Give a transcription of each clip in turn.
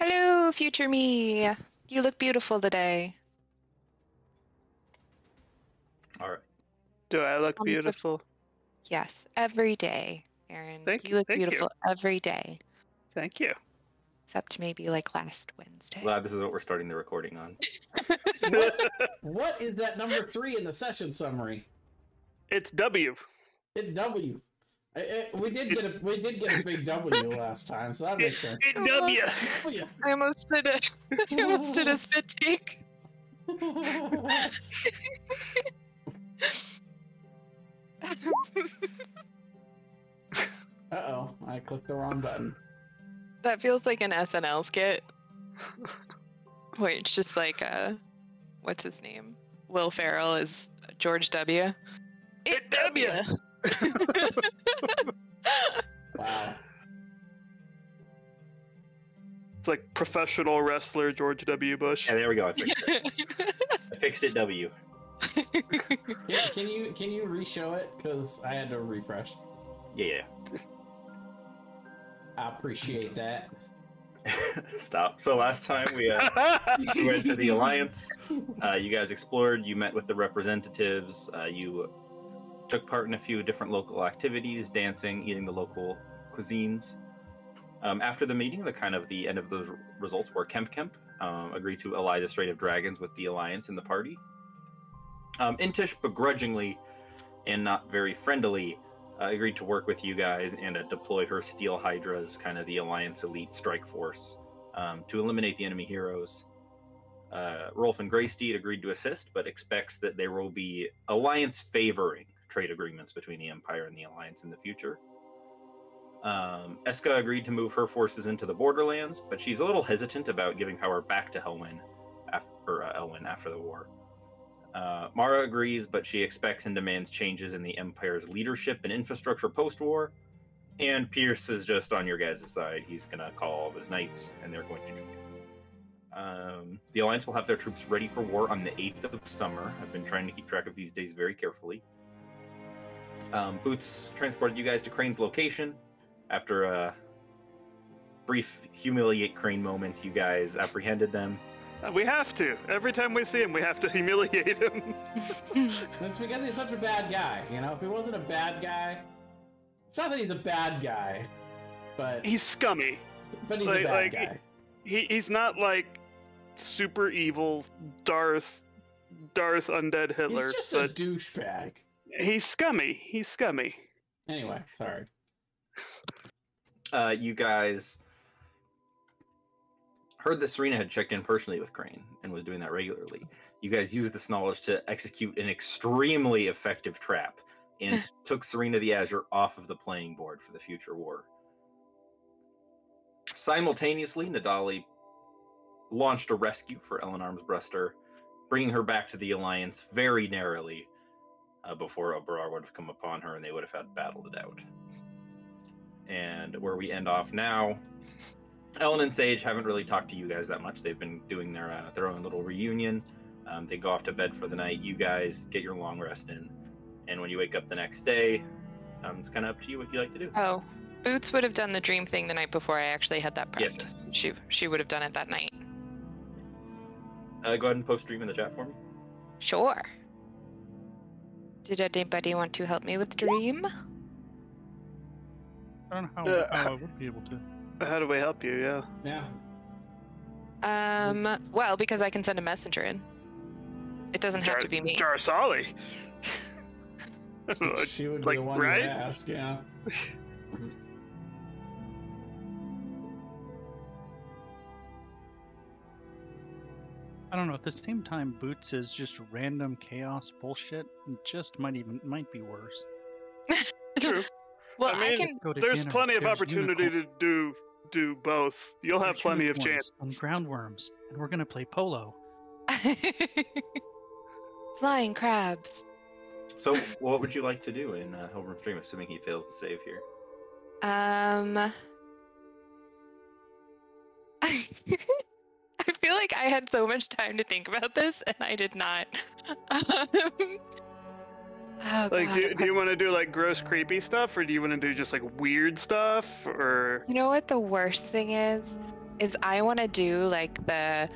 Hello, future me. You look beautiful today. All right. Do I look beautiful? Yes, every day, Aaron. Thank You look you. beautiful every day. Thank you. Except maybe like last Wednesday. Glad this is what we're starting the recording on. What is that number 3 in the session summary? It's W. It's W. We did get a big W last time, so that makes sense. It's W. I almost did a spit take. Uh-oh, I clicked the wrong button. That feels like an SNL skit. Wait, it's just like what's his name? Will Ferrell is George W. It's W. Wow. It's like professional wrestler George W. Bush. Yeah, there we go. I fixed it. I fixed it, W. Can you re-show it? Because I had to refresh. Yeah. I appreciate that. Stop. So last time we went to the Alliance. You guys explored. You met with the representatives. You took part in a few different local activities, dancing, eating the local cuisines. After the meeting, the end of those results were Kemp agreed to ally the Strait of Dragons with the Alliance and the party. Intish begrudgingly and not very friendly agreed to work with you guys and deploy her Steel Hydras, kind of the Alliance elite strike force, to eliminate the enemy heroes. Rolf and Greysteed agreed to assist, but expects that there will be Alliance favoring trade agreements between the Empire and the Alliance in the future. Eska agreed to move her forces into the Borderlands, but she's a little hesitant about giving power back to Elwyn after the war. Mara agrees, but she expects and demands changes in the Empire's leadership and infrastructure post-war. And Pierce is just on your guys' side. He's going to call all of his knights, and they're going to join. The Alliance will have their troops ready for war on the 8th of summer. I've been trying to keep track of these days very carefully. Boots transported you guys to Crane's location. After a brief humiliate Crane moment, you guys apprehended them. We have to. Every time we see him, we have to humiliate him. That's because he's such a bad guy. You know, if he wasn't a bad guy, it's not that he's a bad guy, but he's scummy. But he's a bad guy. He's not like super evil Darth undead Hitler. He's just a douchebag. He's scummy. Anyway, sorry. You guys heard that Serena had checked in personally with Crane and was doing that regularly. You guys used this knowledge to execute an extremely effective trap and took Serena the Azure off of the playing board for the future war. Simultaneously, Nadali launched a rescue for Ellen Armsbruster, bringing her back to the Alliance very narrowly before Abrar would have come upon her and they would have had battled it out. And where we end off now, Ellen and Sage haven't really talked to you guys that much. They've been doing their own little reunion. They go off to bed for the night. You guys get your long rest in. And when you wake up the next day, it's kind of up to you what you like to do. Oh, Boots would have done the dream thing the night before I actually had that prepped. Yes. She would have done it that night. Go ahead and post dream in the chat for me. Sure. Did anybody want to help me with dream? I don't know how I would be able to. How do we help you? Yeah. Well, because I can send a messenger in. It doesn't have to be me. Jarsali. She would be like, the one right? to ask, yeah. I don't know. At the same time, Boots is just random chaos bullshit. It just might be worse. True. Well, I mean, there's plenty of opportunity to do both. You'll have plenty of chance. And groundworms, and we're gonna play polo. Flying crabs. So, what would you like to do in Hilburn's dream, assuming he fails the save here? I feel like I had so much time to think about this, and I did not. Oh, like, God. do you want to do like gross, creepy stuff, or do you want to do just like weird stuff, or? You know what the worst thing is is I want to do like the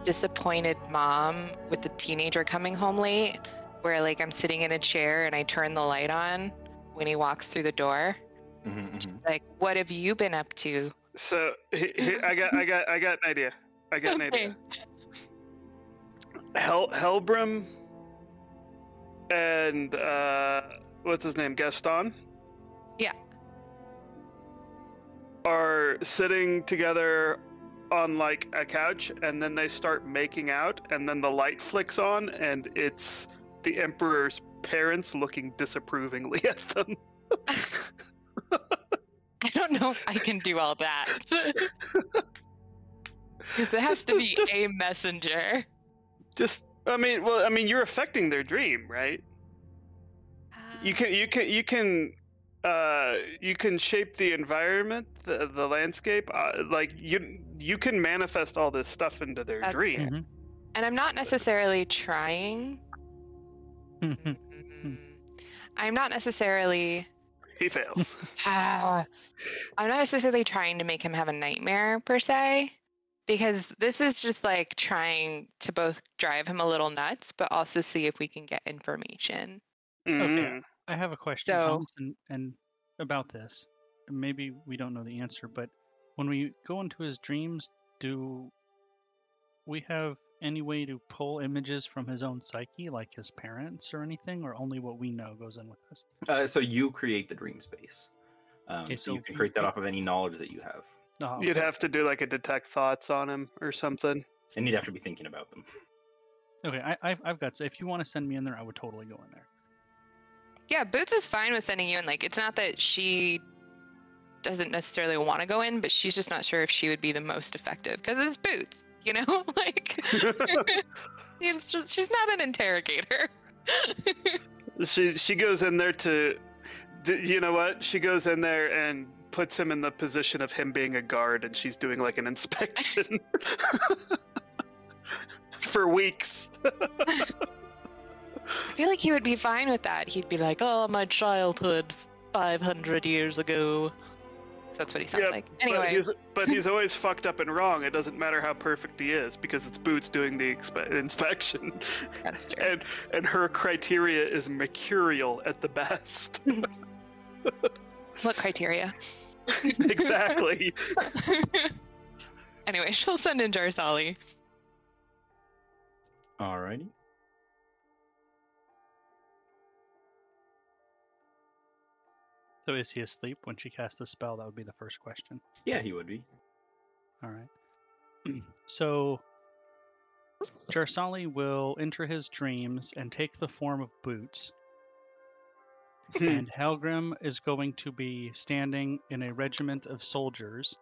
disappointed mom with the teenager coming home late, where like I'm sitting in a chair and I turn the light on when he walks through the door. Just like, what have you been up to? So I got an idea. I got an idea. Helbram and what's his name? Gaston? Yeah. Are sitting together on like a couch, and then they start making out, and then the light flicks on, and it's the Emperor's parents looking disapprovingly at them. I don't know if I can do all that. Because it has to be a messenger. I mean, you're affecting their dream, right? You can shape the environment, the landscape. Like you can manifest all this stuff into their dream. Mm-hmm. And I'm not necessarily trying. I'm not necessarily. He fails. I'm not necessarily trying to make him have a nightmare per se, because this is just like trying to both drive him a little nuts, but also see if we can get information. Okay, I have a question, So- Jonathan, and about this. Maybe we don't know the answer, but when we go into his dreams, do we have any way to pull images from his own psyche, like his parents or anything, or only what we know goes in with us? So you create the dream space. Okay, so you can create that off of any knowledge that you have. Oh, You'd okay. have to do like a detect thoughts on him or something. And you'd have to be thinking about them. Okay, I've got. If you want to send me in there, I would totally go in there. Yeah, Boots is fine with sending you in. Like, it's not that she doesn't necessarily want to go in, but she's just not sure if she would be the most effective because it's Boots, you know? Like, it's just, she's not an interrogator. She goes in there to, you know what? She goes in there and puts him in the position of him being a guard, and she's doing like an inspection for weeks. I feel like he would be fine with that. He'd be like, "Oh, my childhood 500 years ago." So that's what he sounds Yeah, like. Anyway, but he's always fucked up and wrong. It doesn't matter how perfect he is because it's Boots doing the inspection. that's true. And her criteria is mercurial at the best. What criteria? Exactly. Anyway, she'll send in Jarsali. Alrighty. So is he asleep when she casts the spell? That would be the first question. Yeah, he would be. All right. So Jarsali will enter his dreams and take the form of Boots. And Helgrim is going to be standing in a regiment of soldiers.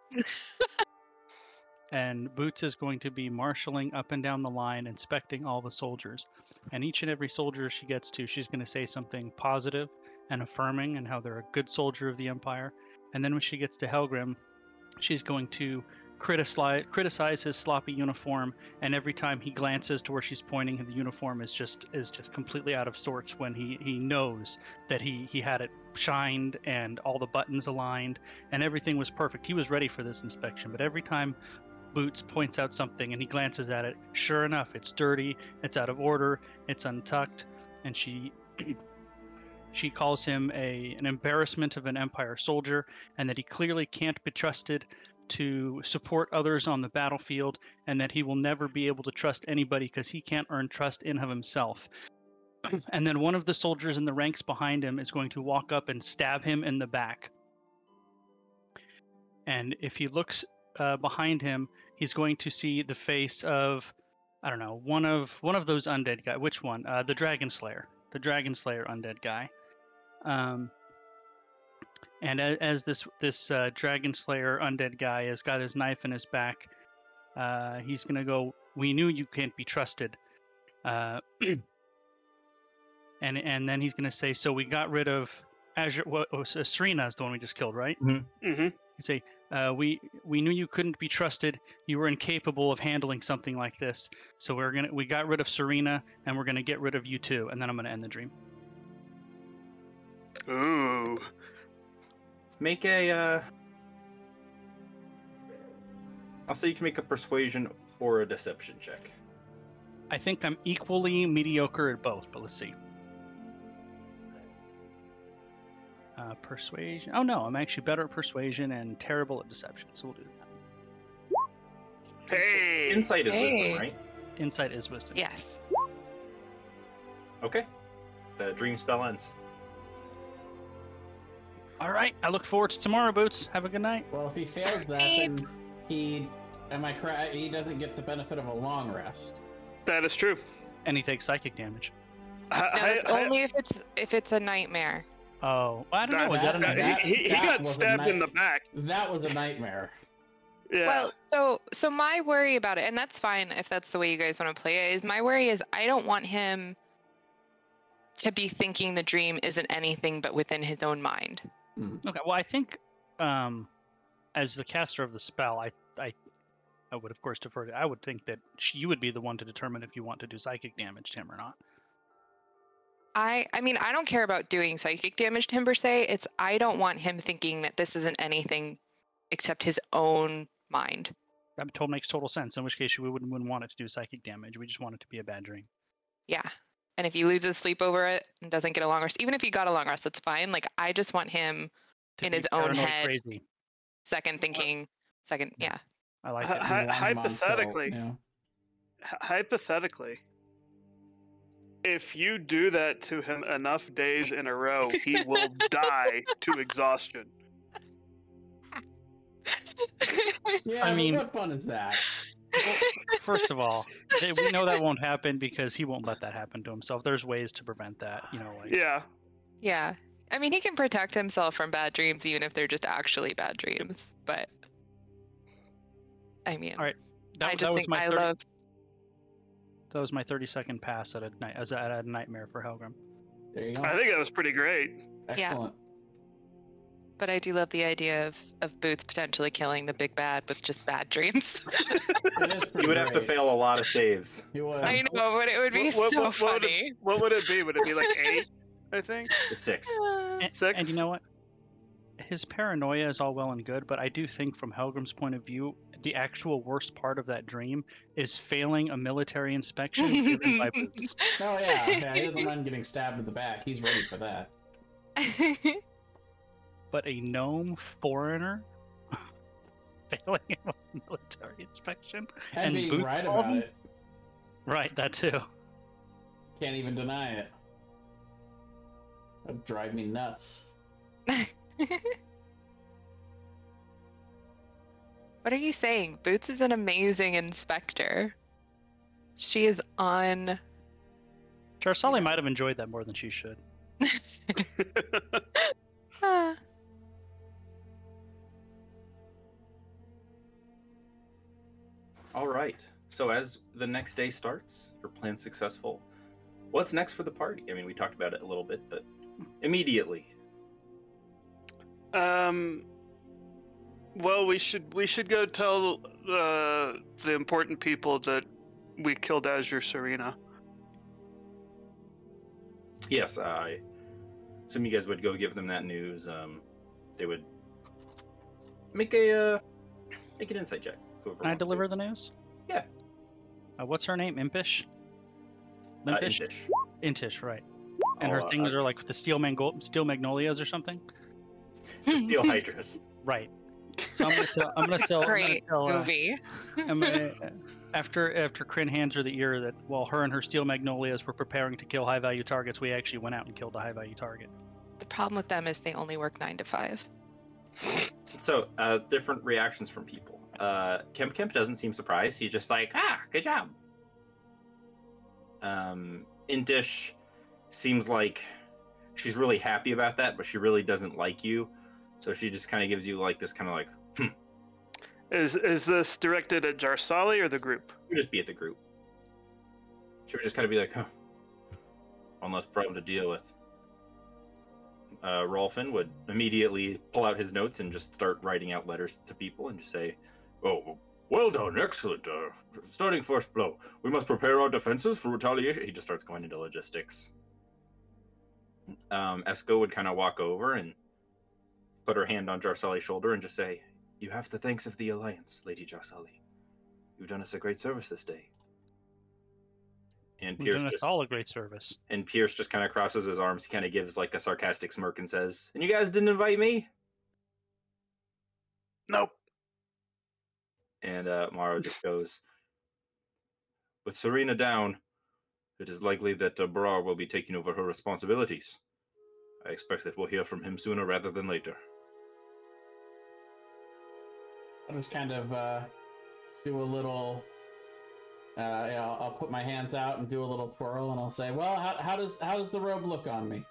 And Boots is going to be marshaling up and down the line, inspecting all the soldiers. And each and every soldier she gets to, she's going to say something positive and affirming and how they're a good soldier of the Empire. And then when she gets to Helgrim, she's going to criticize his sloppy uniform, and every time he glances to where she's pointing, the uniform is just completely out of sorts when he knows that he had it shined and all the buttons aligned and everything was perfect. He was ready for this inspection, but every time Boots points out something and he glances at it, sure enough, it's dirty, it's out of order, it's untucked, and she calls him an embarrassment of an Empire soldier, and that he clearly can't be trusted to support others on the battlefield, and that he will never be able to trust anybody because he can't earn trust in of himself. And then one of the soldiers in the ranks behind him is going to walk up and stab him in the back. And if he looks behind him, he's going to see the face of, I don't know, one of those undead guys. Which one? The Dragon Slayer. The Dragon Slayer undead guy. And as this Dragon Slayer undead guy has got his knife in his back, he's gonna go, "We knew you can't be trusted," and then he's gonna say, "So we got rid of Azure." Serena is the one we just killed, right? Mm-hmm. He'd say, "We knew you couldn't be trusted. You were incapable of handling something like this. So we got rid of Serena, and we're gonna get rid of you too." And then I'm gonna end the dream. Ooh. Make a I'll say you can make a persuasion or a deception check. I think I'm equally mediocre at both, but let's see. Persuasion. Oh no, I'm actually better at persuasion and terrible at deception, so we'll do that. Hey! Insight is Hey. wisdom, right? Insight is wisdom. Yes. Okay. The dream spell ends. All right. I look forward to tomorrow, Boots. Have a good night. Well, if he fails that, then he, am I correct? He doesn't get the benefit of a long rest. That is true. And he takes psychic damage. No, it's only if it's a nightmare. Oh, I don't know. Was that a nightmare? He That got was a stabbed in the night- back. That was a nightmare. Yeah. Well, so my worry about it, and that's fine if that's the way you guys want to play it, is my worry is I don't want him to be thinking the dream isn't anything but within his own mind. Okay. Well, I think, as the caster of the spell, I would of course defer to. I would think that you would be the one to determine if you want to do psychic damage to him or not. I mean, I don't care about doing psychic damage to him per se. It's I don't want him thinking that this isn't anything except his own mind. That makes total sense. In which case, we wouldn't want it to do psychic damage. We just want it to be a bad dream. Yeah. And if he loses sleep over it and doesn't get a long rest, even if he got a long rest, that's fine. Like, I just want him To in be his own paranoid head, Crazy. second thinking, yeah. I like it. You want him on, Hypothetically. so, you know. Hypothetically, if you do that to him enough days in a row, he will die to exhaustion. Yeah, I mean- but what fun is that? First of all, we know that won't happen because he won't let that happen to himself. There's ways to prevent that, like. Yeah. Yeah. I mean, he can protect himself from bad dreams, even if they're just actually bad dreams. But, I mean, All right. I just think I 30 love. That was my 30-second pass at a night as at a nightmare for Helgrim. There you go. I think that was pretty great. Excellent. But I do love the idea of Boots potentially killing the big bad with just bad dreams. It is pretty You would have to great. fail a lot of saves. He would. I know, but it would be What- so what would it- funny. What would it be? Would it be like 8, I think? It's 6. And, 6? and you know what? His paranoia is all well and good, but I do think from Helgrim's point of view, the actual worst part of that dream is failing a military inspection given by Boots. Oh yeah, he doesn't mind getting stabbed in the back. He's ready for that. But a gnome foreigner failing a military inspection And being Boots right called about him? it. Right, that too. Can't even deny it. That'd drive me nuts. What are you saying? Boots is an amazing inspector. She is on. Charsali might have enjoyed that more than she should. Ah. All right. So as the next day starts, your plan's successful. What's next for the party? I mean, we talked about it a little bit, but immediately. Well, we should go tell the important people that we killed Azure Serena. Yes, I assume you guys would go give them that news. They would make an insight check. Can I deliver the news? Yeah. What's her name? Impish? Limpish? Intish. Intish, right. And her Oh, things are like the steel magnolias or something? Steel Hydras. Right. So I'm gonna sell. Great I'm gonna movie. after Kryn hands her the ear that while her and her steel magnolias were preparing to kill high value targets, we actually went out and killed a high value target. The problem with them is they only work 9 to 5. So, different reactions from people. Kemp doesn't seem surprised. He's just like, good job. Intish seems like she's really happy about that, but she really doesn't like you. So she just kind of gives you like this kind of like, Is this directed at Jarsali or the group? You just be at the group. She would just kind of be like, one less problem to deal with. Rolfin would immediately pull out his notes and just start writing out letters to people and just say, "Oh, well done, excellent. Starting first blow. We must prepare our defenses for retaliation." He just starts going into logistics. Esco would kind of walk over and put her hand on Jarsali's shoulder and just say, You have the thanks of the Alliance, Lady Jarsali. You've done us a great service this day. And We've Pierce done us just all a great service. and Pierce just kind of crosses his arms. He kind of gives like a sarcastic smirk and says, "And you guys didn't invite me?" Nope. And Morrow just goes, "With Serena down, it is likely that Brar will be taking over her responsibilities. I expect that we'll hear from him sooner rather than later." I'll just kind of do a little. I'll put my hands out and do a little twirl, and I'll say, "Well, how does the robe look on me?"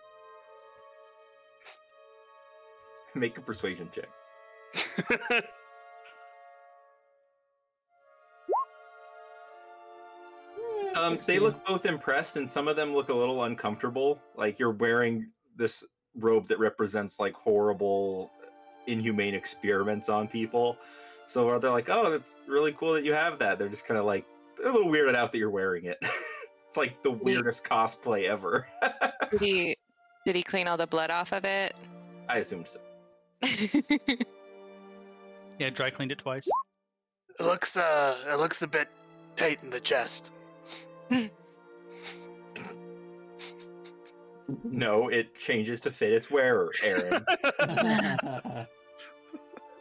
Make a persuasion check. They look both impressed, and some of them look a little uncomfortable. Like you're wearing this robe that represents like horrible, inhumane experiments on people. So they're like, "Oh, that's really cool that you have that." They're just kind of like, they're a little weirded out that you're wearing it. It's like the weirdest cosplay ever. Did he clean all the blood off of it? I assumed so. Yeah, dry cleaned it twice. It looks a bit tight in the chest. No, it changes to fit its wearer, Aaron.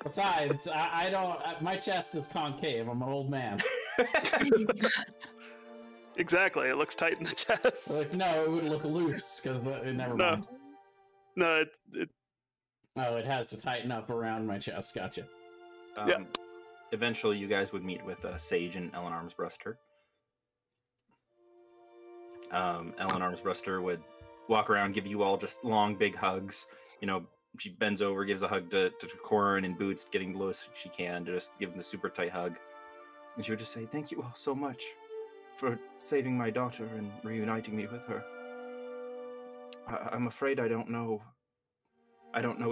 Besides, I don't. My chest is concave. I'm an old man. Exactly, it looks tight in the chest. Like, no, it would look loose because never No. mind. No, Oh, it has to tighten up around my chest. Gotcha. Yeah. Eventually, you guys would meet with Sage and Ellen Armsbruster. Ellen Armsbruster would walk around, give you all just long, big hugs. You know, she bends over, gives a hug to Corin and Boots, getting the lowest she can, to just give them the super tight hug. And she would just say, "Thank you all so much for saving my daughter and reuniting me with her. I'm afraid I don't know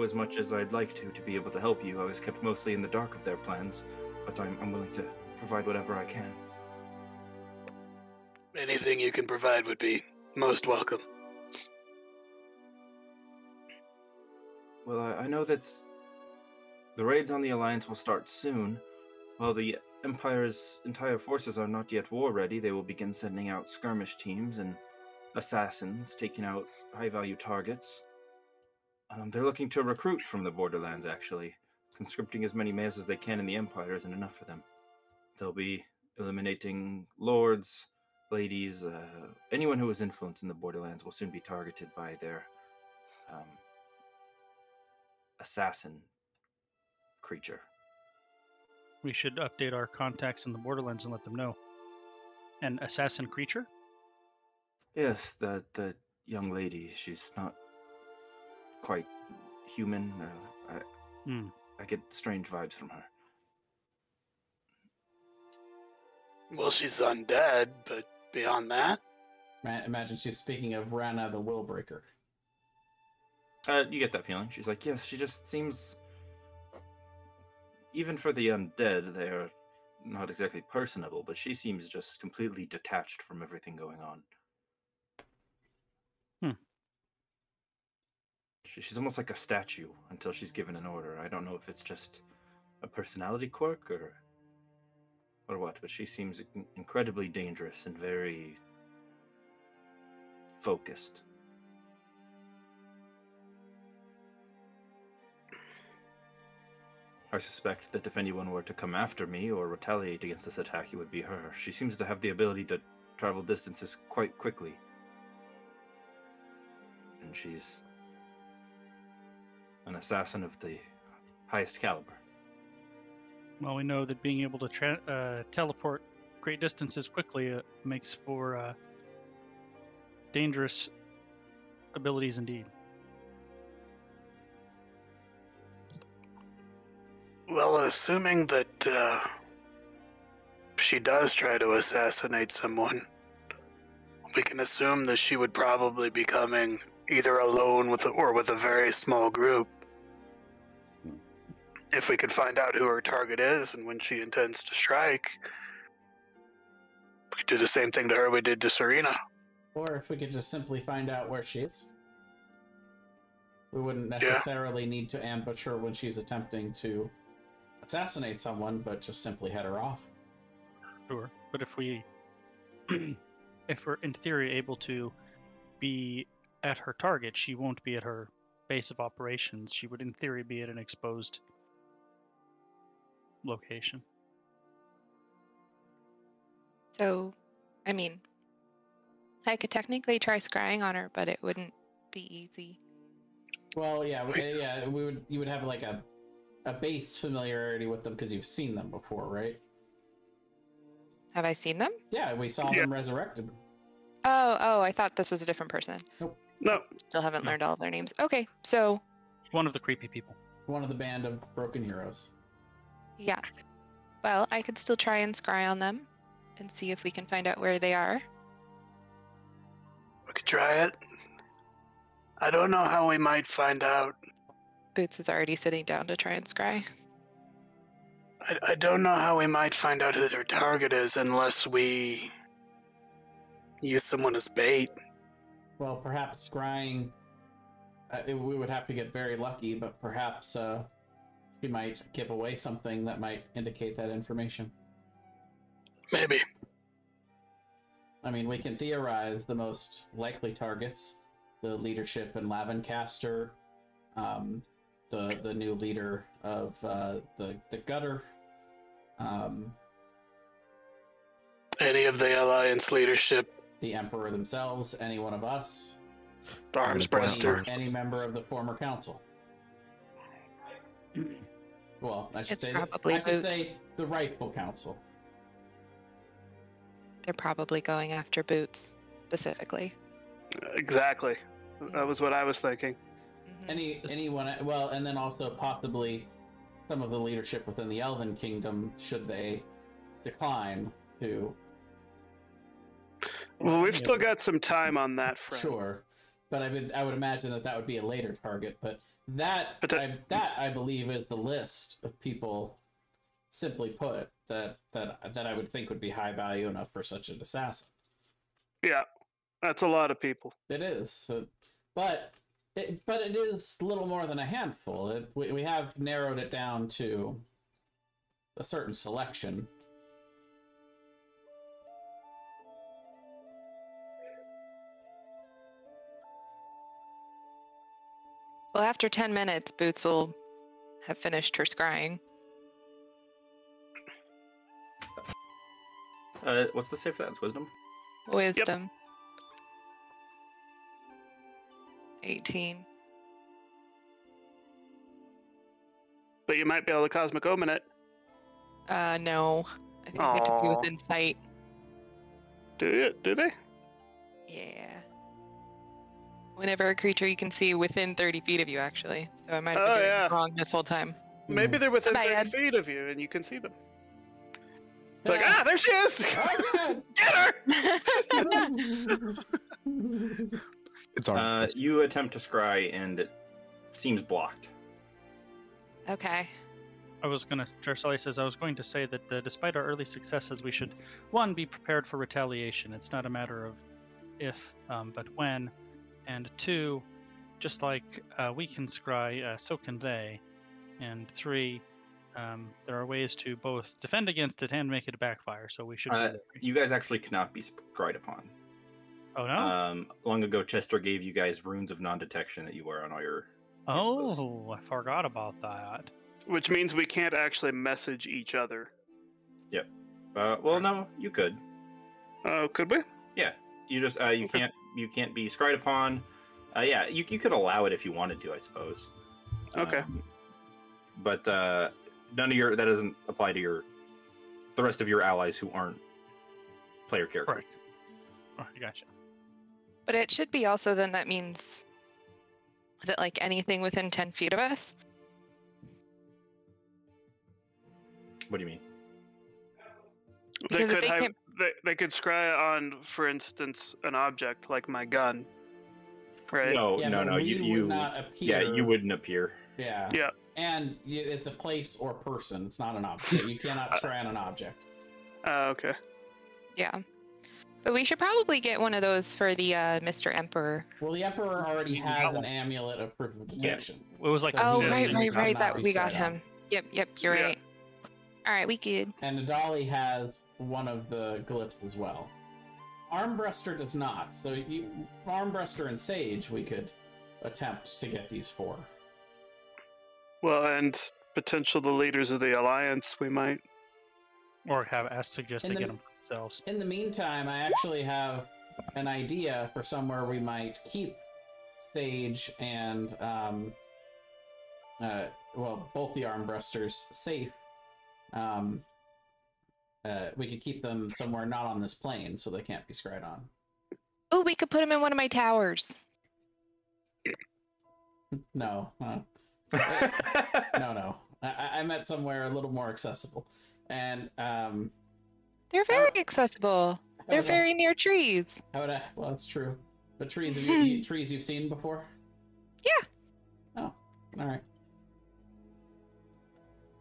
as much as I'd like to be able to help you. I was kept mostly in the dark of their plans, but I'm willing to provide whatever I can." anything you can provide would be most welcome. Well, I know that the raids on the Alliance will start soon. While the Empire's entire forces are not yet war-ready, they will begin sending out skirmish teams and assassins, taking out high-value targets. They're looking to recruit from the Borderlands, actually. Conscripting as many males as they can in the Empire isn't enough for them. They'll be eliminating lords, ladies, anyone who has influence in the Borderlands will soon be targeted by their assassin creature. We should update our contacts in the Borderlands and let them know. An assassin creature? Yes, the young lady. She's not quite human. I get strange vibes from her. Well, she's undead, but beyond that, Imagine she's speaking of Rana the Willbreaker. You get that feeling. She's like, yes, she just seems... Even for the undead, they are not exactly personable, but she seems just completely detached from everything going on. She's almost like a statue until she's given an order. I don't know if it's just a personality quirk or what, but she seems incredibly dangerous and very focused. I suspect that if anyone were to come after me or retaliate against this attack, it would be her. She seems to have the ability to travel distances quite quickly. And she's an assassin of the highest caliber. Well, we know that being able to teleport great distances quickly makes for dangerous abilities indeed. well, assuming that she does try to assassinate someone, we can assume that she would probably be coming either alone or with a very small group. If we could find out who her target is and when she intends to strike, we could do the same thing to her we did to Serena. Or if we could just simply find out where she is. We wouldn't necessarily need to ambush her when she's attempting to assassinate someone, but just simply head her off. Sure, but if we, if we're in theory able to be at her target, she won't be at her base of operations. She would, in theory, be at an exposed location. So, I mean, I could technically try scrying on her, but it wouldn't be easy. Well, yeah, you would have like a base familiarity with them because you've seen them before, right? Have I seen them? Yeah, we saw them resurrected. Oh, I thought this was a different person. Nope. No. Still haven't learned all of their names. Okay, so One of the creepy people. One of the band of broken heroes. yeah. Well, I could still try and scry on them and see if we can find out where they are. We could try it. I don't know how we might find out. Boots is already sitting down to try and scry. I don't know how we might find out who their target is unless we use someone as bait. Well, perhaps scrying, we would have to get very lucky, but perhaps she might give away something that might indicate that information. Maybe. I mean, we can theorize the most likely targets: the leadership in Lavencaster, the new leader of the gutter. Any of the Alliance leadership. The Emperor themselves, any one of us, The Armsbreaster. any member of the former council. Well, I should It's say probably I should Boots. say the rightful council. They're probably going after Boots specifically. Exactly. That was what I was thinking. Mhm. Anyone, well, and then also possibly some of the leadership within the Elven Kingdom, should they decline to. Well, we've still got some time on that front. Sure, but I would imagine that would be a later target. But that I believe is the list of people, simply put, that I would think would be high value enough for such an assassin. Yeah, that's a lot of people. It is, but it is little more than a handful. We have narrowed it down to a certain selection. Well, after 10 minutes, Boots will have finished her scrying. What's the save for that? It's wisdom? Wisdom. 18. But you might be able to Cosmic Omen it. No. I think they have to be Aw. within sight. Do they? Yeah. Whenever a creature you can see within 30 feet of you, actually. So I might have been doing it wrong this whole time. Maybe they're within My 30 bad. feet of you and you can see them. Like, Yeah. there she is! Oh, Get her! It's already You attempt to scry and it seems blocked. Okay. Dressali says, I was going to say that despite our early successes, we should, one, be prepared for retaliation. It's not a matter of if, but when. And two, just like we can scry, so can they. And three, there are ways to both defend against it and make it backfire, so we should be wary. You guys actually cannot be scryed upon. Oh, no? Long ago, Chester gave you guys runes of non-detection that you wear on all your... Oh, I forgot about that. Which means we can't actually message each other. Yep. Well, no, you could. Oh, could we? Yeah. You just you can't be scryed upon. Yeah, you could allow it if you wanted to, I suppose. Okay. But none of that doesn't apply to the rest of your allies who aren't player characters. Correct. Oh, I gotcha. But it should be also then that means, is it like anything within 10 feet of us? What do you mean? They Because if could they have, can't- they could scry on, for instance, an object like my gun. Right? No, Yeah, no, but no. we You would not appear. yeah, you wouldn't appear. Yeah. Yeah. And it's a place or person. It's not an object. You cannot scry on an object. Okay. Yeah. But we should probably get one of those for the Mr. Emperor. Well, the Emperor already You has got an one. amulet of proof of detection. It was like So Oh, he right, would right, right. not That be we got scryed on. him. Yep, you're Yeah. right. All right, we good. And Nadali has one of the glyphs as well. Armbruster does not. So Armbruster and Sage, we could attempt to get these 4. Well, and the leaders of the Alliance, we might. Or have us suggest they get them for themselves. In the meantime, I actually have an idea for somewhere we might keep Sage and, both the Armbrusters safe. We could keep them somewhere not on this plane so they can't be scryed on. Oh, we could put them in one of my towers. No. No. I meant somewhere a little more accessible. And, they're very accessible. They're very near trees. Well, that's true. But trees, trees you've seen before? Yeah. Oh, all right.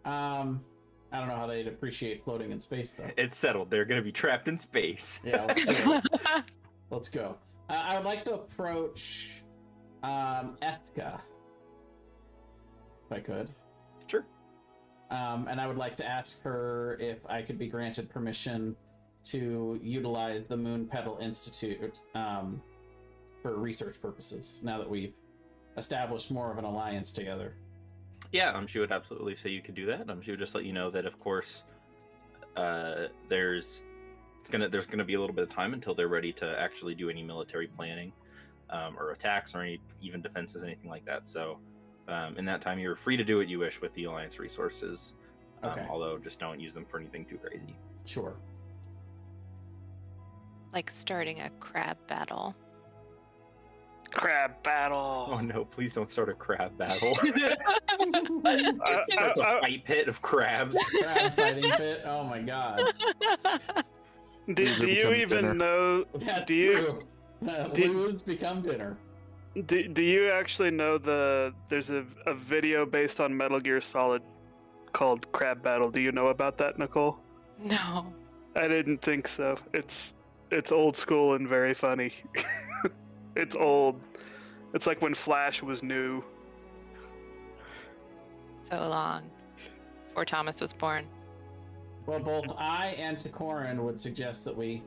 I don't know how they'd appreciate floating in space, though. It's settled. They're going to be trapped in space. Yeah, let's do it. Let's go. I would like to approach Eska, if I could. Sure. And I would like to ask her if I could be granted permission to utilize the Moon Petal Institute for research purposes, now that we've established more of an alliance together. Yeah, she would absolutely say you could do that. She would just let you know that, of course, there's gonna be a little bit of time until they're ready to actually do any military planning, or attacks, or any even defenses, anything like that. So, in that time, you're free to do what you wish with the Alliance resources. Okay. Although, just don't use them for anything too crazy. Sure. Like starting a crab battle. Crab battle. Oh no, please don't start a crab battle. I- That's a fight pit of crabs. Crab fighting pit. Oh my god. Do you even know? That's Do you true. Lose become dinner. do you actually know there's a video based on Metal Gear Solid called Crab Battle? Do you know about that, Nicole? No. I didn't think so. It's old school and very funny. It's old. It's like when Flash was new. So long. Before Thomas was born. Well, both I and Takorin would suggest that we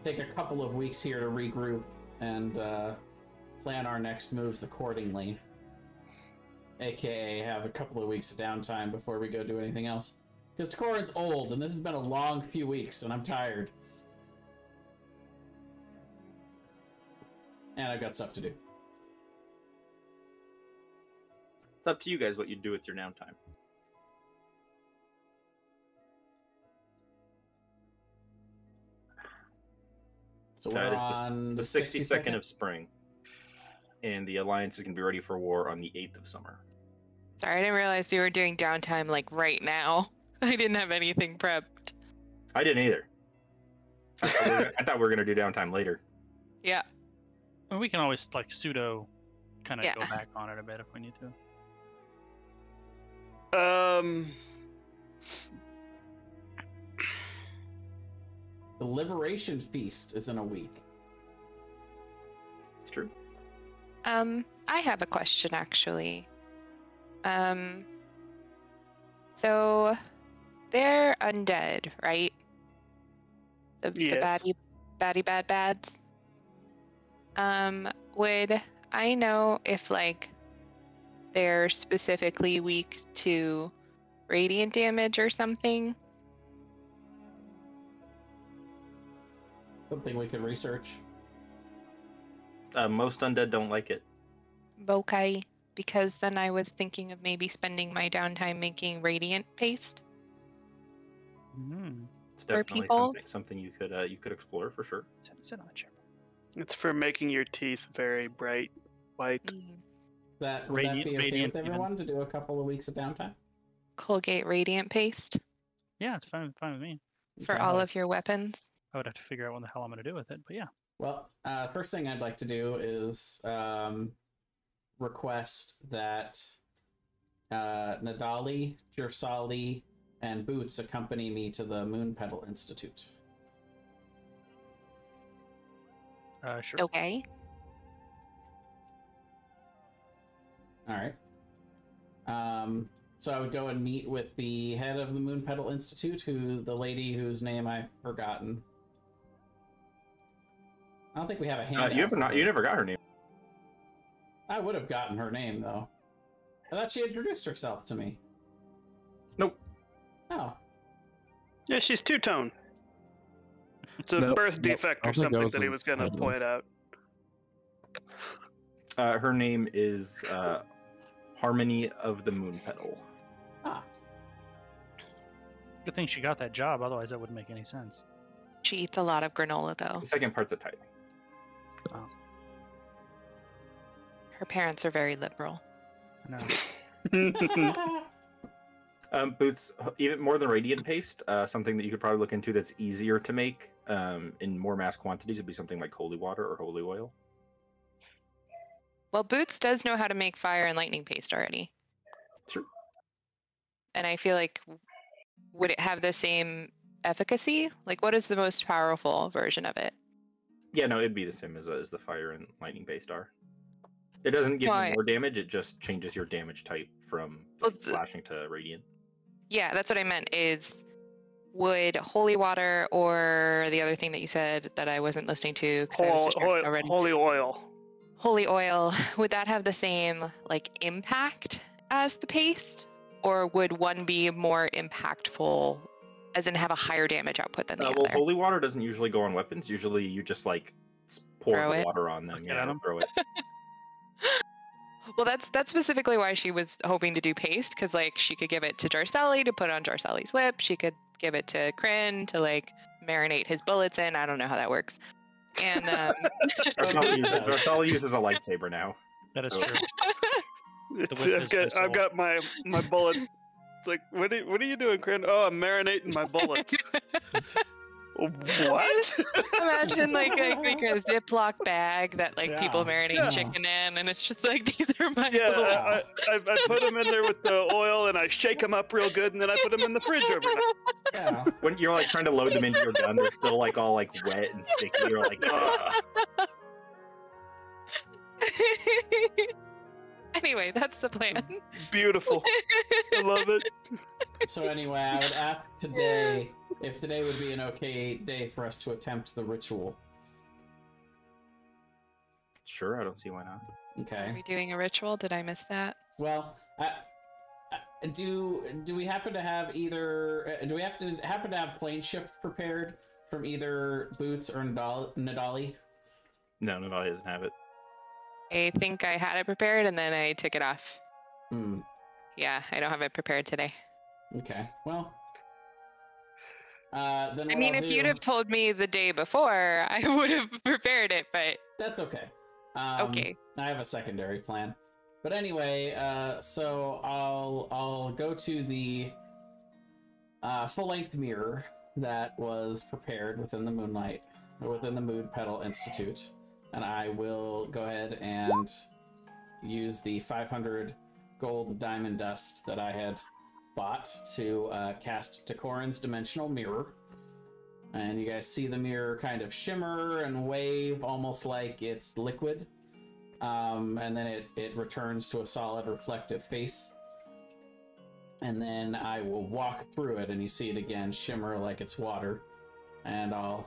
take a couple of weeks here to regroup and plan our next moves accordingly. AKA have a couple of weeks of downtime before we go do anything else. Because Takorin's old, and this has been a long few weeks, and I'm tired. And I've got stuff to do. It's up to you guys what you do with your downtime. So That we're is on the 62nd of spring. And the Alliance is going to be ready for war on the 8th of summer. Sorry, I didn't realize you were doing downtime like right now. I didn't have anything prepped. I didn't either. I thought we were going to do downtime later. Yeah. Well, we can always like pseudo kind of Yeah. go back on it a bit if we need to. The Liberation Feast is in a week. It's true. I have a question actually. So they're undead, right? The Yes. baddie bad bads. Would I know if like they're specifically weak to radiant damage or something? Something we could research. Most undead don't like it. Okay, because then I was thinking of maybe spending my downtime making radiant paste. It's For definitely people? something you could explore for sure. Sit on the chair. It's for making your teeth very bright white. Mm. Would that be Radiant- okay radiant with everyone to do a couple of weeks of downtime? Colgate radiant paste Yeah, it's fine with me. for Okay. all of your weapons. I would have to figure out what the hell I'm going to do with it, but yeah. Well, first thing I'd like to do is request that Nadali, Jersali, and Boots accompany me to the Moon Petal Institute. Sure. Okay. All right. So I would go and meet with the head of the Moon Petal Institute, the lady whose name I've forgotten. I don't think we have a handout. You never got her name. I would have gotten her name, though. I thought she introduced herself to me. Nope. Oh. Yeah, she's two-tone. It's a birth defect or something that he was going to point out. Her name is Harmony of the Moon Petal. Ah. Good thing she got that job, otherwise that wouldn't make any sense. She eats a lot of granola, though. The second part's a type. Oh. Her parents are very liberal. No. Boots, even more than radiant paste, something that you could probably look into that's easier to make in more mass quantities would be something like holy water or holy oil. Well, Boots does know how to make fire and lightning paste already. Sure. And I feel like, would it have the same efficacy? Like, what is the most powerful version of it? Yeah, no, it'd be the same as the fire and lightning paste are. It doesn't give you more damage, it just changes your damage type from slashing to radiant. Yeah, that's what I meant, is would holy water or the other thing that you said that I wasn't listening to because I was distracted already. Holy oil. Holy oil, would that have the same like impact as the paste? Or would one be more impactful, as in have a higher damage output than the other? Well, holy water doesn't usually go on weapons. Usually you just like pour the water on them. Yeah, throw it. Well, that's specifically why she was hoping to do paste, because like she could give it to Jarcelli to put on Jarcelli's whip. She could give it to Kryn to like marinate his bullets in. I don't know how that works. And Jarcelli uses a lightsaber now. That is true. I've got my bullet. It's like, what are you doing, Kryn? Oh, I'm marinating my bullets. What? Imagine like a Ziploc bag that like people marinate chicken in, and it's just like, these are my little... I put them in there with the oil, and I shake them up real good, and then I put them in the fridge overnight. Yeah. When you're like trying to load them into your gun, they're still like all like wet and sticky. You're like, ugh. Anyway, that's the plan. Beautiful. I love it. So anyway, I would ask today if today would be an okay day for us to attempt the ritual. Sure, I don't see why not. Okay. Are we doing a ritual? Did I miss that? Well, do we happen to have either? Do we happen to have plane shift prepared from either Boots or Nadali? No, Nadali doesn't have it. I think I had it prepared and then I took it off. Hmm. Yeah, I don't have it prepared today. Okay. Well. Then I mean, if you'd have told me the day before, I would have prepared it, but... That's okay. Okay. I have a secondary plan. But anyway, so I'll go to the full-length mirror that was prepared within the Moon Petal Institute. And I will go ahead and use the 500 gold diamond dust that I had bought to cast Decorin's Dimensional Mirror. And you guys see the mirror kind of shimmer and wave almost like it's liquid. And then it returns to a solid reflective face. And then I will walk through it and you see it again shimmer like it's water. And I'll,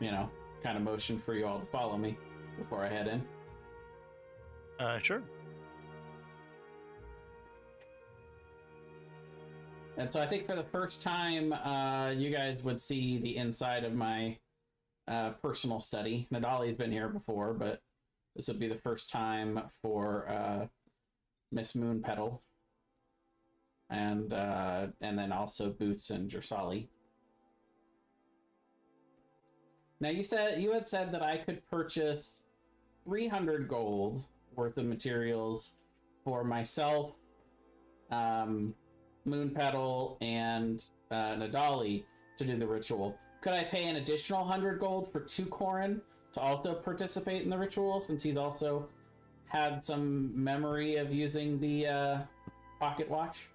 kind of motion for you all to follow me before I head in. Sure. And so I think for the first time, you guys would see the inside of my personal study. Nadali's been here before, but this would be the first time for Miss Moon Petal. And then also Boots and Jarcelli. Now you had said that I could purchase 300 gold worth of materials for myself, Moon Petal, and Nadali to do the ritual. Could I pay an additional 100 gold for 2 Corin to also participate in the ritual, since he's also had some memory of using the pocket watch?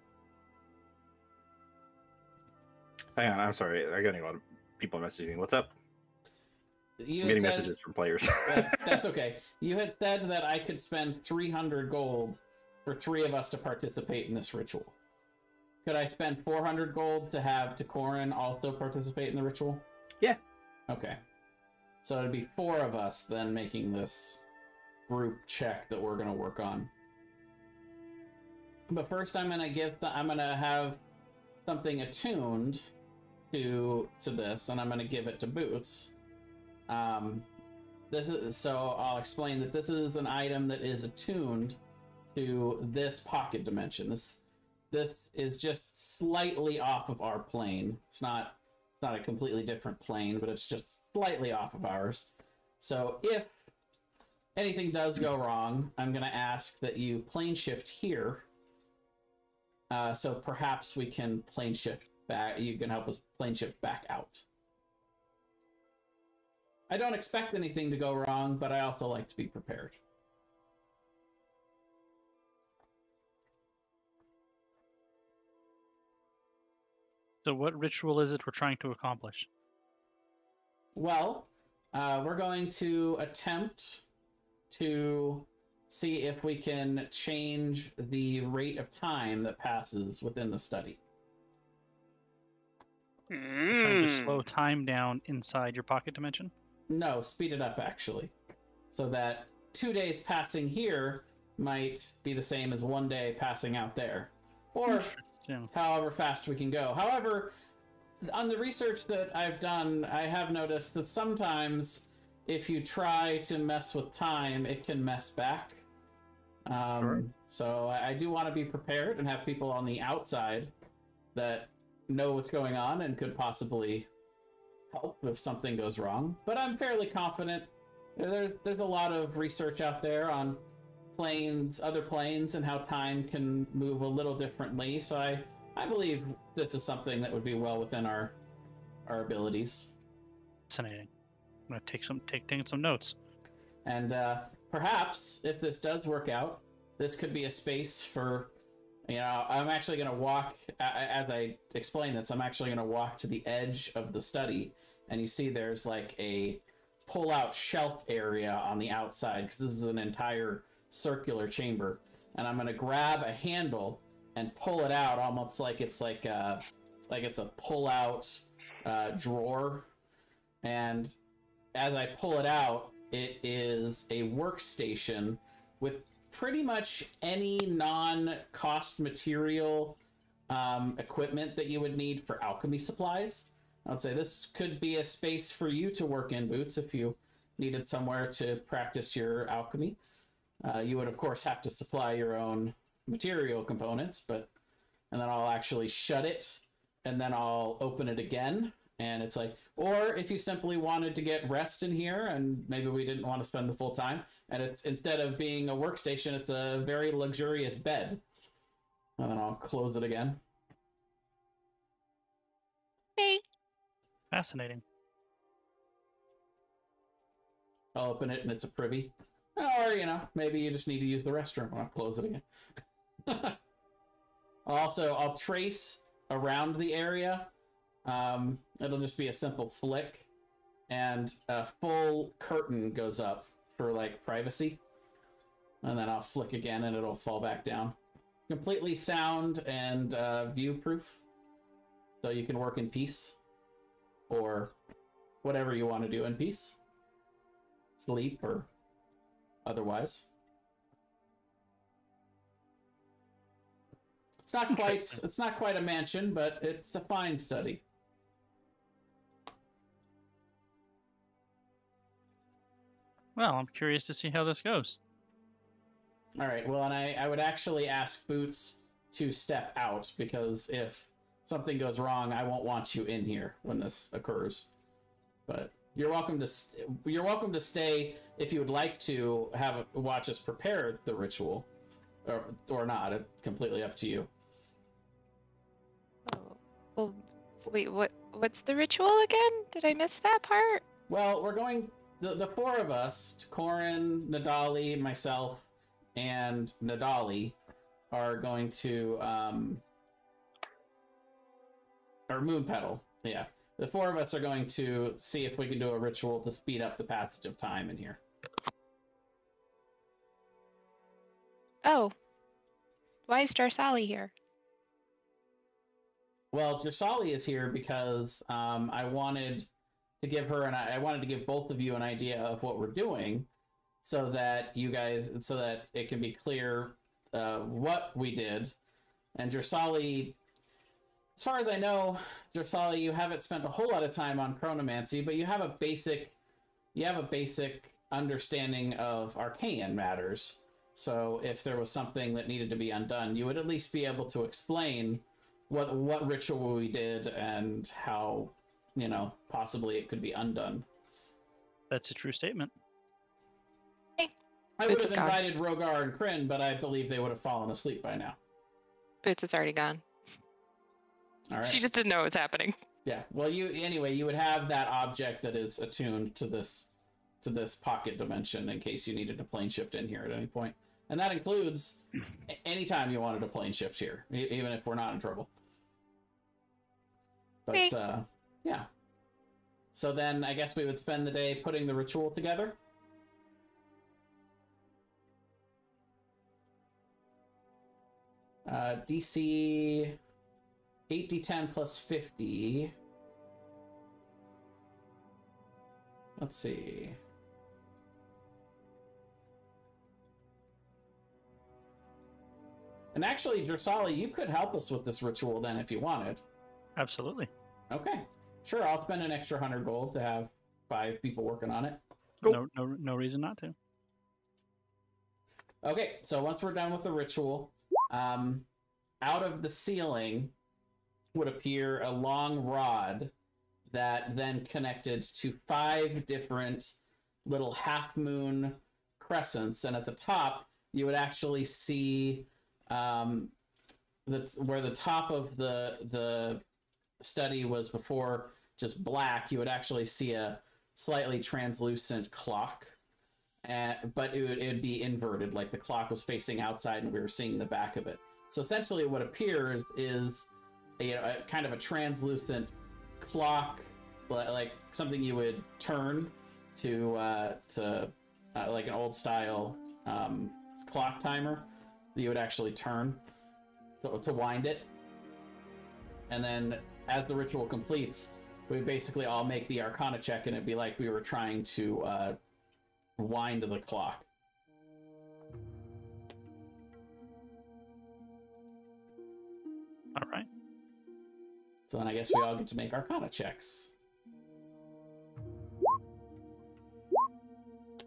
Hang on, I'm sorry. I'm getting a lot of people messaging me. What's up? I'm getting messages from players. That's okay. You had said that I could spend 300 gold for 3 of us to participate in this ritual. Could I spend 400 gold to have Takorin also participate in the ritual? Yeah. Okay. So it'd be 4 of us then making this group check that we're gonna work on. But first, I'm gonna have something attuned to this, and I'm gonna give it to Boots. So I'll explain that this is an item that is attuned to this pocket dimension. This is just slightly off of our plane. It's not a completely different plane, but it's just slightly off of ours. So if anything does go wrong, I'm going to ask that you plane shift here. So perhaps we can plane shift back. You can help us plane shift back out. I don't expect anything to go wrong, but I also like to be prepared. So what ritual is it we're trying to accomplish? Well, we're going to attempt to see if we can change the rate of time that passes within the study. We're trying to slow time down inside your pocket dimension? No, speed it up, actually. So that 2 days passing here might be the same as 1 day passing out there. Or however fast we can go. However, on the research that I've done, I have noticed that sometimes if you try to mess with time, it can mess back. Sure. So I do want to be prepared and have people on the outside that know what's going on and could possibly help if something goes wrong. But I'm fairly confident. There's a lot of research out there on planes, other planes, and how time can move a little differently. So I believe this is something that would be well within our abilities. Fascinating. I'm gonna take some notes. And perhaps if this does work out, this could be a space for, I'm actually going to walk, as I explain this, I'm actually going to walk to the edge of the study, and you see there's like a pull-out shelf area on the outside, because this is an entire circular chamber, and I'm going to grab a handle and pull it out, almost like it's a pull-out drawer, and as I pull it out, it is a workstation with pretty much any non-cost material equipment that you would need for alchemy supplies. I would say this could be a space for you to work in, Boots, if you needed somewhere to practice your alchemy. You would, of course, have to supply your own material components, and then I'll actually shut it, and then I'll open it again. And it's like, or if you simply wanted to get rest in here and maybe we didn't want to spend the full time, and it's, instead of being a workstation, it's a very luxurious bed. And then I'll close it again. Hey. Fascinating. I'll open it and it's a privy. Or, maybe you just need to use the restroom. I'll close it again. I'll trace around the area. It'll just be a simple flick, and a full curtain goes up for like privacy, and then I'll flick again and it'll fall back down. Completely sound and view proof, so you can work in peace, or whatever you want to do in peace, sleep or otherwise. It's not quite a mansion, but it's a fine study. Well, I'm curious to see how this goes. All right, well, and I would actually ask Boots to step out, because if something goes wrong, I won't want you in here when this occurs. But you're welcome to stay if you would like to watch us prepare the ritual, or not. It's completely up to you. Oh, well, wait, what's the ritual again? Did I miss that part? Well, we're going, the 4 of us, Corin, Nadali, myself, and Nadali, are going to, or Moonpetal, yeah. The 4 of us are going to see if we can do a ritual to speed up the passage of time in here. Oh. Why is Darsali here? Well, Drasali is here because I wanted to give her I wanted to give both of you an idea of what we're doing, so that it can be clear what we did. And Drasali, as far as I know, Drasali, you haven't spent a whole lot of time on chronomancy, but you have a basic understanding of arcane matters. So if there was something that needed to be undone, you would at least be able to explain what ritual we did and how, possibly it could be undone. That's a true statement. I would have invited Rogar and Kryn, but I believe they would have fallen asleep by now. Boots is already gone. All right. She just didn't know what was happening. Yeah. Well, you would have that object that is attuned to this pocket dimension in case you needed to plane shift in here at any point. And that includes anytime you wanted to plane shift here, even if we're not in trouble. But, yeah. So then I guess we would spend the day putting the ritual together. DC 8d10 plus 50. Let's see. And actually, Drasali, you could help us with this ritual then if you wanted. Absolutely. Okay. Sure, I'll spend an extra 100 gold to have 5 people working on it. Cool. No reason not to. Okay, so once we're done with the ritual, out of the ceiling would appear a long rod that then connected to 5 different little half-moon crescents, and at the top you would actually see where the top of the study was before just black. You would actually see a slightly translucent clock, but it would be inverted, like the clock was facing outside and we were seeing the back of it. So essentially what appears is a kind of a translucent clock, like something you would turn to like an old style clock timer that you would actually turn to wind it. And then as the ritual completes, we would basically all make the Arcana check, and it'd be like we were trying to wind the clock. All right. So then I guess we all get to make Arcana checks.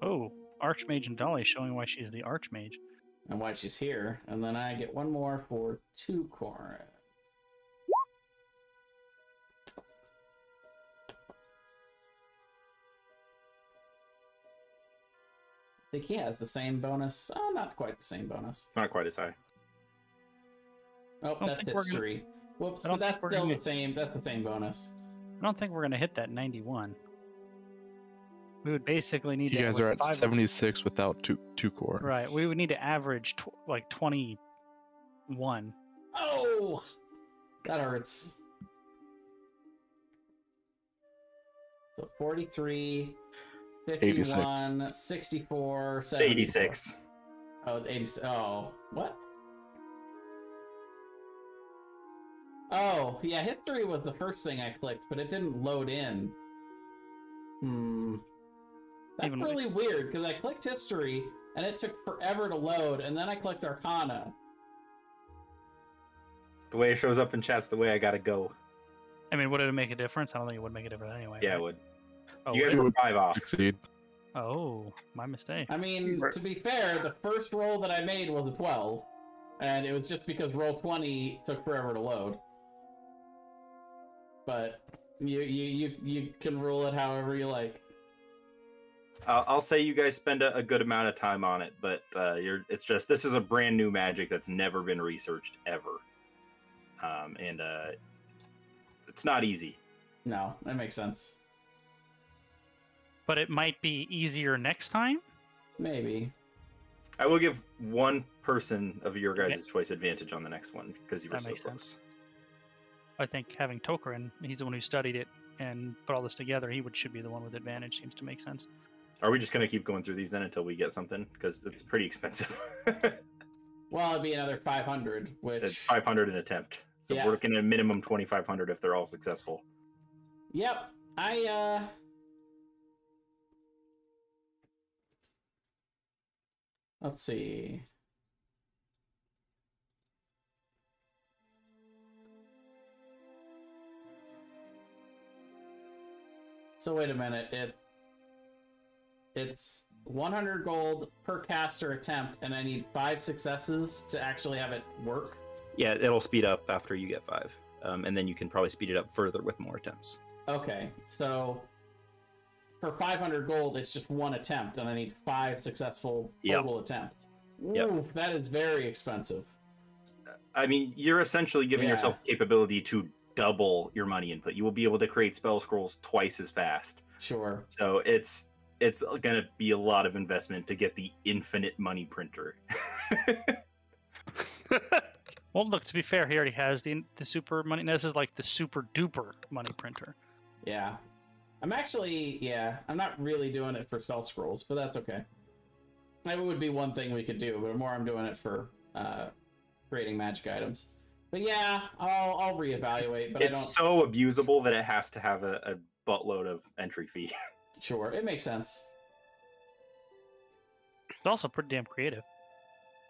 Oh, Archmage and Dolly showing why she's the Archmage. And why she's here. And then I get one more for 2 Khuros. I think he has the same bonus. Oh, not quite the same bonus. Not quite as high. Oh, that's history. Whoops, but that's still the same. That's the same bonus. I don't think we're going to hit that 91. We would basically need to... You guys are at 76 without two core. Right. We would need to average like 21. Oh! That hurts. So 43, 51, 86. 64, 74. 86. Oh, it's 86. Oh, what? Oh, yeah, history was the first thing I clicked, but it didn't load in. That's really weird, because I clicked history, and it took forever to load, and then I clicked Arcana. The way it shows up in chat's the way I gotta go. I mean, would it make a difference? I don't think it would make a difference anyway. Yeah, right? it would. Oh, you guys were 5 off. Succeed. Oh, my mistake. I mean, to be fair, the first roll that I made was a 12, and it was just because roll 20 took forever to load. But you can rule it however you like. I'll say you guys spend a good amount of time on it, but it's just, this is a brand new magic that's never been researched ever, and it's not easy. No, that makes sense. But it might be easier next time? Maybe. I will give one person of your guys' choice advantage on the next one, because you were so close. Sense. I think having Tokarin, he's the one who studied it and put all this together, should be the one with advantage. Seems to make sense. Are we just going to keep going through these then until we get something? Because it's pretty expensive. Well, it'd be another 500, which... It's 500 an attempt. So Yeah. we're looking at a minimum 2,500 if they're all successful. Yep. Let's see. So wait a minute. It's 100 gold per caster attempt, and I need 5 successes to actually have it work. Yeah, it'll speed up after you get 5, and then you can probably speed it up further with more attempts. Okay, so for 500 gold, it's just 1 attempt, and I need 5 successful total attempts. Ooh, that is very expensive. I mean, you're essentially giving Yeah. yourself the capability to double your money input. You will be able to create spell scrolls twice as fast. Sure. So it's going to be a lot of investment to get the infinite money printer. Well, look, to be fair, he already has the super money. This is like the super duper money printer. Yeah. I'm not really doing it for spell scrolls, but that's okay. That would be one thing we could do, but more I'm doing it for creating magic items. But yeah, I'll reevaluate. But It's so abusable that it has to have a buttload of entry fee. Sure, it makes sense. It's also pretty damn creative.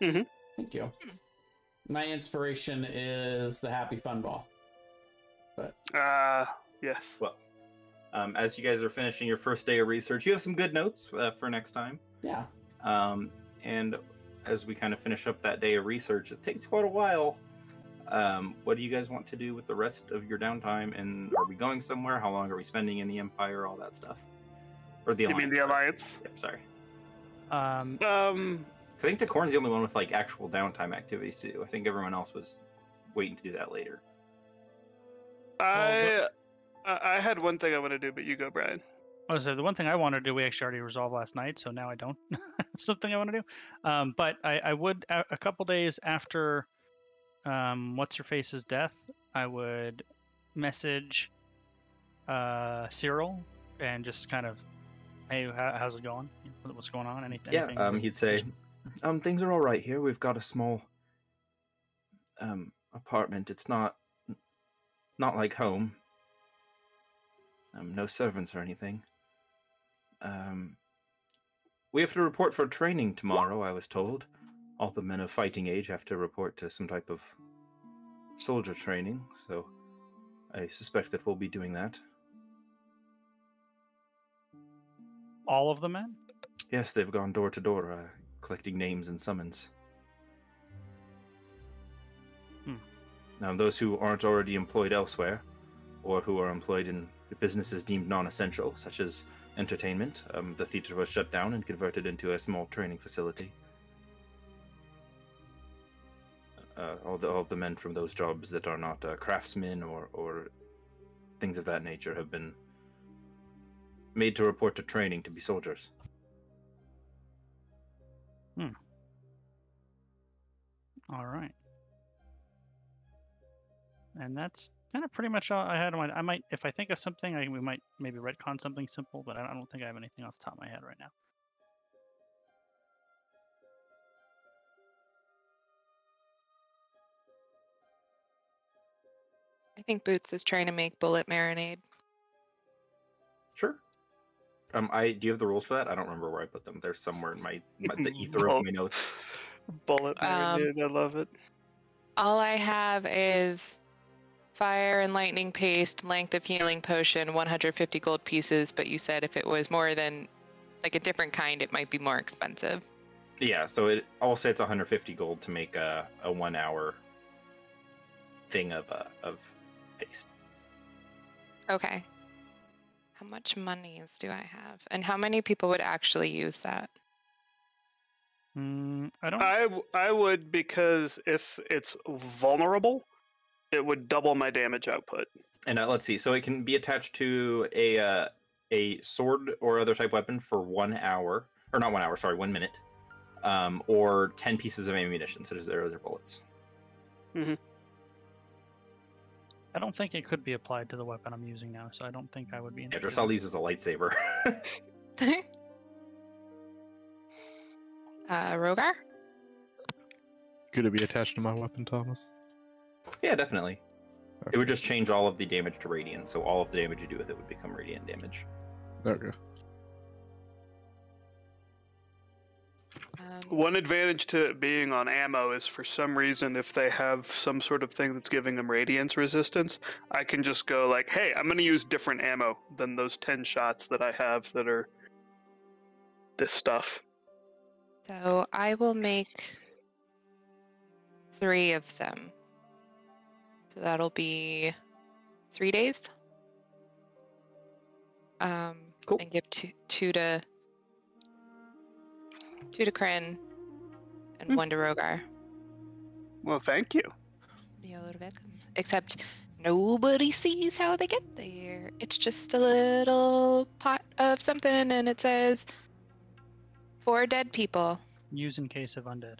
Thank you. My inspiration is the Happy Fun Ball. But yes. Well, as you guys are finishing your first day of research, you have some good notes for next time. yeah. And as we kind of finish up that day of research, it takes quite a while. What do you guys want to do with the rest of your downtime? And are we going somewhere? How long are we spending in the Empire? All that stuff. Or the Alliance? You mean the Alliance? Yep, sorry. Um, I think Takorn's the only one with like actual downtime activities to do. I think everyone else was waiting to do that later. I had one thing I want to do, but you go, Brian. So the one thing I wanted to do, we actually already resolved last night, so now I don't have something I want to do. But I would, a couple days after What's-Her-Face's death, I would message Cyril and just kind of, hey, how's it going? What's going on? Anything? He'd say, things are all right here. We've got a small apartment. It's not like home. No servants or anything. We have to report for training tomorrow, I was told. All the men of fighting age have to report to some type of soldier training, so I suspect that we'll be doing that. All of the men? Yes, they've gone door to door, collecting names and summons. Now, those who aren't already employed elsewhere, or who are employed in businesses deemed non-essential, such as entertainment, the theater was shut down and converted into a small training facility. All of the men from those jobs that are not craftsmen or things of that nature have been made to report to training to be soldiers. All right. And that's kind of pretty much all I had in mind. I might, if I think of something, we might maybe retcon something simple, but I don't think I have anything off the top of my head right now. I think Boots is trying to make bullet marinade. Sure. Do you have the rules for that? I don't remember where I put them. They're somewhere in the ether of my notes. Bullet marinade, I love it. All I have is fire and lightning paste, length of healing potion, 150 gold pieces, but you said if it was more than like a different kind, it might be more expensive. Yeah, so I'll say it's 150 gold to make a 1 hour thing of paste. Okay. How much monies do I have? And how many people would actually use that? I don't. I would, because if it's vulnerable, it would double my damage output. And let's see. So it can be attached to a sword or other type weapon for 1 hour, or not 1 hour. Sorry, 1 minute, or 10 pieces of ammunition, such as arrows or bullets. Mm-hmm. I don't think it could be applied to the weapon I'm using now, so I don't think I would be Yeah, interested. Dressal uses a lightsaber. Rogar? Could it be attached to my weapon, Thomas? Yeah, definitely. It would just change all of the damage to radiant, so all of the damage you do with it would become radiant damage. Okay. One advantage to it being on ammo is for some reason if they have some sort of thing that's giving them radiance resistance, I can just go like, hey, I'm going to use different ammo than those 10 shots that I have that are this stuff. So I will make 3 of them. So that'll be 3 days. Cool. And give two to Kryn and 1 to Rogar. Well, thank you. You're welcome. Except nobody sees how they get there. It's just a little pot of something, and it says 4 dead people. Use in case of undead.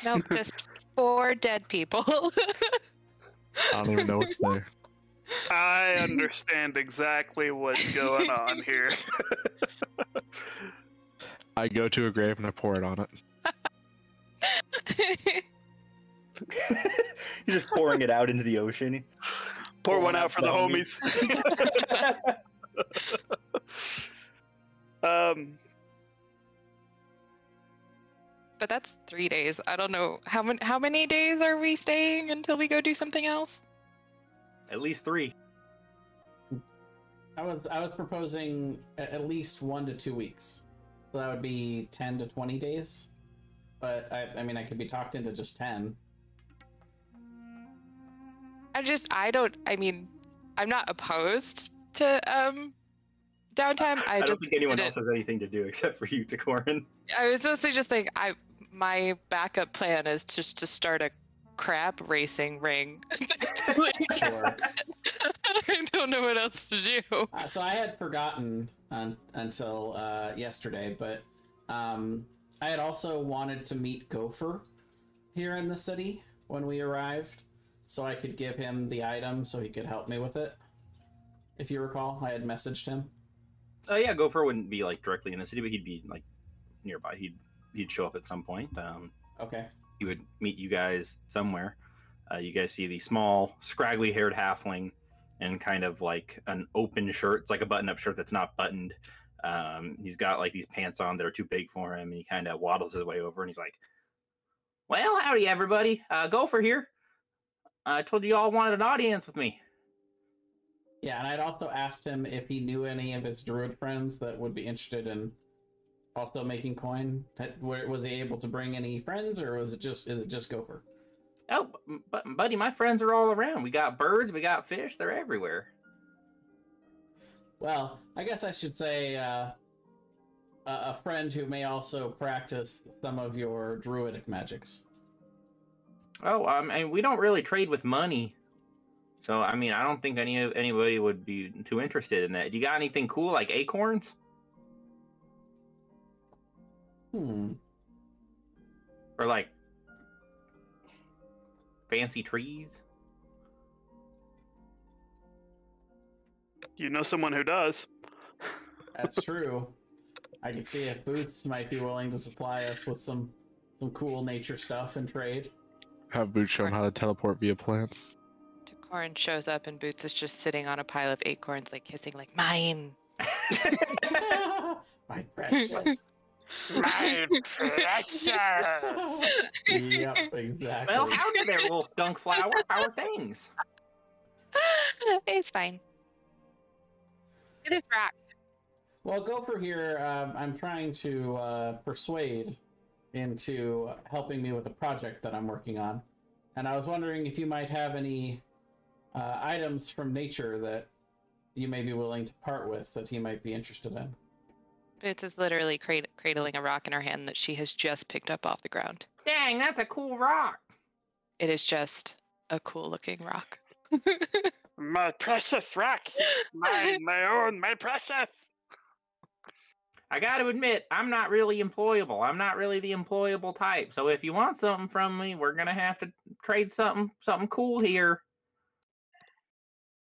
Nope, just 4 dead people. I don't even know what's there. I understand exactly what's going on here. I go to a grave and I pour it on it. You're just pouring it out into the ocean. Pour one out for the homies. But that's 3 days. I don't know how many days are we staying until we go do something else? At least 3. I was proposing at least 1 to 2 weeks. So that would be 10 to 20 days. But I mean I could be talked into just 10. I'm not opposed to downtime. I don't think anyone else has anything to do except for you, Takorin. I was mostly just like my backup plan is just to start a crab racing ring. Sure. I don't know what else to do. So I had forgotten until yesterday, but I had also wanted to meet Gopher here in the city when we arrived, so I could give him the item so he could help me with it. If you recall, I had messaged him. Yeah, Gopher wouldn't be like directly in the city, but he'd be like nearby. He'd show up at some point. Okay. He would meet you guys somewhere. You guys see the small, scraggly-haired halfling in kind of like an open shirt. It's like a button-up shirt that's not buttoned. He's got like these pants on that are too big for him, and he kind of waddles his way over, and he's like, "Well, howdy, everybody. Gopher here. I told you all wanted an audience with me." Yeah, and I'd also asked him if he knew any of his druid friends that would be interested in also making coin. Was he able to bring any friends, or is it just Gopher? Oh, buddy, my friends are all around. We got birds, we got fish. They're everywhere. Well, I guess I should say a friend who may also practice some of your druidic magics. Oh, and we don't really trade with money. So, I mean, I don't think anybody would be too interested in that. Do you got anything cool like acorns? Or like fancy trees? You know someone who does. That's true. I could see if Boots might be willing to supply us with some cool nature stuff and trade. Have Boots show him how to teleport via plants. Takorin shows up and Boots is just sitting on a pile of acorns, like hissing, like, mine. My precious. My precious. Yep, exactly. Well, howdy there, little skunk flower. How are things? It's fine. It is rock. Well, Gopher here, I'm trying to persuade into helping me with a project that I'm working on. And I was wondering if you might have any items from nature that you may be willing to part with that he might be interested in. Boots is literally cradling a rock in her hand that she has just picked up off the ground. Dang, that's a cool rock. It is just a cool looking rock. My precious rock. Mine, my own, my precious. I gotta admit, I'm not really employable. I'm not really the employable type. So if you want something from me, we're gonna have to trade something cool here.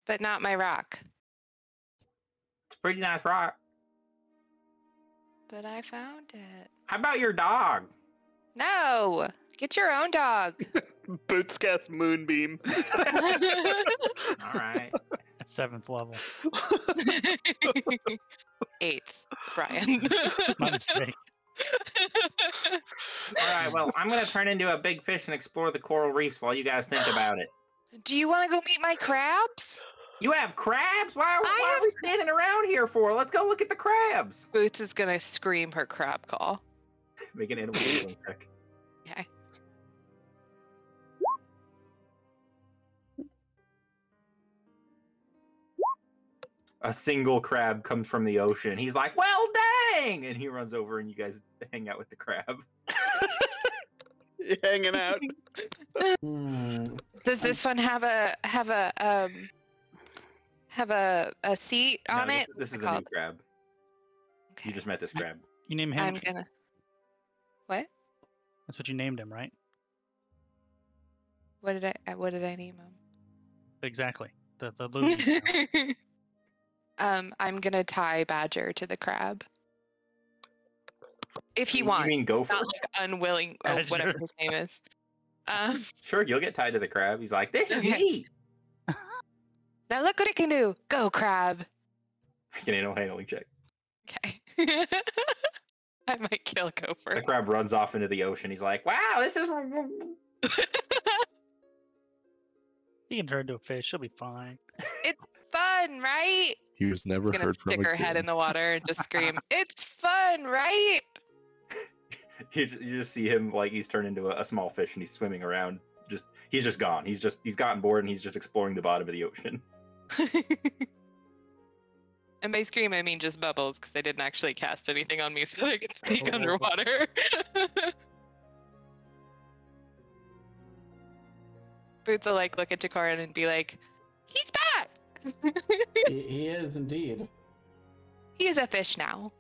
But not my rock. It's a pretty nice rock. But I found it. How about your dog? No! Get your own dog. Boots cast Moonbeam. All right. At 7th level. 8th, Brian. My mistake. All right. Well, I'm gonna turn into a big fish and explore the coral reefs while you guys think about it. Do you want to go meet my crabs? You have crabs? Why are we standing around here for? Let's go look at the crabs. Boots is gonna scream her crab call. Make an animal handling check. Okay. A single crab comes from the ocean. He's like, "Well, dang!" And he runs over, and you guys hang out with the crab. Hanging out. Does this one have a seat on it? This is a new crab. Okay. You just met this crab. You name him? I'm gonna. What? That's what you named him, right? What did I name Exactly. The him? Lucy. I'm gonna tie Badger to the crab. If he wants. You mean Gopher? Not like unwilling, or Badger. whatever his name is. Sure, you'll get tied to the crab. He's like, "This is Okay. neat." Now look what it can do. Go, crab. Make an animal handling check. Okay. I might kill Gopher. The crab runs off into the ocean. He's like, "Wow, this is." He can turn into a fish. She'll be fine. It's fun, right? He was never She's gonna heard from stick her head in the water and just scream, "It's fun, right?" You just see him like he's turned into a small fish and he's swimming around. He's just gone. He's gotten bored and he's just exploring the bottom of the ocean. And by scream, I mean just bubbles, because I didn't actually cast anything on me so that I could speak underwater. Boots will like look at Decorin and be like, "He's back! He is indeed. He is a fish now."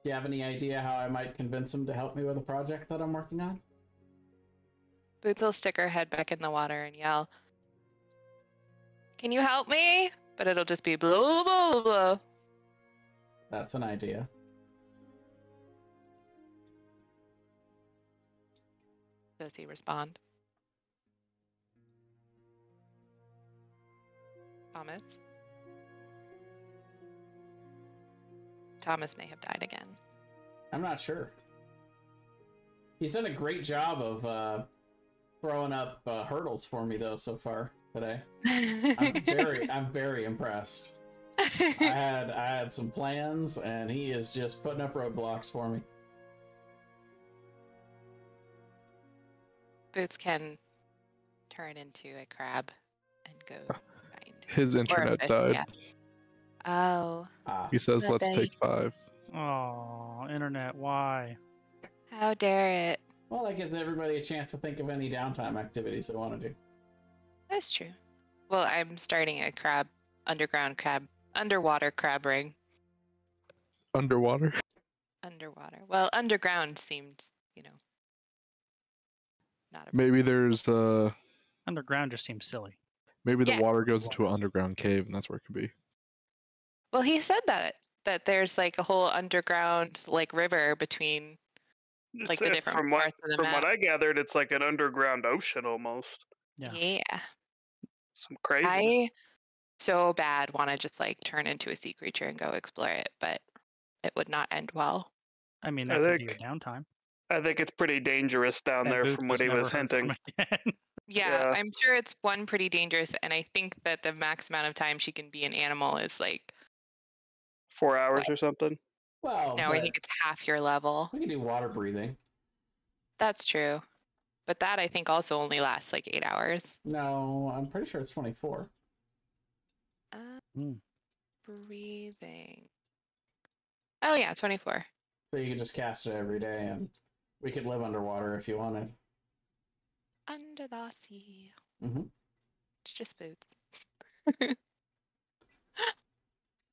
Do you have any idea how I might convince him to help me with a project that I'm working on? Boots will stick her head back in the water and yell, "Can you help me?" But it'll just be blah, blah, blah, blah. That's an idea. Does he respond? Thomas? Thomas may have died again. I'm not sure. He's done a great job of throwing up hurdles for me though so far today. I'm very impressed. I had some plans and he is just putting up roadblocks for me. Boots can turn into a crab and go find His internet fish, died. yeah. Oh, He says, But "Let's they- take 5." Oh, internet, why? how dare it? Well, that gives everybody a chance to think of any downtime activities they want to do. That's true. Well, I'm starting a underwater crab ring. Underwater. Underwater. Well, underground seemed, not a Maybe there's Underground just seems silly. maybe the Yeah. water goes into an underground cave, and that's where it could be. Well, he said that there's like a whole underground like river between like the It's- different from parts of the from map. what I gathered, it's like an underground ocean almost. Yeah. Yeah. Some crazy. I so bad want to just like turn into a sea creature and go explore it, but it would not end well. I mean, I that could be think- your downtime. I think it's pretty dangerous down And there Boots from what he never was heard from hinting. again. Yeah, Yeah. I'm sure it's one pretty dangerous, and I think that the max amount of time she can be an animal is like 4 hours or something. Well, no, I but think it's half your level. we can do water breathing. That's true. But that I think also only lasts like 8 hours. No, I'm pretty sure it's 24. Breathing. Oh yeah, 24. So you could just cast it every day and we could live underwater if you wanted. Under the sea. Mm-hmm. It's just boots.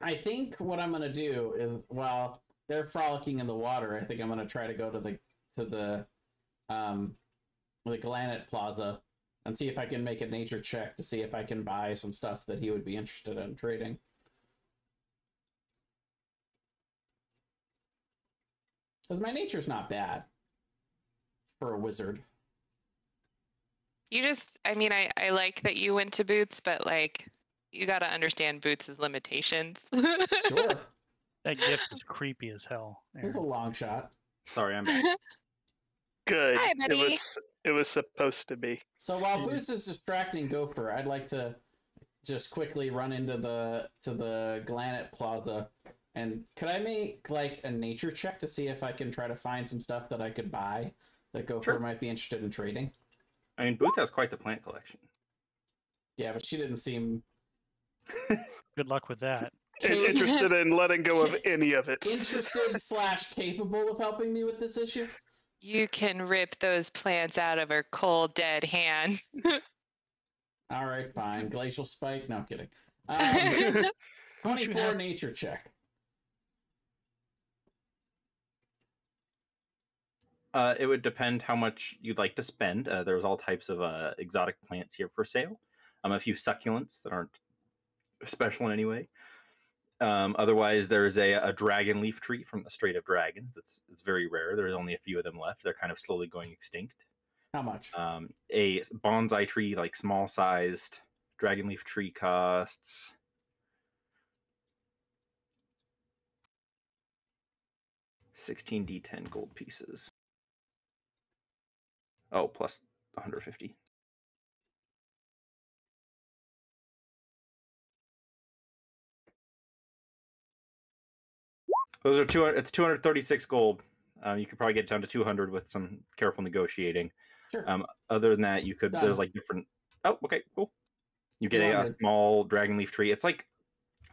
I think what I'm gonna do is, while they're frolicking in the water, I think I'm gonna try to go to the Granite Plaza and see if I can make a nature check to see if I can buy some stuff that he would be interested in trading. Because my nature's not bad. for a wizard. You just, I mean, I like that you went to Boots, but like, you got to understand Boots' limitations. Sure. That gift is creepy as hell. It's a Aaron. long shot. Sorry, I'm back. Good. Hi, buddy. It was supposed to be. So while Boots is distracting Gopher, I'd like to just quickly run into the Glanet Plaza, and could I make like a nature check to see if I can try to find some stuff that I could buy that Gopher might be interested in trading? I mean, Boots has quite the plant collection. Yeah, but she didn't seem Good luck with that. Interested in letting go of any of it. interested / capable of helping me with this issue. You can rip those plants out of her cold, dead hand. All right, fine. Glacial spike. No, I'm kidding. 24 nature check. It would depend how much you'd like to spend. There's all types of exotic plants here for sale. A few succulents that aren't special in any way. Otherwise, there's a dragon leaf tree from the Strait of Dragons. It's very rare. There's only a few of them left. They're kind of slowly going extinct. How much? A bonsai tree, like small-sized dragon leaf tree, costs $16d10 gold pieces. Oh, plus 150. Those are 200. It's 236 gold. You could probably get down to 200 with some careful negotiating. Sure. Other than that, you could. Done. There's like different. Oh, okay, cool. You get a 200. small dragon leaf tree. It's like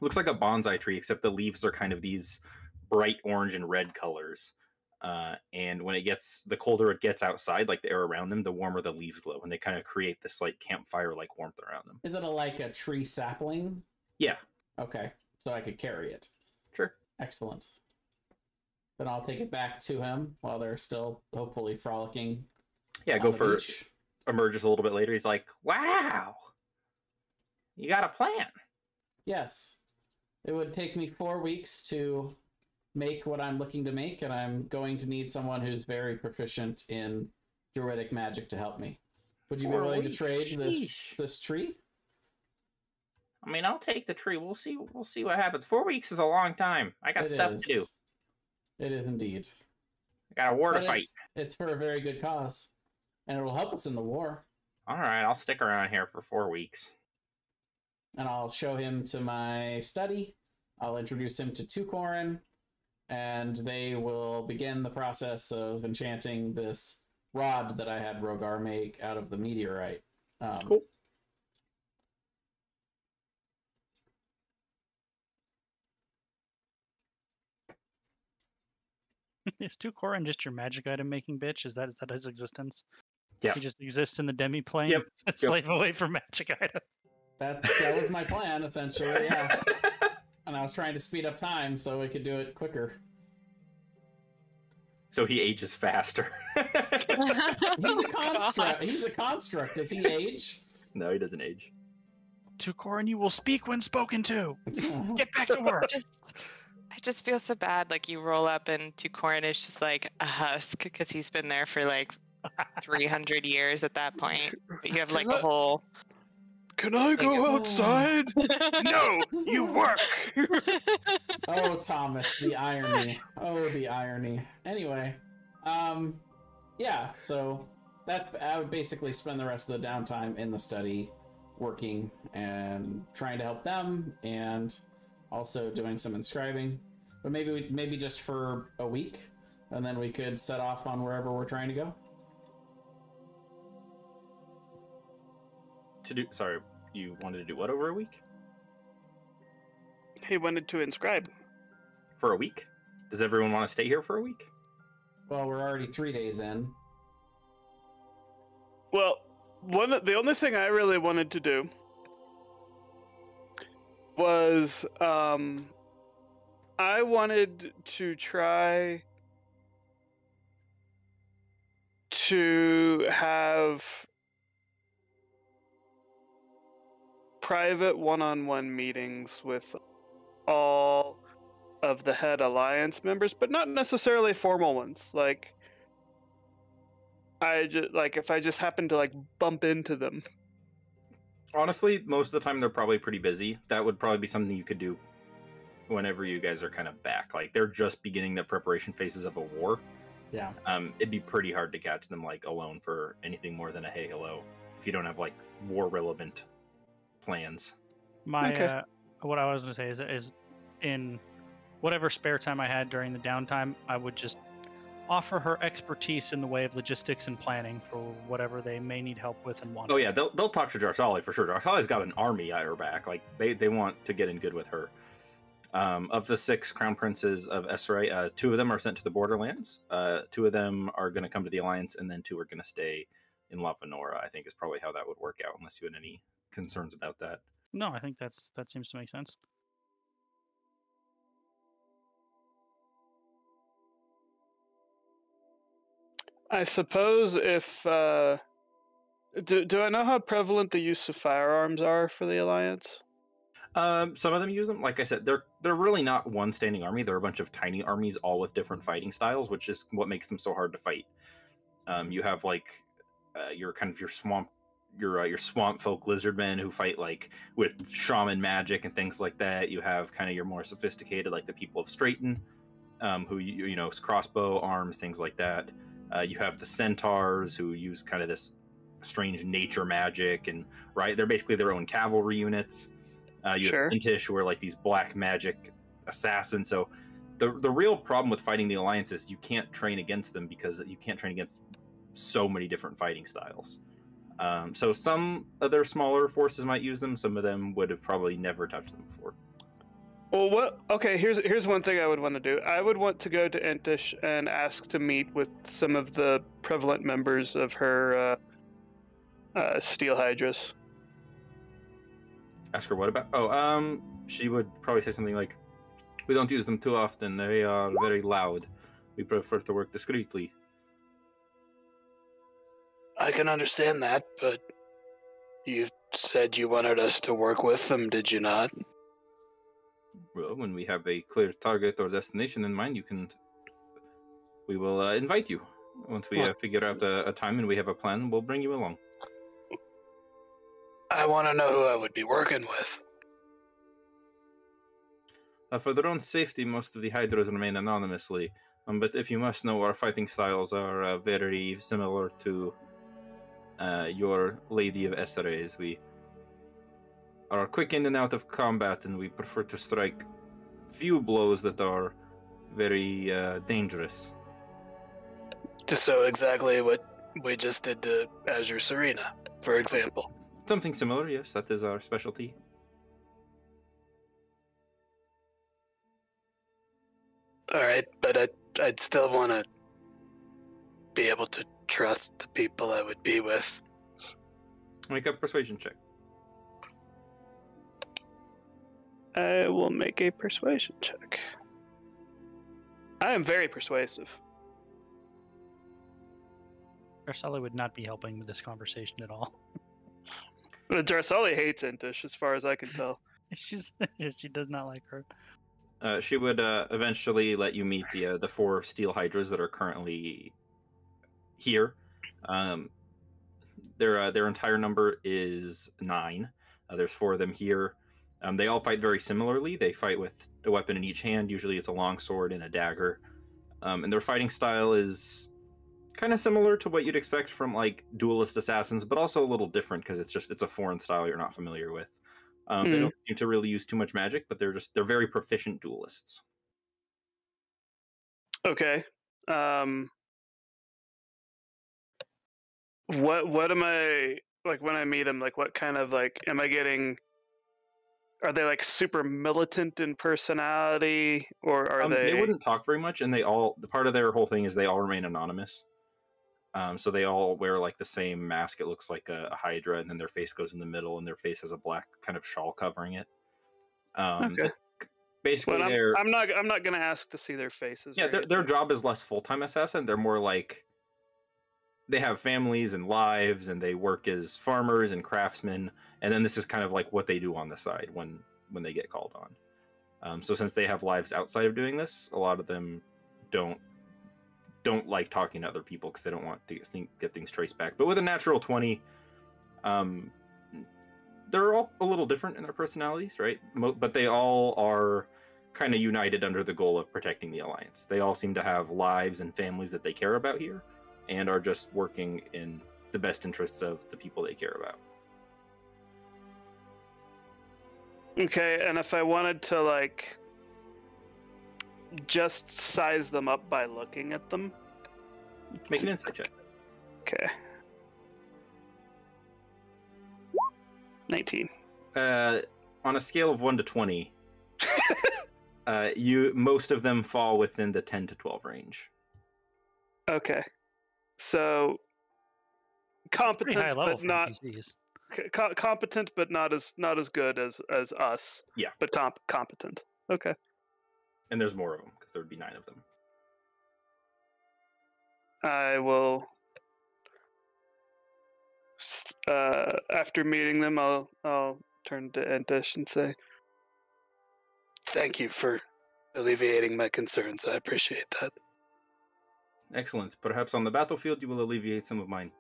looks like a bonsai tree, except the leaves are kind of these bright orange and red colors. And when the colder it gets outside, like the air around them, the warmer the leaves glow, and they kind of create this like campfire-like warmth around them. Is it like a tree sapling? Yeah. Okay, so I could carry it. Sure. Excellent. Then I'll take it back to him while they're still hopefully frolicking. Yeah, on go the for beach. emerges a little bit later. He's like, "Wow, you got a plan." Yes. It would take me 4 weeks to make what I'm looking to make, and I'm going to need someone who's very proficient in druidic magic to help me. Would you be 4 willing to weeks? trade Sheesh. this tree? I mean, I'll take the tree. We'll see what happens. 4 weeks is a long time. I got It stuff is. to do. It is indeed. I got a war to But fight. it's for a very good cause, and it will help us in the war. All right, I'll stick around here for 4 weeks. And I'll show him to my study. I'll introduce him to Tukorin, and they will begin the process of enchanting this rod that I had Rogar make out of the meteorite. Cool. Is Tukorin just your magic item making bitch? Is that his existence? Yeah. He just exists in the demi plane. Yep. A slave away from magic item. That was my plan, essentially, yeah. And I was trying to speed up time so we could do it quicker. So he ages faster. He's a construct. He's a construct. Does he age? No, he doesn't age. Tukorin, you will speak when spoken to. Get back to work. I just feel so bad. Like you roll up and Tukorin is just like a husk because he's been there for like 300 years at that point. But you have like a whole. Can I go outside? No, you work. Oh, Thomas, the irony. Oh, the irony. Anyway, yeah, so I would basically spend the rest of the downtime in the study working and trying to help them and also doing some inscribing. But maybe just for a week, and then we could set off on wherever we're trying to go. Sorry, you wanted to do what over a week? He wanted to inscribe. For a week? Does everyone want to stay here for a week? Well, we're already 3 days in. Well, the only thing I really wanted to do was I wanted to try to have private one-on-one meetings with all of the head alliance members, but not necessarily formal ones. Like, I just like if I just happen to like bump into them. Honestly, most of the time they're probably pretty busy. That would probably be something you could do whenever you guys are kind of back. Like they're just beginning the preparation phases of a war. Yeah. It'd be pretty hard to catch them like alone for anything more than a hey hello if you don't have like war relevant plans. My what I was gonna say is in whatever spare time I had during the downtime, I would just offer her expertise in the way of logistics and planning for whatever they may need help with and want. Oh yeah, they'll talk to Jarsali for sure. Jarsali's got an army at her back. Like they want to get in good with her. Of the 6 crown princes of Esrai, 2 of them are sent to the Borderlands. 2 of them are going to come to the Alliance, and then 2 are going to stay in La Venora. I think is probably how that would work out, unless you had any concerns about that. No, I think that seems to make sense. I suppose if do I know how prevalent the use of firearms are for the Alliance? Some of them use them. Like I said, they're really not one standing army. They're a bunch of tiny armies, all with different fighting styles, which is what makes them so hard to fight. You have like your swamp folk lizardmen who fight like with shaman magic and things like that. You have kind of your more sophisticated, like the people of Straighten, who you know crossbow arms, things like that. You have the centaurs who use kind of this strange nature magic, and they're basically their own cavalry units. You have Intish, who are like these black magic assassins. So the real problem with fighting the Alliance is you can't train against them because you can't train against so many different fighting styles. So some other smaller forces might use them. Some of them would have probably never touched them before. Well, okay, here's one thing I would want to do. I would want to go to Intish and ask to meet with some of the prevalent members of her Steel Hydras. Ask her what about? Oh, she would probably say something like, "We don't use them too often. They are very loud. We prefer to work discreetly." I can understand that, but you said you wanted us to work with them, did you not? Well, when we have a clear target or destination in mind, we will invite you. Once we figure out a time and we have a plan, we'll bring you along. I want to know who I would be working with. For their own safety, most of the Hydras remain anonymously. But if you must know, our fighting styles are very similar to your Lady of Esrays. We are quick in and out of combat, and we prefer to strike few blows that are very dangerous. So exactly what we just did to Azure Serena, for example. Something similar, yes. That is our specialty. All right, but I'd still want to be able to trust the people I would be with. Make a persuasion check. I will make a persuasion check. I am very persuasive. Jarsali would not be helping with this conversation at all. Jarsali hates Intish, as far as I can tell. She does not like her. She would eventually let you meet the 4 Steel Hydras that are currently here. Their entire number is 9. There's 4 of them here. They all fight very similarly. They fight with a weapon in each hand. Usually it's a long sword and a dagger. And their fighting style is kind of similar to what you'd expect from like duelist assassins, but also a little different because it's a foreign style you're not familiar with. They don't seem to really use too much magic, but they're very proficient duelists. Okay. What am I like when I meet them? Like, what kind of like am I getting? Are they like super militant in personality, or are they? They wouldn't talk very much, and part of their whole thing is they all remain anonymous. So they all wear like the same mask. It looks like a Hydra, and then their face goes in the middle, and their face has a black kind of shawl covering it. Okay. Basically, well, I'm not going to ask to see their faces. Yeah, their job is less full-time assassin. They're more like they have families and lives, and they work as farmers and craftsmen. And then this is kind of like what they do on the side when they get called on. So since they have lives outside of doing this, a lot of them don't don't like talking to other people because they don't want to get things traced back. But with a natural 20, they're all a little different in their personalities, right? But they all are kind of united under the goal of protecting the Alliance. They all seem to have lives and families that they care about here, and are just working in the best interests of the people they care about. Okay, and if I wanted to, like, just size them up by looking at them? Make an insight check. Okay. 19. On a scale of 1 to 20, most of them fall within the 10 to 12 range. Okay. So competent, Pretty high level but for not NPCs. competent, but not as good as us. Yeah. But competent. Okay. And there's more of them, because there would be 9 of them. I will. After meeting them, I'll turn to Entish and say, "Thank you for alleviating my concerns. I appreciate that." Excellent. Perhaps on the battlefield you will alleviate some of mine.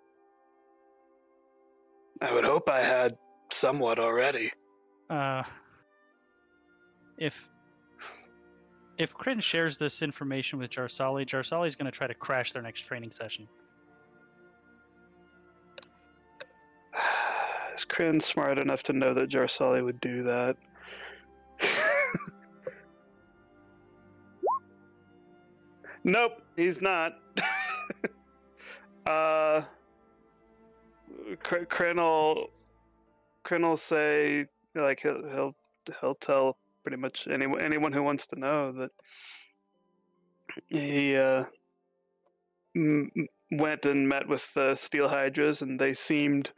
I would hope I had somewhat already. If Kryn shares this information with Jarsali, Jarsali's going to try to crash their next training session. Is Kryn smart enough to know that Jarsali would do that? Nope, he's not. Kryn will say, like, he'll tell pretty much anyone who wants to know that he went and met with the Steel Hydras, and they seemed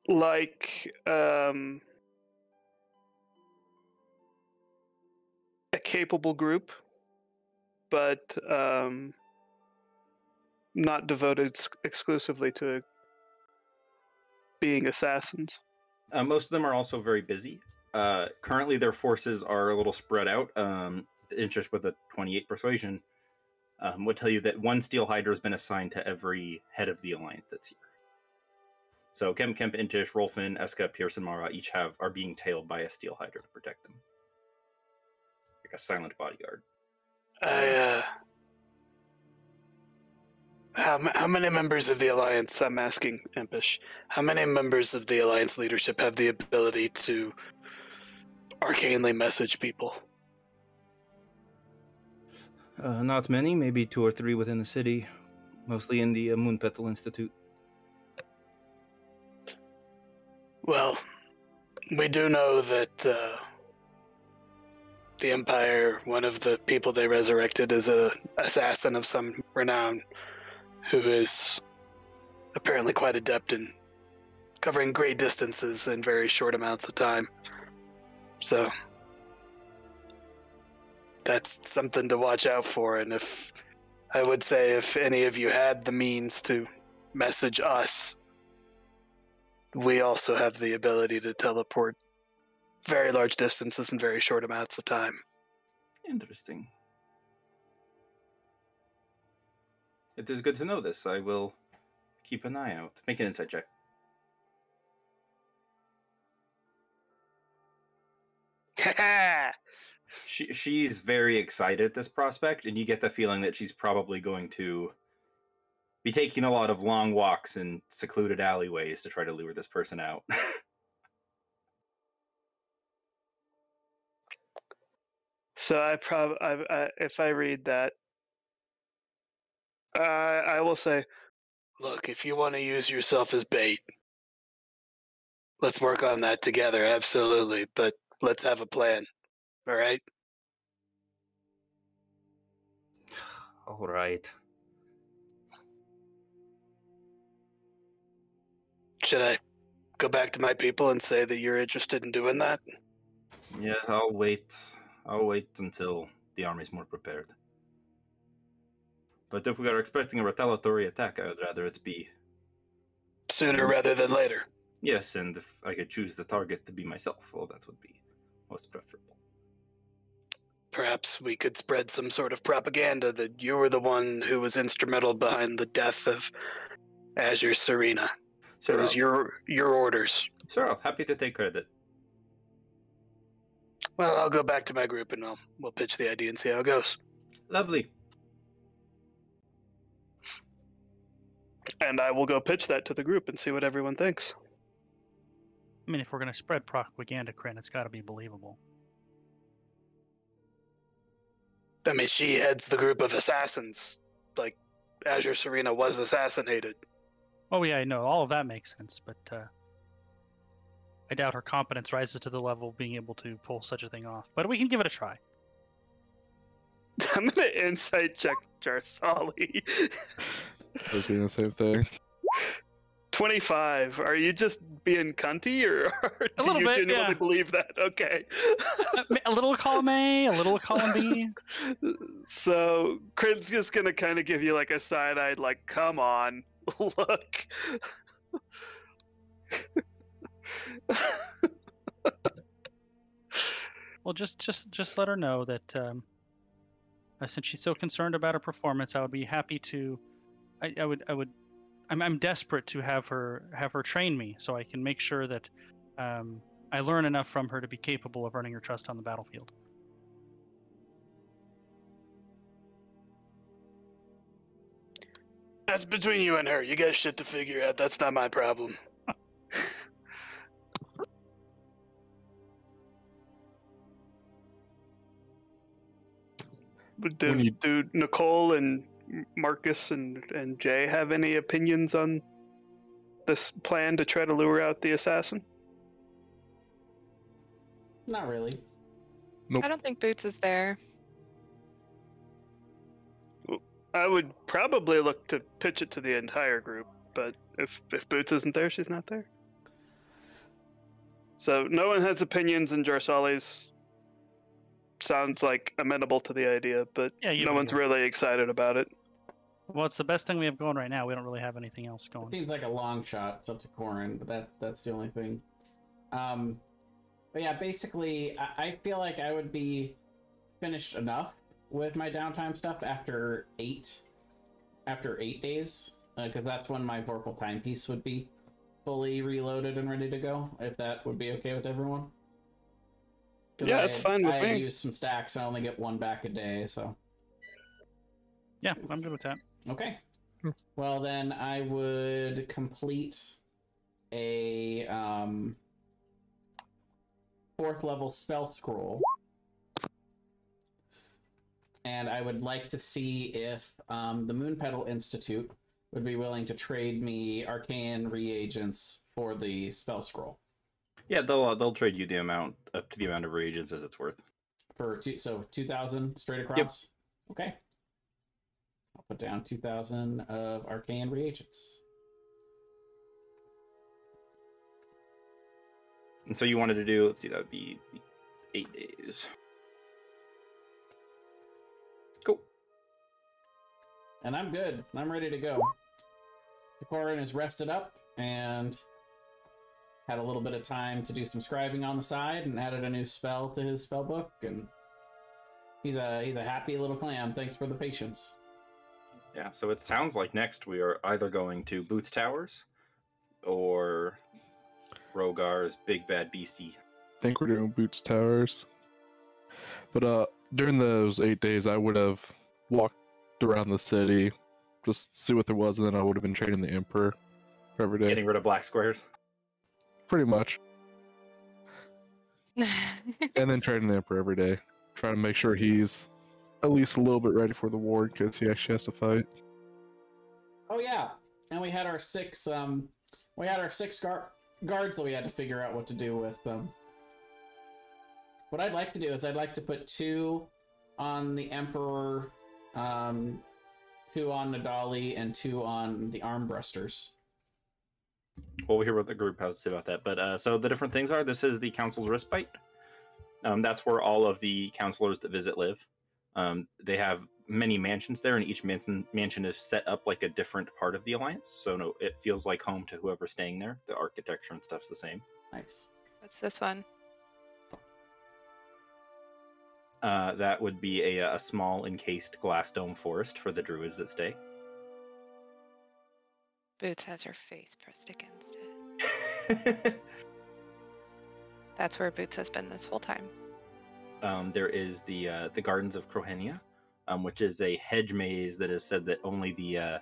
like a capable group, but not devoted exclusively to being assassins. Most of them are also very busy. Currently, their forces are a little spread out. Interest with a 28 persuasion would tell you that 1 Steel Hydra has been assigned to every head of the Alliance that's here. So Kemp, Intish, Rolfin, Eska, Pierce, and Mara each are being tailed by a Steel Hydra to protect them. Like a silent bodyguard. How many members of the Alliance, I'm asking Empish, how many members of the Alliance leadership have the ability to arcanely message people? Not many, maybe 2 or 3 within the city, mostly in the Moonpetal Institute. Well, we do know that the Empire, one of the people they resurrected, is an assassin of some renown who is apparently quite adept in covering great distances in very short amounts of time. So that's something to watch out for. And if any of you had the means to message us, we also have the ability to teleport very large distances in very short amounts of time. Interesting. It is good to know this. I will keep an eye out. Make an insight check. She's very excited at this prospect, and you get the feeling that she's probably going to be taking a lot of long walks in secluded alleyways to try to lure this person out. So if I read that, I will say, look, if you want to use yourself as bait, let's work on that together, absolutely. But let's have a plan, all right? All right. Should I go back to my people and say that you're interested in doing that? Yes, I'll wait. I'll wait until the army's more prepared. But if we are expecting a retaliatory attack, I would rather it be sooner rather than later. Yes, and if I could choose the target to be myself, well, that would be most preferable. perhaps we could spread some sort of propaganda that you were the one who was instrumental behind the death of Azure Serena. So it was your orders. Sure, happy to take credit. Well, I'll go back to my group and we'll pitch the idea and see how it goes. Lovely. And I will go pitch that to the group and see what everyone thinks. I mean, if we're going to spread propaganda, Kryn, it's got to be believable. I mean, she heads the group of assassins. Like, Azure Serena was assassinated. Oh yeah, I know. All of that makes sense, but I doubt her competence rises to the level of being able to pull such a thing off. But we can give it a try. I'm gonna insight check Jarsali. I was doing the same thing. 25. Are you just being cunty, or do you genuinely believe that? Okay. A little column A, a little column B. So Kryn's just gonna kind of give you like a side-eyed, like, come on, look. Well, just let her know that since she's so concerned about her performance, I would be happy to. I'm desperate to have her train me so I can make sure that I learn enough from her to be capable of earning her trust on the battlefield. That's between you and her. You got shit to figure out. That's not my problem. Do Nicole and Marcus and Jay have any opinions on this plan to try to lure out the assassin? Not really. Nope. I don't think Boots is there. I would probably look to pitch it to the entire group, but if Boots isn't there, she's not there. So no one has opinions, and Jarsali's sounds like amenable to the idea, but no one's really excited about it. Well, it's the best thing we have going right now. We don't really have anything else going. It seems like a long shot. It's up to Corin, but that's the only thing. But yeah, basically, I feel like I would be finished enough with my downtime stuff after 8 days, because that's when my Vorpal timepiece would be fully reloaded and ready to go, if that would be okay with everyone. Yeah, it's fine with me. I use some stacks, I only get 1 back a day, so... Yeah, I'm good with that. Okay. Well, then I would complete a 4th level spell scroll. And I would like to see if the Moonpetal Institute would be willing to trade me arcane reagents for the spell scroll. Yeah, they'll trade you the amount up to the amount of reagents as it's worth. So 2,000 straight across? Yep. Okay. I'll put down 2,000 of arcane reagents. And so you wanted to do, let's see, that would be 8 days. Cool. And I'm good. I'm ready to go. Corin is rested up and had a little bit of time to do some scribing on the side and added a new spell to his spell book, and he's a happy little clam. Thanks for the patience. Yeah, so it sounds like next we are either going to Boots Towers or Rogar's Big Bad Beastie. I think we're doing Boots Towers. But during those 8 days, I would have walked around the city, just see what there was, and then I would have been training the Emperor for every day. Getting rid of black squares? Pretty much. And then training the Emperor every day. Trying to make sure he's at least a little bit ready for the war, because he actually has to fight. Oh yeah, and we had our 6 guards that we had to figure out what to do with them. What I'd like to do is I'd like to put 2 on the Emperor, 2 on Nadali, and 2 on the Armbrusters. Well, we'll hear what the group has to say about that. But so the different things are, this is the Council's Respite. That's where all of the counselors that visit live. They have many mansions there, and each mansion is set up like a different part of the Alliance. So no, it feels like home to whoever's staying there. The architecture and stuff's the same. Nice. What's this one? That would be a small encased glass dome forest for the druids that stay. Boots has her face pressed against it. That's where Boots has been this whole time. There is the Gardens of Crohenia, which is a hedge maze that is said that only the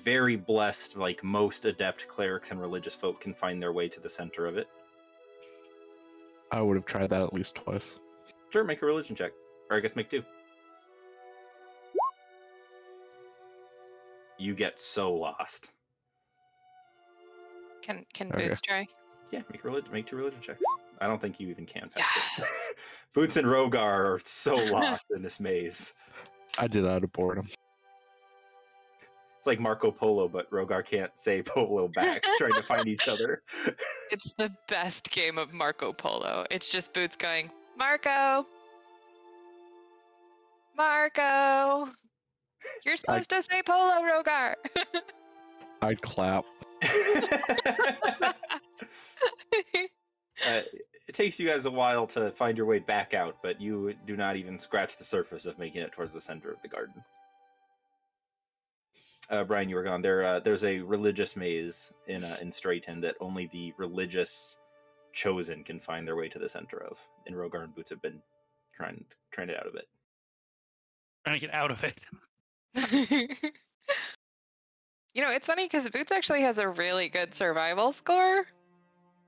very blessed, like most adept clerics and religious folk, can find their way to the center of it. I would have tried that at least twice. Sure, make a religion check. Or I guess make 2. You get so lost. Can Okay. Boots try? Yeah, make 2 religion checks. I don't think you even can. Boots and Rogar are so lost in this maze. I did out of boredom. It's like Marco Polo, but Rogar can't say Polo back, trying to find each other. It's the best game of Marco Polo. It's just Boots going, Marco! Marco! You're supposed to say Polo, Rogar! I'd clap. It takes you guys a while to find your way back out, but you do not even scratch the surface of making it towards the center of the garden. Brian, you were gone. There's a religious maze in Strayton that only the religious chosen can find their way to the center of. And Rogar and Boots have been trying it out of it. Trying to get out of it. You know, it's funny because Boots actually has a really good survival score.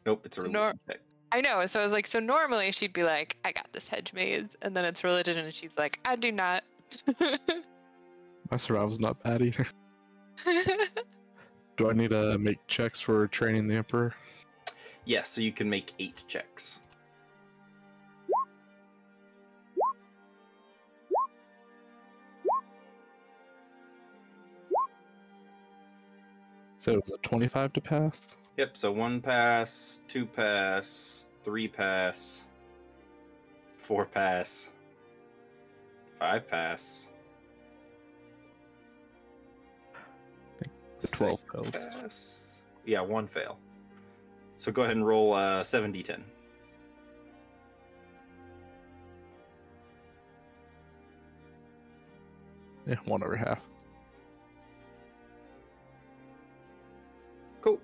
Nope, it's a religion check. I know, so I was like, so normally she'd be like, I got this hedge maze, and then it's religion, and she's like, I do not. My survival's not bad either. Do I need to make checks for training the Emperor? Yes, so you can make 8 checks. So it was a 25 to pass? Yep, so 1 pass, 2 pass, 3 pass, 4 pass, 5 pass. 12 6 fails. pass. Yeah, 1 fail. So go ahead and roll 7d10. Yeah, 1 over half. Cool.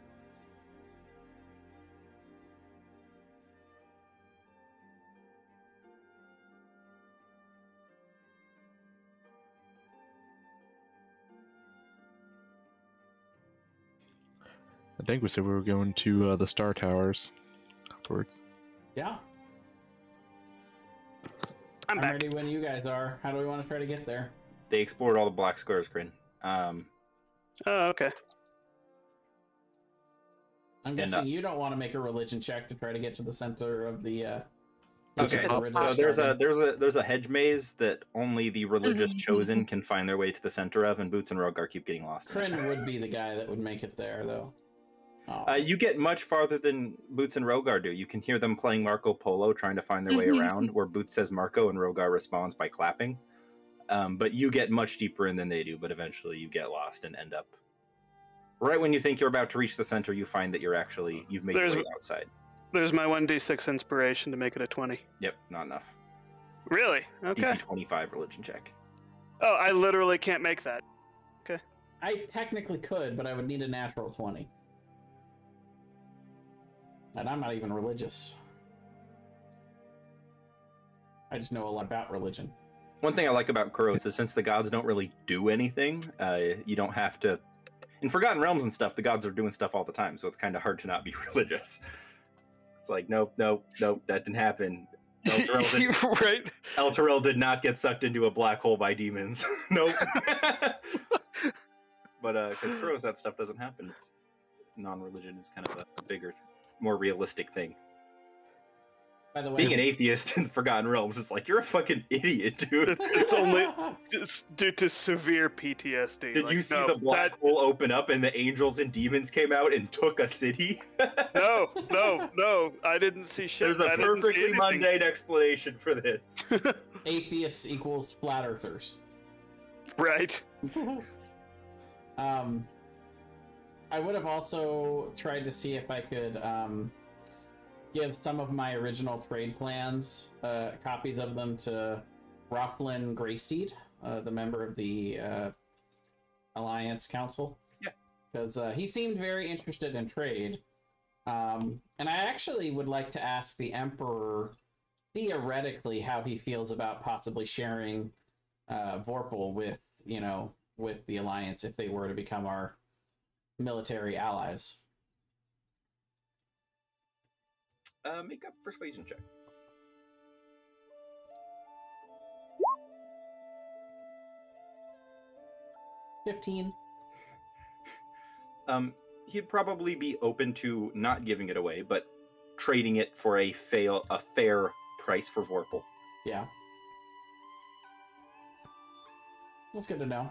I think we said we were going to the Star Towers afterwards. Yeah. I'm back. ready when you guys are. How do we want to try to get there? They explored all the black squares, Grin. Oh, okay. I'm guessing you don't want to make a religion check to try to get to the center of the. Okay, Oh, so there's a hedge maze that only the religious chosen can find their way to the center of, and Boots and Rogar keep getting lost. Kryn would be the guy that would make it there, though. Oh. You get much farther than Boots and Rogar do. You can hear them playing Marco Polo, trying to find their way around, where Boots says Marco and Rogar responds by clapping. But you get much deeper in than they do, but eventually you get lost and end up... Right when you think you're about to reach the center, you find that you've made your way outside. There's my 1d6 inspiration to make it a 20. Yep, not enough. Really? Okay. DC 25 religion check. Oh, I literally can't make that. I technically could, but I would need a natural 20. And I'm not even religious. I just know a lot about religion. One thing I like about Khuros is since the gods don't really do anything, you don't have to... In Forgotten Realms and stuff, the gods are doing stuff all the time, so it's kind of hard to not be religious. It's like, nope, that didn't happen. Right? El Terrell did not get sucked into a black hole by demons. Nope. But because Khuros, that stuff doesn't happen. It's non-religion is kind of a bigger, more realistic thing. By the way, Being an atheist in Forgotten Realms is like, you're a fucking idiot, dude. It's due to severe PTSD. Did you see the black hole open up and the angels and demons came out and took a city? No, I didn't see shit. There's a perfectly mundane explanation for this. atheists equals flat earthers. Right. I would have also tried to see if I could give some of my original trade plans, copies of them, to Rothland Greysteed, the member of the Alliance Council. Yeah. Because he seemed very interested in trade. And I actually would like to ask the Emperor, theoretically, how he feels about possibly sharing Vorpal with, with the Alliance if they were to become our military allies. Make a persuasion check. $15. He'd probably be open to not giving it away, but trading it for a fair price for Vorpal. Yeah. That's good to know.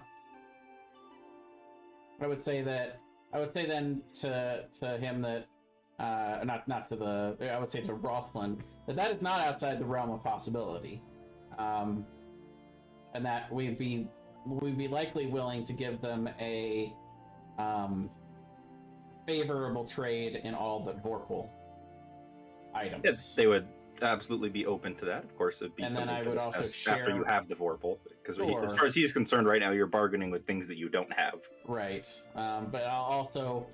I would say then to him that not to the, I would say to Rothland that is not outside the realm of possibility, and that we'd be likely willing to give them a favorable trade in all but Vorpal items. Yes, they would absolutely be open to that. Of course, it'd be something to discuss after you have the Vorpal, because as far as he's concerned right now, you're bargaining with things that you don't have. Right, but I'll also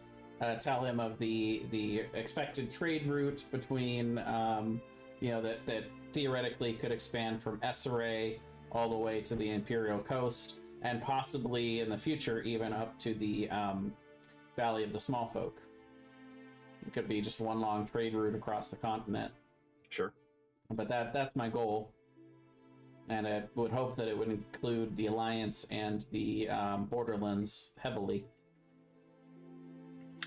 tell him of the expected trade route between, that theoretically could expand from Essere all the way to the Imperial Coast, and possibly in the future even up to the Valley of the Smallfolk. It could be just one long trade route across the continent. Sure. But that's my goal. And I would hope that it would include the Alliance and the Borderlands heavily.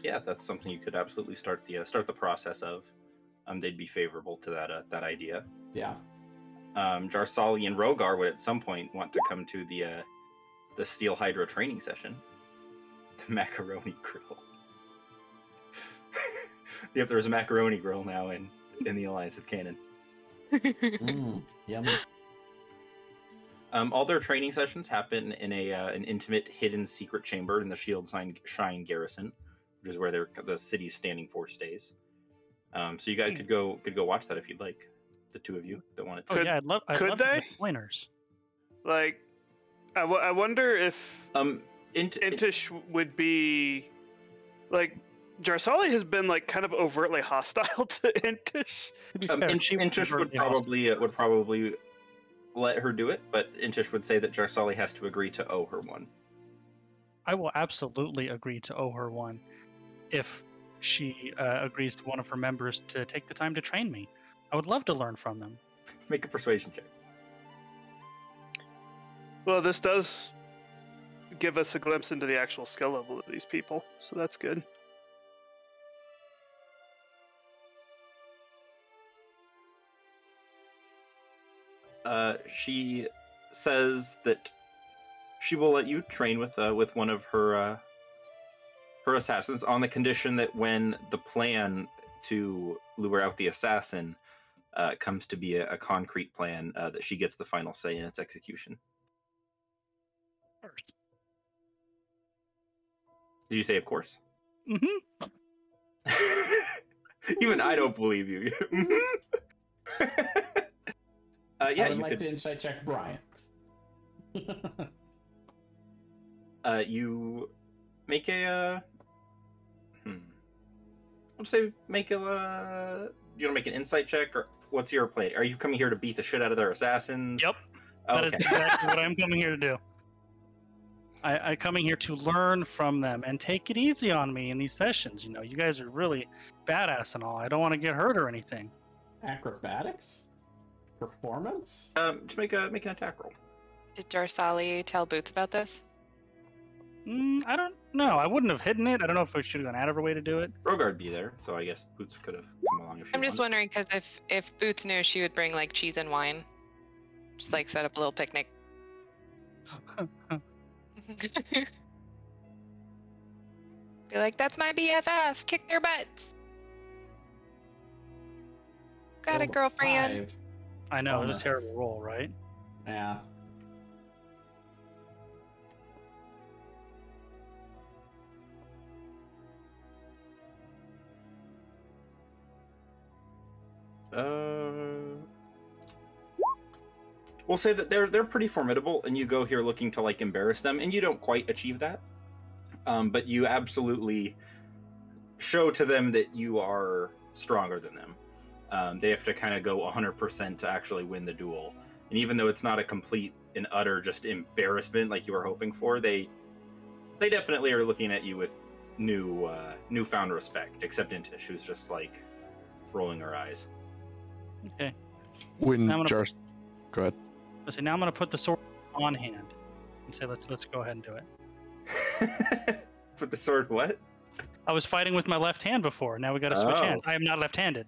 Yeah, that's something you could absolutely start the process of. They'd be favorable to that idea. Yeah. Jarsali and Rogar would at some point want to come to the Steel Hydra training session. The macaroni grill. Yep, there's a macaroni grill now in the Alliance. It's canon. Yummy. All their training sessions happen in an intimate, hidden, secret chamber in the Shield Shine Garrison, which is where the city's standing force stays. So you guys could go watch that if you'd like. The two of you that want to. I'd love they? Pointers. Like, I wonder if Intish would be like. Jarsali has been like kind of overtly hostile to Intish. Intish would probably let her do it, but Intish would say that Jarsali has to agree to owe her one. I will absolutely agree to owe her one if she agrees to one of her members to take the time to train me. I would love to learn from them. Make a persuasion check. Well, this does give us a glimpse into the actual skill level of these people, so that's good. She says that she will let you train with one of her assassins on the condition that when the plan to lure out the assassin comes to be a concrete plan, that she gets the final say in its execution. First. Did you say, of course? Mm-hmm. Even I don't believe you. I would like to insight check Brian. You make a. I'll say make a. You want to make an insight check, or what's your plan? Are you coming here to beat the shit out of their assassans? Yep. That is exactly what I'm coming here to do. I'm coming here to learn from them and take it easy on me in these sessions. You guys are really badass and all. I don't want to get hurt or anything. Acrobatics? Performance? Just make an attack roll. Did Jarsali tell Boots about this? I don't know. I wouldn't have hidden it. I don't know if we should have gone out of our way to do it. Rogar'd be there, so I guess Boots could have come along if she I'm just wanted. wondering because if Boots knew, she would bring like cheese and wine, just like set up a little picnic. Be like, that's my BFF. Kick their butts. Got a girlfriend. 5. I know, Oh, it was a no. terrible roll, right? Yeah. We'll say that they're pretty formidable, and you go here looking to like embarrass them, and you don't quite achieve that. But you absolutely show to them that you are stronger than them. They have to kind of go 100% to actually win the duel. And even though it's not a complete and utter just embarrassment like you were hoping for, they definitely are looking at you with newfound respect, except Intish, who's just like rolling her eyes. Okay. When Now I'm gonna- Go ahead. So now I'm going to put the sword on hand and say, let's go ahead and do it. Put the sword what? I was fighting with my left hand before. Now we got to switch hands. I am not left-handed.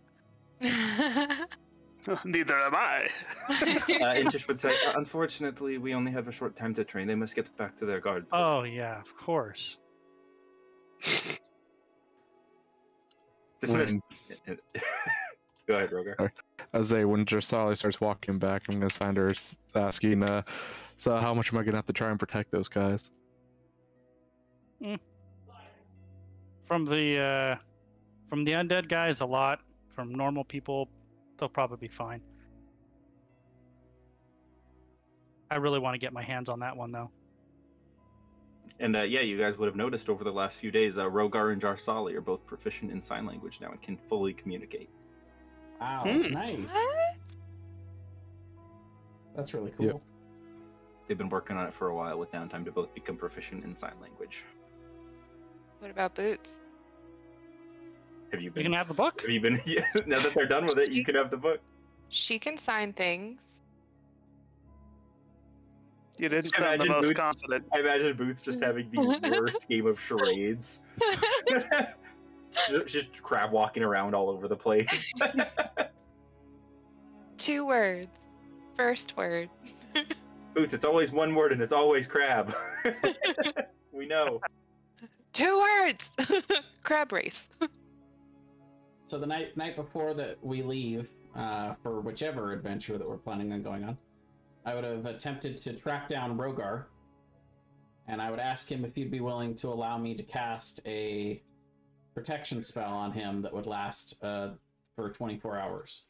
Neither am I. Intish would say, unfortunately, we only have a short time to train. They must get back to their guard post. Oh yeah, of course. Dismissed. Go ahead, Rogar. As when Drasali starts walking back, I'm gonna find her asking, so how much am I gonna have to try and protect those guys? From the undead guys, a lot. From normal people, they'll probably be fine. I really want to get my hands on that one, though. And yeah, you guys would have noticed over the last few days, Rogar and Jarsali are both proficient in sign language now and can fully communicate. Wow, nice. What? That's really cool. Yep. They've been working on it for a while with downtime to both become proficient in sign language. What about Boots? Have you You been? can have the book. Have you been? Yeah, now that they're done with it, you can have the book. She can sign things. You didn't sound the Imagine most Boots- confident. I imagine Boots just having the worst game of charades. Just crab walking around all over the place. 2 words. First word. Boots, it's always one word and it's always crab. We know. 2 words. Crab race. So the night before that we leave for whichever adventure that we're planning on going on, I would have attempted to track down Rogar, and I would ask him if he'd be willing to allow me to cast a protection spell on him that would last for 24 hours.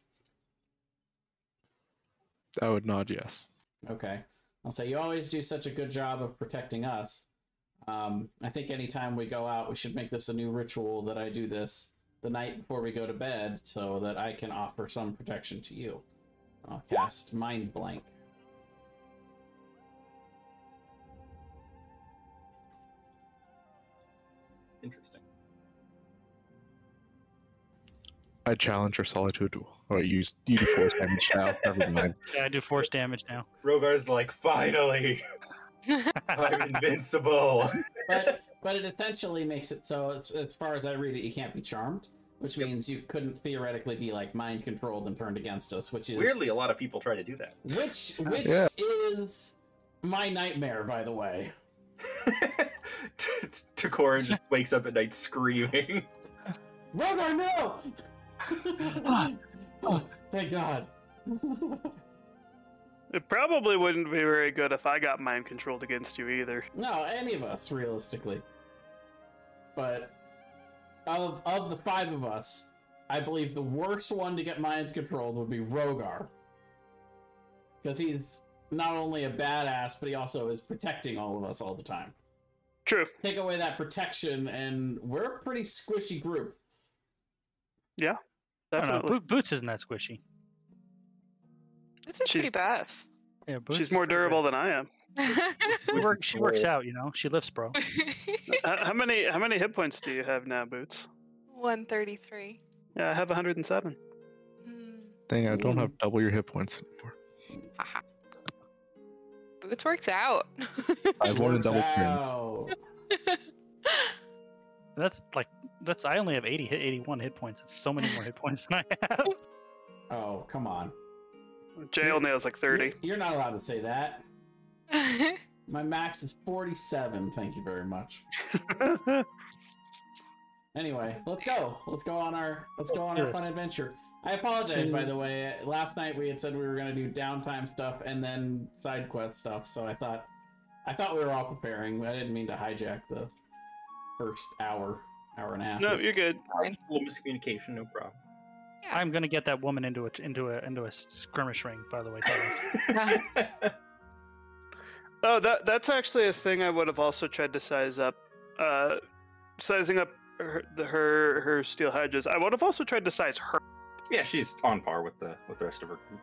I would nod yes. Okay. I'll say, you always do such a good job of protecting us. I think anytime we go out, we should make this a new ritual that I do this the night before we go to bed so that I can offer some protection to you. I'll cast Mind Blank. Interesting. I challenge her solitude duel. Oh, you do force damage now. Never mind. Yeah, I do force damage now. Rogar's like, finally! I'm invincible! But it essentially makes it so, as far as I read it, you can't be charmed, which means you couldn't theoretically be like mind controlled and turned against us, which is Weirdly, a lot of people try to do that. which Yeah. is my nightmare, by the way. Takorin just wakes up at night screaming. Rogar, no! Oh, thank God. It probably wouldn't be very good if I got mind controlled against you either. No, any of us, realistically. But of the 5 of us, I believe the worst one to get mind controlled would be Rogar. Because he's not only a badass, but he also is protecting all of us all the time. True. Take away that protection, and we're a pretty squishy group. Yeah, I don't know. definitely. Boots isn't that squishy. This is pretty She's- buff. Yeah, Boots She's is more pretty durable than I am. good. She works out, you know. She lifts, bro. How many hit points do you have now, Boots? 133. Yeah, I have 107. Dang, I don't have double your hit points anymore. Haha. Boots works out. I have more than Works double trim. out. I only have 81 hit points. It's so many more hit points than I have. Oh, come on. Jay only has like 30. You're not allowed to say that. My max is 47. Thank you very much. Anyway, let's go. Let's go on our fun adventure. I apologize, by the way. Last night we had said we were going to do downtime stuff and then side quest stuff. So I thought we were all preparing. I didn't mean to hijack the first hour and a half. No, you're good. A little miscommunication, no problem. Yeah. I'm gonna get that woman into a skirmish ring. By the way, Tyler. Oh, that's actually a thing I would have also tried to size up. Sizing up her steel hedges. I would have also tried to size her. Yeah, she's on par with the rest of her group.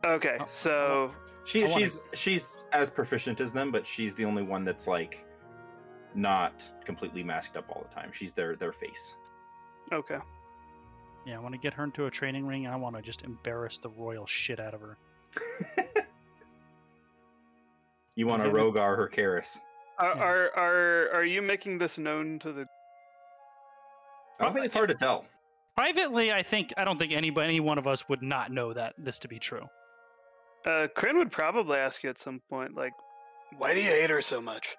Okay, so she's as proficient as them, but she's the only one that's like not completely masked up all the time. She's their face. okay. Yeah, I want to get her into a training ring, and I want to just embarrass the royal shit out of her. You want to Rogar her Karis. Are you making this known to the? I don't think it's hard to tell. Privately, I don't think any one of us would not know this to be true. Kryn would probably ask you at some point, like, why do you hate her so much?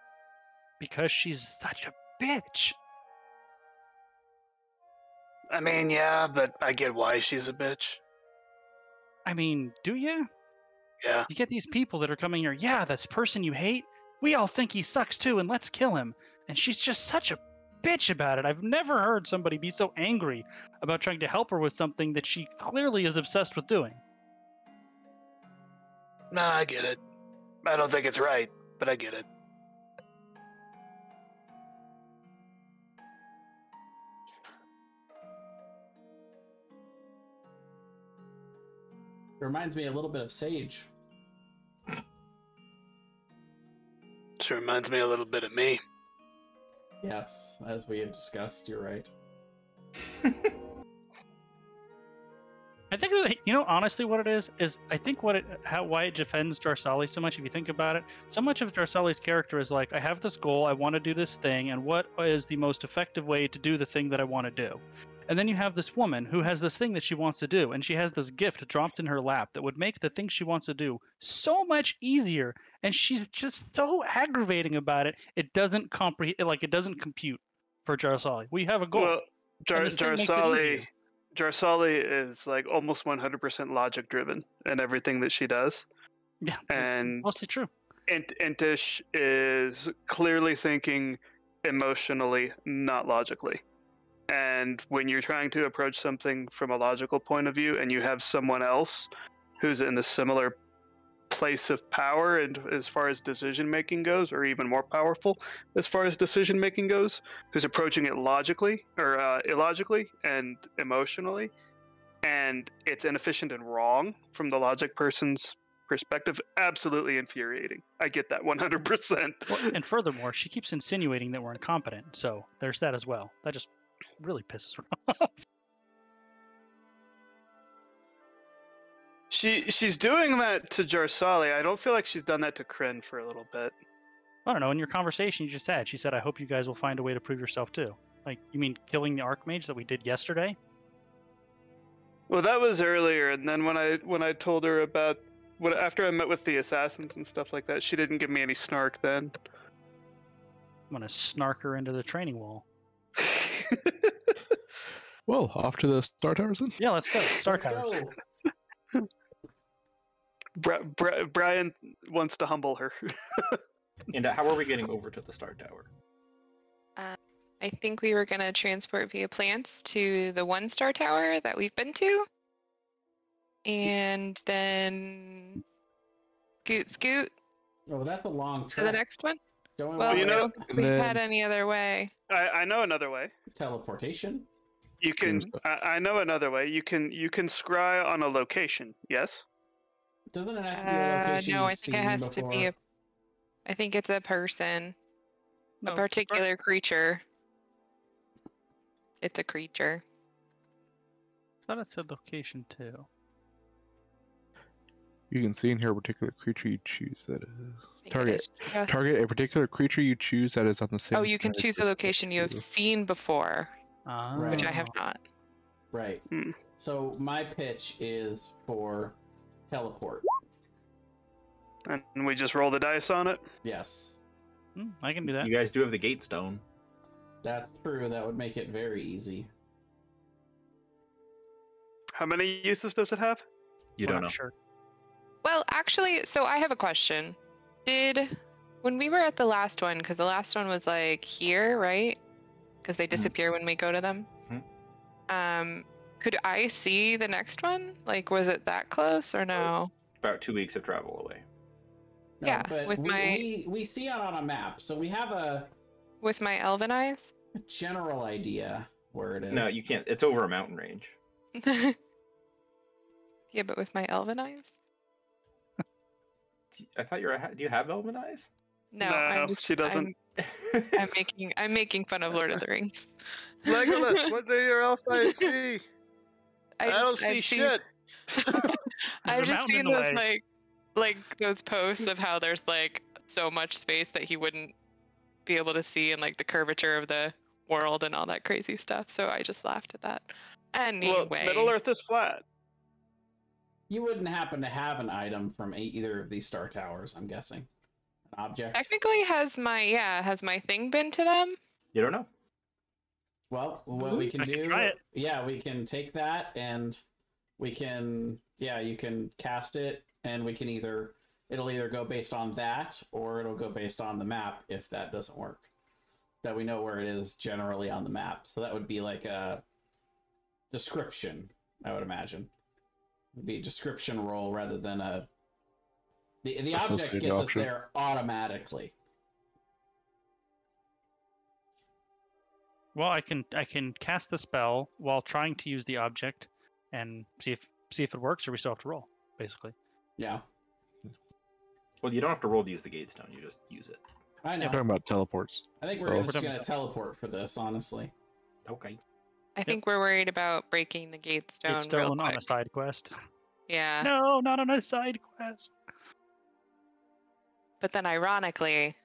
Because she's such a bitch. I mean, yeah, but I get why she's a bitch. I mean, do you? Yeah. You get these people that are coming here, yeah, this person you hate, we all think he sucks too, and let's kill him. And she's just such a bitch about it. I've never heard somebody be so angry about trying to help her with something that she clearly is obsessed with doing. Nah, I get it. I don't think it's right, but I get it. It reminds me a little bit of Sage. This reminds me a little bit of me. Yes, as we have discussed, you're right. I think that, honestly what it is I think why it defends Jarsali so much, if you think about it, so much of Jarsali's character is like, I have this goal, I want to do this thing, and what is the most effective way to do the thing that I want to do? And then you have this woman who has this thing that she wants to do, and she has this gift dropped in her lap that would make the thing she wants to do so much easier, and she's just so aggravating about it. It doesn't it doesn't compute for Jarsali. We have a goal. Well, Jarsali is like almost 100% logic driven in everything that she does. Yeah, and mostly true. Intish is clearly thinking emotionally, not logically. And when you're trying to approach something from a logical point of view and you have someone else who's in a similar place of power and as far as decision making goes, or even more powerful as far as decision making goes, who's approaching it logically or illogically and emotionally, and it's inefficient and wrong from the logic person's perspective, absolutely infuriating. I get that 100%. Well, and furthermore, she keeps insinuating that we're incompetent, so there's that as well. That just really pisses her off. She's doing that to Jarsali. I don't feel like she's done that to Kryn for a little bit. I don't know. In your conversation you just had, she said, I hope you guys will find a way to prove yourself too. Like, you mean killing the Archmage that we did yesterday? Well, that was earlier, and then when I told her about after I met with the assassins and stuff like that, she didn't give me any snark then. I'm gonna snark her into the training wall. Well, off to the Star Towers then? Yeah, let's go. Star Towers. Brian wants to humble her. And how are we getting over to the Star Tower? I think we were going to transport via plants to the 1-star tower that we've been to. And then scoot Oh, that's a long to trip. the next one. Don't Well, you I know- don't think we've had any other way. I know another way. teleportation. You can. I know another way. You can scry on a location. Yes. Doesn't it have to be a location No, you've I think it seen has to be before? I think it's a person, No, a particular creature. It's a creature. I thought it said location too. You can see in here a particular creature you choose that is. I think it Target. is just- Target a particular creature you choose that is on the same. Oh, you can side choose a as location you have you. seen before, Ah. which I have not. Right. Hmm. So my pitch is for teleport. And we just roll the dice on it. Yes, I can do that. You guys do have the gate stone. that's true. That would make it very easy. How many uses does it have? You Well, don't I'm know. Sure. Well, actually, so I have a question. When we were at the last one, because the last one was like here, right? Because they disappear when we go to them. Could I see the next one? Like, was it that close or no? About 2 weeks of travel away. No, Yeah, but with we see it on a map, so we have a With my elven eyes? general idea where it is. No, you can't. It's over a mountain range. Yeah, but with my elven eyes? I thought you were. Do you have elven eyes? No, No, she doesn't. I'm making fun of Lord of the Rings. Legolas, what do your elf eyes see? I don't see shit. I've There's a just mountain in seen the those way. like those posts of how there's like so much space that he wouldn't be able to see, and like the curvature of the world and all that crazy stuff. So I just laughed at that. Anyway, Look, Middle Earth is flat. You wouldn't happen to have an item from either of these star towers, I'm guessing. An object. technically has my thing been to them? You don't know. Well, what we can I can do, try it. yeah, we can take that and we can, yeah, you can cast it, and we can it'll either go based on that or it'll go based on the map if that doesn't work. That we know where it is generally on the map. So that would be like a description, I would imagine. It'd be a description roll rather than the object Associated gets us option. there automatically. Well, I can cast the spell while trying to use the object, and see if it works, or we still have to roll, basically. Yeah, Well, you don't have to roll to use the gate stone. You just use it. I know. We're talking about teleports. I think we're Oh. just gonna teleport for this, honestly. Okay. I think we're worried about breaking the gate stone It's real stolen on quick. a side quest. Yeah. No, not on a side quest. But then ironically,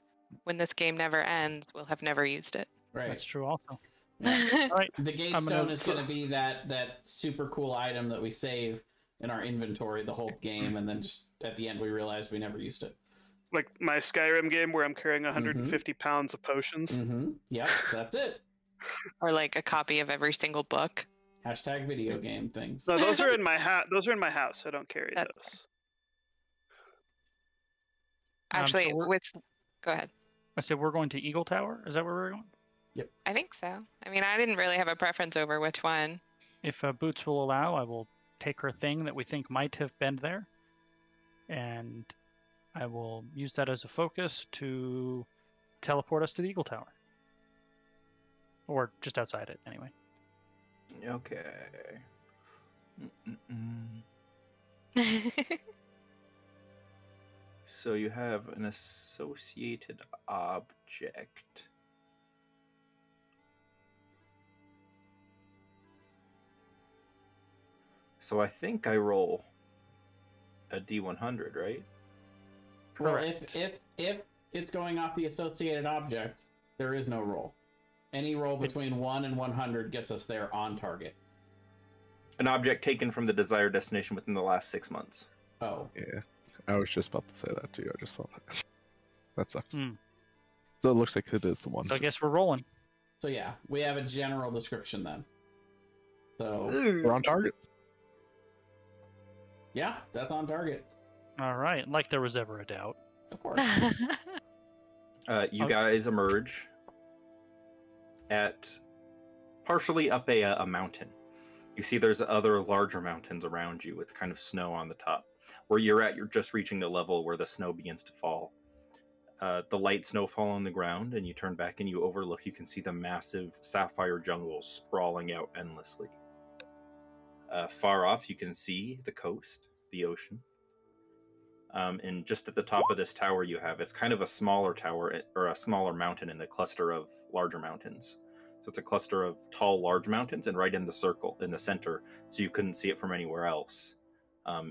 when this game never ends, we'll have never used it. Right. That's true also. Yeah. All right. The gate I'm stone gonna- is going to be that super cool item that we save in our inventory the whole game, and then just at the end we realize we never used it. Like my Skyrim game where I'm carrying 150 pounds of potions. Mm-hmm. Yep, that's it. Or like a copy of every single book. Hashtag video game things. No, those are in my Those are in my house. I don't carry That's those. Actually, so we're- go ahead. I said we're going to Eagle Tower. Is that where we're going? I think so. I mean, I didn't really have a preference over which one. If Boots will allow, I will take her thing that we think might have been there, and I will use that as a focus to teleport us to the Eagle Tower. Or just outside it, anyway. Okay. Mm-mm-mm. So you have an associated object. So I think I roll a D100, right? Well, if it's going off the associated object, there is no roll. Any roll between 1 and 100 gets us there on target. An object taken from the desired destination within the last 6 months. Oh, Yeah, I was just about to say that too. I just thought that. That sucks. Hmm. So it looks like it is the one. So I guess we're rolling. so yeah, we have a general description then. So We're on target. yeah, that's on target, All right, like there was ever a doubt. of course. You Okay. guys emerge at partially up a mountain. You see there's other larger mountains around you with kind of snow on the top. Where you're at, you're just reaching the level where the snow begins to fall. The light snowfall on the ground, and you turn back and you overlook, you can see the massive sapphire jungle sprawling out endlessly. Far off, you can see the coast, the ocean. And just at the top of this tower it's kind of a smaller tower, or a smaller mountain in the cluster of larger mountains. So it's a cluster of tall, large mountains, and right in the circle, in the center, so you couldn't see it from anywhere else,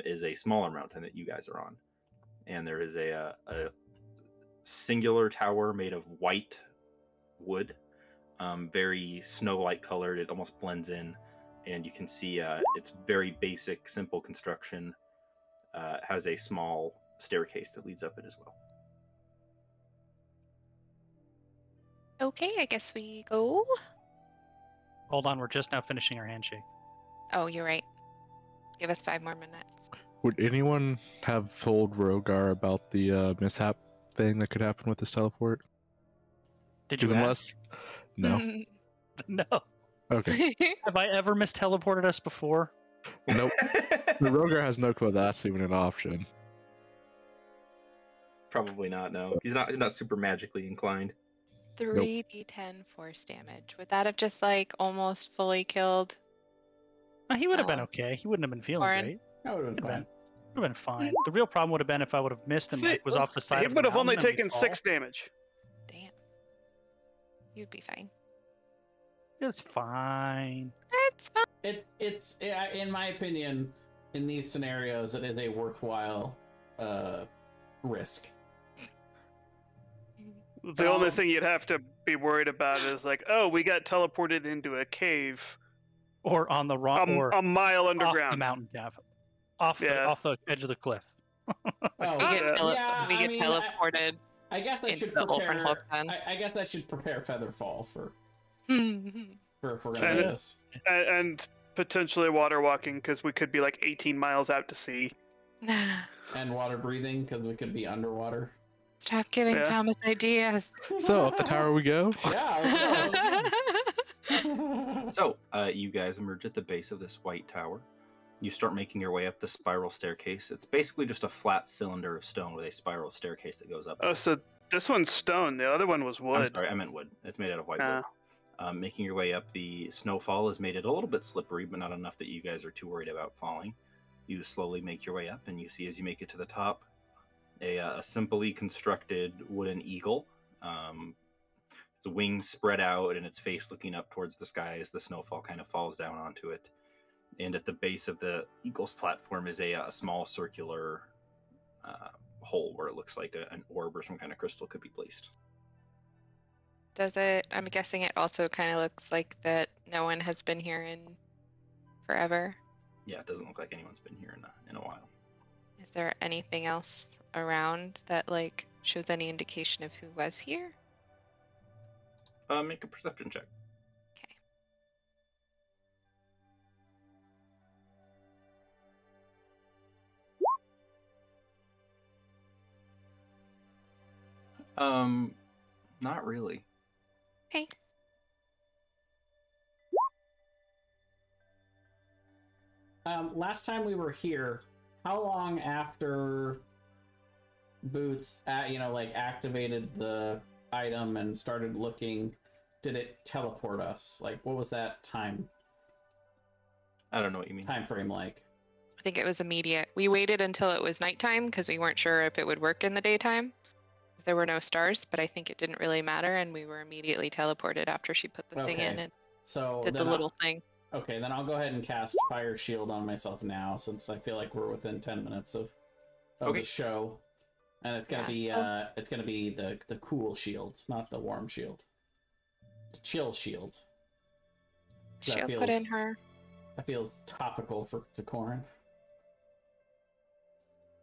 is a smaller mountain that you guys are on. And there is a singular tower made of white wood, very snow-like colored. It almost blends in, and you can see it's very basic, simple construction. Has a small staircase that leads up it as well. Okay, I guess we go. Hold on, we're just now finishing our handshake. Oh, you're right. Give us 5 more minutes. Would anyone have told Rogar about the mishap thing that could happen with this teleport? Did you Because ask? unless no, No. Okay. Have I ever misteleported us before? Nope. The Roger has no clue that's even an option. Probably not. No, he's not super magically inclined. 3d10 force damage. Would that have just like almost fully killed? He would have been okay. He wouldn't have been feeling Lauren? great. That would have been fine. Would have been fine. The real problem would have been if I would have missed and See, like was off the side He of the would have only mountain and we'd taken fall. 6 damage. Damn. You'd be fine. It's fine. That's fine. It's in my opinion, in these scenarios, it is a worthwhile risk. The only thing you'd have to be worried about is like, oh, we got teleported into a cave Or on the wrong, or a mile off the underground. mountain cap, off the edge of the cliff. Oh, We get, yeah, we I get mean, teleported. I guess I into should the prepare. Ulfrin Hulk then. I guess I should prepare Featherfall for I if we're gonna And do it- this. And potentially water walking because we could be like 18 miles out to sea. And water breathing because we could be underwater. Stop giving Yeah. Thomas ideas. So up the tower we go. Yeah. So, you guys emerge at the base of this white tower. You start making your way up the spiral staircase. It's basically just a flat cylinder of stone with a spiral staircase that goes up. Oh, so this one's stone. The other one was wood. I'm sorry, I meant wood. It's made out of white wood. Making your way up, the snowfall has made it a little bit slippery, but not enough that you guys are too worried about falling. You slowly make your way up, and you see as you make it to the top, a simply constructed wooden eagle. Its wings spread out and its face looking up towards the sky as the snowfall kind of falls down onto it. And at the base of the eagle's platform is a small circular hole where it looks like an orb or some kind of crystal could be placed. Does it? I'm guessing it also kind of looks like that no one has been here in forever. Yeah, it doesn't look like anyone's been here in a while. Is there anything else around that like shows any indication of who was here? Make a perception check. Okay. Not really. Okay. Last time we were here, how long after Boots, activated the item and started looking, did it teleport us? Like, what was that time I don't know what you mean. frame like? I think it was immediate. We waited until it was nighttime because we weren't sure if it would work in the daytime. There were no stars, but I think it didn't really matter, and we were immediately teleported after she put the thing in and So did the then little thing. Okay, then I'll go ahead and cast Fire Shield on myself now, since I feel like we're within 10 minutes of Okay. the show, and it's gonna be the cool shield, not the warm shield. The chill shield. That She'll put in her. That feels topical to Corin.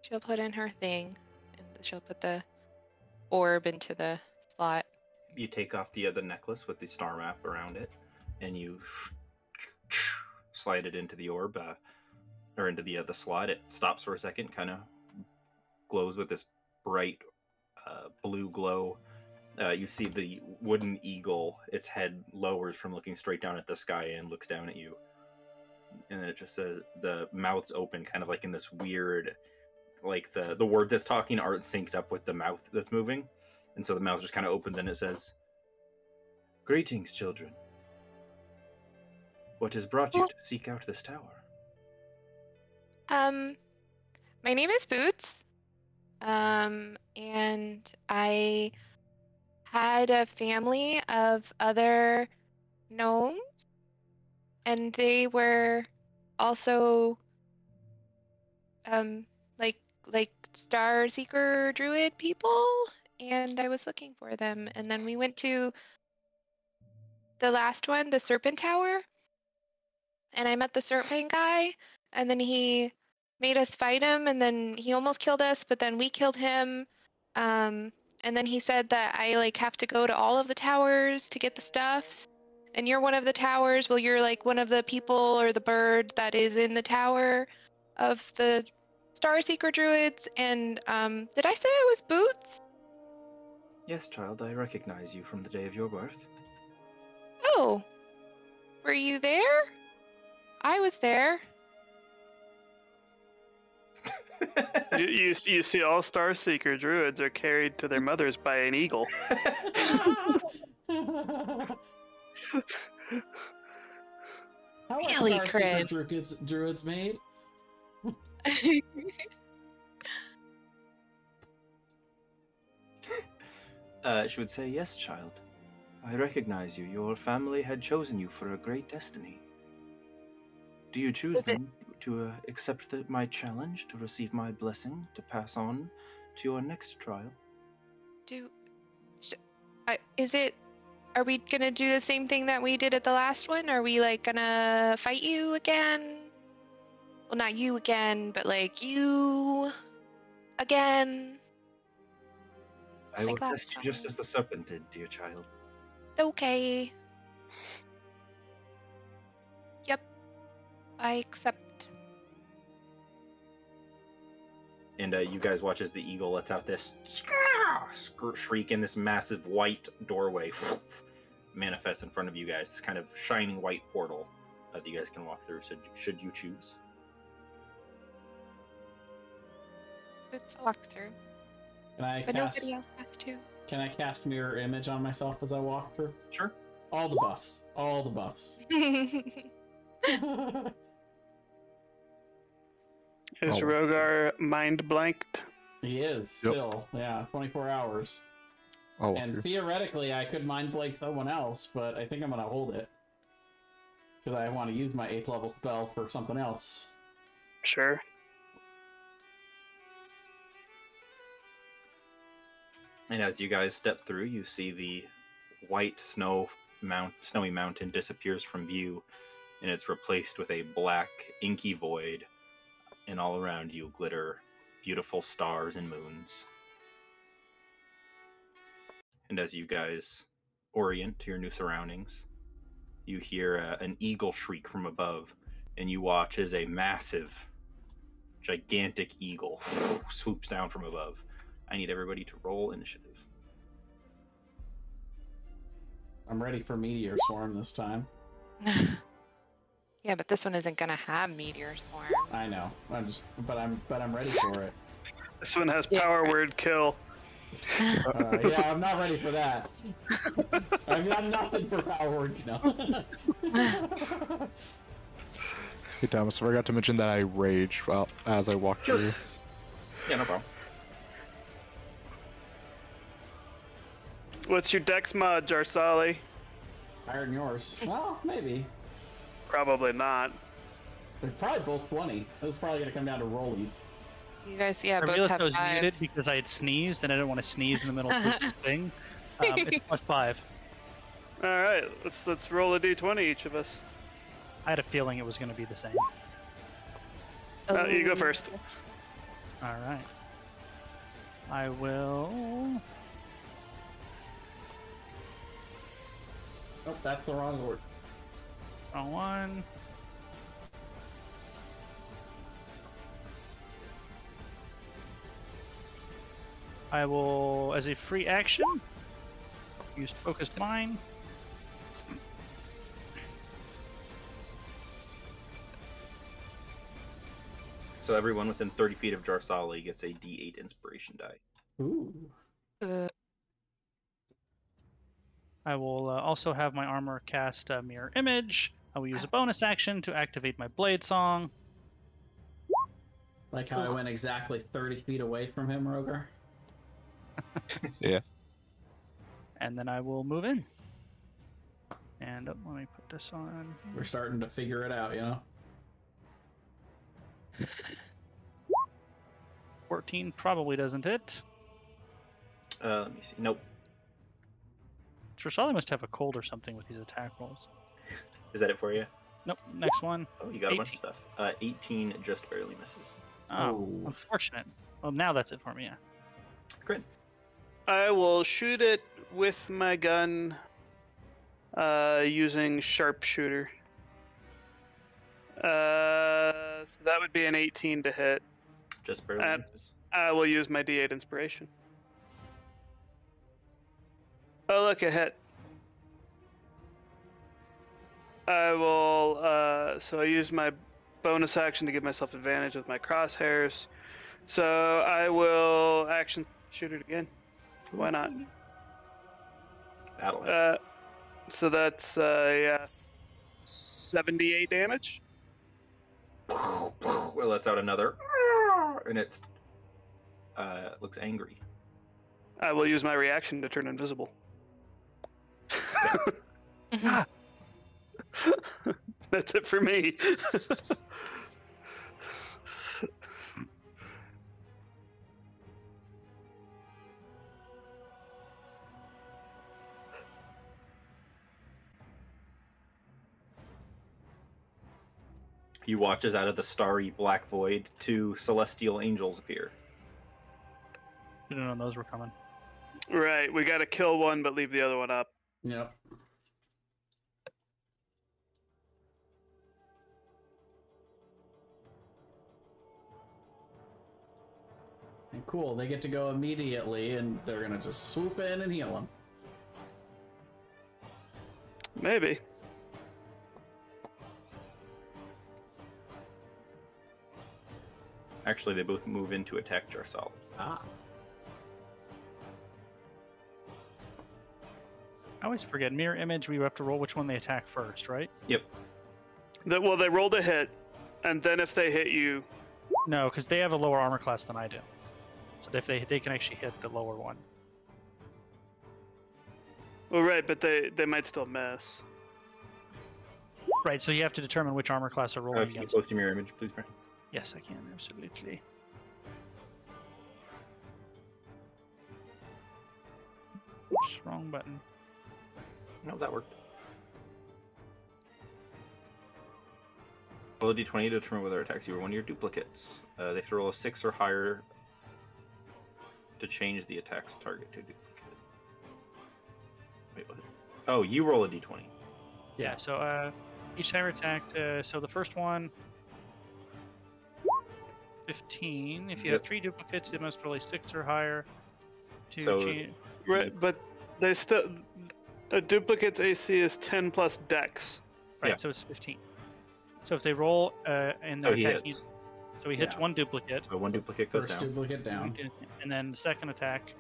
She'll put in her thing, and she'll put the orb into the slot. You take off the necklace with the star map around it, and you slide it into the orb, or into the slot. It stops for a second, kind of glows with this bright blue glow. You see the wooden eagle, its head lowers from looking straight down at the sky and looks down at you. And then it just says, the mouth's open, kind of like in this weird, like the words that's talking aren't synced up with the mouth that's moving. And so the mouth just kind of opens and it says, "Greetings, children. What has brought you to seek out this tower?" My name is Boots. And I had a family of other gnomes, and they were also like Star Seeker Druid people, and I was looking for them. And then we went to the last one, the Serpent Tower, and I met the Serpent guy, and then he made us fight him, and then he almost killed us, but then we killed him. And then he said that I like have to go to all of the towers to get the stuffs. And you're one of the towers. Well, you're like one of the people or the bird that is in the tower of the Star Seeker Druids. And did I say it was Boots? "Yes, child, I recognize you from the day of your birth." Oh, Were you there? I was there. You see all Star Seeker druids are carried to their mothers by an eagle. How are Really, Star Seeker Crit? druids made? She would say, "Yes, child. I recognize you. Your family had chosen you for a great destiny. Do you choose then to accept my challenge, to receive my blessing, to pass on to your next trial?" Are we gonna do the same thing that we did at the last one? Are we like gonna fight you again? Well, not you again, but like you again. I will Like last test you just time. as the serpent did, dear child. Okay. Yep. I accept. And you guys watch as the eagle lets out this shriek, in this massive white doorway manifests in front of you guys. This kind of shining white portal that you guys can walk through. So, should you choose? Let's walk through. But nobody else has to. Can I cast mirror image on myself as I walk through? Sure. All the buffs. All the buffs. Is Rogar mind blanked? He is still. Yeah, 24 hours. And theoretically, I could mind blank someone else, but I think I'm gonna hold it because I want to use my 8th level spell for something else. Sure. And as you guys step through, you see the white snowy mountain disappears from view, and it's replaced with a black, inky void, and all around you glitter beautiful stars and moons. And as you guys orient to your new surroundings, you hear an eagle shriek from above, and you watch as a massive, gigantic eagle swoops down from above. I need everybody to roll initiative. I'm ready for Meteor Swarm this time. Yeah, but this one isn't gonna have Meteor Swarm. I know. But I'm ready for it. This one has power word kill. Yeah, I'm not ready for that. I've got nothing for power word kill. Hey Thomas, I forgot to mention that I rage as I walk through. Yeah, no problem. What's your dex mod, Jarsali? Higher than yours. Well, maybe. Probably not. They're probably both 20. It's probably going to come down to rollies. You guys, I both realized have I was muted fives. because I had sneezed and I didn't want to sneeze in the middle of this thing. It's +5. All right, let's roll a d20 each of us. I had a feeling it was going to be the same. You go first. All right. I will. Oh, that's the wrong word. Wrong one. I will, as a free action, use Focused Mind. So everyone within 30 feet of Jarsali gets a D8 inspiration die. Ooh. I will also have my armor cast Mirror Image. I will use a bonus action to activate my Blade Song. Like how I went exactly 30 feet away from him, Rogar. Yeah. And then I will move in. And let me put this on. We're starting to figure it out, you know? 14 probably doesn't hit. Let me see. Nope. Trishali must have a cold or something with these attack rolls. Is that it for you? Nope. Next one. Oh, you got a bunch of 18. stuff. 18 just barely misses. Oh, unfortunate. Well, now that's it for me, yeah. Great. I will shoot it with my gun using sharpshooter. So that would be an 18 to hit. Just barely misses. I will use my D8 inspiration. Oh, look, a hit. I will. So I use my bonus action to give myself advantage with my crosshairs. So I will action shoot it again. Why not? That'll hit. So that's 78 damage. Well, lets out another, and it's looks angry. I will use my reaction to turn invisible. That's it for me. He watches out of the starry black void. 2 celestial angels appear. Didn't know those were coming. Right, we got to kill one but leave the other one up. Yep. And cool, they get to go immediately, and they're gonna just swoop in and heal him. Maybe. Actually, they both move in to attack Jarsali. Ah. I always forget. Mirror image, we have to roll which one they attack first, right? Yep. Well, they rolled a hit, and then if they hit you, No, because they have a lower armor class than I do. So if they can actually hit the lower one. well, right, but they might still miss. Right, so you have to determine which armor class are rolling If you get against. close to mirror image, please, Brian. Yes, I can, absolutely. Oops, wrong button. No, that worked. Roll a d20 to determine whether it attacks you or one of your duplicates. They have to roll a 6 or higher to change the attack's target to duplicate. Wait, what? Oh, you roll a d20. Yeah, so each time attacked, so the first one, 15. If you have 3 duplicates, you must roll a 6 or higher to So- change. Right, but they still. A duplicate's AC is 10 plus Dex. Right, Yeah. so it's 15. So if they roll and So their he attack, hits. so he hits Yeah. one duplicate, So one duplicate goes First down. duplicate down. and then the second attack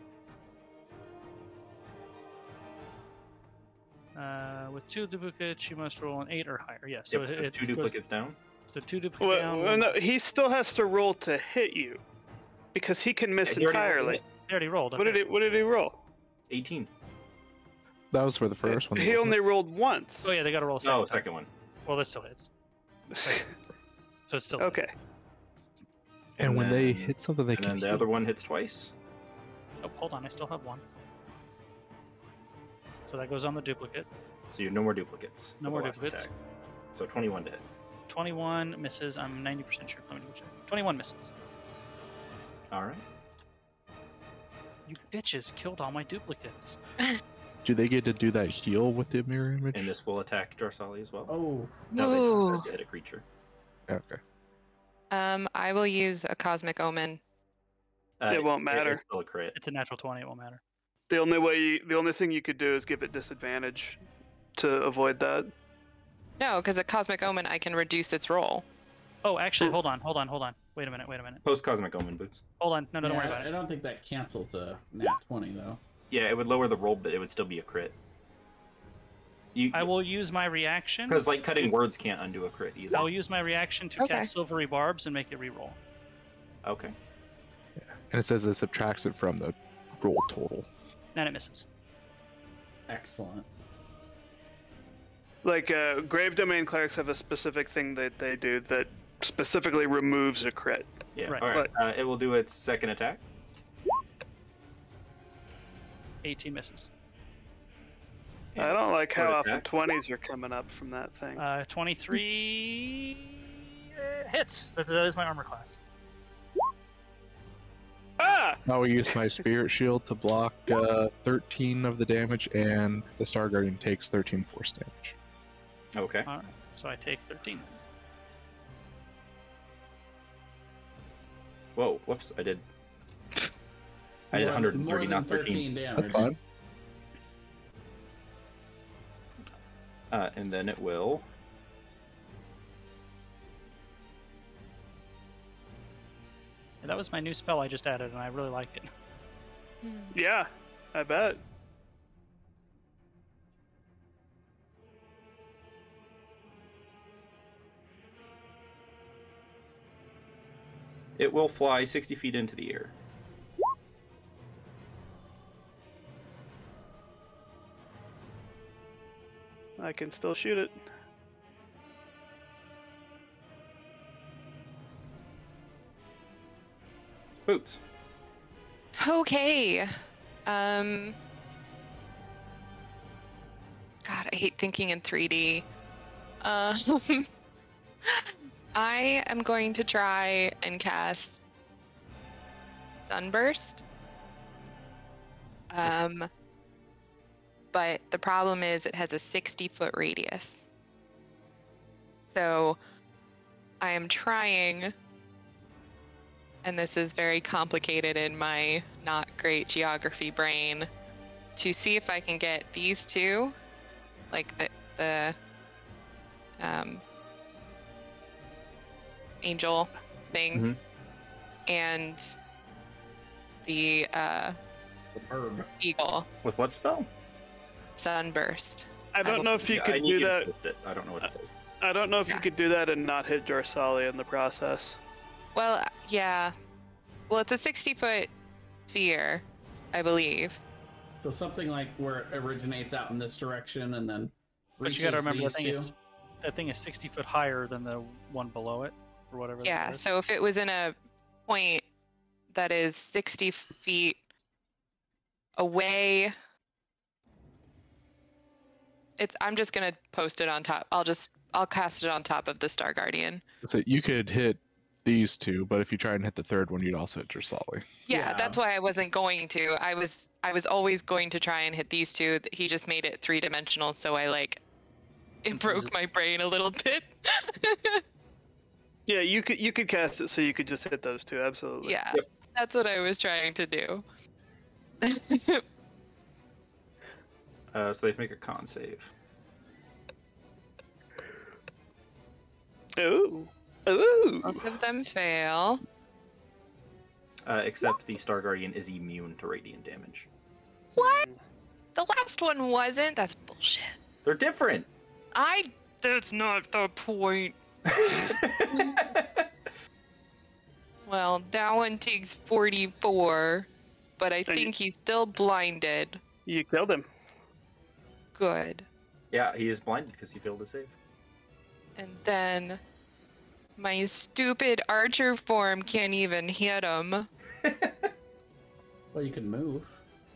with 2 duplicates, you must roll an 8 or higher. Yeah, so Yep, so it 2 goes- duplicates down. So 2 duplicates down. Well, no, he still has to roll to hit you, because he can miss He already rolled entirely. it. They already rolled. What did he roll? 18. That was for the first one. He wasn't only it? rolled once. Oh yeah, they got to roll a second. No, time. second one. Well, this still hits. So it's still Okay. And when they then- hit something, they And can then the heal. other one hits twice. Oh, hold on, I still have one. So that goes on the duplicate. So you have no more duplicates. No for more the last duplicates. attack. So 21 to hit. 21 misses. I'm 90% sure. Let me check. 21 misses. Alright. You bitches killed all my duplicates. Do they get to do that heal with the mirror image? And this will attack Jarsali as well. Oh, No, they don't. Ooh. It has to hit a creature. Okay. I will use a cosmic omen. It won't matter. It's still a crit. It's a natural 20. It won't matter. The only thing you could do is give it disadvantage to avoid that. No, because a cosmic omen, I can reduce its roll. Oh, actually, hold on. Wait a minute. Post Cosmic Omen boots. Hold on. No, don't worry yeah, about I it. don't think that cancels a nat 20 though. Yeah, it would lower the roll, but it would still be a crit. I will use my reaction. Because like cutting words can't undo a crit either. I will use my reaction to Okay. cast Silvery Barbs and make it reroll. Okay. And it says it subtracts it from the roll total. And it misses. Excellent. Like Grave Domain clerics have a specific thing that they do that specifically removes a crit. Yeah. Right. All right. It will do its second attack. 18 misses. I don't like how Third often attack. 20s are coming up from that thing. 23 hits. That is my armor class. Ah! I will use my spirit shield to block 13 of the damage, and the Star Guardian takes 13 force damage. Okay. All right. So I take 13. Whoa. Whoops. I did 130, more than not 13. damage. That's fine. And then it will Yeah, that was my new spell I just added, and I really like it. Yeah, I bet. It will fly 60 feet into the air. I can still shoot it. Boots. Okay. God, I hate thinking in 3D. I am going to try and cast Sunburst. But the problem is it has a 60-foot radius. So I am trying, and this is very complicated in my not great geography brain, to see if I can get these two, like the angel thing, and the bird eagle. With what spell? Sunburst. I don't know if you could I need do you to that. post it. I don't know what it says. I don't know if Yeah. you could do that and not hit Dorsalia in the process. Well, yeah. Well, it's a 60-foot sphere, I believe. So something like where it originates out in this direction and then But reaches you gotta remember these two. that thing is 60 foot higher than the one below it, or whatever. that Yeah, is. so if it was in a point that is 60 feet away, I'm just gonna post it on top. I'll cast it on top of the Star Guardian. So you could hit these two, but if you try and hit the third one, you'd also hit Dressali. Yeah, Yeah. that's why I wasn't going to. I was always going to try and hit these two. He just made it 3-dimensional, so it broke my brain a little bit. Yeah, you could cast it so you could just hit those two. Absolutely. Yeah, that's what I was trying to do. So they have to make a con save. Ooh. Ooh. Both of them fail. Except the Star Guardian is immune to radiant damage. What? The last one wasn't? That's bullshit. They're different. That's not the point. Well, that one takes 44, but I think he's still blinded. You killed him. Good. Yeah, he is blinded because he failed to save. And then my stupid archer form can't even hit him. Well, you can move.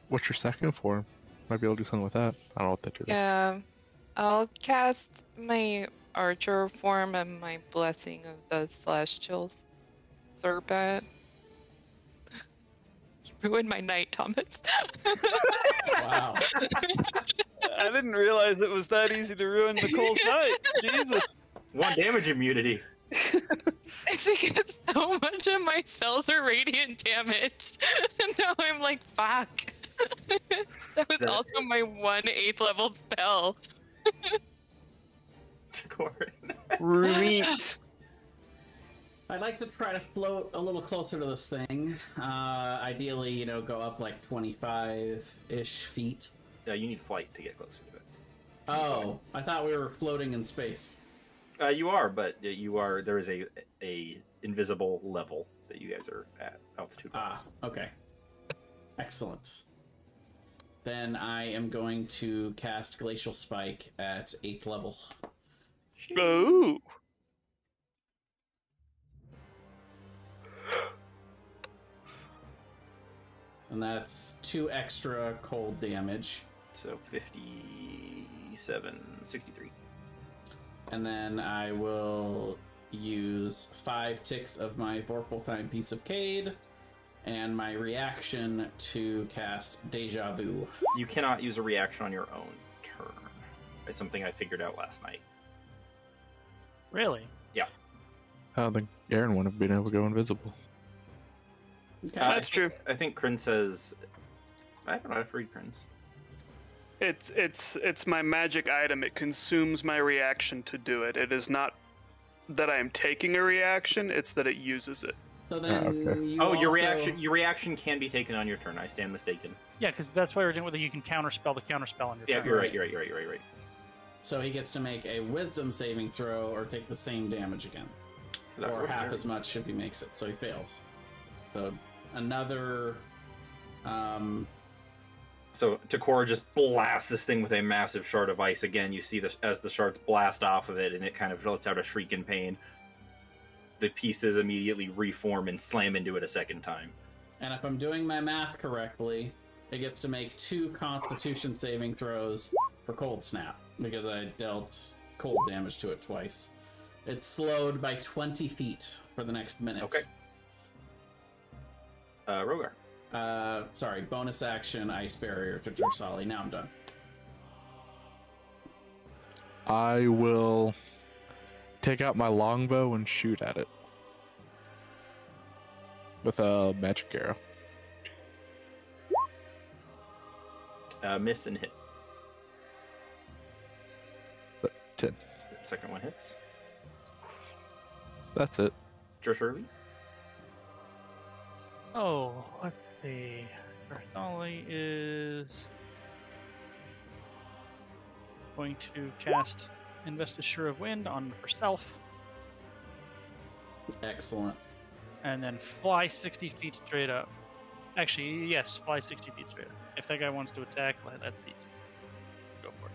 What's your second form? Might be able to do something with that. I don't know what that do. Yeah. I'll cast my archer form and my blessing of the celestial serpent. You ruined my night, Thomas. Wow. I didn't realize it was that easy to ruin Nicole's night. Jesus. 1 damage immunity. It's because so much of my spells are radiant damage. And now I'm like, fuck. That was also my 1 8th level spell. Corin. Ruined. I'd like to try to float a little closer to this thing. Ideally, go up like 25-ish feet. You need flight to get closer to it. Oh, I thought we were floating in space. You are, but there is a invisible level that you guys are at altitude. Okay. Excellent. Then I am going to cast Glacial Spike at 8th level. Ooh. And that's 2 extra cold damage. So 57, 63. And then I will use 5 ticks of my Vorpal Time Piece of Cade and my reaction to cast Deja Vu. You cannot use a reaction on your own turn. It's something I figured out last night. Really? I don't think Aaron would have been able to go invisible. Okay. That's true. I think Kryn says... I don't know how to read Kryn's. It's my magic item. It consumes my reaction to do it. It is not that I am taking a reaction, it's that it uses it. So then okay. you Oh, your also- reaction can be taken on your turn. I stand mistaken. Yeah, because that's why we're doing whether you can counterspell the counterspell on your Yeah, turn. you're right. So he gets to make a wisdom saving throw or take the same damage again. Or half as much if he makes it, so he fails. So another... So Takora just blasts this thing with a massive shard of ice. Again, you see this as the shards blast off of it, and it kind of lets out a shriek in pain. The pieces immediately reform and slam into it a second time. And if I'm doing my math correctly, it gets to make 2 Constitution saving throws for Cold Snap, because I dealt cold damage to it twice. It's slowed by 20 feet for the next minute. Okay. Rogar. Sorry, bonus action, Ice Barrier to Dressali. Now I'm done. I will take out my longbow and shoot at it with a magic arrow. Miss and hit. So, 10. The second one hits. That's it. Just early. Oh, let's see. Dressali is going to cast Investiture of Wind on herself, Excellent. and then fly 60 feet straight up. Actually, yes, fly 60 feet straight up. If that guy wants to attack, let's see. Go for it.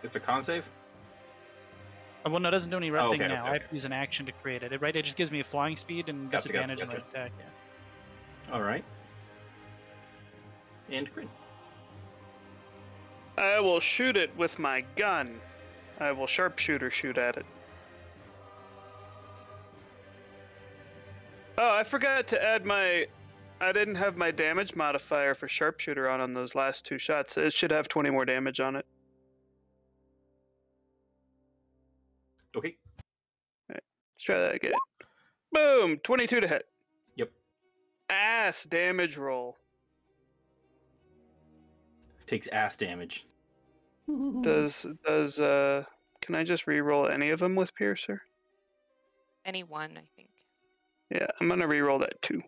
It's a con save? Well, no, it doesn't do any red thing okay, now. okay, I have to use an action to create it. Right? It just gives me a flying speed and Gotcha, disadvantage gotcha. on my attack. Yeah. All right. And Grin. I will shoot it with my gun. I will sharpshooter shoot at it. Oh, I forgot to add my... I didn't have my damage modifier for sharpshooter on those last 2 shots. It should have 20 more damage on it. Okay. Let's try that again. Boom! 22 to hit. Yep. Ass damage roll. Takes ass damage. Can I just re-roll any of them with Piercer? Any one, I think. Yeah, I'm gonna re-roll that 2.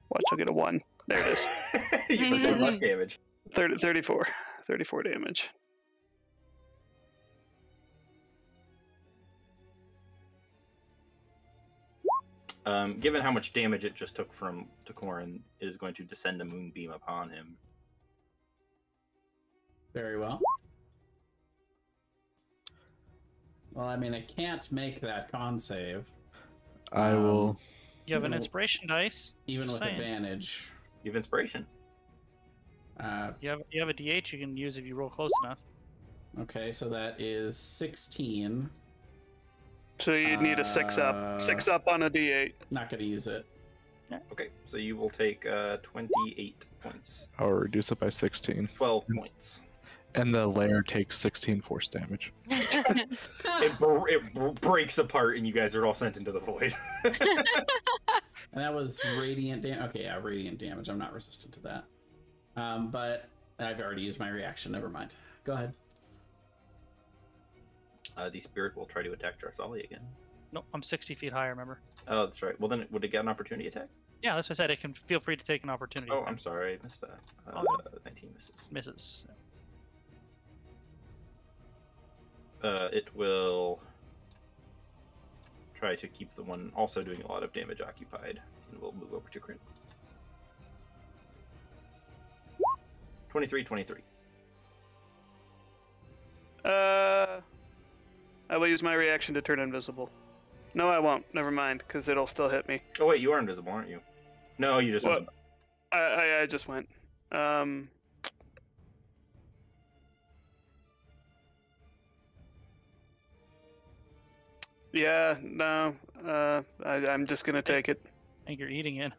Watch, I'll get a 1. There it is. You perform less damage. 34 damage. Given how much damage it just took from Takoran, it is going to descend a moonbeam upon him. Very well. Well, I mean, I can't make that con save. I will. You have an inspiration dice. Even Just with saying. advantage. You have inspiration. You have a DH you can use if you roll close enough. Okay, so that is 16. So you need a 6 up. 6 up on a D8. Not going to use it. Okay, so you will take 28 points. I'll reduce it by 16. 12 points. And the lair takes 16 force damage. It breaks apart, and you guys are all sent into the void. And that was radiant damage. Okay, yeah, radiant damage. I'm not resistant to that. But I've already used my reaction. Never mind. Go ahead. The spirit will try to attack Dressali again. No, I'm 60 feet high, remember? Oh, that's right. Well, then would it get an opportunity attack? Yeah, that's what I said. It can feel free to take an opportunity. Oh, I'm sorry. I missed that. 19 misses. Misses. It will try to keep the one also doing a lot of damage occupied, and we'll move over to Crit. 23. I will use my reaction to turn invisible. No, I won't. Never mind, because it'll still hit me. Oh wait, you are invisible, aren't you? No, you just went. I just went. Yeah, no. I'm just gonna take it. I think you're eating it.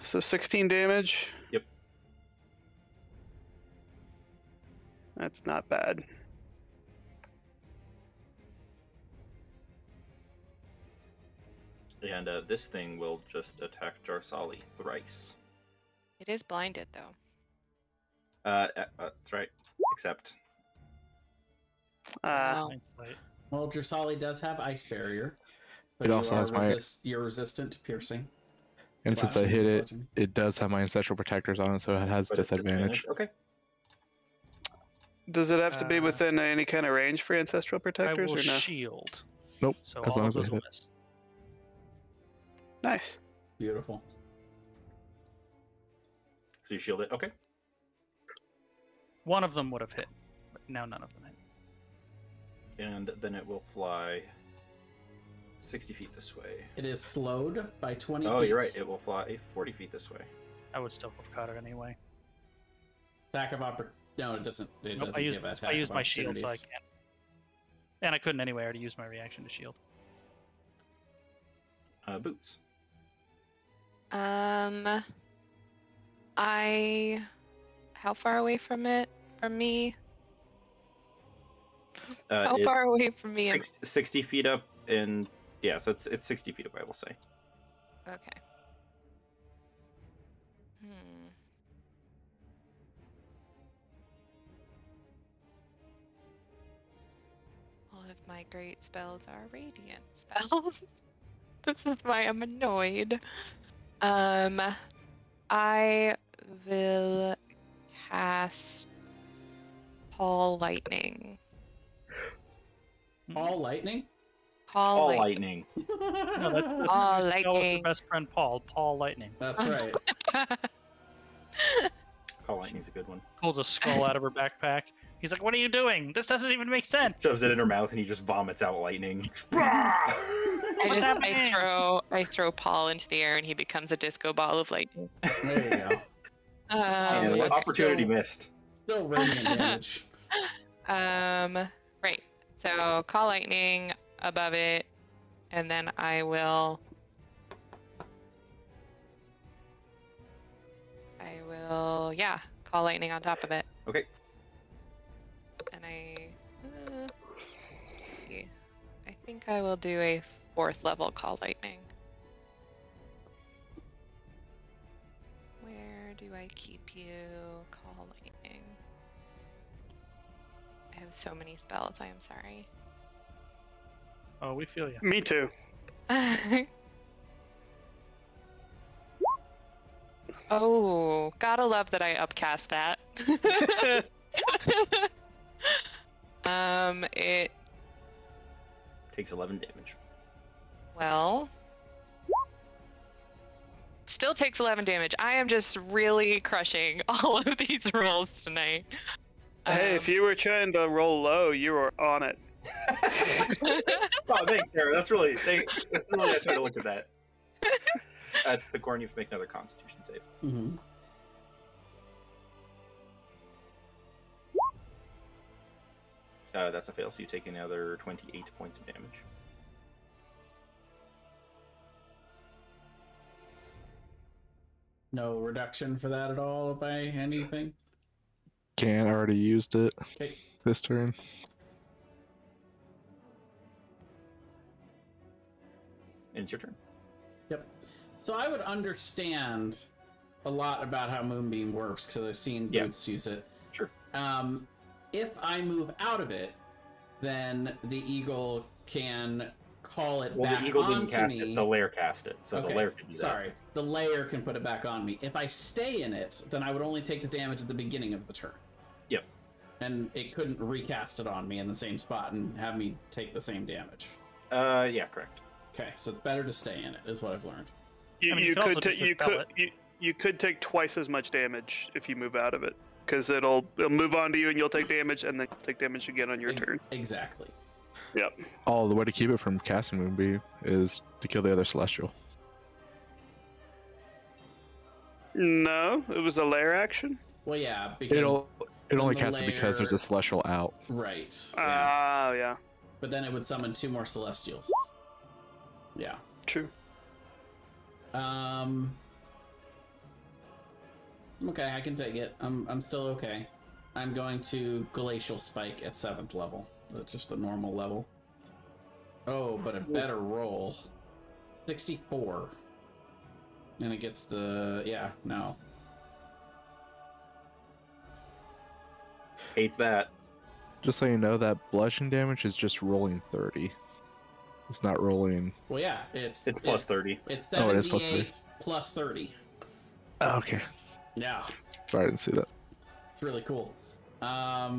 So 16 damage. Yep. That's not bad. And this thing will just attack Jarsali thrice. It is blinded though. That's right. Except Wow. Hindsight. Well, Drasali does have ice barrier. So It also has my- you're resistant to piercing. And since I hit it, it does have my ancestral protectors on it, so it has but it's disadvantage. Okay. Does it have to be within any kind of range for ancestral I protectors will or no? shield. Nope, So as all long of as I those hit will it. miss. Nice. Beautiful. So you shield it. Okay. One of them would have hit, but now none of them hit. And then it will fly 60 feet this way. It is slowed by 20 Oh, feet. you're right. It will fly 40 feet this way. I would still have caught it anyway. Attack of opportunity. No, it doesn't. It Nope, doesn't I used, give attack I used of my shield, so I opportunities. can't. And I couldn't anyway. I already used my reaction to shield. Boots. How far away from me? How It- far away from me? 60 feet up, and yeah, so it's 60 feet away, we'll say. Okay. All of my great spells are radiant spells. This is why I'm annoyed. I will cast Call Lightning. All lightning? All Call lightning. No, that's All that was your lightning. best friend Paul. Paul Lightning That's right. Call lightning's a good one. pulls a skull out of her backpack. He's like, "What are you doing? This doesn't even make sense." Shoves it in her mouth, and he just vomits out lightning. What's happening? I throw Paul into the air and he becomes a disco ball of lightning. There you go. And it's opportunity still- missed. Still radiant damage. Right. So call lightning above it, and then I will call lightning on top of it. Okay. And let's see. I think I will do a 4th level call lightning. Where do I keep you? Call lightning. I have so many spells, I am sorry. Oh, we feel you. Me too. Oh, gotta love that I upcast that. It Takes 11 damage. still takes 11 damage. I am just really crushing all of these rolls tonight. Hey, if you were trying to roll low, you were on it. Oh, thanks, Tara. That's really nice way to look at that. At the corn, you have to make another Constitution save. Mm-hmm. That's a fail, so you take another 28 points of damage. No reduction for that at all by anything? Can't, I already used it Okay. this turn. And it's your turn. Yep. So I would understand a lot about how Moonbeam works because I've seen Yeah. Boots use it. Sure. If I move out of it, then the eagle can call it Well, back the eagle didn't onto cast me. it. The lair cast it, so the lair can do that. Sorry. The layer can put it back on me. If I stay in it, then I would only take the damage at the beginning of the turn. Yep. And it couldn't recast it on me in the same spot and have me take the same damage. Yeah, correct. Okay, so it's better to stay in it, is what I've learned. You, I mean, you you could also could just dispel you could take twice as much damage if you move out of it, because it'll move on to you and you'll take damage, and then take damage again on your turn. Exactly. Yep. Oh, the way to keep it from casting Moonbeam is to kill the other Celestial. No, it was a lair action. Well, yeah, because It only the casts it because there's layer- a Celestial out. right. Yeah. Ah, yeah, But then it would summon 2 more Celestials. Yeah. true. Okay, I can take it. I'm still okay. I'm going to Glacial Spike at 7th level. That's just the normal level. Oh, but a better roll. 64. And it gets the... Yeah, no. Hates that. Just so you know, that bludgeoning damage is just rolling 30. It's not rolling. Well, yeah, it's plus 30. It's Oh, it is 78 plus 30. plus 30. Oh, okay. Yeah, Sorry, I didn't see that. it's really cool. Yeah,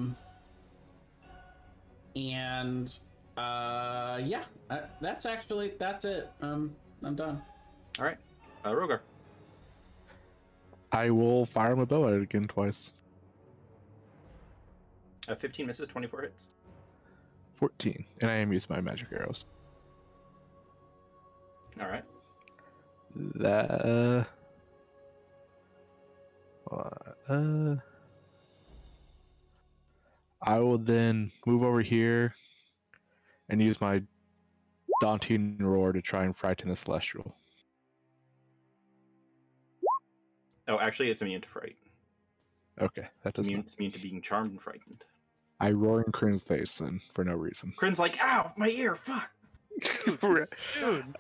that's it. I'm done. All right, Rogar. I will fire my bow at it again twice. 15 misses, 24 hits. 14, and I am using my magic arrows. All right. That. I will then move over here and use my daunting roar to try and frighten the celestial. Oh, actually, it's immune to fright. Okay, that does It's immune to being charmed and frightened. I roar in Kryn's face then for no reason. Kryn's like, ow, my ear, fuck. Dude.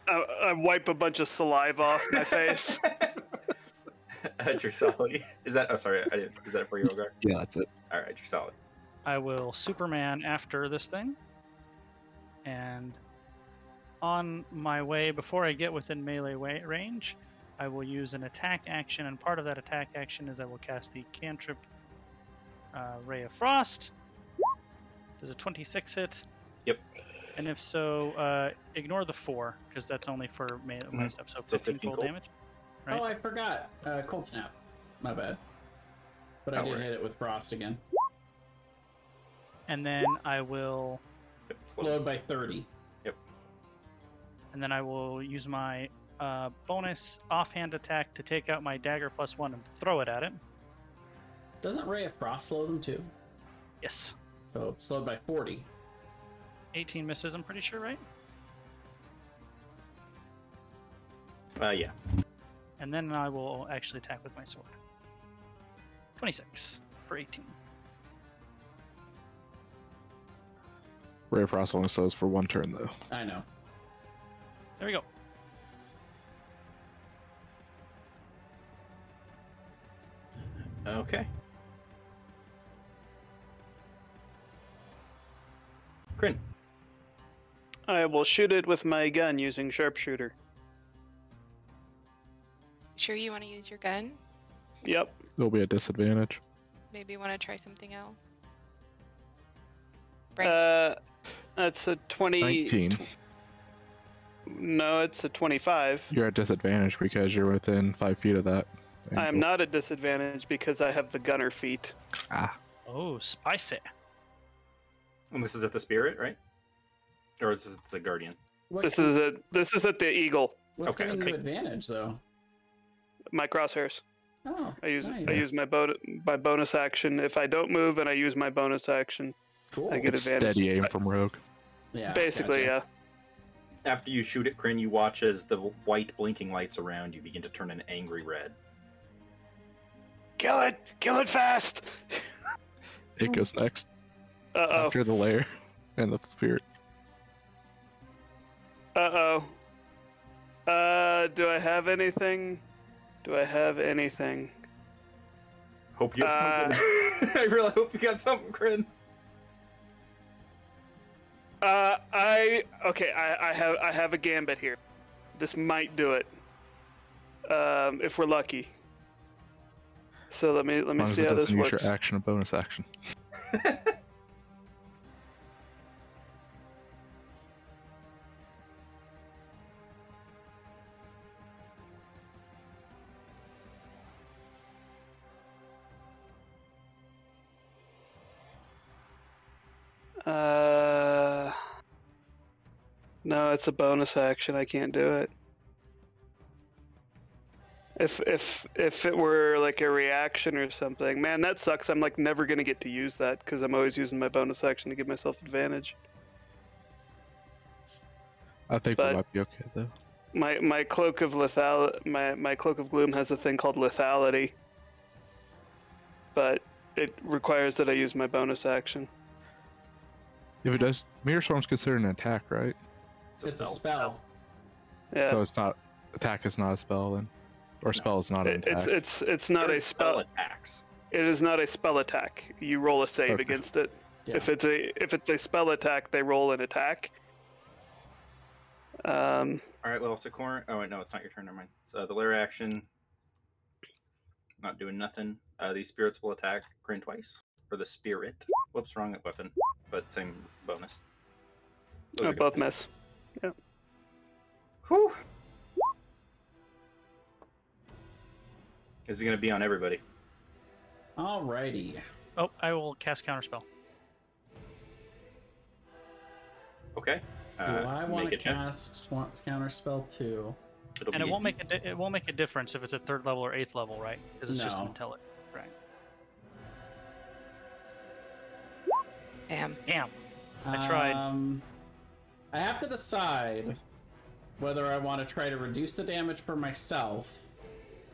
I wipe a bunch of saliva off my face. Drusali. Is that? Oh, sorry. Is that for you, Rogar? Yeah, that's it. All right, Drusali. I will Superman after this thing. And on my way, before I get within melee range, I will use an attack action. And part of that attack action is I will cast the cantrip Ray of Frost. Does a 26 hit? Yep. And if so, ignore the 4, because that's only for my stuff. So 15 cold damage. Right? Oh, I forgot. Cold Snap. My bad. But I did hit it with Frost again. And then I will... Slowed by 30. Yep. And then I will use my bonus offhand attack to take out my dagger +1 and throw it at it. Doesn't Ray of Frost slow them too? Yes. So slowed by 40. 18 misses, I'm pretty sure, right? Yeah. And then I will actually attack with my sword. 26 for 18. Ray of Frost only slows for one turn, though. I know. There we go. Okay. Kryn. I will shoot it with my gun using sharpshooter. Sure you want to use your gun? Yep. There'll be a disadvantage. Maybe you want to try something else? That's a 20. 19. No, it's a 25. You're at disadvantage because you're within 5 feet of that. I am not at disadvantage because I have the gunner feat. Ah. Oh, spicy. And this is at the spirit, right? Or is this at the guardian? This is at the eagle. What's Okay, giving okay. you advantage, though? My crosshairs. Oh, I use nice. my bonus action. If I don't move and I use my bonus action, Cool. I get It's advantage. steady aim from Rogue. Yeah, Basically, gotcha. After you shoot at Kryn, you watch as the white blinking lights around you begin to turn an angry red. Kill it fast. It goes next Uh after the lair and the spirit. oh. Do I have anything? Hope you have something. I really hope you got something, Kryn. I have a gambit here. This might do it. If we're lucky. So let me As long as see it how this doesn't use works. your action and bonus action. No, it's a bonus action. I can't do it. If it were like a reaction or something, man, that sucks. I'm like never gonna get to use that because I'm always using my bonus action to give myself advantage. I think But- we might be okay though. My cloak of my cloak of gloom has a thing called lethality, but it requires that I use my bonus action. If it does, Mirror Storm's considered an attack, right? It's a spell. Yeah. So it's not attack is not a spell then, or spell is not an attack. It's not There's a spell. attacks. It is not a spell attack. You roll a save Okay. against it. Yeah. If it's a spell attack, they roll an attack. All right, well, it's a corner. Oh, wait, no, it's not your turn. Never mind. So the lair action, not doing nothing. These spirits will attack Grin twice. For the spirit. Whoops, wrong weapon. But same bonus. Those are good both ones. miss. Yeah. Whew. This is going to be on everybody. Alrighty. Oh, I will cast Counterspell. Okay. Do I want make to it check. cast Counterspell too? It'll And be it won't make a difference if it's at 3rd level or 8th level, right? Because it's just an No. intelligence, right? Damn. Damn. I tried. I have to decide whether I want to try to reduce the damage for myself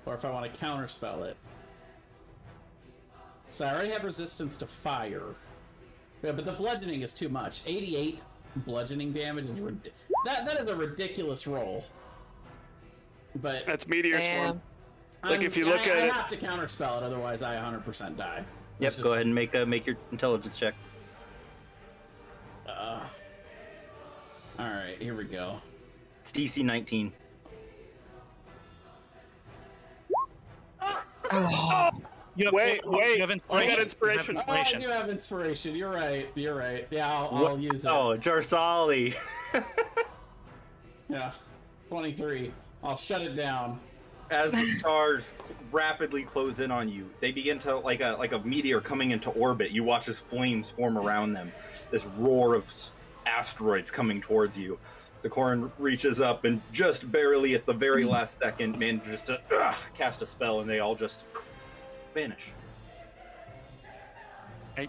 or if I want to counterspell it. So I already have resistance to fire. Yeah, but the bludgeoning is too much. 88 bludgeoning damage is that is a ridiculous roll. But That's meteor Damn. swarm. Like, if you look at I it- have to counterspell it, otherwise I 100% die. Yep, It's go just- ahead and make your intelligence check. Alright, here we go. It's DC 19. Oh, You have, Wait, you have I inspiration. got inspiration. You have Oh, I inspiration. do have inspiration. You're right. You're right. Yeah, I'll use it. Oh, Jarsali. Yeah, 23. I'll shut it down. As the stars rapidly close in on you, they begin to like a meteor coming into orbit. You watch as flames form around them. This roar of asteroids coming towards you. The Corrin reaches up and just barely at the very last second manages to cast a spell, and they all just vanish. I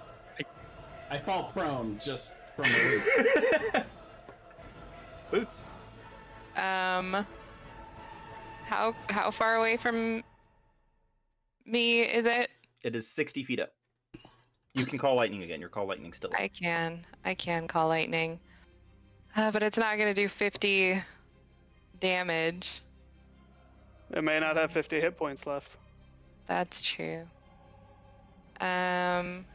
fall prone just from the roof. Boots. how far away from me is it? It is 60 feet up. You can call lightning again. Your call lightning still. I can call lightning, but it's not gonna do 50 damage. It may not have 50 hit points left. That's true. I'm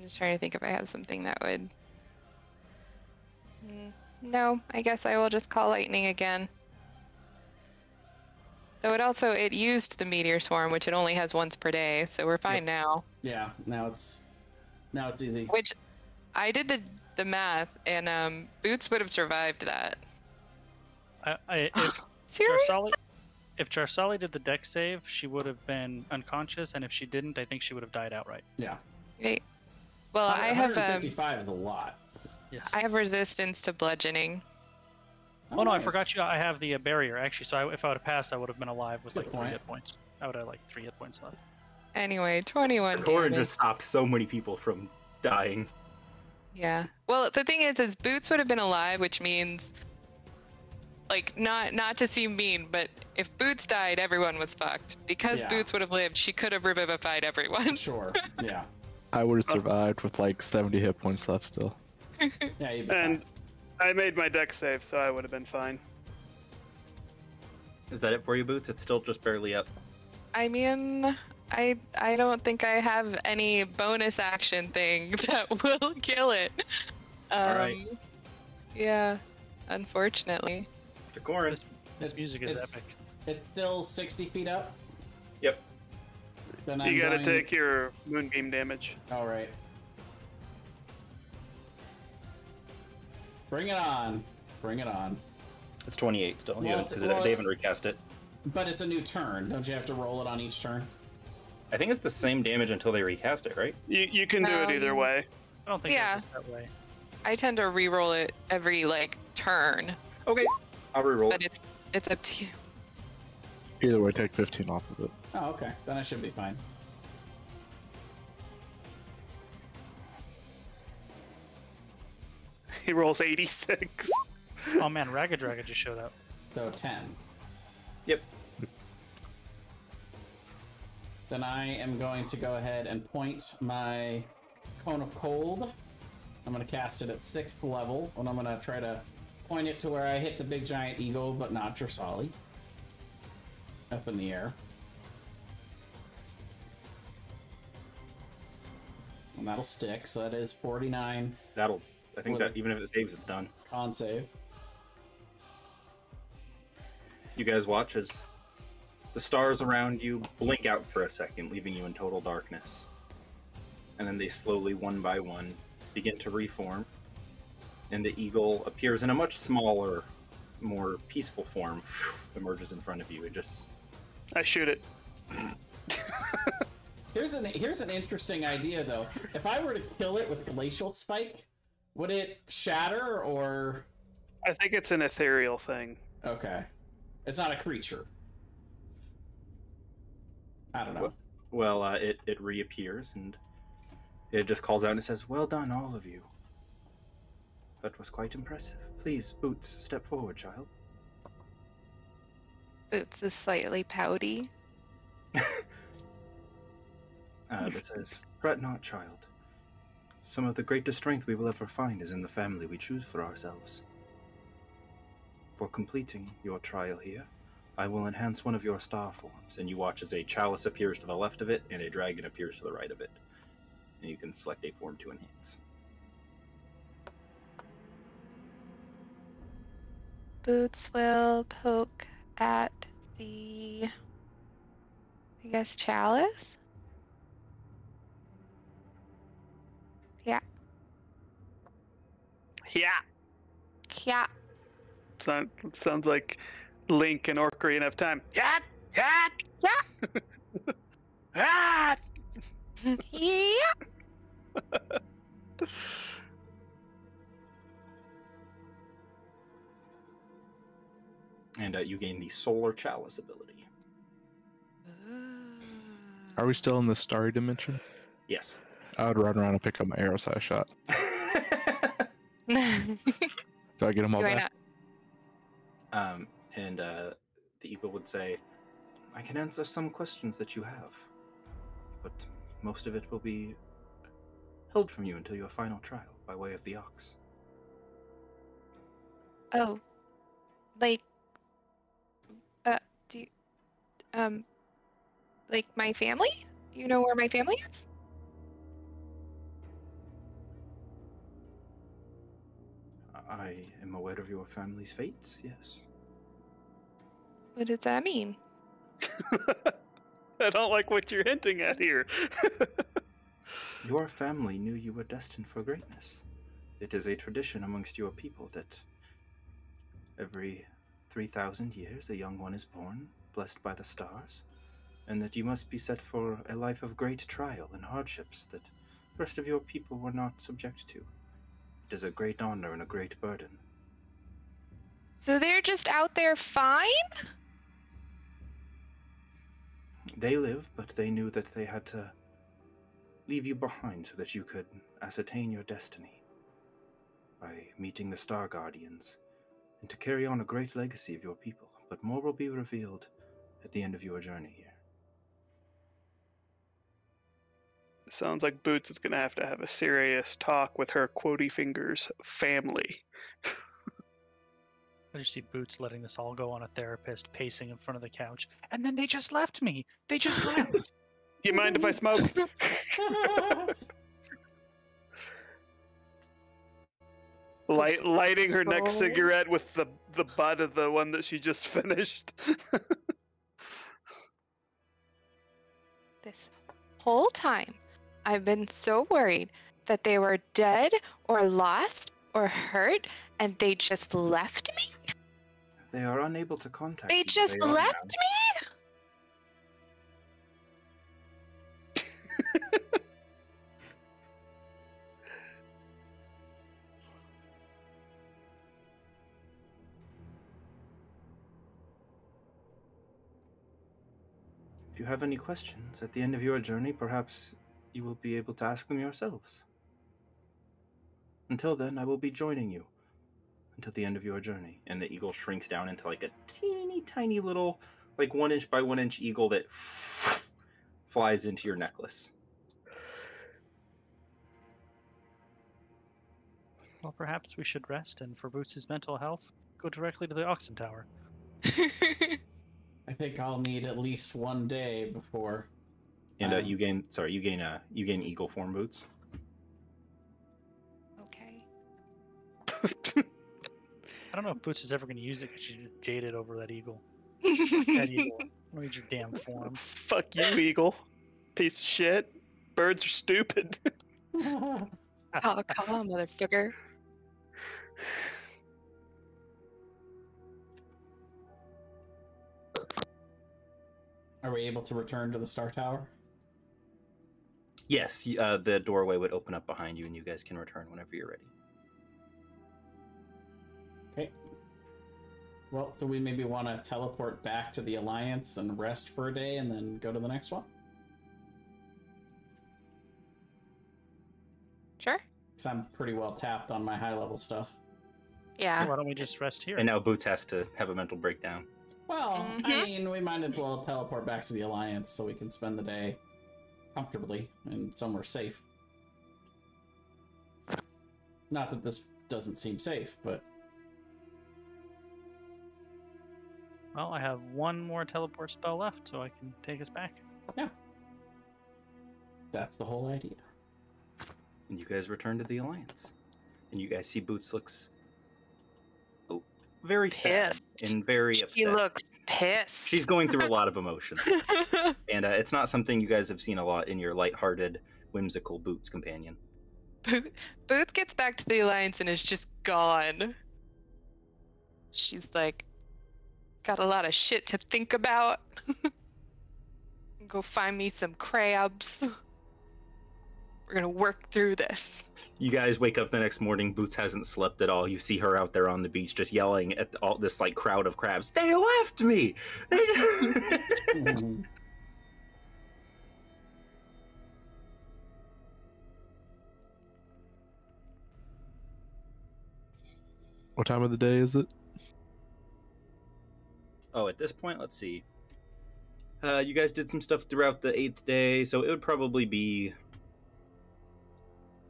just trying to think if I have something that would. No, I guess I will just call lightning again. Though it used the meteor swarm, which it only has once per day, so we're fine now. Yeah, now it's easy. Which I did the math, and Boots would have survived that. If Seriously? Jarsali did the dex save, she would have been unconscious, and if she didn't, I think she would have died outright. Yeah. Wait. Well, I have 155 is a lot. Yes. I have resistance to bludgeoning. Oh no, I nice. forgot you. I have the barrier actually. So if I would have passed, I would have been alive with That's a like good 3 point. hit points. I would have like 3 hit points left. Anyway, 21 Corrin damage. just stopped so many people from dying. Yeah. Well, the thing is Boots would have been alive, which means, like, not to seem mean, but if Boots died, everyone was fucked. Because Yeah. Boots would have lived, she could have revivified everyone. Sure. Yeah. I would have survived with like 70 hit points left still. Yeah. You'd be And I made my deck save, so I would have been fine. Is that it for you, Boots? It's still just barely up. I mean, I don't think I have any bonus action thing that will kill it. Alright. Yeah, unfortunately. To Corrin. This music is epic. It's still 60 feet up. Yep. Then You gotta take your moonbeam damage. All right. Bring it on. Bring it on. It's 28 still. Well, Yeah, it's- because well, they haven't recast it. But it's a new turn. Don't you have to roll it on each turn? I think it's the same damage until they recast it, right? You can do No, it either you- way. I don't think Yeah. it's that way. I tend to re-roll it every turn, Okay. I'll reroll. but it's up to you. Either way, take 15 off of it. Oh, okay. Then I should be fine. He rolls 86. Oh man, Ragged Dragon just showed up. So 10. Yep. Then I am going to go ahead and point my Cone of Cold. I'm going to cast it at 6th level, and I'm going to try to point it to where I hit the big giant eagle, but not Dressali. Up in the air. And that'll stick, so that is 49. That'll, I think that even if it saves, it's done. Con save. You guys watch as the stars around you blink out for a second, leaving you in total darkness. And then they slowly, one by one, begin to reform. And the eagle appears in a much smaller, more peaceful form, emerges in front of you. It just... I shoot it. Here's an interesting idea, though. If I were to kill it with Glacial Spike, would it shatter, or... I think it's an ethereal thing. Okay. It's not a creature. I don't know. Well, it reappears, and it just calls out and it says, "Well done, all of you. That was quite impressive. Please, Boots, step forward, child." Boots is slightly pouty. It says, "Fret not, child. Some of the greatest strength we will ever find is in the family we choose for ourselves. For completing your trial here, I will enhance one of your star forms," and you watch as a chalice appears to the left of it and a dragon appears to the right of it. And you can select a form to enhance. Boots will poke at the, I guess, chalice? Yeah. Yeah. Yeah. Sounds like Link and Ocarina of Time. Yeah. Yeah. Yeah. Ah! Yeah. And you gain the Solar Chalice ability. Are we still in the starry dimension? Yes. I would run around and pick up my arrows I shot. Do I get them all Do I back? not? And the eagle would say, "I can answer some questions that you have, but most of it will be held from you until your final trial by way of the ox." Oh. Like, do you, like my family? Do you know where my family is? I am aware of your family's fates, yes. What does that mean? I don't like what you're hinting at here. Your family knew you were destined for greatness. It is a tradition amongst your people that every 3,000 years a young one is born, blessed by the stars, and that you must be set for a life of great trial and hardships that the rest of your people were not subject to. It is a great honor and a great burden. So they're just out there fine? They live, but they knew that they had to leave you behind so that you could ascertain your destiny by meeting the Star Guardians and to carry on a great legacy of your people. But more will be revealed at the end of your journey here. Sounds like Boots is going to have a serious talk with her quotey fingers family. I just see Boots letting this all go on a therapist, pacing in front of the couch. And then they just left me. They just left. Do you mind if I smoke? Lighting her next cigarette with the butt of the one that she just finished. This whole time, I've been so worried that they were dead or lost or hurt, and they just left me? They are unable to contact They you. just They are left now. me? If you have any questions at the end of your journey, perhaps you will be able to ask them yourselves. Until then, I will be joining you until the end of your journey. And the eagle shrinks down into like a teeny tiny little, like 1 inch by 1 inch eagle that flies into your necklace. Well, perhaps we should rest, and for Boots' mental health, go directly to the Oxen Tower. I think I'll need at least one day before. And you gain eagle form boots. Okay. I don't know if Boots is ever going to use it because she's jaded over that eagle. That eagle. I need your damn form. Fuck you, eagle. Piece of shit. Birds are stupid. Oh, come on, motherfucker. Are we able to return to the Star Tower? Yes, the doorway would open up behind you, and you guys can return whenever you're ready. Okay. Well, do we maybe want to teleport back to the Alliance and rest for a day and then go to the next one? Sure. Because I'm pretty well tapped on my high-level stuff. Yeah. Why don't we just rest here? And now Boots has to have a mental breakdown. Well, I mean, we might as well teleport back to the Alliance so we can spend the day comfortably and somewhere safe. Not that this doesn't seem safe, but... Well, I have one more teleport spell left, so I can take us back. Yeah. That's the whole idea. And you guys return to the Alliance. And you guys see Boots looks very sad and very upset. He looks pissed. She's going through a lot of emotions. And it's not something you guys have seen a lot in your lighthearted, whimsical Boots companion. Boots gets back to the Alliance and is just gone. She's like, got a lot of shit to think about. Go find me some crabs. We're gonna work through this. You guys wake up the next morning. Boots hasn't slept at all. You see her out there on the beach, just yelling at all this like crowd of crabs. They left me. What time of the day is it? Oh, at this point, let's see. You guys did some stuff throughout the 8th day, so it would probably be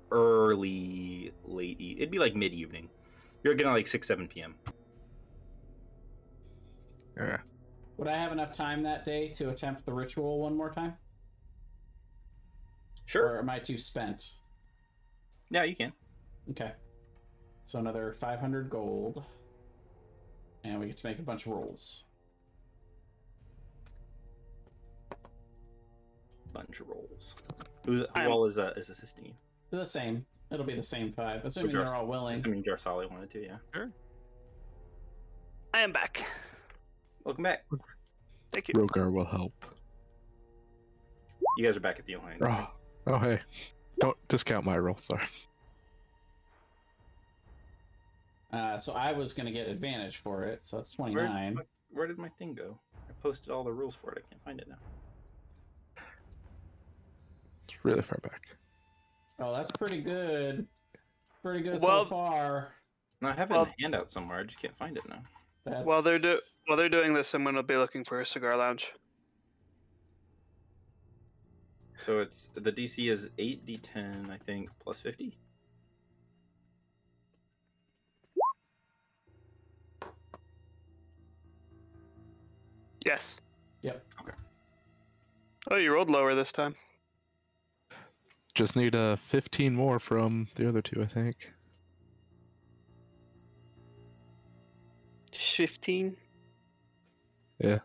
it'd be like mid-evening. You're getting like 6-7 p.m. Yeah. Would I have enough time that day to attempt the ritual one more time? Sure. Or am I too spent? Yeah, you can. Okay. So another 500 gold. And we get to make a bunch of rolls. Bunch of rolls. Who all is assisting you? The same. It'll be the same 5, assuming they're all willing. I mean, Jarsali wanted to, yeah. Sure. I am back. Welcome back. Thank you. Rogar will help. You guys are back at the Alliance. Oh, hey. Don't discount my roll, sorry. So I was going to get advantage for it, so that's 29. Where did my thing go? I posted all the rules for it. I can't find it now. It's really far back. Oh, that's pretty good. Pretty good Well, so far. No, I have it in the handout somewhere. I just can't find it now. That's... While they're doing this, I'm gonna be looking for a cigar lounge. So it's the DC is 8d10, I think, plus 50. Yes. Yep. Okay. Oh, you rolled lower this time. Just need 15 more from the other two, I think. 15. Yeah.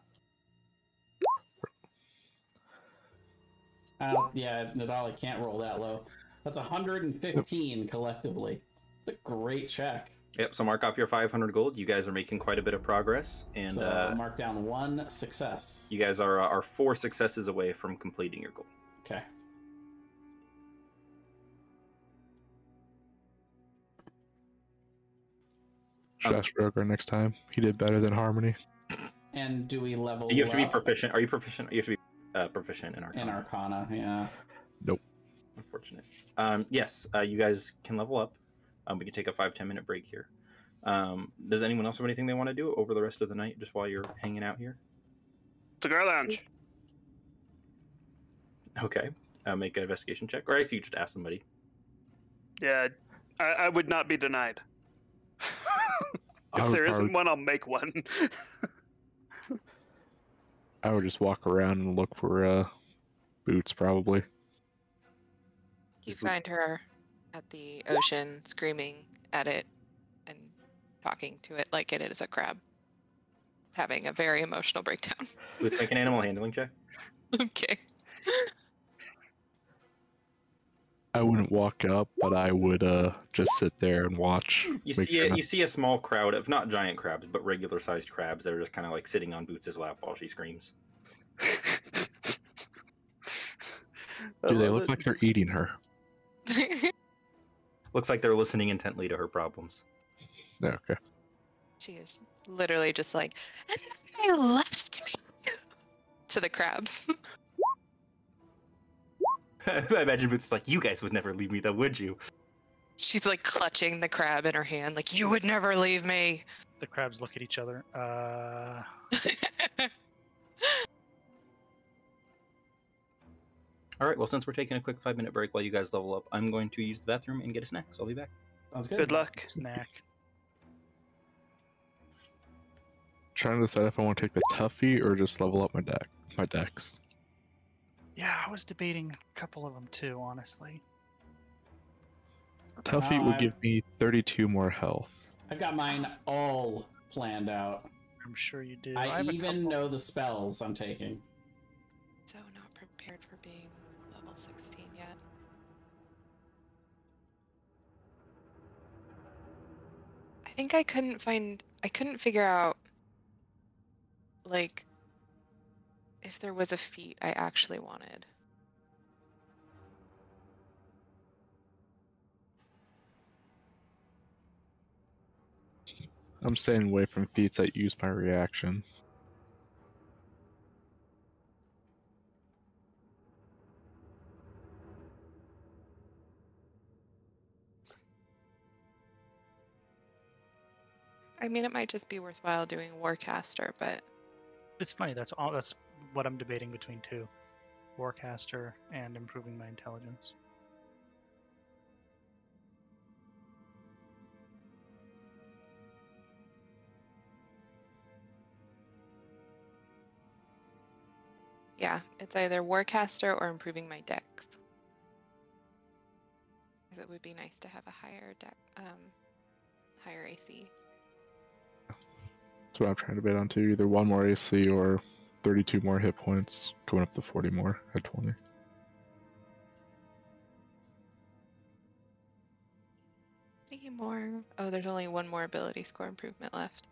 Yeah, Nadali can't roll that low. That's 115 collectively. It's a great check. Yep, so mark off your 500 gold. You guys are making quite a bit of progress. And So I'll mark down 1 success. you guys are 4 successes away from completing your goal. Okay. Should ask Rogar next time. He did better than Harmony. And do we level You have to be up? proficient. Are you proficient? You have to be proficient in Arcana. In Arcana, yeah. Nope. Unfortunate. Yes, you guys can level up. We can take a 5-10 minute break here. Does anyone else have anything they want to do over the rest of the night, just while you're hanging out here? Cigar lounge. Okay. Make an investigation check. Or I guess you just ask somebody. Yeah, I would not be denied. I If would there isn't probably- one, I'll make one. I would just walk around and look for boots, probably. You find her at the ocean screaming at it and talking to it like it is a crab, having a very emotional breakdown. Let's make an animal handling check. Okay. I wouldn't walk up, but I would just sit there and watch. You make see sure a, you see a small crowd of not giant crabs, but regular sized crabs that are just kind of like sitting on Boots' lap while she screams. Do they look like they're eating her? Looks like they're listening intently to her problems. Yeah, okay. She is literally just like, and then they left me to the crabs. I imagine Boots is like, you guys would never leave me though, would you? She's like clutching the crab in her hand, like, you would never leave me. The crabs look at each other. All right, well, since we're taking a quick 5-minute break while you guys level up, I'm going to use the bathroom and get a snack, so I'll be back. Sounds good. Good luck. Snack. Trying to decide if I want to take the toughie or just level up my decks. Yeah, I was debating a couple of them too, honestly. Toughie would give me 32 more health. I've got mine all planned out. I'm sure you do. I have a even couple. know the spells I'm taking. So not prepared for being level 16 yet. I think I couldn't figure out, like, if there was a feat I actually wanted. I'm staying away from feats that use my reaction. I mean, it might just be worthwhile doing Warcaster, but It's funny. That's what I'm debating between two: Warcaster and improving my intelligence. yeah, it's either Warcaster or improving my dex. Because it would be nice to have a higher higher AC. That's what I'm trying to debate on too. Either 1 more AC or 32 more hit points, going up to 40 more at 20. Any more? Oh, there's only 1 more ability score improvement left.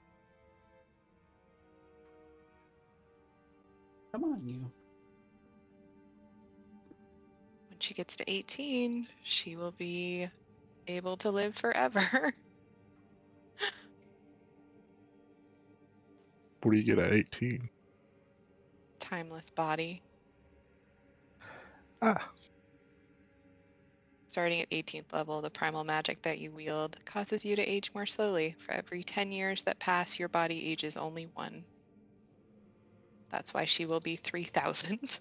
Come on, you. When she gets to 18, she will be able to live forever. What do you get at 18? Timeless body. Ah, Starting at 18th level, the primal magic that you wield causes you to age more slowly. For every 10 years that pass, your body ages only 1. That's why she will be 3,000.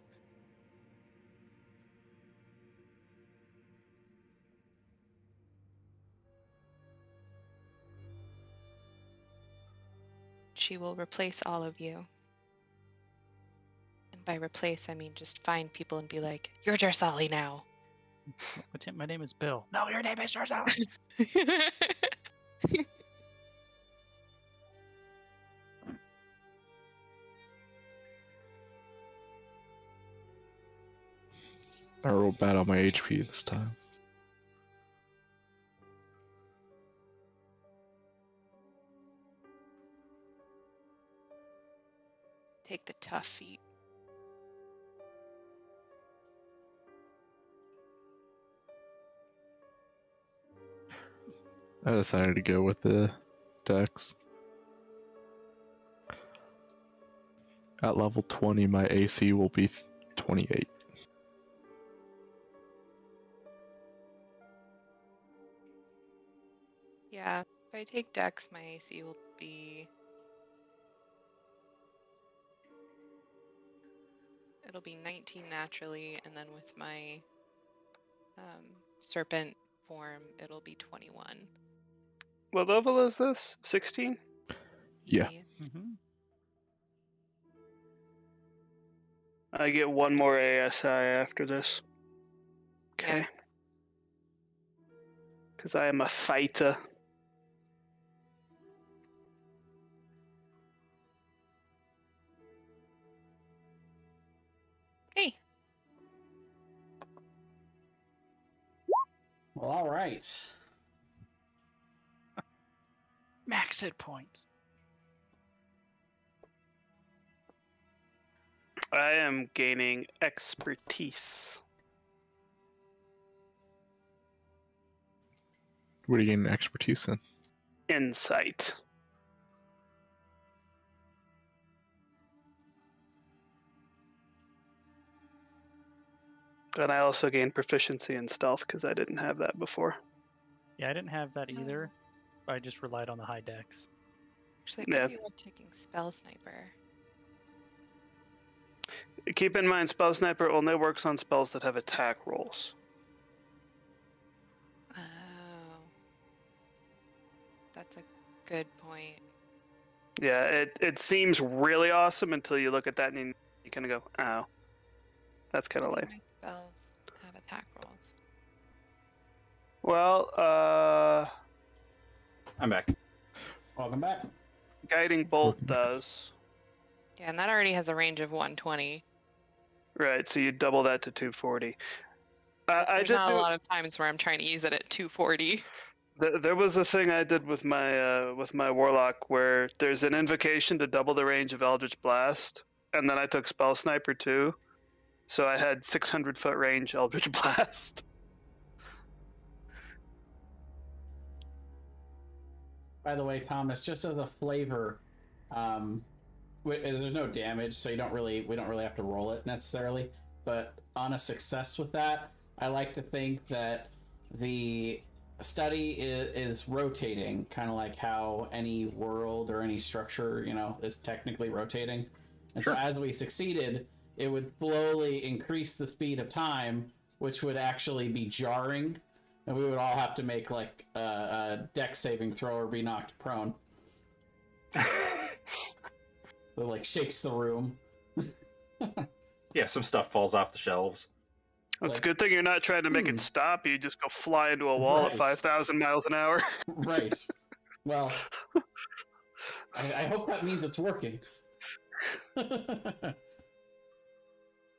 She will replace all of you. And by replace, I mean just find people and be like, you're Jarsali now. My name is Bill. No, your name is Jarsali. I rolled bad on my HP this time. Take the tough feat. I decided to go with the dex. At level 20, my AC will be 28. Yeah, if I take Dex, my AC will be... It'll be 19 naturally, and then with my Serpent form, it'll be 21. What level is this? 16? Yeah. Mm-hmm. I get one more ASI after this. Okay. Yeah. Because I am a fighter. Hey. Well, all right. Max hit points. I am gaining expertise. What are you getting expertise in? Insight. And I also gain proficiency in stealth because I didn't have that before. Yeah, I didn't have that either. I just relied on the high dex. Actually, it might be worth taking Spell Sniper. Keep in mind, Spell Sniper only works on spells that have attack rolls. Oh. That's a good point. Yeah, it seems really awesome until you look at that and you kind of go, "Ow, that's kind of Many lame." of my spells have attack rolls. Well, I'm back. Welcome back. Guiding Bolt does. Yeah, and that already has a range of 120. Right, so you double that to 240. There's not a lot of times where I'm trying to use it at 240. There was a thing I did with my Warlock where there's an invocation to double the range of Eldritch Blast, and then I took Spell Sniper too, so I had 600-foot range Eldritch Blast. By the way, Thomas, just as a flavor, there's no damage, so we don't really have to roll it necessarily. But on a success with that, I like to think that the study is rotating, kind of like how any world or any structure, is technically rotating. And Sure. so as we succeeded, it would slowly increase the speed of time, which would actually be jarring. And we would all have to make like a dex saving throw or be knocked prone. It like shakes the room. Yeah, some stuff falls off the shelves. It's a good thing you're not trying to make it stop. You just go fly into a wall at 5,000 miles an hour. Right. Well, I hope that means it's working.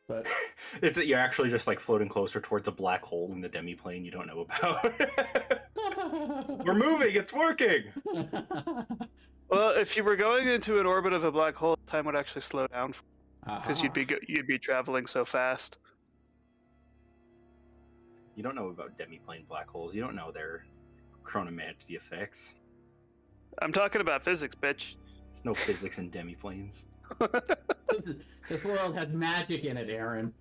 But You're actually just like floating closer towards a black hole in the demiplane you don't know about. We're moving, it's working. Well, if you were going into an orbit of a black hole, time would actually slow down because you'd be traveling so fast. You don't know about demiplane black holes. You don't know their chronomancy effects. I'm talking about physics, bitch. There's no physics in demiplanes. This world has magic in it, Aaron.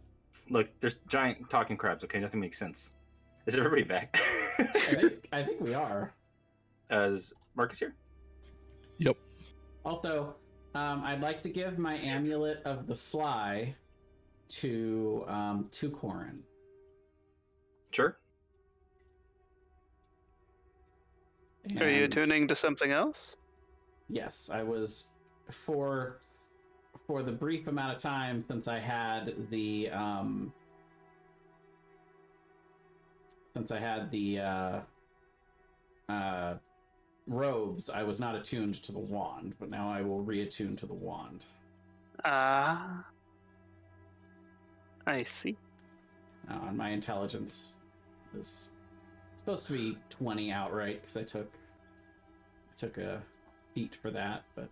Look, there's giant talking crabs. Okay, nothing makes sense. Is everybody back? I think we are. Is Marcus here? Yep. Also, I'd like to give my amulet of the sly to Corin. Sure. Are you And tuning to something else? yes, I was for the brief amount of time since I had the robes, I was not attuned to the wand, but now I will reattune to the wand. Ah, I see. And my intelligence is supposed to be 20 outright because I took a feat for that, but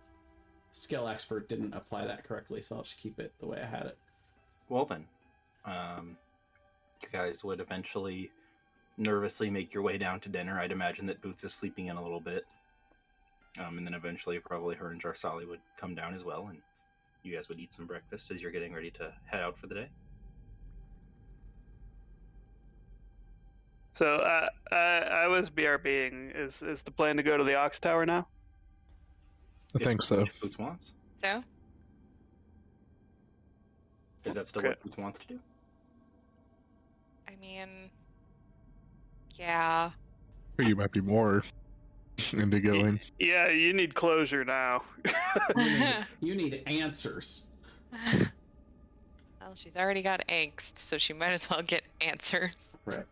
skill expert didn't apply that correctly, so I'll just keep it the way I had it. Well then, you guys would eventually nervously make your way down to dinner. I'd imagine that Boots is sleeping in a little bit. And then eventually probably her and Jarsali would come down as well, and you guys would eat some breakfast as you're getting ready to head out for the day. So I was BRBing. Is the plan to go to the Ox Tower now? I think so. If Boots wants. So? Is that still Okay. what Boots wants to do? I mean, Yeah. Or you might be more into going. Yeah, you need closure now. You need answers. Well, she's already got angst, so she might as well get answers. Right.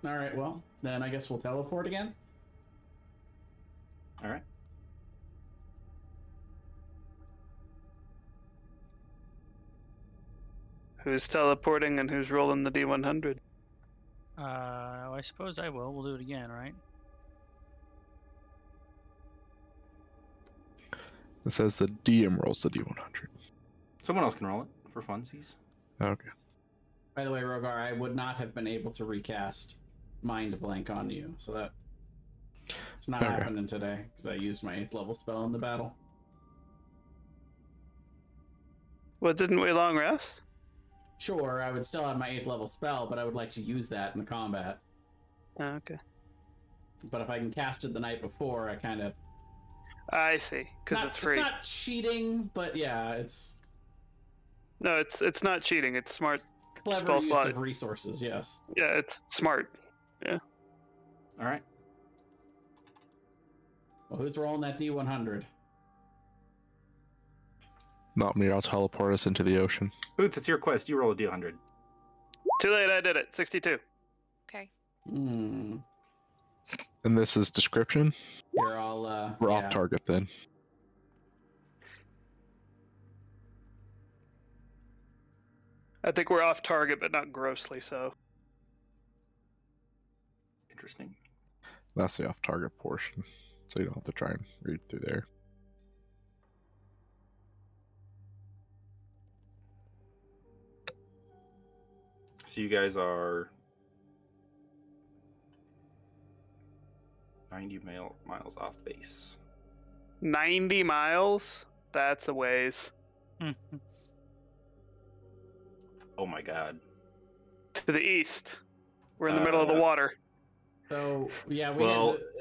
All right, well, then I guess we'll teleport again. All right. Who's teleporting and who's rolling the D100? I suppose I will. We'll do it again, right? It says the DM rolls the D100. Someone else can roll it for funsies. Okay. By the way, Rogar, I would not have been able to recast Mind Blank on you, so that it's not happening today because I used my 8th level spell in the battle. Well, didn't we long rest? Sure, I would still have my 8th level spell, but I would like to use that in the combat. Oh, okay. But if I can cast it the night before, I kind of... I see, because it's free. It's not cheating, but yeah, it's... No, it's not cheating. It's smart. Clever spell use slot. of resources, yes. Yeah, it's smart. Yeah. All right. Well, who's rolling that D100? Not me, I'll teleport us into the ocean. Boots, it's your quest. You roll a D100. Too late, I did it. 62. Okay. Hmm. And this is description? You're all, We're yeah. off target then. I think we're off target, but not grossly so. Interesting. That's the off target portion. So you don't have to try and read through there. So you guys are 90 miles off base. 90 miles? That's a ways. Oh my god. To the east. We're in the middle of the water. So, yeah,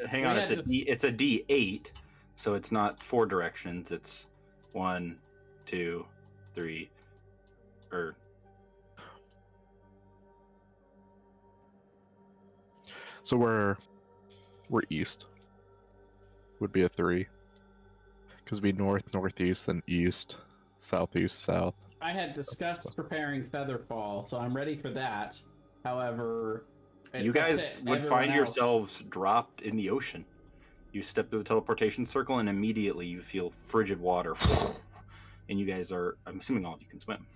hang on. It's a D8, so it's not 4 directions. It's 1, 2, 3, or... So we're east. Would be a 3. Because it'd be north, northeast, then east, southeast, south. I had discussed preparing Featherfall, so I'm ready for that. However, You guys would find yourselves dropped in the ocean. You step through the teleportation circle, and immediately you feel frigid water. And you guys are, I'm assuming all of you can swim.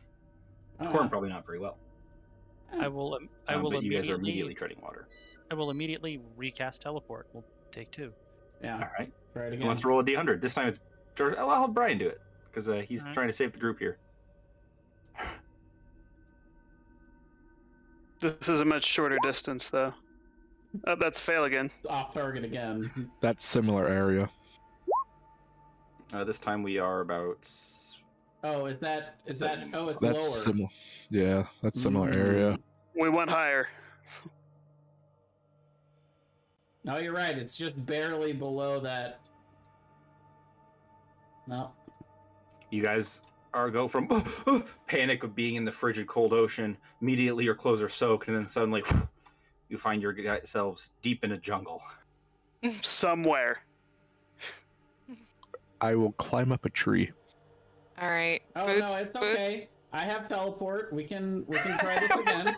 Corn probably not very well. I will. But you guys are immediately treading water. I will immediately recast teleport. We'll take 2. Yeah. All right. Try it Who again. wants to roll a D100? This time it's George. I'll have Brian do it because he's Alright. trying to save the group here. This is a much shorter distance, though. Oh, that's fail again. Off target again. That's similar area. This time we are about. Oh, is that? Oh, it's That's lower. similar. Yeah, that's similar area. We went higher. No, you're right. It's just barely below that. No. You guys go from panic of being in the frigid cold ocean. Immediately your clothes are soaked, and then suddenly you find yourselves deep in a jungle. Somewhere. I will climb up a tree. All right. Oh Boots, no, it's okay. I have teleport. We can try this again.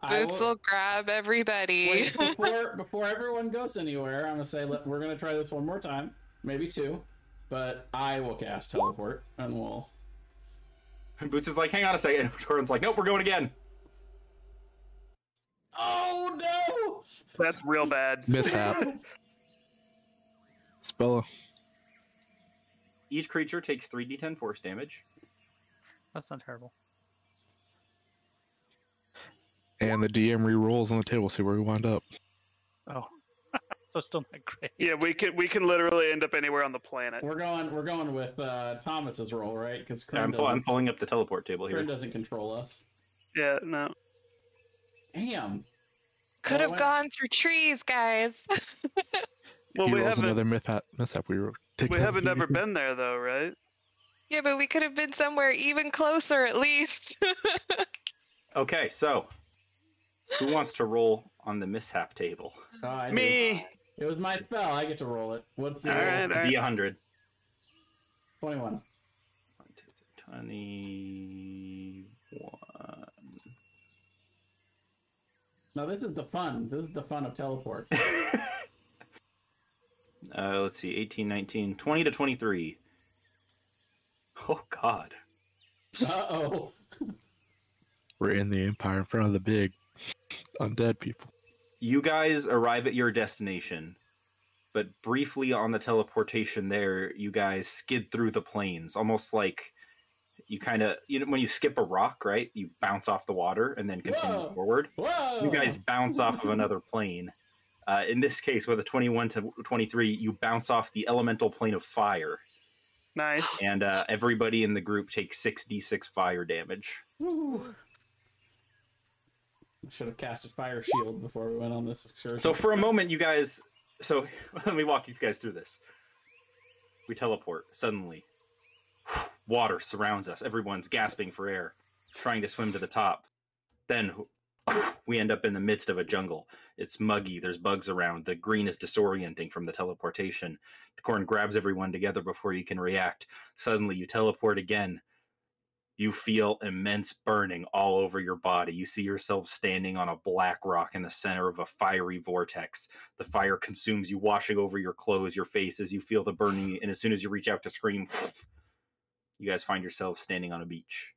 Boots will grab everybody. Wait, before everyone goes anywhere, I'm gonna say we're gonna try this one more time, maybe 2, but I will cast teleport and we'll. And Boots is like, hang on a second. Torrent's like, nope, we're going again. Oh no! That's real bad. Mishap. Spell. Each creature takes 3d10 force damage. That's not terrible. And the DM re-rolls on the table, see where we wind up. Oh, so still not great. Yeah, we can literally end up anywhere on the planet. We're going with Thomas's roll, right? Because I'm pulling up the teleport table here. Kryn doesn't control us. Yeah, no. Damn. Could have gone through trees, guys. Well, He we rolls haven't. another mishap. We haven't ever been there, though, right? Yeah, but we could have been somewhere even closer at least. Okay, so who wants to roll on the mishap table? Oh, I Me. do. It was my spell. I get to roll it. What's the All right. D100. 21. 21. No, this is the fun. This is the fun of teleport. Let's see, 18, 19, 20 to 23. Oh, God. Uh-oh. We're in the Empire in front of the big undead people. You guys arrive at your destination, but briefly on the teleportation there, you guys skid through the plains, almost like you kind of, when you skip a rock, right? You bounce off the water and then continue forward. Whoa! You guys bounce off of another plane. In this case, with a 21 to 23, you bounce off the elemental plane of fire. Nice. And everybody in the group takes 6d6 fire damage. Woo. I should have casted Fire Shield before we went on this excursion. So for a moment, you guys... So let me walk you guys through this. We teleport. Suddenly, water surrounds us. Everyone's gasping for air, trying to swim to the top. Then we end up in the midst of a jungle. It's muggy. There's bugs around. The green is disorienting from the teleportation. Corn grabs everyone together before you can react. Suddenly, you teleport again. You feel immense burning all over your body. You see yourself standing on a black rock in the center of a fiery vortex. The fire consumes you, washing over your clothes, your face, as you feel the burning. And as soon as you reach out to scream, you guys find yourselves standing on a beach.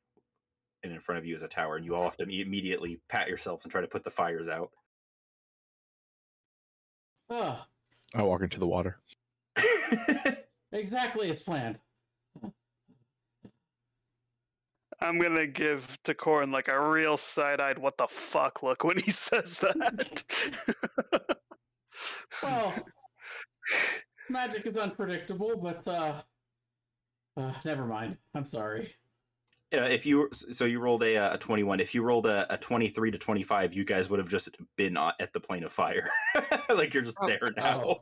And in front of you is a tower. And you all have to immediately pat yourselves and try to put the fires out. Oh, I walk into the water. exactly as planned. I'm gonna give to Corn like a real side-eyed "what the fuck" look when he says that. Well, magic is unpredictable, but never mind. I'm sorry. Yeah, you rolled a 21. If you rolled a 23 to 25, you guys would have just been at the plane of fire. Like you're just there now. Oh.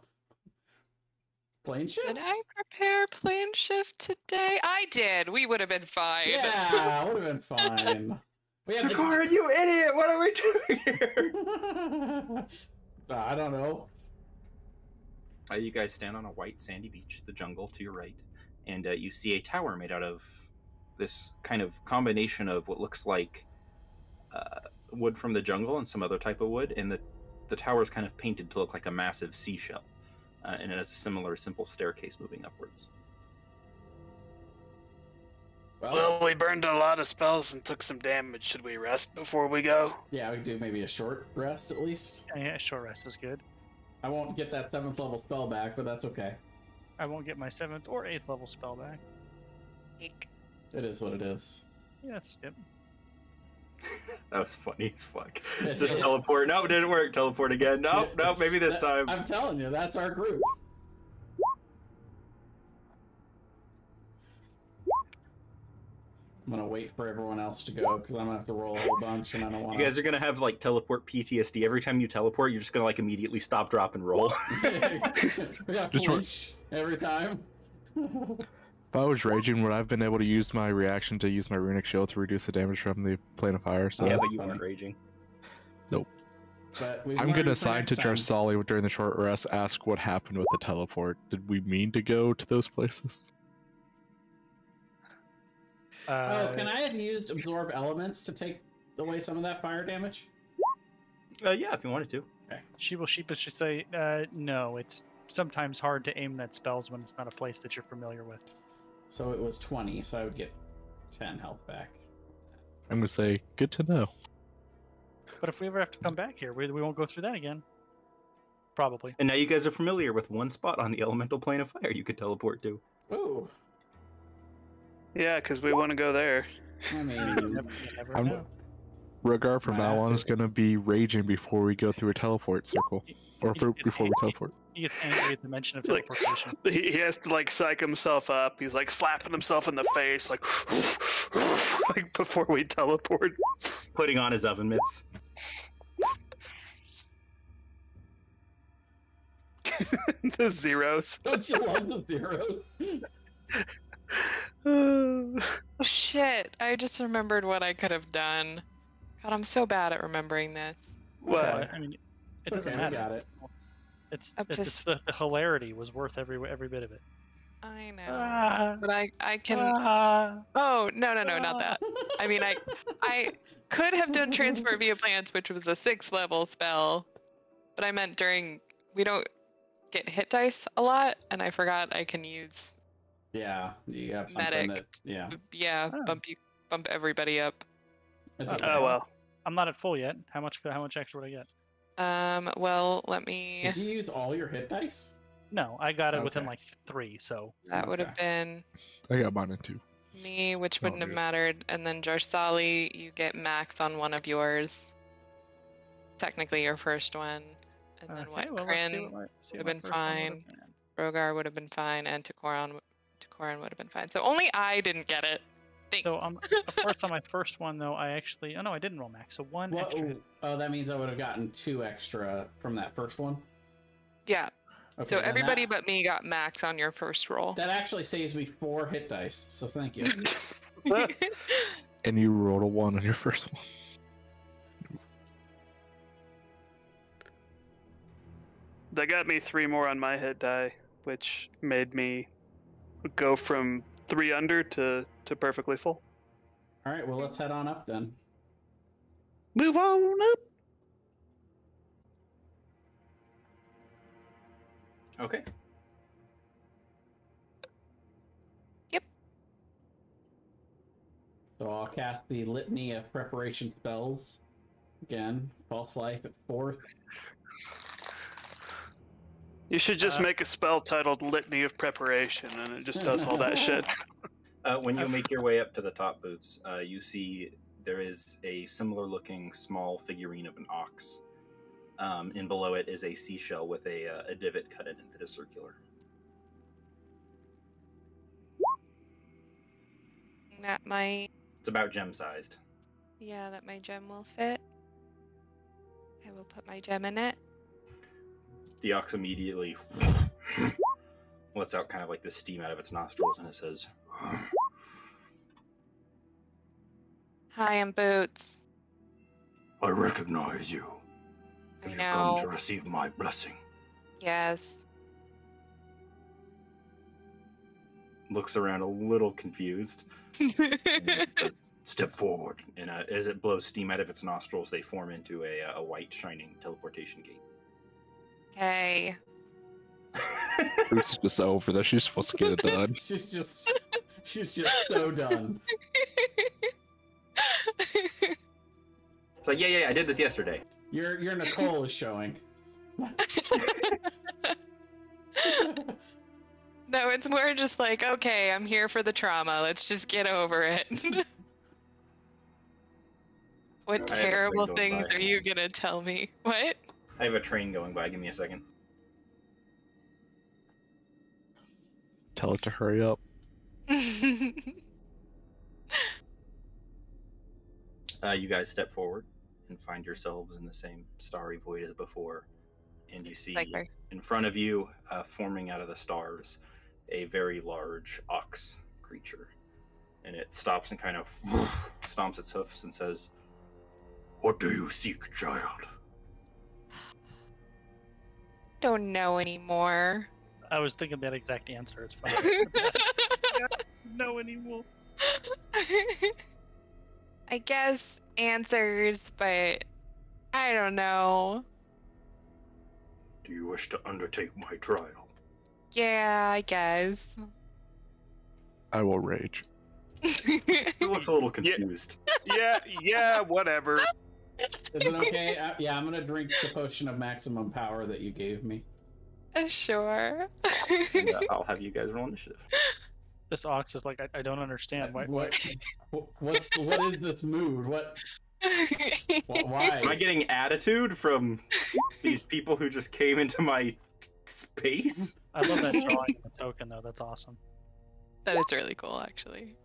Plane shift? Did I prepare plane shift today? I did. We would have been fine. Yeah, would have been fine. Jakar, you idiot! What are we doing here? I don't know. You guys stand on a white sandy beach, the jungle to your right, and you see a tower made out of this kind of combination of what looks like wood from the jungle and some other type of wood, and the tower is kind of painted to look like a massive seashell. And it has a similar simple staircase moving upwards. Well, we burned a lot of spells and took some damage. Should we rest before we go? Yeah, we could do maybe a short rest at least. Yeah, short rest is good. I won't get that 7th level spell back, but that's okay. I won't get my 7th or 8th level spell back. Eek. It is what it is. Yes, yep. That was funny as fuck. Just teleport. No, it didn't work. Teleport again. No, maybe this time. I'm telling you, that's our group. I'm gonna wait for everyone else to go because I'm gonna have to roll a whole bunch, and I don't want. You guys are gonna have like teleport PTSD. Every time you teleport, you're just gonna like immediately stop, drop, and roll. We got flinch every time. If I was raging, would I have been able to use my reaction to use my runic shield to reduce the damage from the plane of fire? So yeah, that's but you funny. weren't raging. Nope. But I'm gonna assign to Jarsali during the short rest. Ask what happened with the teleport. Did we mean to go to those places? Can I have used absorb elements to take away some of that fire damage? Yeah, if you wanted to. Okay. She will sheepishly say, no, it's sometimes hard to aim at spells when it's not a place that you're familiar with. So it was 20, so I would get 10 health back. I'm gonna say, good to know. But if we ever have to come back here, we won't go through that again. Probably. And now you guys are familiar with one spot on the elemental plane of fire you could teleport to. Ooh. Yeah, because we want to go there. I mean, You never know. Rogar from Might now have on to. is gonna be raging before we go through a teleport circle, or before we teleport. He gets angry at the mention of Like, teleportation. he has to like psych himself up. He's like slapping himself in the face, like, like before we teleport. Putting on his oven mitts. The zeros. don't you love the zeros? Oh, shit. I just remembered what I could have done. God, I'm so bad at remembering this. What? I mean, It doesn't Okay, we matter. got it. It's Up to the hilarity was worth every bit of it. I know, Ah, but I can. ah, Oh no, not that. I mean, I could have done transport via plants, which was a 6th level spell, but I meant we don't get hit dice a lot, and I forgot I can use Yeah, you have something medic. that. Yeah. Yeah, Oh. bump everybody up. It's Oh, okay. Oh well. I'm not at full yet. How much extra would I get? Well, let me. Did you use all your hit dice? No, I got it within Okay. like 3. So That would have been I got mine in 2. me, which wouldn't have good. mattered, and then Jarsali, you get max on one of yours. Technically, your first one, and then okay, what? well, let's see Kryn what would've my been first one fine. would've been. Rogar would have been fine, and Takoran would have been fine. So only I didn't get it. Thanks. So of course on my first one though, I actually no, I didn't roll max. So 1 extra. Oh, that means I would have gotten 2 extra from that first one. Yeah. Okay, So then everybody that, but me got max on your first roll. that actually saves me 4 hit dice. So thank you. And you rolled a 1 on your first one. They got me 3 more on my hit die, which made me go from 3 under to perfectly full. All right, well let's head on up then. Move on up. Okay. So I'll cast the litany of preparation spells. Again, false life at 4th. You should just make a spell titled Litany of Preparation, and it just does all that shit. When you make your way up to the top, Boots, you see there is a similar-looking small figurine of an ox, and below it is a seashell with a divot cut into the circular. That might. It's about gem-sized. Yeah, that my gem will fit. I will put my gem in it. The ox immediately lets out kind of like this steam out of its nostrils, and it says, Hi, I'm Boots. I recognize you. I Have you come to know. receive my blessing? Yes. Looks around a little confused. And says, step forward. And as it blows steam out of its nostrils, they form into a white, shining teleportation gate. Okay. Bruce is just over there. She's supposed to get it done. she's just so done. It's like, yeah, I did this yesterday. Your Nicole is showing. No, it's more just like, okay, I'm here for the trauma. Let's just get over it. What I have a terrible thing going things by. are you gonna tell me? What? I have a train going by. Give me a second. Tell it to hurry up. You guys step forward and find yourselves in the same starry void as before. And you see Like in front of you, forming out of the stars, a very large ox creature. And it stops and kind of stomps its hoofs and says, "What do you seek, child?" Don't know anymore. I was thinking that exact answer. It's fine. No anymore. I guess answers, but I don't know. Do you wish to undertake my trial? Yeah, I guess. I will rage. He looks a little confused. Yeah, whatever. Is it okay? Yeah, I'm gonna drink the potion of maximum power that you gave me. Sure. And, I'll have you guys roll initiative. This ox is like, I don't understand. Why? What is this mood? Why? Am I getting attitude from these people who just came into my space? I love that drawing of the token though. That's awesome. That is really cool, actually.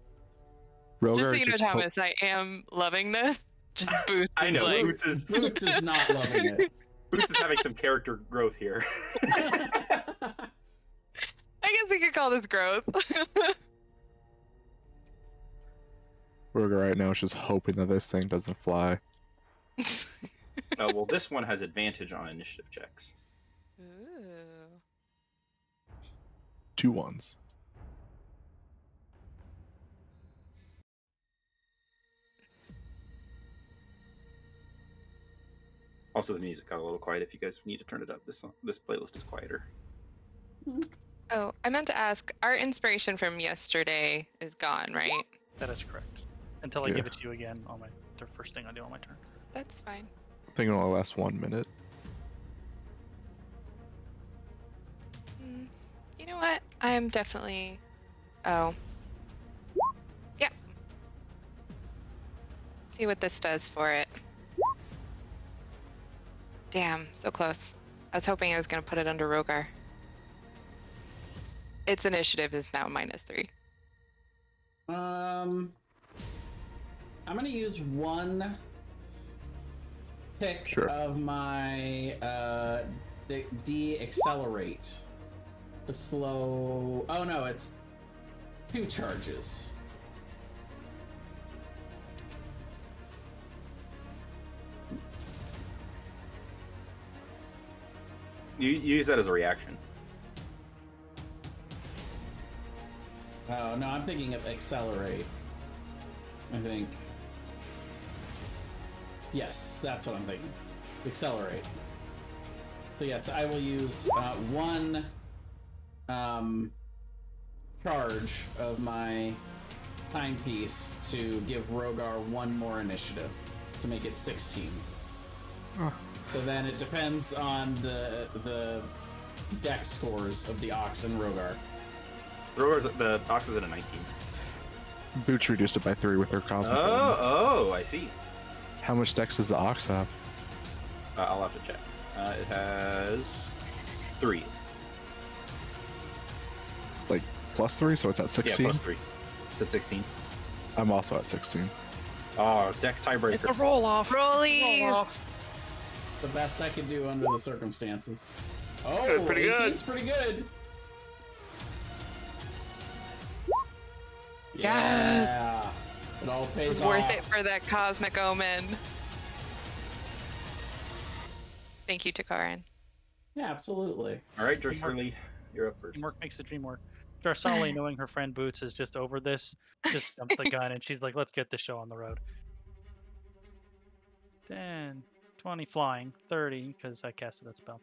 Rogar Just so you know, just Thomas, I am loving this. Just Boots. I know, Like, Boots is not loving it. Boots is having some character growth here. I guess we could call this growth. Rogar right now is just hoping that this thing doesn't fly. Well, this one has advantage on initiative checks. Ooh. 2 ones. Also, the music got a little quiet. If you guys need to turn it up, this playlist is quieter. Oh, I meant to ask, our inspiration from yesterday is gone, right? That is correct. Until I Yeah. give it to you again on the first thing I do on my turn. That's fine. I think it only lasts 1 minute. You know what? I'm definitely... Oh. Yep. See what this does for it. Damn, so close. I was hoping I was going to put it under Rogar. Its initiative is now -3. I'm gonna use 1 tick Sure. of my de-accelerate to slow. Oh no, it's 2 charges. You use that as a reaction. Oh no, I'm thinking of accelerate. I think. Yes, that's what I'm thinking. Accelerate. So yes, I will use 1 charge of my timepiece to give Rogar 1 more initiative to make it 16. Oh. So then it depends on the dex scores of the Ox and Rogar. The Ox is at a 19. Boots reduced it by 3 with her cosmic. Oh, I see. How much dex does the ox have? I'll have to check. It has 3. Like +3, so it's at 16. Yeah, +3. It's at 16. I'm also at 16. Oh, Dex It's a tiebreaker. roll off. Rolly! Roll off. The best I could do under the circumstances. Oh, That's pretty good. 18's pretty good. Yes! Yeah. It all pays It's off. worth it for that cosmic omen. Thank you, Takaran. Yeah, absolutely. All right, Drusserly, you're up first. Teamwork makes the dream work. Jarsali, knowing her friend Boots is just over this, just dumps the gun and she's like, let's get this show on the road. 10, 20 flying, 30, because I casted that spell.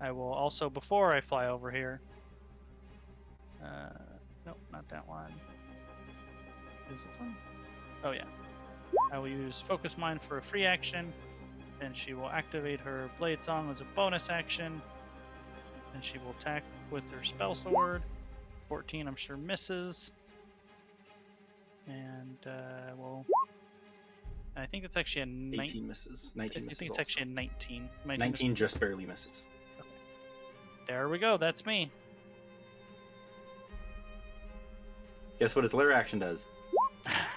I will also, before I fly over here, nope, not that one. Is it one? Oh yeah. I will use Focus Mind for a free action, and she will activate her Blade Song as a bonus action, and she will attack with her Spell Sword. 14, I'm sure misses, and I think it's actually a 18 misses. 19 I misses. think it's also. actually a 19. 19 just barely misses. There we go. That's me. Guess what its lair action does?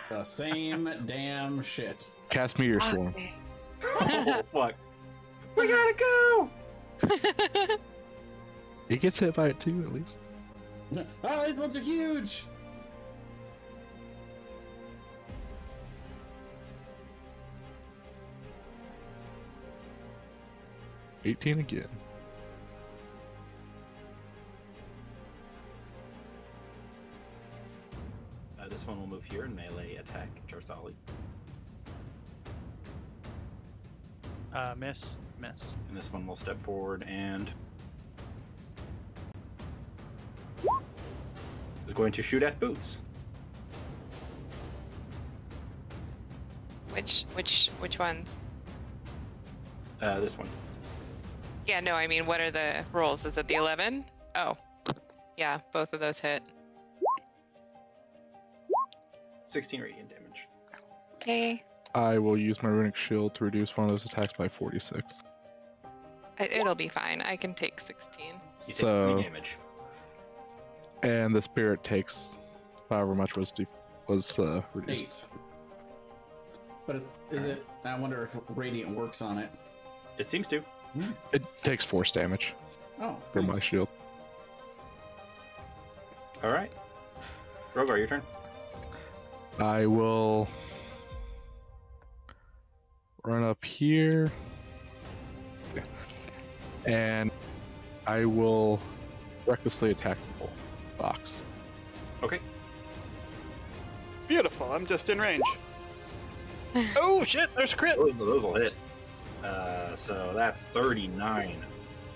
The same damn shit. Cast Meteor Swarm. Okay. Oh, fuck. We gotta go! It gets hit by it too, at least. Oh, these ones are huge! $18 again. This one will move here and melee attack Jarsali. Miss. And this one will step forward and is going to shoot at Boots. Which ones? This one. Yeah, no, I mean, what are the rolls? Is it the 11? Oh. Yeah, both of those hit. 16 radiant damage. Okay. I will use my runic shield to reduce one of those attacks by 46. It'll be fine. I can take 16. You take So, 3 damage. and the spirit takes however much was reduced. 8. But is it? I wonder if Radiant works on it. It seems to. It takes force damage Oh, from my nice. shield. All right. Rogar, your turn. I will run up here. Yeah. And I will recklessly attack the whole box. Okay. Beautiful. I'm just in range. Oh shit! There's crit. Those will hit. So that's 39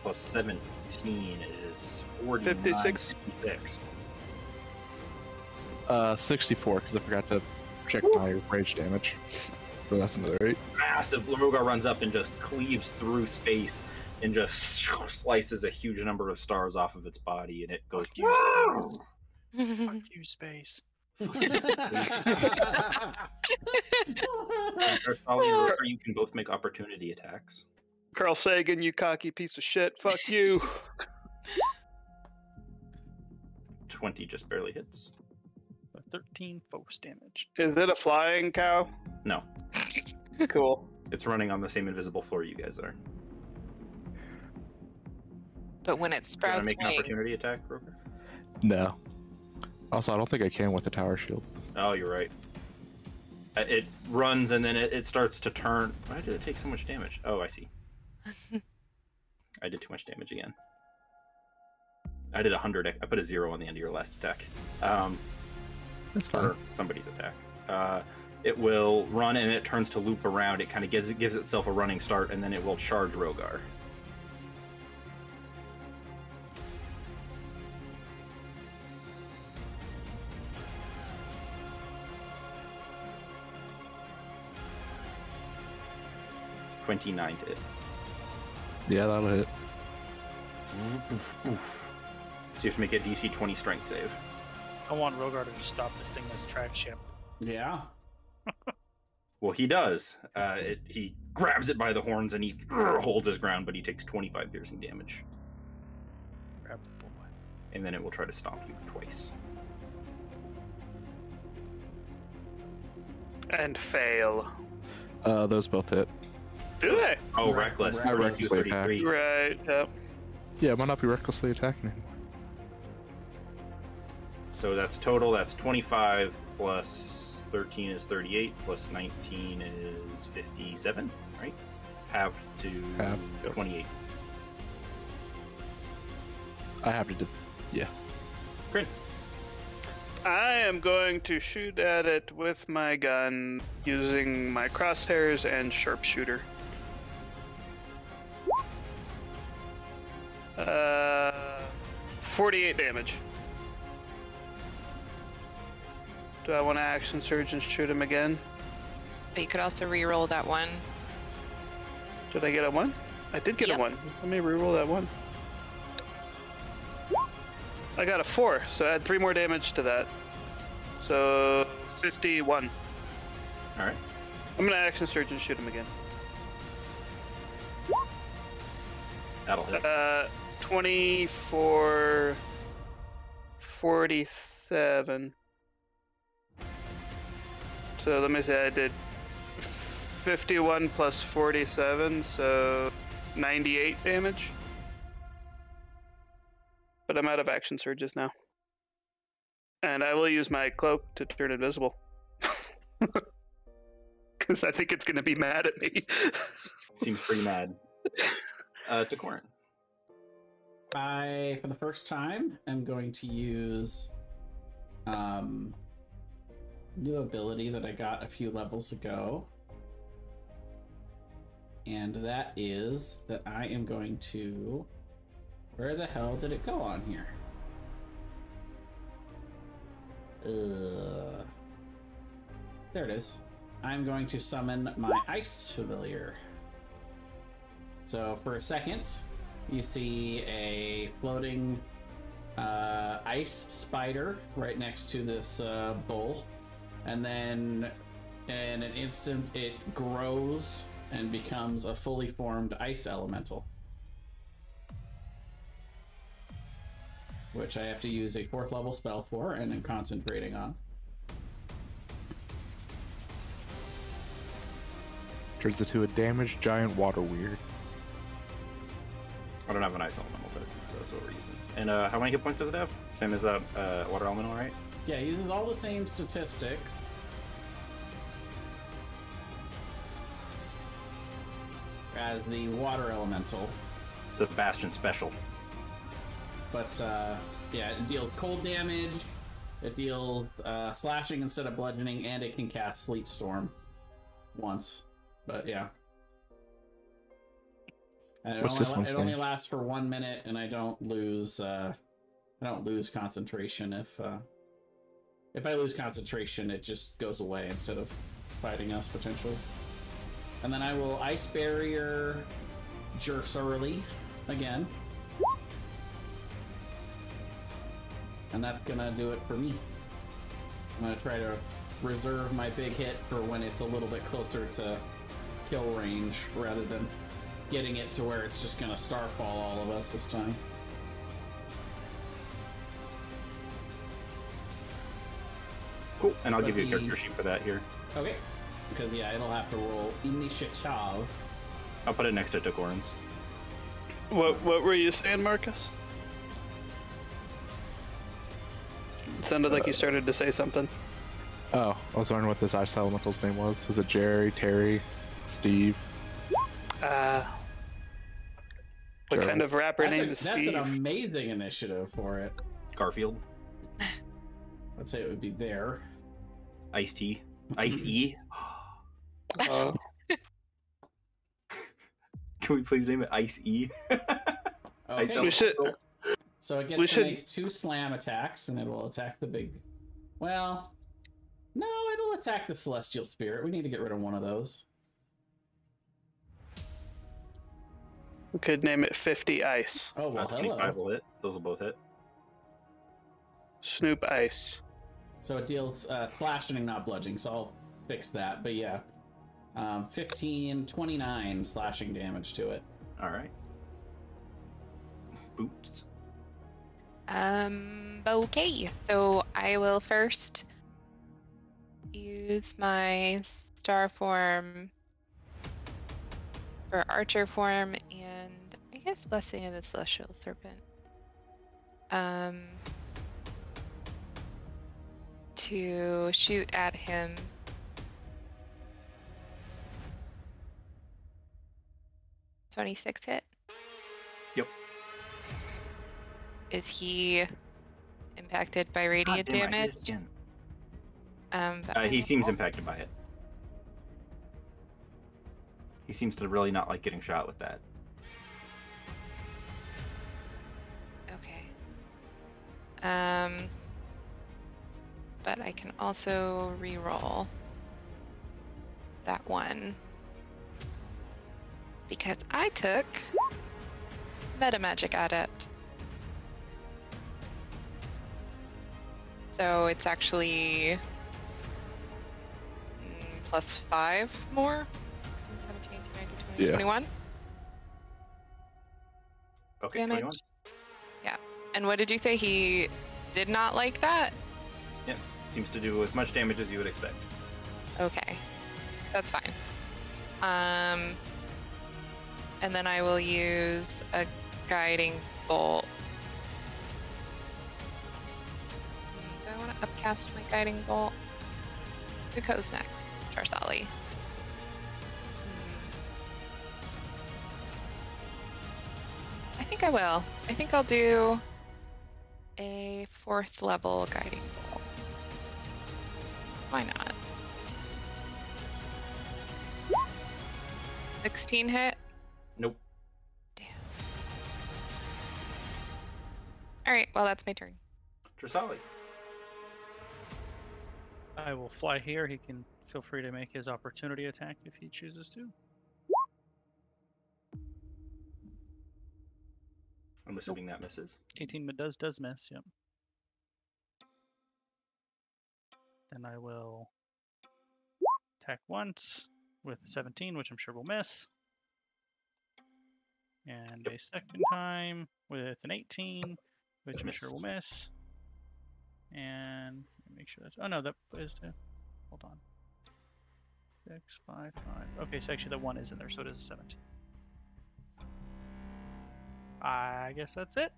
plus 17 is 49. 56. 56. 64, because I forgot to check my rage damage. So that's another 8. Massive Rogar runs up and just cleaves through space and just slices a huge number of stars off of its body, and it goes. Fuck you, space. You can both make opportunity attacks. Carl Sagan, you cocky piece of shit. Fuck you. 20 just barely hits. 13 force damage. Is it a flying cow? No, Cool. it's running on the same invisible floor you guys are. But when it You want to sprouts make an wings, opportunity attack, Rogar? No. Also, I don't think I can with the tower shield. Oh, you're right. It runs and then it starts to turn. Why did it take so much damage? Oh, I see. I did too much damage again. I did 100. I put a 0 on the end of your last attack. That's fine. Or somebody's attack. It will run and it turns to loop around. It kind of gives itself a running start, and then it will charge Rogar. $29 to hit. Yeah, that'll hit. So you have to make a DC 20 strength save. I want Rogar to just stop this thing that's track ship. Yeah. Well, he does. He grabs it by the horns and he holds his ground, but he takes 25 piercing damage. Grab the boy. And then it will try to stomp you twice. And fail. Those both hit. Do they? Oh, Right, reckless. right. I Recklessly 33. Right. Yep. Yeah, I might not be recklessly attacking anymore. So that's total. That's 25 plus 13 is 38 plus 19 is 57, right? Half to Half, yep. 28. I have to do. Yeah. Great. I am going to shoot at it with my gun using my crosshairs and sharpshooter. 48 damage. Do I want to action surge and shoot him again? but you could also re-roll that one. Did I get a 1? I did get Yep. a 1. Let me re-roll that 1. I got a 4, so add 3 more damage to that. So 51. All right. I'm gonna action surge and shoot him again. That'll hit. 24, 47. So let me say I did 51 plus 47, so 98 damage. But I'm out of action surges now. And I will use my cloak to turn invisible. Because I think it's going to be mad at me. Seems pretty mad. To Corin. I, for the first time, am going to use new ability that I got a few levels ago. And that is that I am going to... Where the hell did it go on here? There it is. I'm going to summon my Ice Familiar. So for a second, you see a floating ice spider right next to this bowl. And then in an instant, it grows and becomes a fully formed ice elemental. Which I have to use a 4th level spell for and am concentrating on. Turns into a damaged giant water weird. I don't have an ice elemental token, so that's what we're using. And how many hit points does it have? Same as water elemental, right? Yeah, it uses all the same statistics. as the water elemental. It's the Bastion special. But yeah, it deals cold damage, it deals slashing instead of bludgeoning, and it can cast Sleet Storm once. But yeah. And it only lasts for 1 minute, and I don't lose concentration. If I lose concentration, it just goes away instead of fighting us potentially. And then I will Ice Barrier Jersurly again. And that's gonna do it for me. I'm gonna try to reserve my big hit for when it's a little bit closer to kill range, rather than getting it to where it's just gonna starfall all of us this time. Cool, and I'll give you a character sheet for that here. Okay. Because yeah, it'll have to roll initiative. I'll put it next to Decorin's. What were you saying, Marcus? It sounded like you started to say something. Oh, I was wondering what this Ice Elemental's name was. Is it Jerry, Terry, Steve? What kind of rapper name is That's Steve? an amazing initiative for it. Garfield. I'd say it would be there. Ice-T. Ice-E. Oh. Can we please name it Ice-E? Okay. We should. So it gets to make 2 slam attacks, and it will attack the big... Well, no, it'll attack the Celestial Spirit. We need to get rid of one of those. We could name it 50 Ice. Oh, well, 25 hello. will hit. Those will both hit. Snoop Ice. So it deals slashing, not bludgeoning, so I'll fix that. But yeah, 15, 29 slashing damage to it. All right. Boots. Okay, so I will first use my star form for archer form and I guess Blessing of the Celestial Serpent. To shoot at him. $26 hit. Yep. Is he impacted by radiant damage? He seems impacted by it. He seems to really not like getting shot with that. Okay. But I can also re-roll that one because I took Meta Magic Adept. So it's actually plus 5 more. 16, 17, 18, 19, 20, 21. Okay, damage. 21. Yeah. And what did you say? He did not like that? Yep. Seems to do as much damage as you would expect. Okay. That's fine. And then I will use a guiding bolt. Do I want to upcast my guiding bolt? Who goes next? Charsali. I think I will. I think I'll do a 4th level guiding bolt. Why not? 16 hit? Nope. Damn. Alright, well that's my turn. Trasali. I will fly here. He can feel free to make his opportunity attack if he chooses to. I'm assuming that misses. 18 does miss, yep. Then I will attack once with 17, which I'm sure will miss. And a second time with an 18, which I'm sure will miss. And make sure that's... Oh no, that is the... Hold on. 6, 5, 5. Okay, so actually the 1 is in there, so it is a 17. I guess that's it.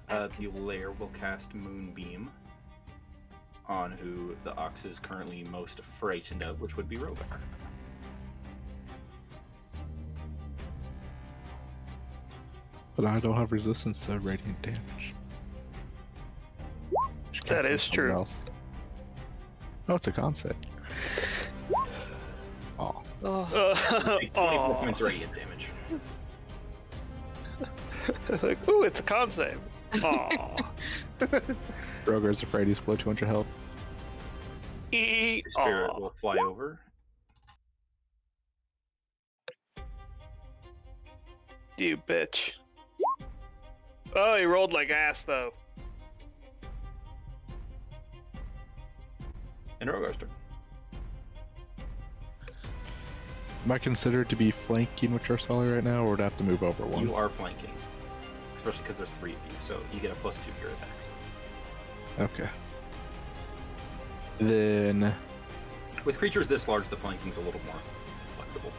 The lair will cast Moonbeam. on who the ox is currently most frightened of, which would be Rogar. But I don't have resistance to radiant damage. That is true. Else. Oh, it's a concept. Oh. Take 24 points of radiant damage. Like, ooh, it's a con save. Aw. Rogar's afraid he's below 200 health. The spirit will fly over. You bitch. Oh, he rolled like ass, though. And Rogar's turn. Am I considered to be flanking with Jarsali right now, or would I have to move over one? You are flanking. Especially because there's 3 of you, so you get a +2 to your attacks. Okay. Then... With creatures this large, the flanking's a little more flexible.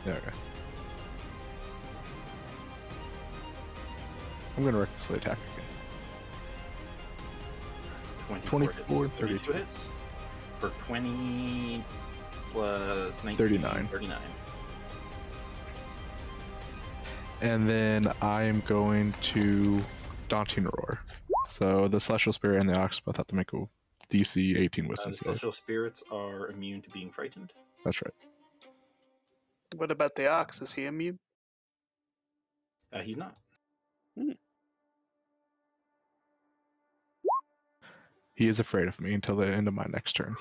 Okay. I'm gonna recklessly attack again. 24 hits. 32 hits. For 20 plus 19. 39. 39. And then I'm going to Daunting Roar. So the Celestial Spirit and the Ox both have to make a DC 18 Wisdom The save. celestial spirits are immune to being frightened. That's right. What about the ox? Is he immune? He's not. He is afraid of me until the end of my next turn.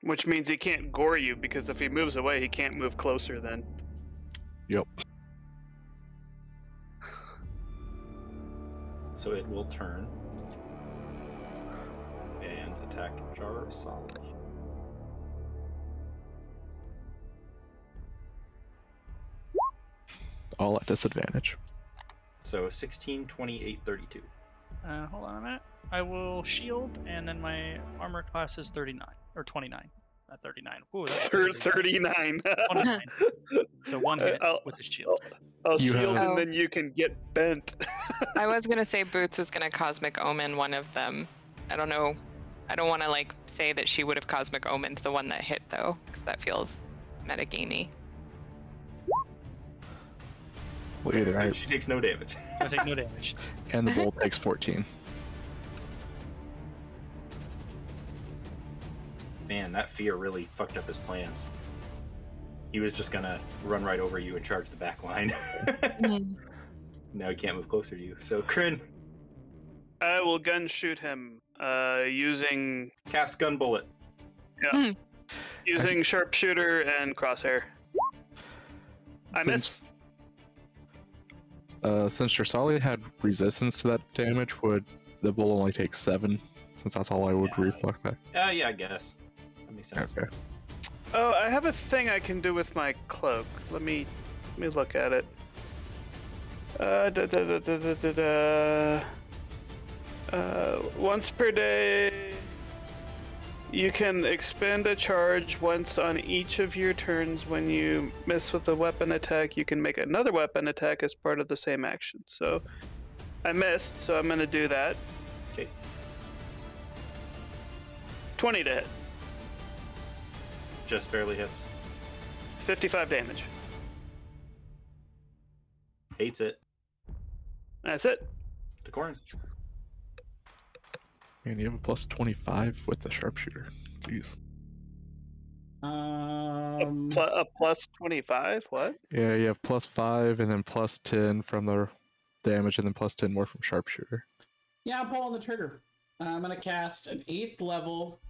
Which means he can't gore you, because if he moves away, he can't move closer then. Yep. So it will turn and attack Jarsali. All at disadvantage. So 16, 28, 32. Hold on a minute. I will shield, and then my armor class is 39 or 29. Not 39. Ooh, that's 39. 29. So one hit with the shield. I'll You shield have- and then you can get bent. I was gonna say Boots was gonna Cosmic Omen one of them. I don't know. I don't want to like say that she would have Cosmic Omened the one that hit though, because that feels metagamey. Well, either I She takes no damage. I take no damage. and the bolt takes 14. Man, that fear really fucked up his plans. He was just gonna run right over you and charge the back line. Now he can't move closer to you. So, Kryn, I will gun shoot him using cast gun bullet. using sharpshooter and crosshair. I miss. Since Jarsali had resistance to that damage, would the bull only take 7? Since that's all I would reflect back. Yeah, I guess. That makes sense. Okay. Oh, I have a thing I can do with my cloak. Let me look at it. Once per day, you can expend a charge once on each of your turns. When you miss with a weapon attack, you can make another weapon attack as part of the same action. So I missed, so I'm going to do that. Okay. 20 to hit. Just barely hits. 55 damage. Hates it. That's it. To Corn. And you have a plus 25 with the sharpshooter. Jeez. A plus 25? What? Yeah, you have plus 5 and then plus 10 from the damage and then plus 10 more from sharpshooter. Yeah, I'm pulling the trigger. I'm gonna cast an 8th level.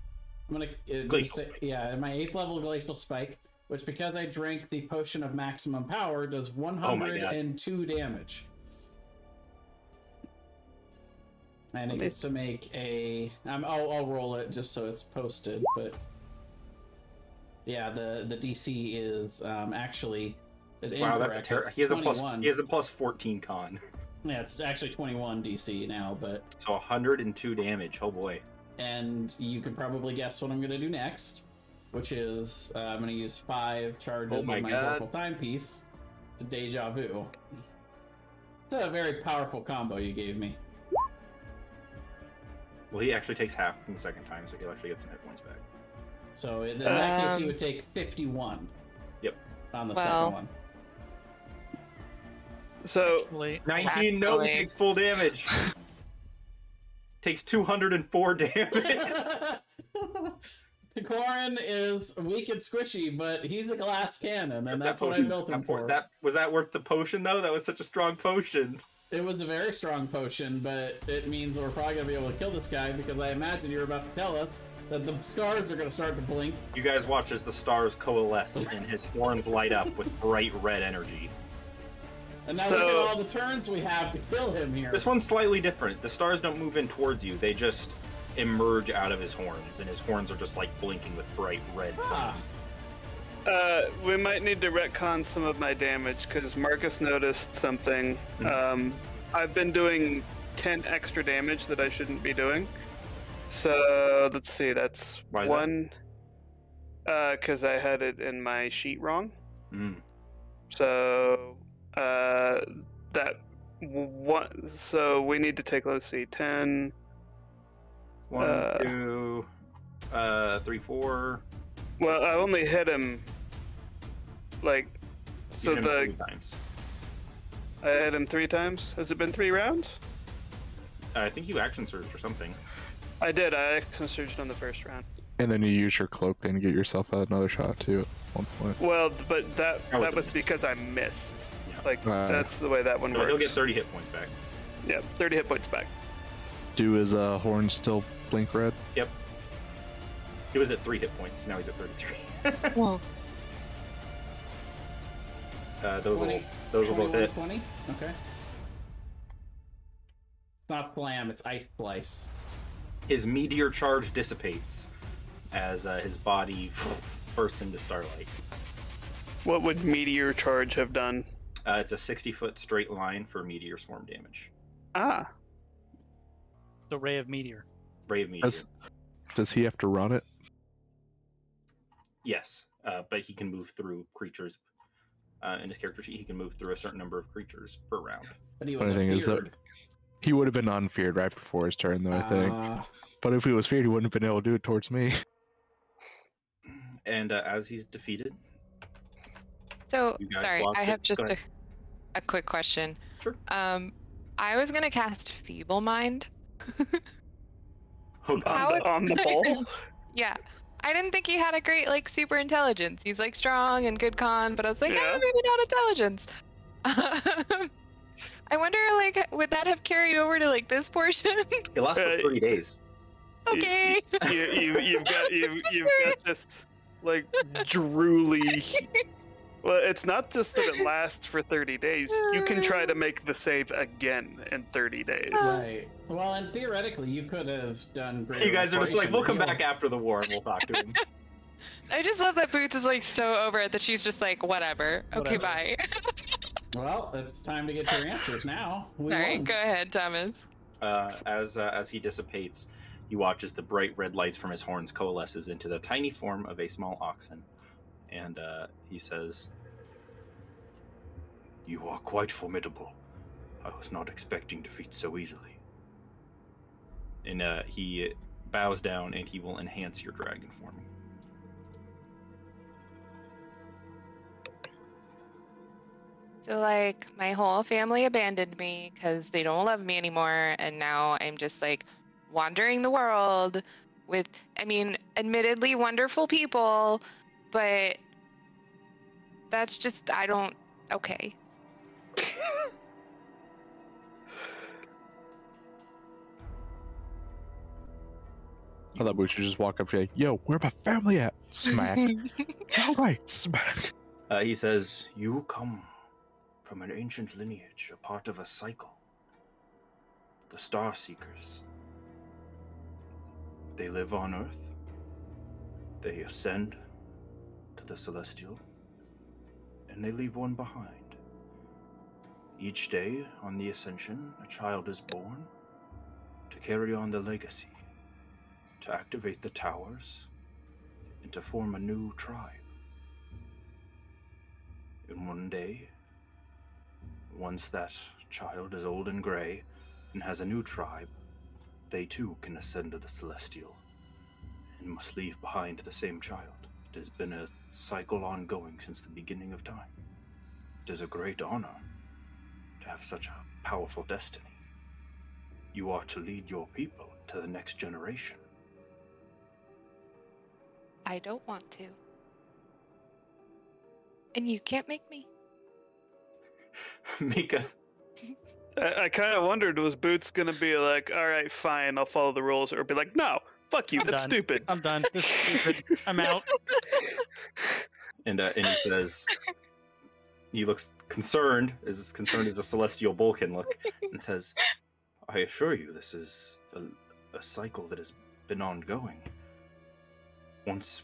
I'm gonna Glacial my 8th level glacial spike, which because I drank the potion of maximum power does 102 damage. And it gets to make a. I'll roll it just so it's posted, but yeah, the DC is actually. Wow, that's a terrible. He has a plus 14 con. Yeah, it's actually 21 DC now, but. So 102 damage. Oh boy. And you can probably guess what I'm gonna do next, which is I'm gonna use 5 charges of my Oracle Timepiece to Deja Vu. It's a very powerful combo you gave me. Well, he actually takes half from the second time, so he'll actually get some hit points back. So in that case, he would take 51. Yep. On the Well, second one. So Actually, 19, no, he takes full damage. Takes 204 damage. Takoran is weak and squishy, but he's a glass cannon, and that's what I built him for. Was that worth the potion, though? That was such a strong potion. It was a very strong potion, but it means we're probably going to be able to kill this guy, because I imagine you're about to tell us that the scars are going to start to blink. You guys watch as the stars coalesce and his horns light up with bright red energy. And now look at all the turns we have to kill him here. This one's slightly different. The stars don't move in towards you. They just emerge out of his horns, and his horns are just like blinking with bright red flame. We might need to retcon some of my damage, because Marcus noticed something. I've been doing 10 extra damage that I shouldn't be doing. So, let's see, that's Why is one... Because I had it in my sheet wrong. So, that one... So, we need to take, let's see, 10... 1, 2, 3, 4... Well, I only hit him, like... So You hit him the... 3 times. I hit him 3 times? Has it been 3 rounds? I think you action surged or something. I did. I action surged on the first round. And then you use your cloak thing to get yourself another shot too at one point. Well, but that was was a miss. because I missed. Yeah. Like that's the way that one So works. he'll get 30 hit points back. Yeah, 30 hit points back. Do his horns still blink red? Yep. He was at 3 hit points. Now he's at 33. Whoa. Those will both hit. 20? Okay. It's not slam, it's ice slice. His meteor charge dissipates as his body bursts into starlight. What would meteor charge have done? It's a 60-foot straight line for meteor swarm damage. Ah, the ray of meteor. Ray of meteor. Does he have to run it? Yes, but he can move through creatures. In his character sheet, he can move through a certain number of creatures per round. But he was Funny thing is that feared. he would have been unfeared right before his turn, though, I think. But if he was feared, he wouldn't have been able to do it towards me. And as he's defeated, So, You guys sorry, blocked I it. have just Go a quick question. Sure. I was gonna cast Feeble Mind. oh god, How- on the ball. Yeah. I didn't think he had a great, like, super intelligence. He's, like, strong and good con, but I was like, Yeah. maybe not intelligence. I wonder, like, would that have carried over to, like, this portion? it lasts for 30 days. Okay. You've got this like drooly. Well, it's not just that it lasts for 30 days. You can try to make the save again in 30 days. Right. Well, and theoretically, you could have done great. You guys are just like, we'll come heal. back after the war and we'll talk to him. I just love that Boots is, like, so over it that she's just like, whatever. Okay, Whatever. bye. Well, it's time to get your answers now. We Sorry, won. go ahead, Thomas. As he dissipates, you watch as the bright red lights from his horns coalesces into the tiny form of a small oxen. And he says, "You are quite formidable. I was not expecting defeat so easily." And he bows down and he will enhance your dragon form. So, like, my whole family abandoned me because they don't love me anymore, and now I'm just, like, wandering the world with, I mean, admittedly wonderful people, but that's just, I don't, okay. I thought we should just walk up to you like, yo, where my family at? Smack. All right, smack. He says, "You come from an ancient lineage, a part of a cycle. The Star Seekers. They live on Earth. They ascend to the Celestial, and they leave one behind. Each day on the Ascension, a child is born to carry on the legacy, to activate the towers, and to form a new tribe. And one day, once that child is old and gray and has a new tribe, they too can ascend to the celestial, and must leave behind the same child. It has been a cycle ongoing since the beginning of time. It is a great honor to have such a powerful destiny. You are to lead your people to the next generation. I don't want to. And you can't make me. Mika. I kind of wondered, was Boots gonna be like, all right, fine, I'll follow the rules, or be like, no, fuck you, I'm that's done. stupid. I'm done. This is stupid. I'm out. And he says, he looks concerned, as concerned as a celestial bull can look, and says, I assure you this is a cycle that has been ongoing. Once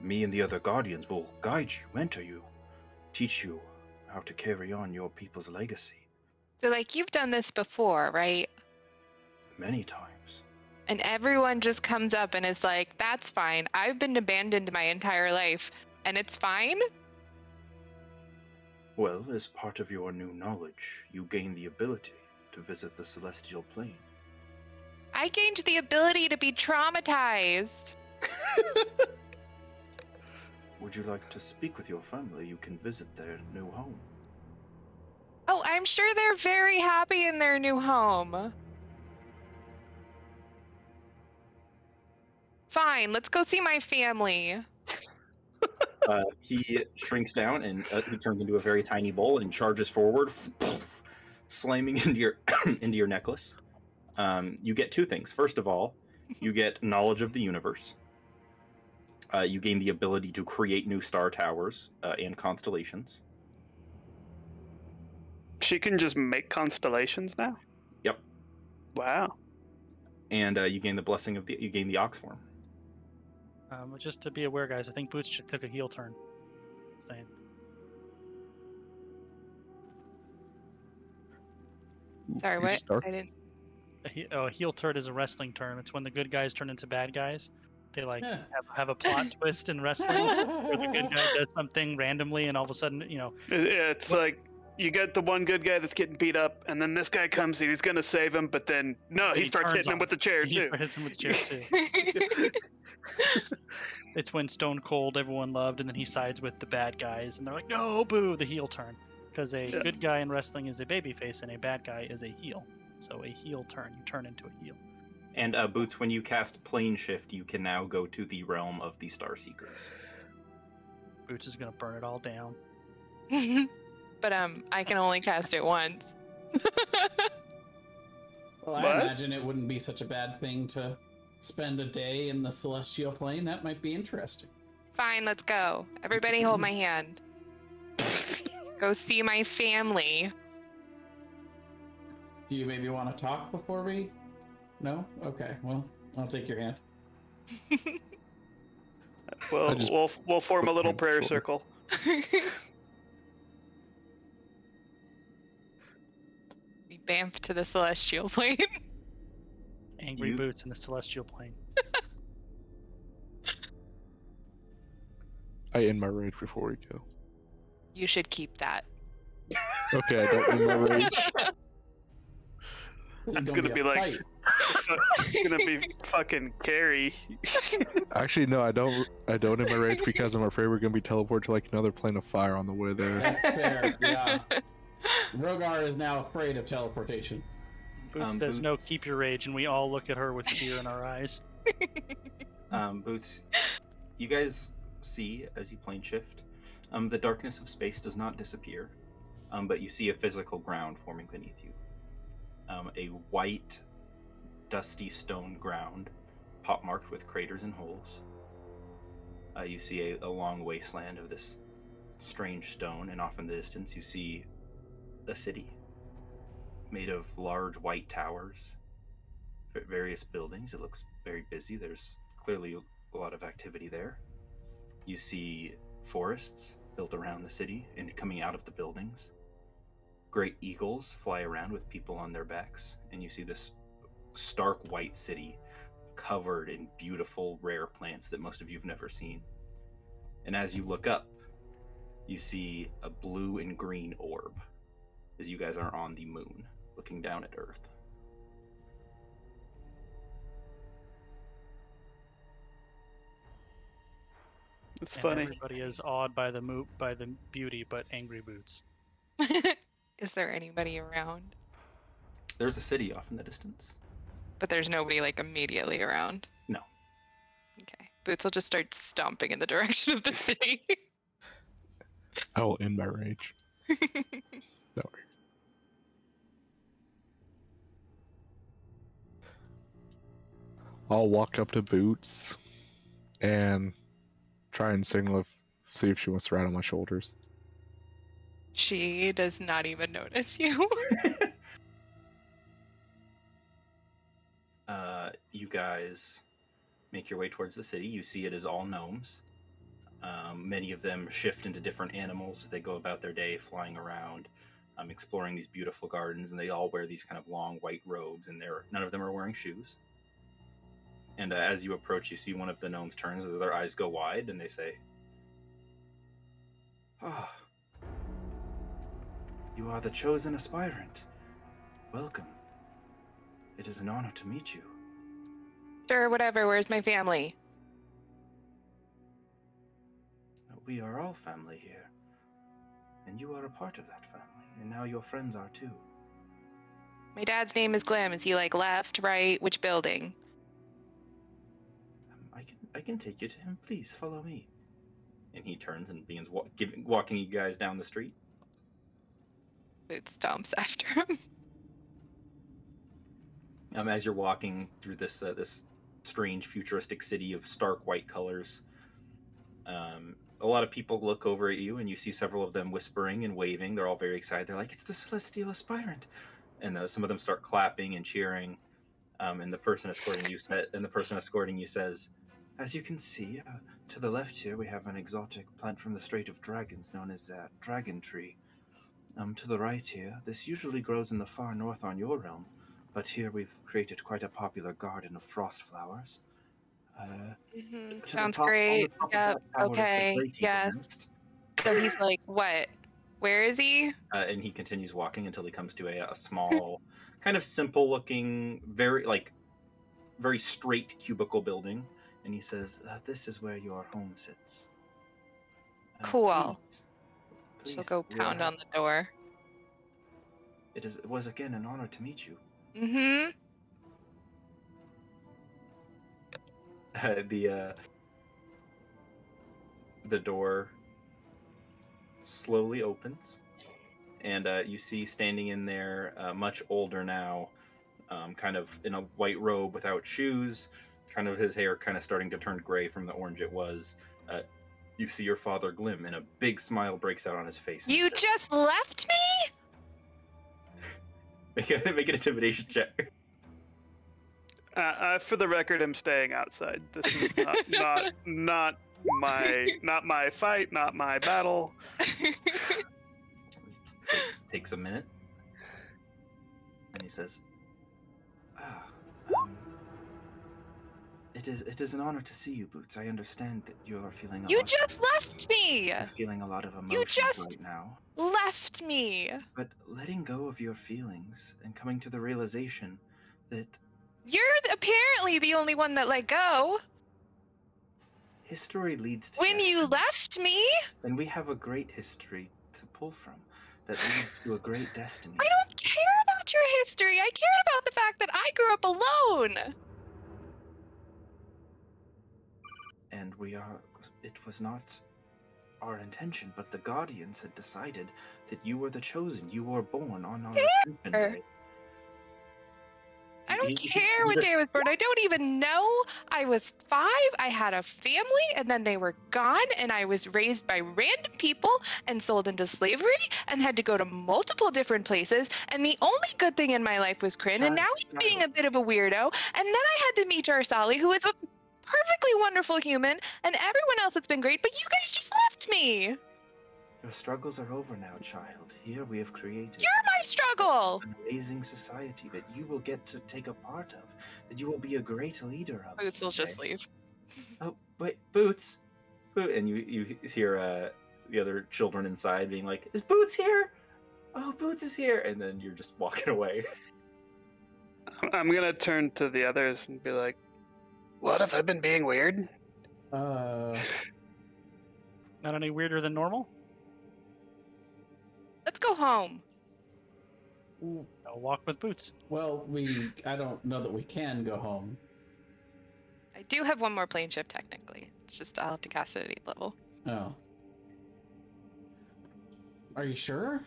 me and the other guardians will guide you, mentor you, teach you how to carry on your people's legacy. So, like, you've done this before, right? Many times. And everyone just comes up and is like, that's fine. I've been abandoned my entire life, and it's fine? Well, as part of your new knowledge, you gain the ability to visit the celestial plane. I gained the ability to be traumatized. Would you like to speak with your family? You can visit their new home. Oh, I'm sure they're very happy in their new home. Fine, let's go see my family. He shrinks down and he turns into a very tiny bowl and charges forward, slamming into your necklace. You get two things. First of all, you get knowledge of the universe. You gain the ability to create new star towers and constellations. She can just make constellations now? Yep. Wow. And you gain the blessing of you gain the ox form. Just to be aware, guys, I think Boots just took a heel turn. Saying. Sorry, what? I didn't. A heel turn is a wrestling term. It's when the good guys turn into bad guys. They have a plot twist in wrestling where the good guy does something randomly, and all of a sudden, It's like you get the one good guy that's getting beat up, and then this guy comes and he's gonna save him, but then he starts hitting him with the chair too. He hits him with the chair too. It's when Stone Cold everyone loved, and then he sides with the bad guys, and they're like, "No, boo!" The heel turn, because a good guy in wrestling is a babyface, and a bad guy is a heel. So a heel turn, you turn into a heel. And Boots, when you cast Plane Shift, you can now go to the realm of the Star Seekers. Boots is gonna burn it all down. But I can only cast it once. Well, I imagine it wouldn't be such a bad thing to spend a day in the celestial plane. That might be interesting. Fine, let's go. Everybody hold my hand. Go see my family. Do you maybe want to talk before we... No? Okay, well, I'll take your hand. Well, we'll form a little prayer circle. We bamf to the celestial plane. Angry Boots in the celestial plane. I end my rage before we go. You should keep that. Okay, I don't end my rage. It's gonna be like, it's gonna be fucking Carrie. Actually, no, I don't end my rage because I'm afraid we're gonna be teleported to like another plane of fire on the way there. That's fair, yeah. Rogar is now afraid of teleportation. Boots says, "No, keep your rage," and we all look at her with fear in our eyes. Boots, you guys see as you plane shift, the darkness of space does not disappear, but you see a physical ground forming beneath you. A white, dusty stone ground, pockmarked with craters and holes. You see a long wasteland of this strange stone, and off in the distance you see a city made of large white towers, various buildings. It looks very busy. There's clearly a lot of activity there. You see forests built around the city and coming out of the buildings. Great eagles fly around with people on their backs, and you see this stark white city covered in beautiful rare plants that most of you have never seen. And as you look up, you see a blue and green orb as you guys are on the moon looking down at Earth. It's And funny. everybody is awed by the beauty, but angry Boots. Is there anybody around? There's a city off in the distance. But there's nobody like immediately around. No. Okay. Boots will just start stomping in the direction of the city. I will end my rage. Don't worry. I'll walk up to Boots and try and see if she wants to ride on my shoulders. She does not even notice you. You guys make your way towards the city. You see it is all gnomes. Many of them shift into different animals as they go about their day, flying around, exploring these beautiful gardens, and they all wear these kind of long white robes, and none of them are wearing shoes. And as you approach, you see one of the gnomes turns, their eyes go wide, and they say, "Ah, you are the chosen aspirant. Welcome. It is an honor to meet you." Sure, whatever. Where's my family? We are all family here, and you are a part of that family, and now your friends are too. My dad's name is Glim. Is he like left, right? Which building? I can take you to him. Please follow me. And he turns and begins walking you guys down the street. Boots stomps after him. As you're walking through this strange futuristic city of stark white colors, a lot of people look over at you, and you see several of them whispering and waving. They're all very excited. They're like, "It's the celestial aspirant," and some of them start clapping and cheering. And the person escorting you says, "As you can see, to the left here, we have an exotic plant from the Strait of Dragons known as dragon tree. To the right here, this usually grows in the far north on your realm, but here we've created quite a popular garden of frost flowers. Sounds great. Yep. Okay. Yes. So he's like, what? Where is he? And he continues walking until he comes to a small, kind of simple-looking, very straight cubicle building. And he says, "This is where your home sits." Cool. Please, She'll go pound on the door. It was again an honor to meet you. Mm-hmm. The door slowly opens, and you see standing in there, much older now, kind of in a white robe without shoes, kind of his hair kind of starting to turn gray from the orange it was. You see your father Glim, and a big smile breaks out on his face. You just left me? Make an intimidation check. For the record, I'm staying outside. This is not my fight, not my battle. Takes a minute, and he says, It is an honor to see you, Boots. I understand that you are feeling You just left me! You're feeling a lot of emotion right now. Left me! But letting go of your feelings and coming to the realization that you're apparently the only one that let go. History leads to when you left me. And we have a great history to pull from that leads to a great destiny. I don't care about your history. I care about the fact that I grew up alone. And it was not our intention, but the Guardians had decided that you were the chosen. You were born on our ascension day. I don't care what day I was born. I don't even know. I was 5. I had a family, and then they were gone, and I was raised by random people and sold into slavery and had to go to multiple different places. And the only good thing in my life was Kryn, and now he's being a bit of a weirdo. And then I had to meet Arsali, who is a perfectly wonderful human, and everyone else has been great, but you guys just left me. Your struggles are over now, child. Here we have created... You're my struggle! ...an amazing society that you will get to take a part of, that you will be a great leader of. Boots will just leave. Oh, wait, Boots! And you hear the other children inside being like, "Is Boots here? Oh, Boots is here!" And then you're just walking away. I'm gonna turn to the others and be like, "What, have I been being weird?" Not any weirder than normal? Let's go home. I'll walk with Boots. Well, I don't know that we can go home. I do have one more plane shift technically. It's just I'll have to cast it at 8th level. Oh. Are you sure?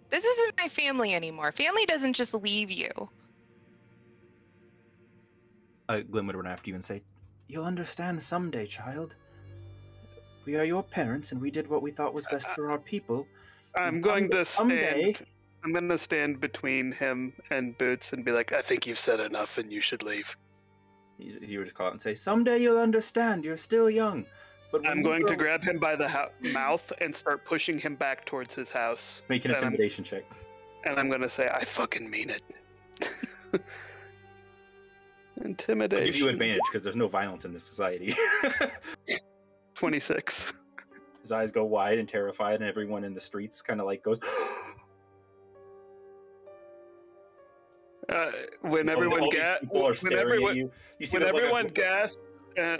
This isn't my family anymore. Family doesn't just leave you. Glim would run after you and say, "You'll understand someday, child. We are your parents, and we did what we thought was best for our people. I'm And going to someday- stand. I'm going to stand between him and Boots and be like, I think you've said enough and you should leave. You would just call out and say, "Someday you'll understand. You're still young." But when I'm you going to grow- grab him by the mouth and start pushing him back towards his house. Make an and I'm- intimidation check. And I'm going to say, I fucking mean it. I'll Intimidation. give you advantage because there's no violence in this society. 26. His eyes go wide and terrified, and everyone in the streets kind of like goes. When everyone All these people are staring at you. You see when there's like a everyone group- gasps,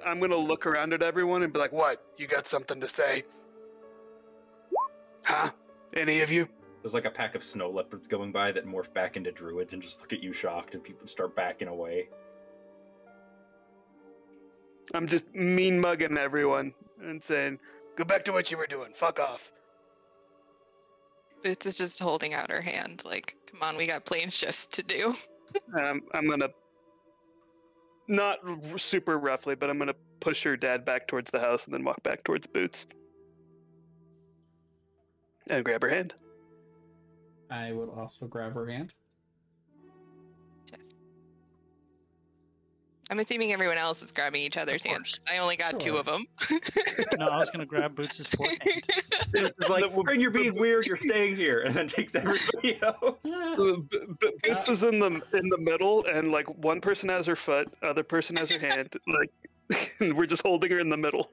I'm going to look around at everyone and be like, what? You got something to say? Huh? Any of you? There's like a pack of snow leopards going by that morph back into druids and just look at you shocked, and people start backing away. I'm just mean mugging everyone and saying, go back to what you were doing. Fuck off. Boots is just holding out her hand, like, come on, we got plane shifts to do. I'm going to, not super roughly, but I'm going to push her dad back towards the house and then walk back towards Boots. And grab her hand. I would also grab her hand. I'm assuming everyone else is grabbing each other's Of hands. course. I only got Sure. 2 of them. No, I was going to grab Boots' fourth hand. It's like, "Friend, you're being weird. You're staying here," and then takes everybody else. Boots is in the middle, and like one person has her foot, other person has her hand. Like, and we're just holding her in the middle.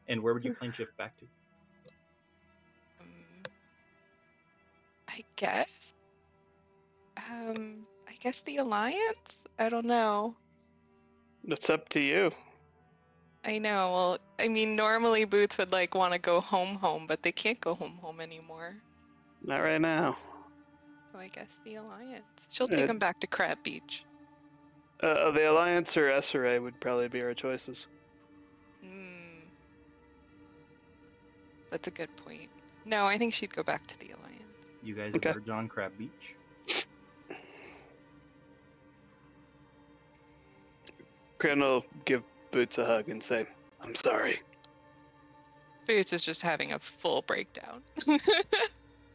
And where would you plane shift back to? I guess. I guess the Alliance? I don't know. It's up to you. I know. Well, I mean, normally Boots would like want to go home, but they can't go home anymore. Not right now. So I guess the Alliance. She'll take them back to Crab Beach. The Alliance or SRA would probably be our choices. That's a good point. No, I think she'd go back to the Alliance. You guys Okay. emerge on Crab Beach. Cran will give Boots a hug and say, I'm sorry. Boots is just having a full breakdown.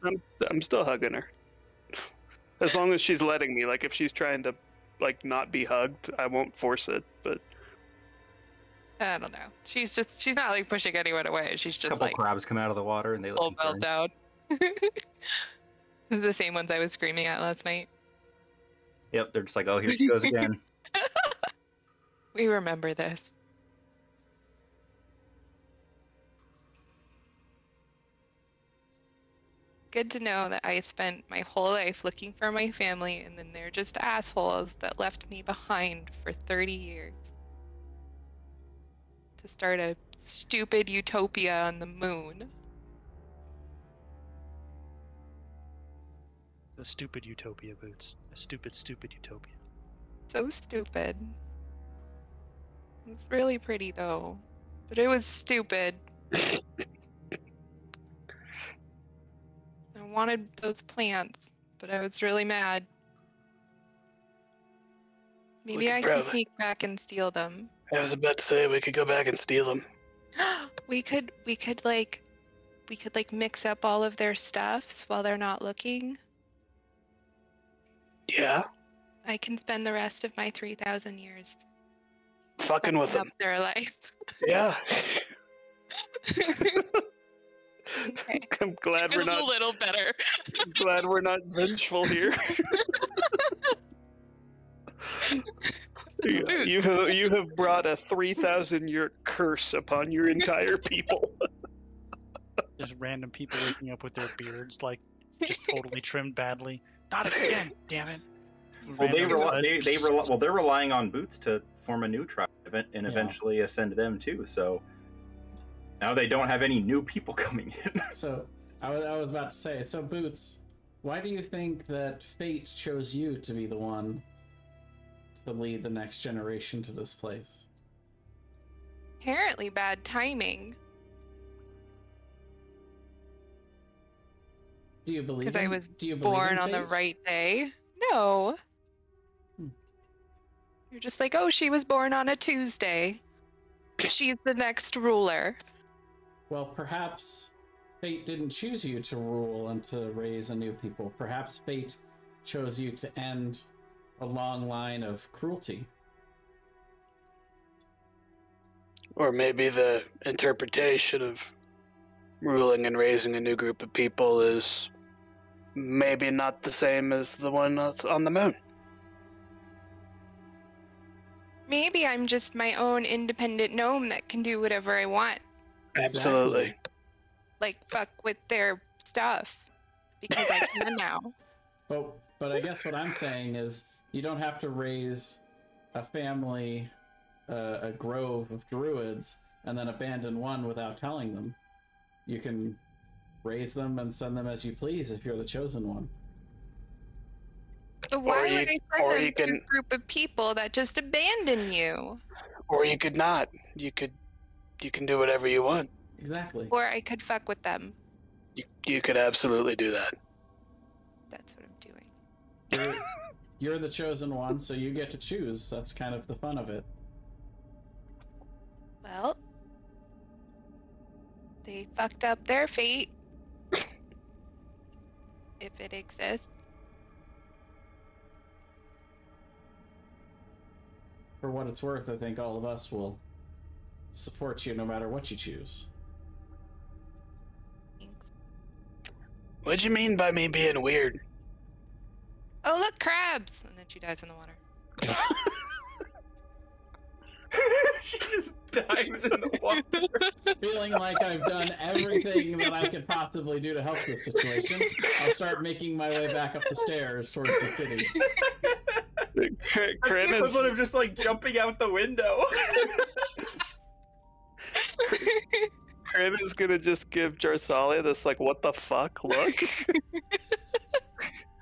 I'm still hugging her. As long as she's letting me. Like, if she's trying to, like, not be hugged, I won't force it, but... I don't know. She's not like pushing anyone away. She's A just couple like crabs come out of the water, and they look full concerned. meltdown. This is the same ones I was screaming at last night. Yep, they're just like, "Oh, here she goes again." We remember this. Good to know that I spent my whole life looking for my family, and then they're just assholes that left me behind for 30 years. To start a stupid utopia on the moon. The stupid utopia, Boots. A stupid, stupid utopia. So stupid. It's really pretty though. But it was stupid. I wanted those plants, but I was really mad. Maybe could I can probably- sneak back and steal them. I was about to say we could go back and steal them. we could mix up all of their stuffs while they're not looking. Yeah? I can spend the rest of my 3,000 years Fucking with up them. their life. Yeah. Okay. I'm glad we're Feels a not little better. glad we're not vengeful here. You have brought a 3,000-year curse upon your entire people. Just random people waking up with their beards, like, just totally trimmed badly. Not again, damn it. Well, Random blood. they're relying on Boots to form a new tribe. and eventually ascend them too. So now they don't have any new people coming in. So I was about to say, so Boots, why do you think that fate chose you to be the one to lead the next generation to this place? Apparently bad timing. Do you believe? Because I was do you believe born in on the fate? right day. No. You're just like, oh, she was born on a Tuesday. She's the next ruler. Well, perhaps fate didn't choose you to rule and to raise a new people. Perhaps fate chose you to end a long line of cruelty. Or maybe the interpretation of ruling and raising a new group of people is maybe not the same as the one that's on the moon. Maybe I'm just my own independent gnome that can do whatever I want. Absolutely. Like, fuck with their stuff. Because I can now. But I guess what I'm saying is you don't have to raise a family, a grove of druids, and then abandon one without telling them. You can raise them and send them as you please if you're the chosen one. But why Or would you- I or send you them to can- a group of people that just abandon you? Or you could not. You can do whatever you want. Exactly. Or I could fuck with them. You could absolutely do that. That's what I'm doing. You're the chosen one, so you get to choose. That's kind of the fun of it. Well, they fucked up their fate. If it exists. For what it's worth, I think all of us will support you no matter what you choose. Thanks. What do you mean by me being weird? Oh, look, crabs! And then she dives in the water. She just dives in the water. Feeling like I've done everything that I could possibly do to help this situation, I'll start making my way back up the stairs towards the city. That's the Kryn equivalent is, of just like jumping out the window. Kryn is gonna just give Jarsali this like, what the fuck look.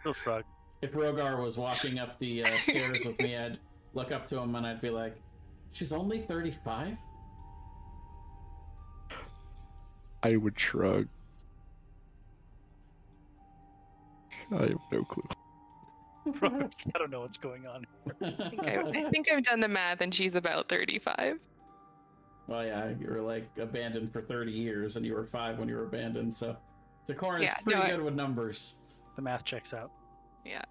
He'll shrug. If Rogar was walking up the stairs with me, I'd look up to him and I'd be like, she's only 35? I would shrug. I have no clue. I don't know what's going on. I think I've done the math and she's about 35. Well, yeah, you were like abandoned for 30 years and you were 5 when you were abandoned, so Decorin's Yeah, pretty no, good with numbers. The math checks out. Yeah.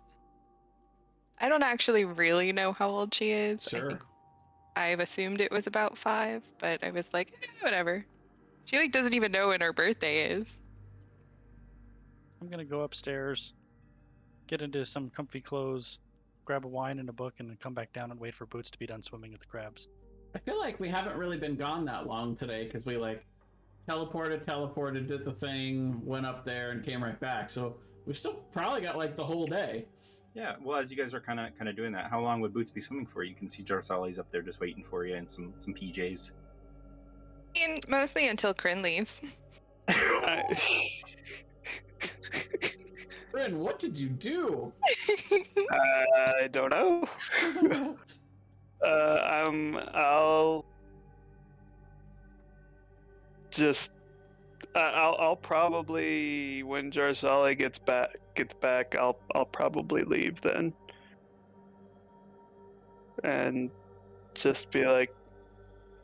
I don't actually really know how old she is. I Sure. think I've assumed it was about 5, but I was like, whatever. She like doesn't even know when her birthday is. I'm gonna go upstairs, get into some comfy clothes, grab a wine and a book, and then come back down and wait for Boots to be done swimming with the crabs. I feel like we haven't really been gone that long today because we like teleported, did the thing, went up there, and came right back. So we've still probably got like the whole day. Yeah, well, as you guys are kind of doing that, how long would Boots be swimming for? You can see Jarsali's up there just waiting for you in some PJs. And mostly until Kryn leaves. Bryn, what did you do? I don't know. I'll just I'll probably, when Jarsali gets back, I'll probably leave then, and just be like,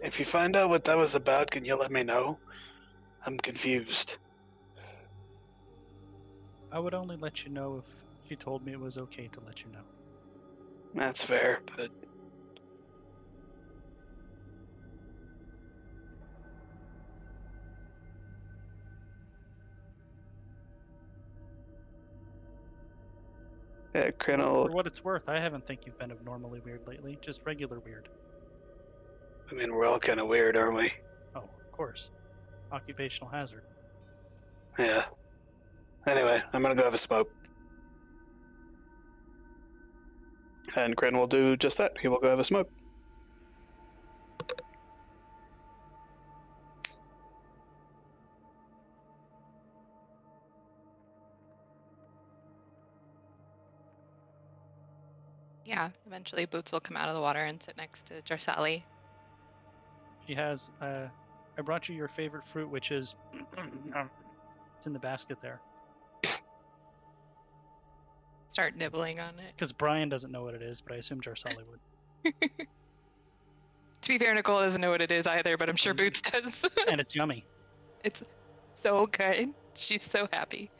if you find out what that was about, can you let me know? I'm confused. I would only let you know if she told me it was okay to let you know. That's fair, but yeah, Kryn will. For what it's worth, I haven't think you've been abnormally weird lately. Just regular weird. I mean, we're all kind of weird, aren't we? Oh, of course. Occupational hazard. Yeah. Anyway, I'm gonna go have a smoke. And Kryn will do just that. He will go have a smoke. Yeah, eventually Boots will come out of the water and sit next to Jarsali. She has, I brought you your favorite fruit, which is, it's in the basket there. Start nibbling on it. Because Brian doesn't know what it is, but I assume Jarsali would. To be fair, Nicole doesn't know what it is either, but I'm sure Boots does. And it's yummy. It's so good. She's so happy.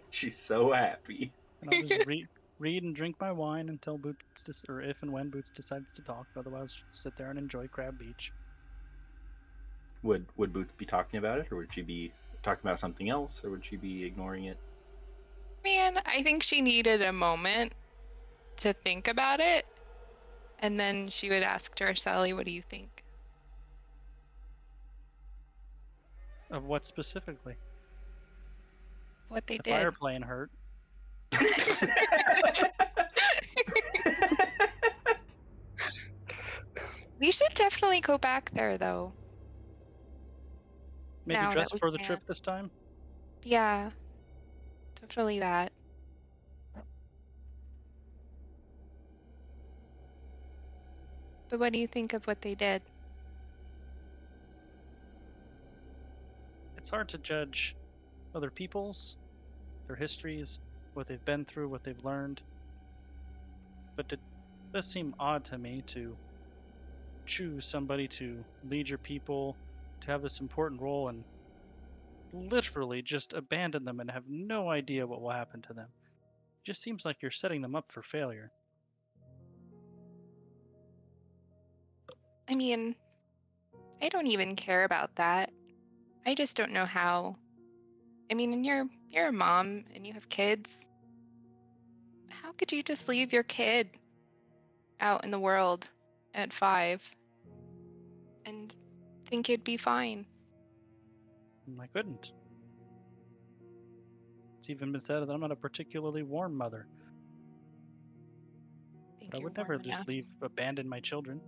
She's so happy. And I'll just read and drink my wine until Boots, or if and when Boots decides to talk. Otherwise, she'll sit there and enjoy Crab Beach. Would Boots be talking about it, or would she be talking about something else, or would she be ignoring it? Man, I think she needed a moment to think about it, and then she would ask Jarsali, "What do you think?" Of what specifically? What they The did. fire plane hurt. We should definitely go back there, though. Maybe Now dress that we for the can. trip this time? Yeah, definitely that. But what do you think of what they did? It's hard to judge other people's, their histories, what they've been through, what they've learned. But it does seem odd to me to choose somebody to lead your people, to have this important role, and literally just abandon them and have no idea what will happen to them. It just seems like you're setting them up for failure. I mean, I don't even care about that. I just don't know how. I mean, and you're a mom and you have kids. How could you just leave your kid out in the world at 5 and think it'd be fine? I couldn't. It's even been said that I'm not a particularly warm mother. Think But I you're would never warm enough. just abandon my children.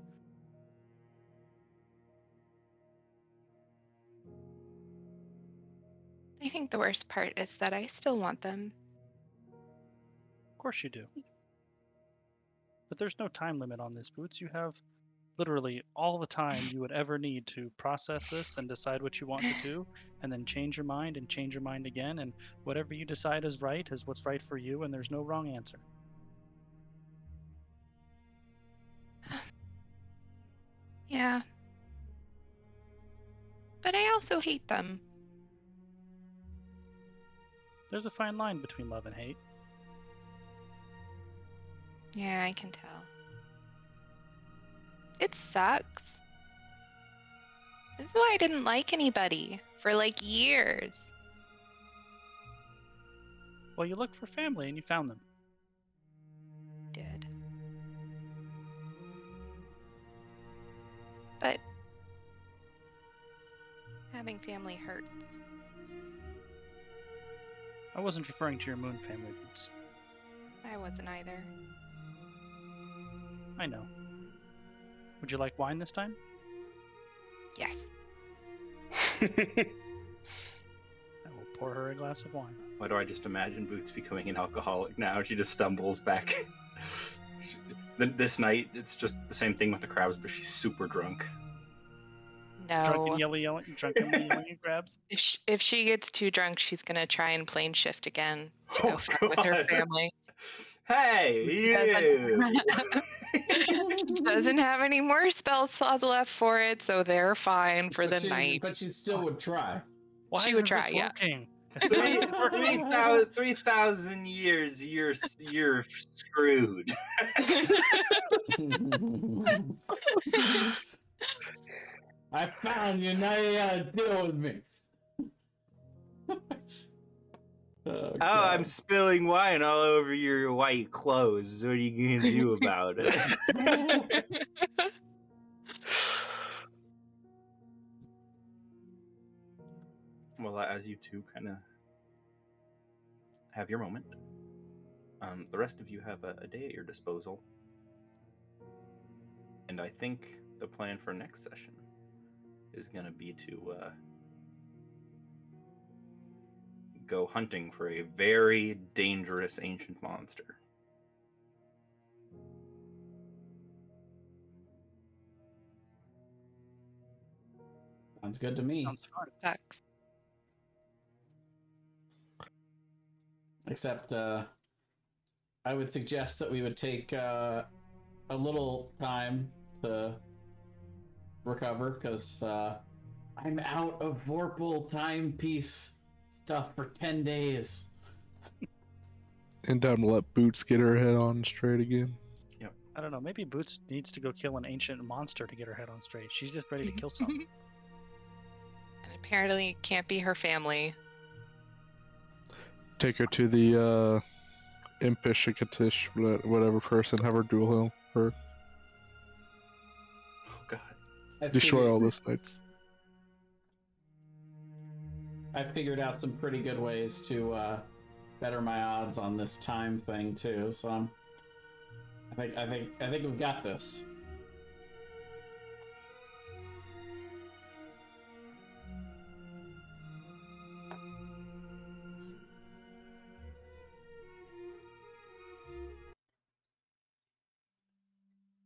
I think the worst part is that I still want them. Of course you do. But there's no time limit on this, Boots. You have literally all the time you would ever need to process this and decide what you want to do, and then change your mind and change your mind again, and whatever you decide is right is what's right for you, and there's no wrong answer. Yeah. But I also hate them. There's a fine line between love and hate. Yeah, I can tell. It sucks. This is why I didn't like anybody for like years. Well, you looked for family and you found them. Did. But having family hurts. I wasn't referring to your moon family, Boots. I wasn't either. I know. Would you like wine this time? Yes. I will pour her a glass of wine. Why do I just imagine Boots becoming an alcoholic now? She just stumbles back. This night, it's just the same thing with the crabs, but she's super drunk. No. Drunk and yelling at crabs. If she gets too drunk, she's gonna try and plane shift again to go fuck with her God. family. Hey, you! She doesn't have any more spell slots left for it, so they're fine for the night. But she still would try. Why She isn't would try, this yeah. working? 3,000 years, you're screwed. I found you. Now you gotta deal with me. Oh, I'm spilling wine all over your white clothes. What are you gonna do about it? Well, as you two kind of have your moment, the rest of you have a day at your disposal. And I think the plan for next session is going to be to go hunting for a very dangerous ancient monster. Sounds good to me. Sounds fun. Ducks. Except, I would suggest that we would take a little time to recover, because I'm out of Vorpal timepiece stuff for 10 days. And time to let Boots get her head on straight again. I don't know. Maybe Boots needs to go kill an ancient monster to get her head on straight. She's just ready to kill something. And apparently it can't be her family. Take her to the impish, whatever person, have her duel heal her. Oh god. Destroy all those knights. I've figured out some pretty good ways to better my odds on this time thing too, so I think we've got this.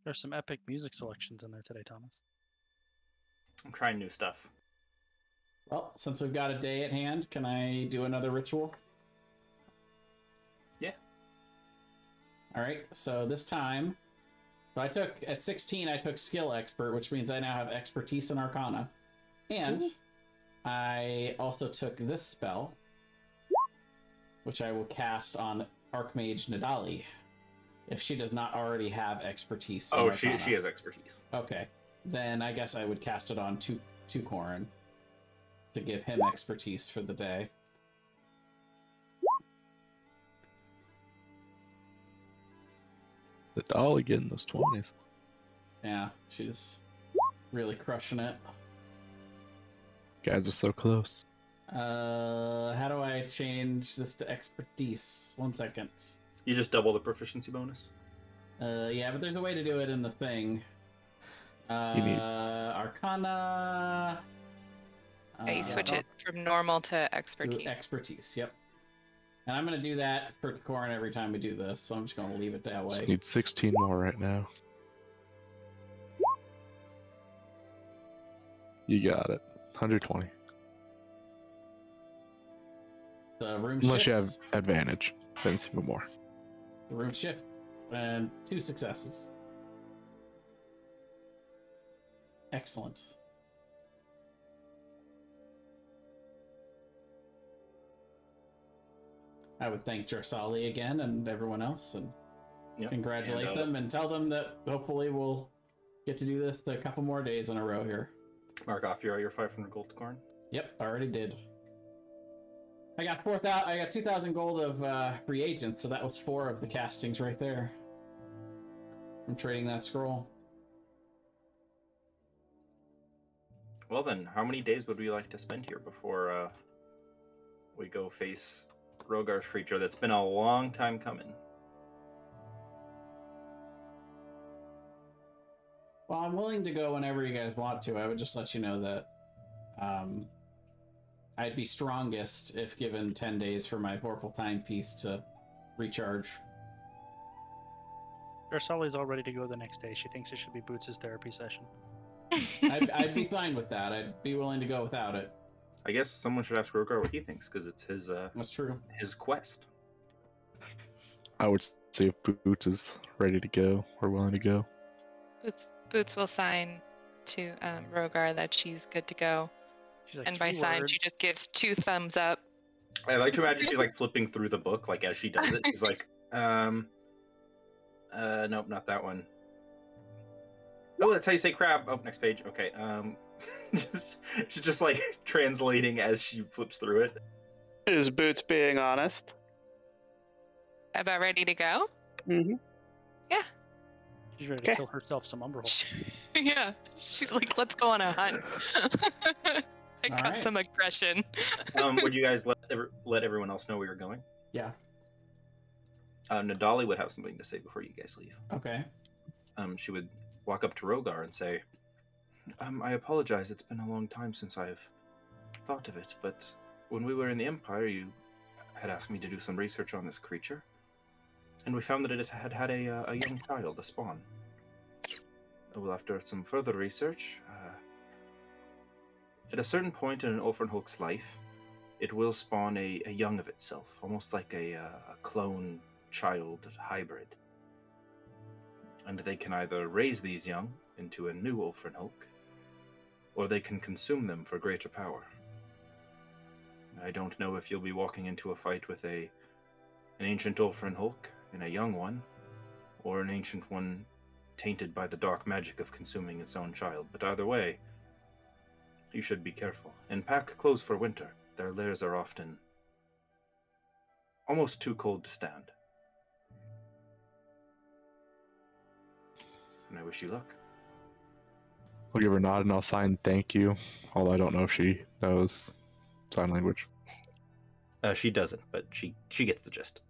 There's some epic music selections in there today, Thomas. I'm trying new stuff. Well, since we've got a day at hand, can I do another ritual? Yeah. All right, so this time, at 16, I took skill expert, which means I now have expertise in Arcana. And I also took this spell, which I will cast on Archmage Nadali, if she does not already have expertise in Arcana. she has expertise. Okay, then I guess I would cast it on Tukorin to give him expertise for the day. The Dolly getting those 20s. Yeah, she's really crushing it. Guys are so close. How do I change this to expertise? 1 second. You just double the proficiency bonus. Yeah, but there's a way to do it in the thing. You need- Arcana. Yeah, you switch it from normal to expertise. To expertise, yep. And I'm going to do that for Tukorin every time we do this, so I'm just going to leave it that way. Just need 16 more right now. You got it. 120. The room Unless you have shifts. advantage. Then it's even more. The room shifts. And 2 successes. Excellent. I would thank Jarsali again and everyone else and congratulate them and tell them that hopefully we'll get to do this a couple more days in a row here. Mark off your 500 gold to Corn. Yep, already did. I got 2,000 gold of reagents, so that was 4 of the castings right there. I'm trading that scroll. Well then, how many days would we like to spend here before we go face Rogar's creature that's been a long time coming? Well, I'm willing to go whenever you guys want to. I would just let you know that I'd be strongest if given 10 days for my Vorpal timepiece to recharge. Ursali's all ready to go the next day. She thinks it should be Boots' therapy session. I'd be fine with that. I'd be willing to go without it. I guess someone should ask Rogar what he thinks, because it's his That's true. his quest. I would see if Boots is ready to go or willing to go. Boots will sign to Rogar that she's good to go. She's like, And by 2 sign, words. she just gives 2 thumbs up. I like to imagine she's like flipping through the book, like as she does it. She's like, nope, not that one. Oh, that's how you say crab. Oh, next page. Okay. She's just like translating as she flips through it. Is Boots being honest? About ready to go? Mm-hmm. Yeah. She's ready to kill herself some Umberhold. Yeah. She's like, let's go on a hunt. I got right. some aggression. Would you guys let everyone else know where you're going? Yeah. Nadali would have something to say before you guys leave. Okay. She would walk up to Rogar and say, I apologize, it's been a long time since I've thought of it, but when we were in the Empire, you had asked me to do some research on this creature, and we found that it had had a young child, a spawn. Well, after some further research, at a certain point in an Orphanhulk's life, it will spawn a young of itself, almost like a clone child hybrid. And they can either raise these young into a new Orphanhulk, or they can consume them for greater power. I don't know if you'll be walking into a fight with an ancient Orphanhulk and a young one, or an ancient one tainted by the dark magic of consuming its own child, but either way, you should be careful. And pack clothes for winter. Their lairs are often almost too cold to stand. And I wish you luck. I'll give her a nod and I'll sign thank you, although I don't know if she knows sign language. She doesn't, but she gets the gist.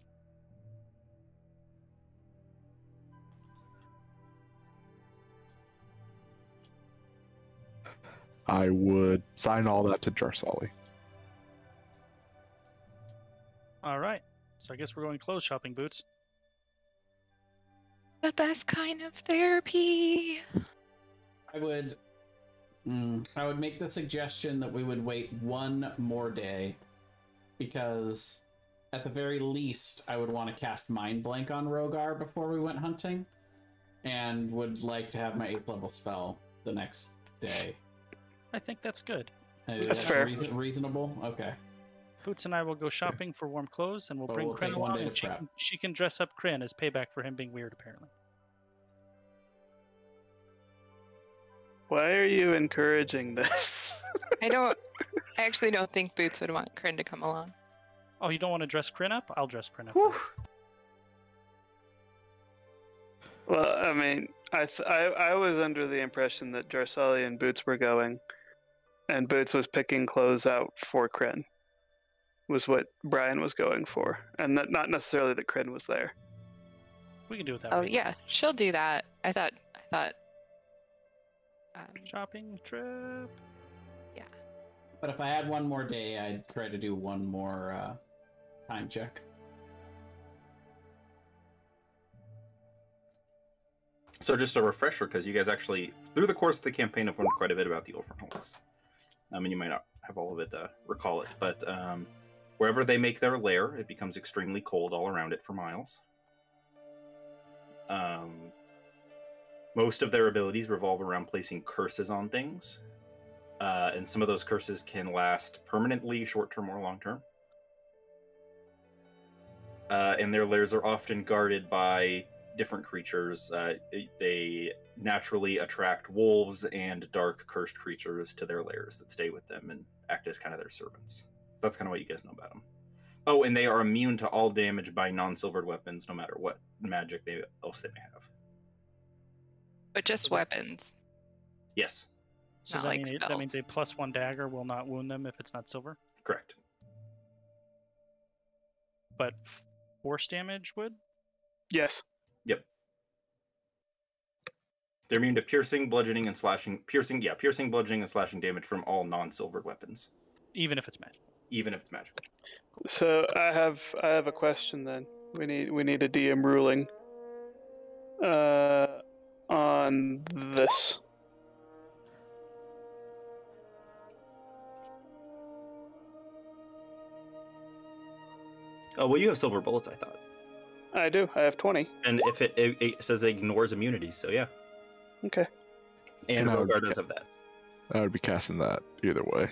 I would sign all that to Jarsali. All right. So I guess we're going clothes shopping, Boots. The best kind of therapy. I would make the suggestion that we would wait one more day, because at the very least I would want to cast Mind Blank on Rogar before we went hunting, and would like to have my 8th level spell the next day. I think that's good. That's fair. Reasonable? Okay. Boots and I will go shopping for warm clothes, and we'll bring we'll Kryn take one along, day and to prep. she can dress up Kryn as payback for him being weird, apparently. Why are you encouraging this? I actually don't think Boots would want Kryn to come along. Oh, you don't want to dress Kryn up? I'll dress Kryn up. Well, I mean, I was under the impression that Jarsali and Boots were going, and Boots was picking clothes out for Kryn, was what Brian was going for, and that not necessarily that Kryn was there. We can do it that Oh way. yeah, she'll do that. I thought. Shopping trip. Yeah. But if I had one more day, I'd try to do one more time check. So just a refresher, because you guys actually, through the course of the campaign, have learned quite a bit about the Orphanhulks. I mean, you might not have all of it, recall it, but wherever they make their lair, it becomes extremely cold all around it for miles. Most of their abilities revolve around placing curses on things, and some of those curses can last permanently, short-term or long-term. And their lairs are often guarded by different creatures. They naturally attract wolves and dark cursed creatures to their lairs that stay with them and act as kind of their servants. That's kind of what you guys know about them. Oh, and they are immune to all damage by non-silvered weapons, no matter what magic else they may have. But just weapons. Yes. So Not does like that means spells. a +1 dagger will not wound them if it's not silver? Correct. But force damage would? Yes. Yep. They're immune to piercing, bludgeoning, and slashing. Piercing, bludgeoning, and slashing damage from all non-silvered weapons. Even if it's magic. Even if it's magical. So I have a question then. We need a DM ruling. On this. Oh, well, you have silver bullets, I thought. I do. I have 20. And if it says it ignores immunity, so yeah. Okay. And And I would- Rogar does have that. I would be casting that either way.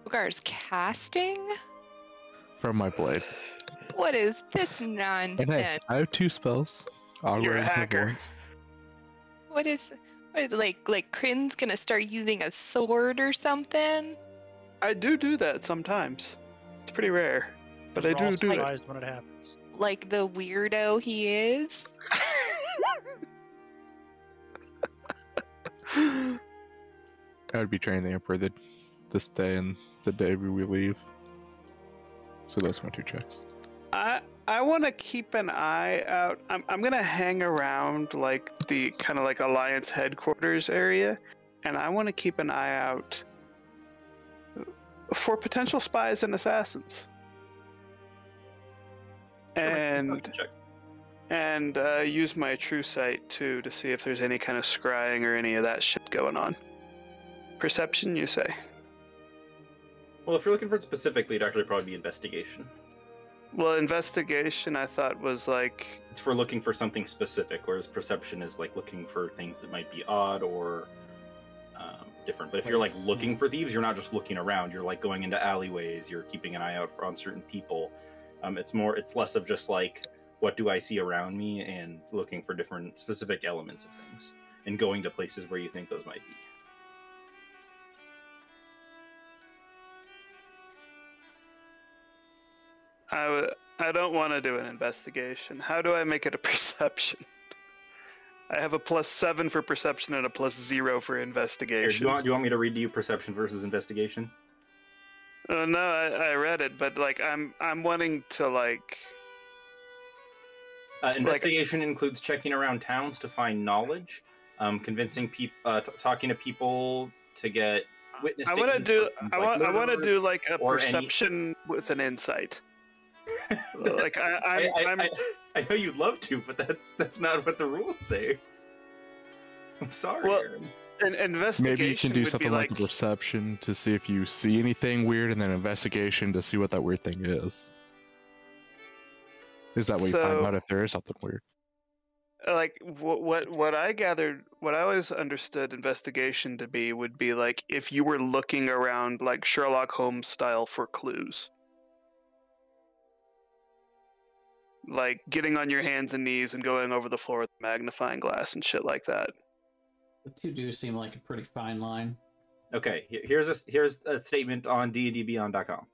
Rogar's casting? From my blade. What is this And nonsense? hey, I have 2 spells. You're a hacker. What is like Kryn's gonna start using a sword or something? I do that sometimes. It's pretty rare, but I We're all do it. surprised when it happens. Like the weirdo he is? I would be training the Emperor this day and the day we leave. So those are my 2 checks. I want to keep an eye out. I'm gonna hang around like the kind of like Alliance headquarters area, and I want to keep an eye out for potential spies and assassins. And use my true sight too to see if there's any kind of scrying or any of that shit going on. Perception, you say? Well, if you're looking for it specifically, it'd actually probably be investigation. Well, investigation I thought was like... It's for looking for something specific, whereas perception is like looking for things that might be odd or different. But if you're like looking for thieves, you're not just looking around. You're like going into alleyways. You're keeping an eye out on certain people. It's less of just like, what do I see around me, and looking for different specific elements of things and going to places where you think those might be. I don't want to do an investigation. How do I make it a perception? I have a +7 for perception and a +0 for investigation. Here, do you want me to read to you perception versus investigation? No, I read it, but like I'm wanting to like. Investigation includes checking around towns to find knowledge, convincing people, talking to people to get witness. I want to do like a perception with an insight. Like I know you'd love to, but that's not what the rules say. I'm sorry. Well, an investigation. Maybe you can do something like a perception to see if you see anything weird, and then investigation to see what that weird thing is. Is that way you find out if there is something weird? Like what I gathered, what I always understood investigation to be would be like if you were looking around like Sherlock Holmes style for clues. Like getting on your hands and knees and going over the floor with a magnifying glass and shit like that. The two do seem like a pretty fine line. Okay, here's a statement on D&DBeyond.com.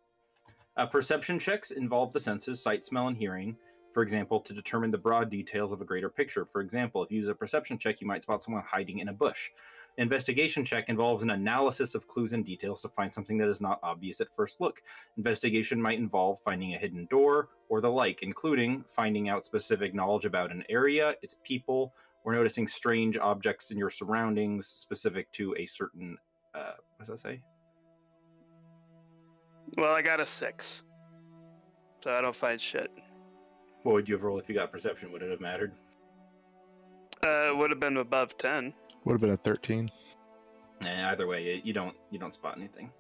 Perception checks involve the senses, sight, smell, and hearing, for example, to determine the broad details of a greater picture. For example, if you use a perception check, you might spot someone hiding in a bush. An investigation check involves an analysis of clues and details to find something that is not obvious at first look. Investigation might involve finding a hidden door or the like, including finding out specific knowledge about an area, its people, or noticing strange objects in your surroundings specific to a certain... what does that say? Well, I got a 6. So I don't find shit. What would you have rolled if you got perception? Would it have mattered? It would have been above 10. Would have been a 13. Either way, you don't spot anything.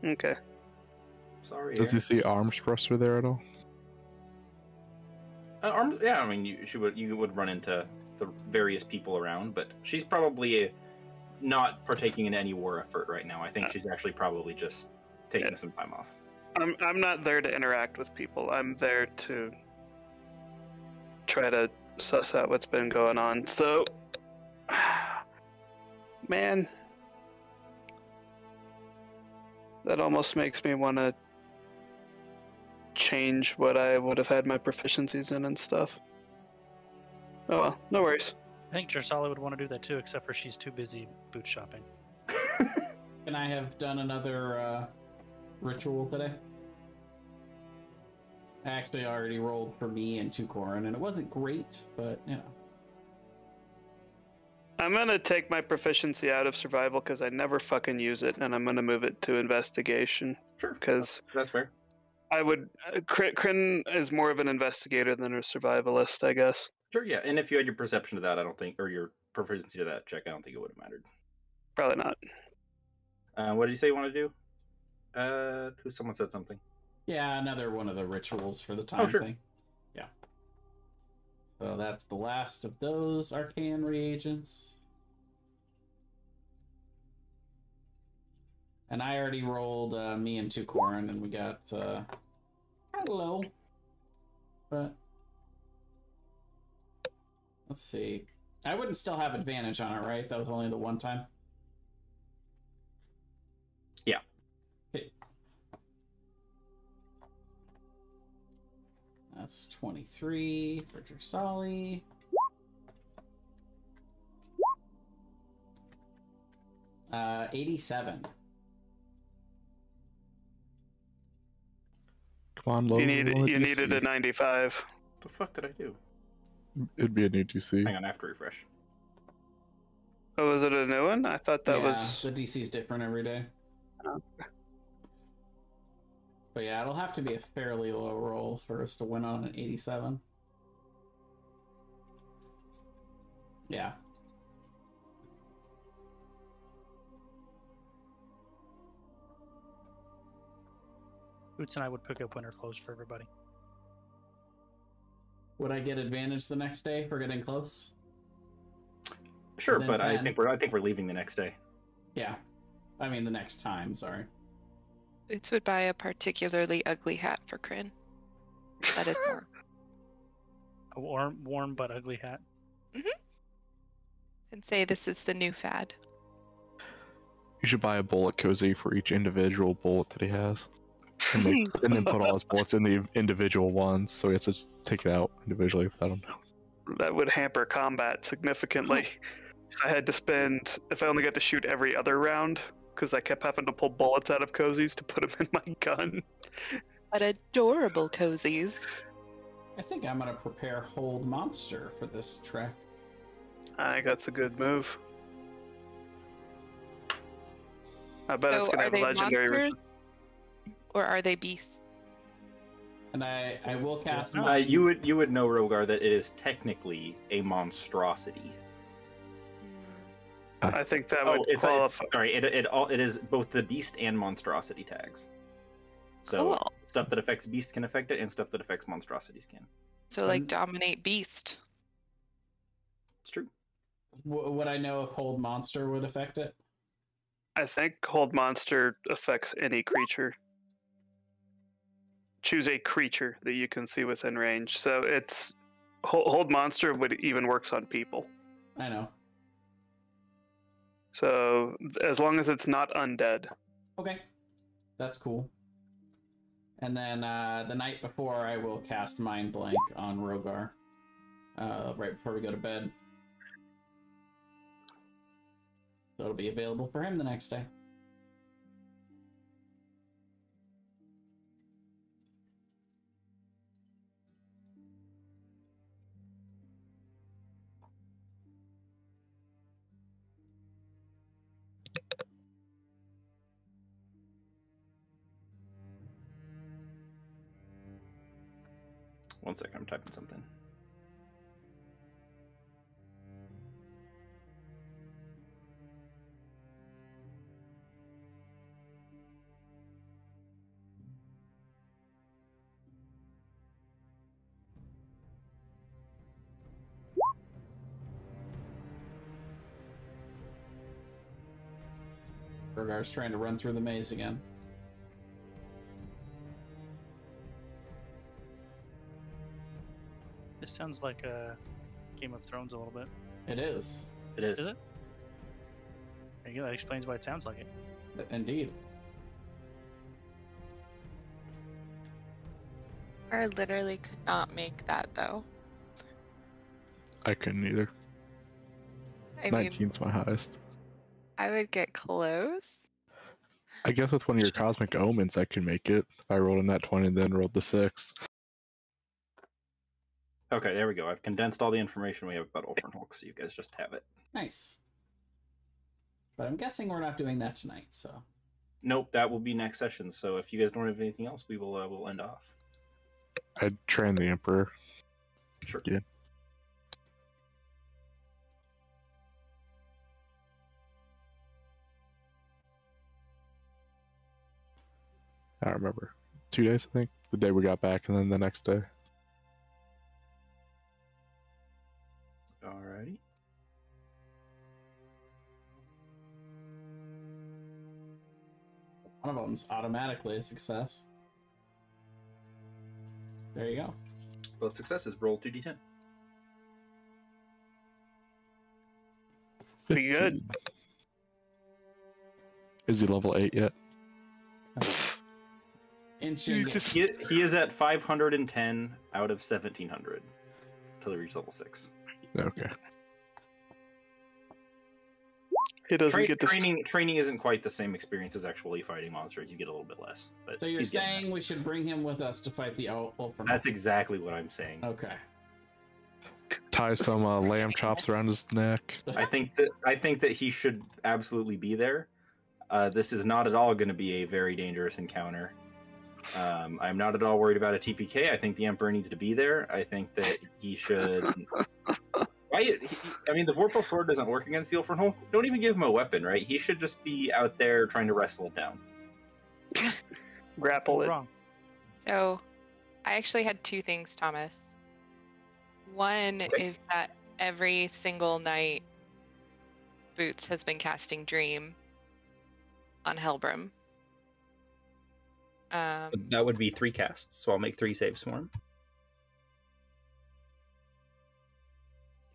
Okay. Sorry. Does he see arms thruster there at all? Arms? Yeah, I mean, you would run into the various people around, but she's probably not partaking in any war effort right now. I think she's actually probably just taking some time off. I'm not there to interact with people. I'm there to try to suss out what's been going on. So, man, that almost makes me want to change what I would have had my proficiencies in and stuff. Oh well, no worries. I think Jersali would want to do that too, except for she's too busy boot shopping. Can I have done another ritual today? I actually already rolled for me and Tukorin, and it wasn't great, but you know. I'm gonna take my proficiency out of survival because I never fucking use it, and I'm gonna move it to investigation. Sure, because that's fair. I would. Kryn is more of an investigator than a survivalist, I guess. Sure, yeah. And if you had your perception to that, I don't think, or your proficiency to that check, I don't think it would have mattered. Probably not. What did you say you want to do? Someone said something. Yeah, another one of the rituals for the time thing. Yeah. So that's the last of those arcane reagents. And I already rolled me and Tukorin, and we got kind of low. But let's see. I wouldn't still have advantage on it, right? That was only the one time? Yeah. Okay. That's 23 for Jersali. Uh, 87. Come on, low. You needed a 95. What the fuck did I do? It'd be a new DC. Hang on, I have to refresh. Oh, was it a new one? I thought that was... the DC's different every day. Oh. But yeah, it'll have to be a fairly low roll for us to win on an 87. Yeah. Boots and I would pick up winter clothes for everybody. Would I get advantage the next day for getting close? Sure, Then but I 10. think we're leaving the next day. Yeah. I mean, the next time, sorry. Boots would buy a particularly ugly hat for Kryn. That is warm. A warm but ugly hat. And say this is the new fad. You should buy a bullet cozy for each individual bullet that he has. And then put all his bullets in the individual ones, so he has to just take it out individually without them. That would hamper combat significantly. If I only got to shoot every other round, because I kept having to pull bullets out of cozies to put them in my gun. But adorable cozies. I think I'm gonna prepare Hold Monster for this trek. I think that's a good move. I bet it's So gonna are have a they legendary. monsters? Or are they beasts? And I will cast You would know, Rogar, that it is technically a monstrosity. I think that would qualify. It is both the beast and monstrosity tags. So Cool. stuff that affects beast can affect it, and stuff that affects monstrosities can. So like dominate beast. It's true. Would I know if Hold Monster would affect it? I think Hold Monster affects any creature. Choose a creature that you can see within range. So it's Hold Monster would even works on people. I know. So as long as it's not undead. Okay. That's cool. And then the night before, I will cast Mind Blank on Rogar. Right before we go to bed. So it'll be available for him the next day. One second, I'm typing something. Rogar's trying to run through the maze again. This sounds like a Game of Thrones a little bit. It is. It is. Is it? There you go. That explains why it sounds like it. Indeed. I literally could not make that though. I couldn't either. I mean, 19's my highest. I would get close. I guess with one of your Cosmic Omens, I could make it. If I rolled in that 20 and then rolled the 6. Okay, there we go. I've condensed all the information we have about Ulfernholk, so you guys just have it. Nice. But I'm guessing we're not doing that tonight, so. Nope, that will be next session. So if you guys don't have anything else, we will we'll end off. I'd train the Emperor. Sure. Yeah. I don't remember. 2 days, I think. The day we got back, and then the next day. Alrighty. One of them's automatically a success. There you go. Both successes. Roll 2d10. Pretty good. Is he level 8 yet? Inching. He is at 510 out of 1700 till he reaches level 6. Okay. He doesn't get this. Training isn't quite the same experience as actually fighting monsters. You get a little bit less. But So you're saying we should bring him with us to fight the Ulfernholk? That's exactly what I'm saying. Okay. Tie some lamb chops around his neck. I think that he should absolutely be there. This is not at all going to be a very dangerous encounter. I'm not at all worried about a TPK. I think the Emperor needs to be there. I think that he should. I mean, the Vorpal Sword doesn't work against the Ulfernholk. Don't even give him a weapon, right? He should just be out there trying to wrestle it down. Grapple it. Wrong. So, I actually had two things, Thomas. One is that every single night, Boots has been casting Dream on Helbram. That would be 3 casts, so I'll make 3 saves for him.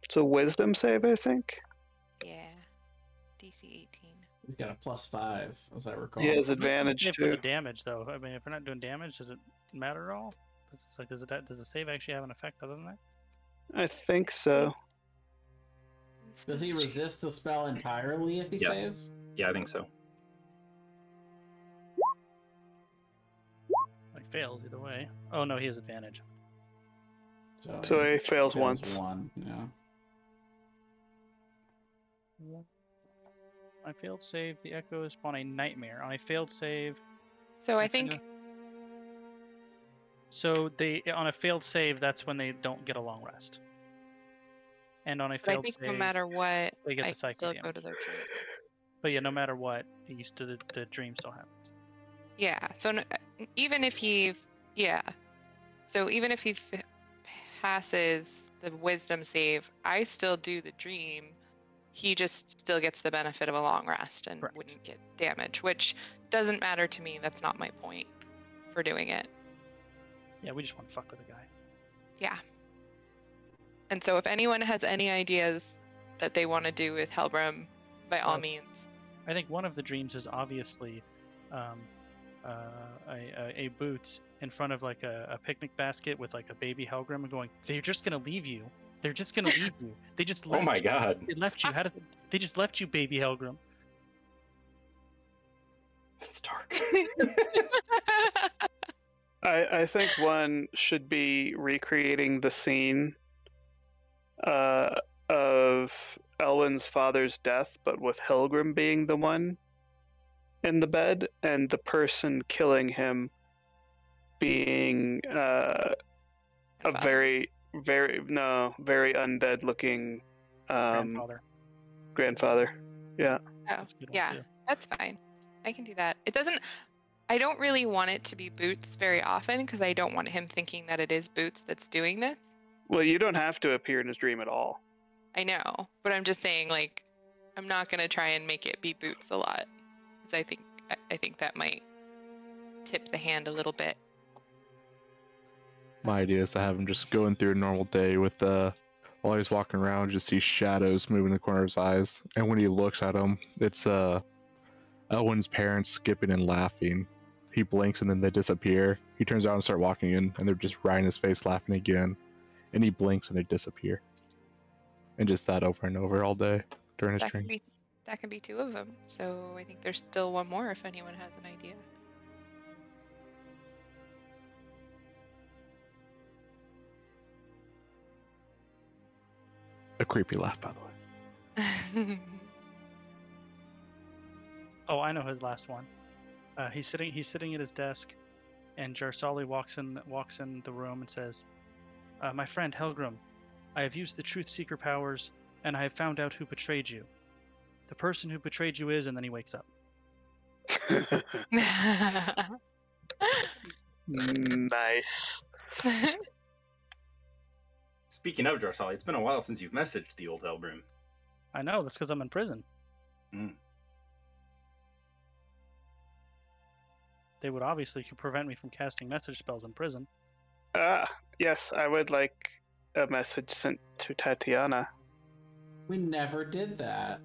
It's a wisdom save, I think. Yeah. DC 18. He's got a +5, as I recall. He has advantage For too. the damage, though. I mean, if we're not doing damage, does it matter at all? It's like, does the save actually have an effect other than that? I think so. Does he resist the spell entirely if he Yes. saves? Yeah, I think so. Like, fails either way. Oh, no, he has advantage. So he fails once. One, yeah. I failed save. The echoes spawn a nightmare. On a failed save. So I think So on a failed save, that's when they don't get a long rest. And on a I failed think save, no matter what, they get I the can psychic still damage. go to their dream. But yeah, no matter what, the dream still happens. Yeah. So even if he, so even if he passes the wisdom save, I still do the dream. He just still gets the benefit of a long rest and Correct. wouldn't get damage, which doesn't matter to me. That's not my point for doing it. Yeah, we just want to fuck with the guy. Yeah. And so if anyone has any ideas that they want to do with Helbram, by all means. I think one of the dreams is obviously a Boots in front of like a picnic basket with like a baby Helgrim and going, they're just gonna leave you. They're just gonna leave you. They just left Oh my you. god. They left you. They just left you, baby Helgrim. It's dark. I think one should be recreating the scene of Elwyn's father's death, but with Helgrim being the one in the bed, and the person killing him being a very undead looking grandfather. Yeah. Oh, yeah, that's fine. I can do that. I don't really want it to be Boots very often because I don't want him thinking that it is Boots that's doing this. Well, you don't have to appear in his dream at all. I know, but I'm just saying, like, I'm not gonna try and make it be Boots a lot, because I think that might tip the hand a little bit. My idea is to have him just going through a normal day with while he's walking around, just see shadows moving in the corner of his eyes, and when he looks at him, it's Elwyn's parents skipping and laughing. He blinks and then they disappear. He turns around and start walking in, and they're just right in his face laughing again. And he blinks and they disappear. And just that over and over all day during his dream. That can be 2 of them. So I think there's still one more if anyone has an idea. A creepy laugh, by the way. Oh, I know his last one. He's sitting at his desk, and Jarsali walks in the room and says, "My friend Helgrim, I have used the Truth Seeker powers, and I have found out who betrayed you. The person who betrayed you is," and then he wakes up. Nice. Speaking of Jarsali, it's been a while since you've messaged the old Helbrim. I know, that's because I'm in prison. Mm. They would obviously prevent me from casting message spells in prison. Yes, I would like a message sent to Tatiana. We never did that.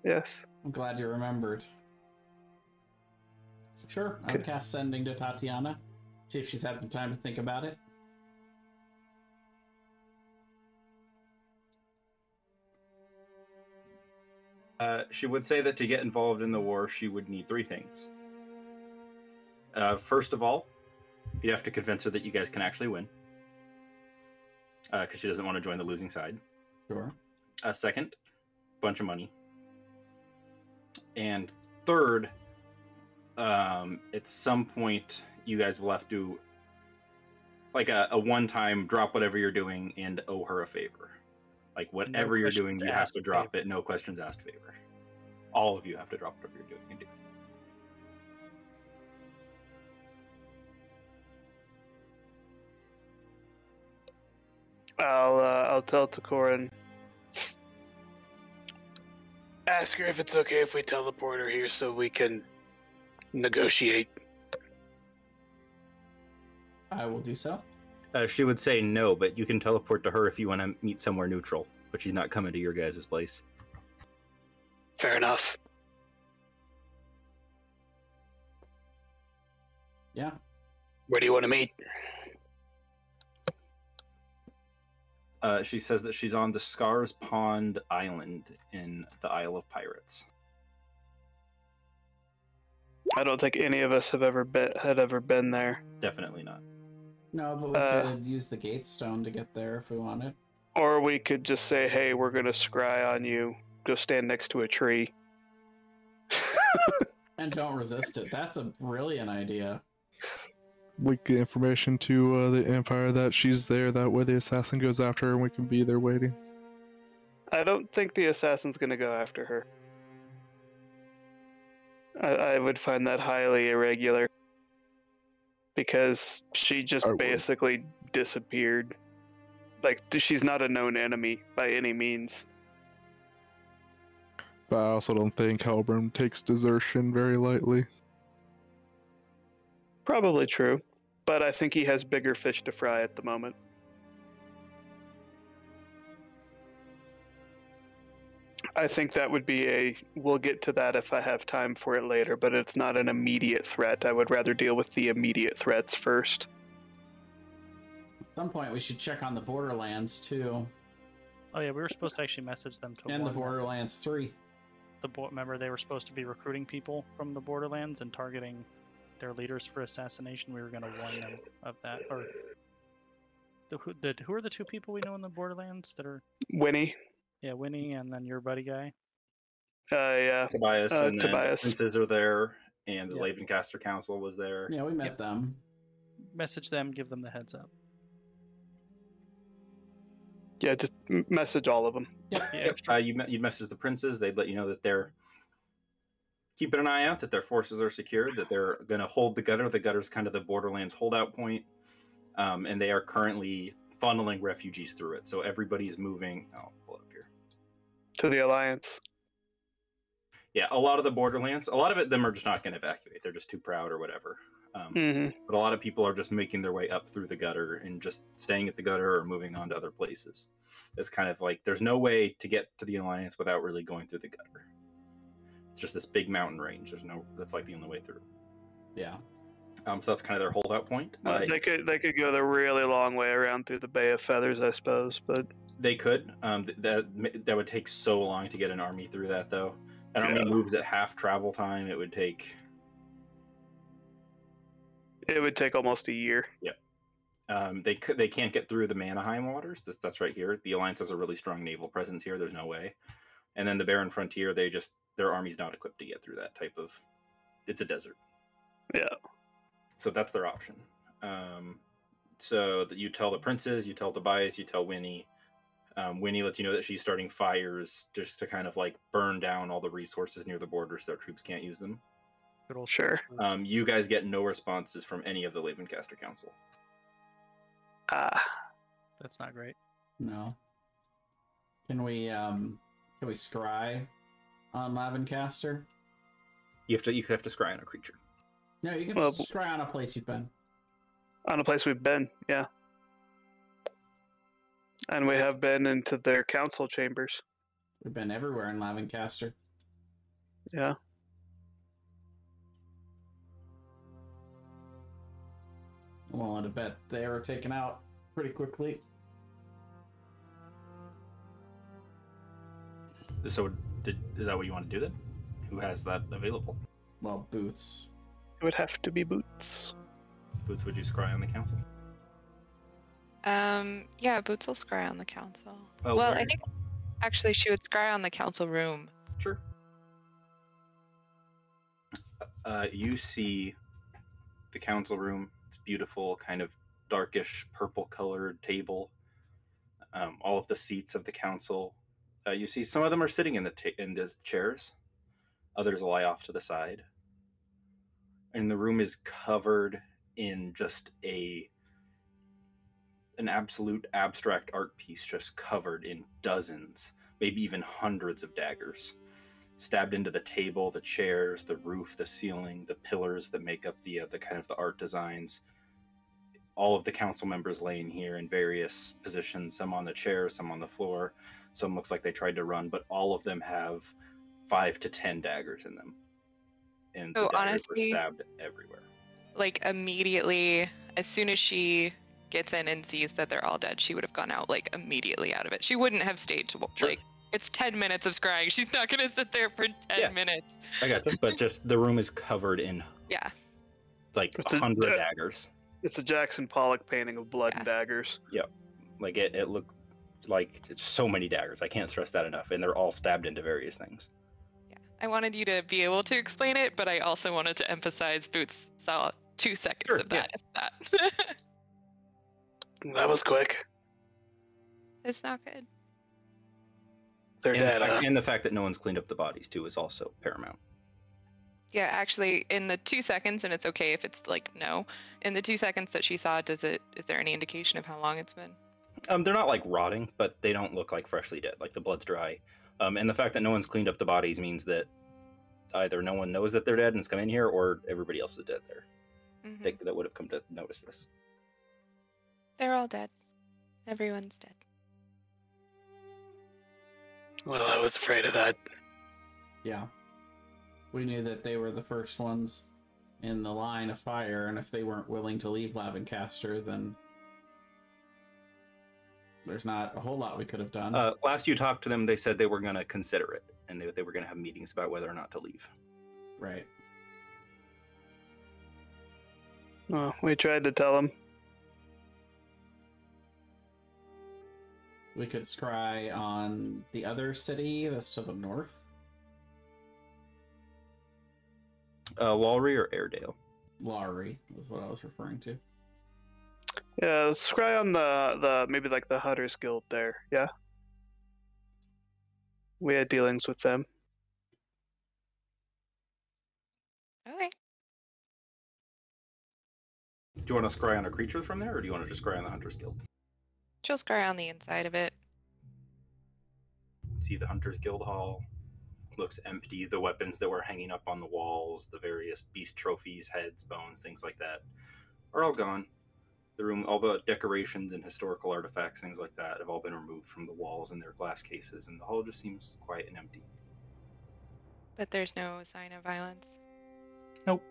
Yes. I'm glad you remembered. Sure, I would cast sending to Tatiana. See if she's had some time to think about it. She would say that to get involved in the war, she would need 3 things. First of all, you'd have to convince her that you guys can actually win. Because she doesn't want to join the losing side. Sure. Second, bunch of money. And third, at some point, you guys will have to, like a one-time drop whatever you're doing and owe her a favor. Like whatever you're doing, you have to drop it. No questions asked favor. All of you have to drop whatever you're doing and do. I'll tell Takoran. Ask her if it's okay if we teleport her here so we can negotiate. I will do so. She would say no, but you can teleport to her if you want to meet somewhere neutral. But she's not coming to your guys' place. Fair enough. Yeah. Where do you want to meet? She says that she's on the Scars Pond Island in the Isle of Pirates. I don't think any of us had ever been there. Definitely not. No, but we could use the gate stone to get there if we wanted. Or we could just say, hey, we're going to scry on you. Go stand next to a tree. And don't resist it. That's a brilliant idea. Leak the information to the Empire that she's there. That way the assassin goes after her and we can be there waiting. I don't think the assassin's going to go after her. I would find that highly irregular. Because she just basically disappeared. Like, she's not a known enemy by any means. But I also don't think Halbern takes desertion very lightly. Probably true. But I think he has bigger fish to fry at the moment. I think that would be we'll get to that if I have time for it later, but it's not an immediate threat. I would rather deal with the immediate threats first. At some point, we should check on the Borderlands, too. Oh yeah, we were supposed to actually message them to And the warn them. Borderlands 3. Remember, they were supposed to be recruiting people from the Borderlands and targeting their leaders for assassination. We were going to warn them of that. Or who are the two people we know in the Borderlands that are? Winnie. Yeah, Winnie, and then your buddy guy. Yeah. Tobias and Tobias. the Princes are there, and the Lavencaster Council was there. Yeah, we met them. Message them, give them the heads up. Yeah, just message all of them. Yep. You'd message the Princes. They'd let you know that they're keeping an eye out, that their forces are secured, that they're going to hold the gutter. The gutter's kind of the Borderlands holdout point, and they are currently funneling refugees through it. So everybody's moving. I'll pull it up here. To the Alliance. Yeah, a lot of the Borderlands, a lot of them are just not going to evacuate. They're just too proud or whatever. But a lot of people are just making their way up through the gutter and just staying at the gutter or moving on to other places. It's kind of like there's no way to get to the Alliance without really going through the gutter. It's just this big mountain range. That's like the only way through. Yeah. So that's kind of their holdout point. They could go the really long way around through the Bay of Feathers, I suppose, but they could. That would take so long to get an army through that, though. An army moves at half travel time. It would take almost a year. Yep. They can't get through the Manaheim waters. That's right here. The Alliance has a really strong naval presence here. There's no way. And then the Barren Frontier, their army's not equipped to get through that type of. It's a desert. Yeah. So that's their option. So that you tell the Princes, you tell Tobias, you tell Winnie. Winnie lets you know that she's starting fires just to kind of like burn down all the resources near the border so their troops can't use them. Sure. You guys get no responses from any of the Lavencaster Council. That's not great. No. Can we scry on Lavencaster? You have to scry on a creature. No, you can scry on a place you've been. On a place we've been, yeah. And we have been into their council chambers. We've been everywhere in Lavencaster. Yeah. I'm willing to bet they were taken out pretty quickly. So, is that what you want to do then? Who has that available? Well, Boots. It would have to be Boots. Boots, would you scry on the council? Yeah, Boots will scry on the council. Oh, well, where? I think actually she would scry on the council room. Sure. You see the council room. It's beautiful, kind of darkish purple-colored table. All of the seats of the council. You see some of them are sitting in the chairs. Others lie off to the side. And the room is covered in just a an absolute abstract art piece just covered in dozens, maybe even hundreds of daggers, stabbed into the table, the chairs, the roof, the ceiling, the pillars that make up the kind of the art designs. All of the council members laying here in various positions, some on the chair, some on the floor. Some looks like they tried to run, but all of them have 5 to 10 daggers in them. And the daggers honestly, were stabbed everywhere. Like immediately, as soon as she gets in and sees that they're all dead, she would have gone out like immediately out of it. She wouldn't have stayed to like, it's 10 minutes of scrying. She's not gonna sit there for 10 minutes. I got you. But just the room is covered in like 100 daggers. It's a Jackson Pollock painting of blood and daggers. Yep. Like it looked like it's so many daggers. I can't stress that enough. And they're all stabbed into various things. Yeah. I wanted you to be able to explain it, but I also wanted to emphasize Boots saw 2 seconds of that. If that. That was quick. It's not good. They're dead. And the fact that no one's cleaned up the bodies too is also paramount. Yeah, actually, in the 2 seconds, and it's okay if it's like no, in the 2 seconds that she saw, is there any indication of how long it's been? They're not like rotting, but they don't look like freshly dead. Like the blood's dry, and the fact that no one's cleaned up the bodies means that either no one knows that they're dead and has come in here, or everybody else is dead there. That would have come to notice this. They're all dead. Everyone's dead. Well, I was afraid of that. Yeah. We knew that they were the first ones in the line of fire, and if they weren't willing to leave Lavencaster, then there's not a whole lot we could have done. Last you talked to them, they said they were going to consider it, and they were going to have meetings about whether or not to leave. Right. Oh, we tried to tell them. We could scry on the other city that's to the north. Lowry or Airedale? Lowry was what I was referring to. Yeah, scry on the maybe like the Hunters Guild there. Yeah, we had dealings with them. Okay. Do you want to scry on a creature from there, or do you want to just scry on the Hunters Guild? She'll scry on the inside of it. See the Hunters Guild Hall. Looks empty. The weapons that were hanging up on the walls, the various beast trophies, heads, bones, things like that, are all gone. The room, all the decorations and historical artifacts, things like that, have all been removed from the walls in their glass cases, and the hall just seems quiet and empty. But there's no sign of violence. Nope.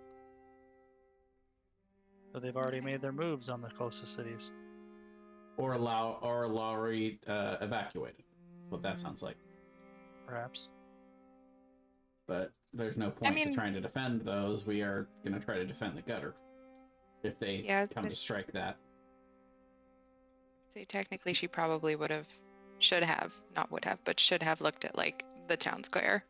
So they've already made their moves on the closest cities. Or Lowry evacuated. That's what that sounds like. Perhaps. But there's no point to trying to defend those. We are going to try to defend the gutter if they come to strike that. So technically she probably should have looked at like the town square.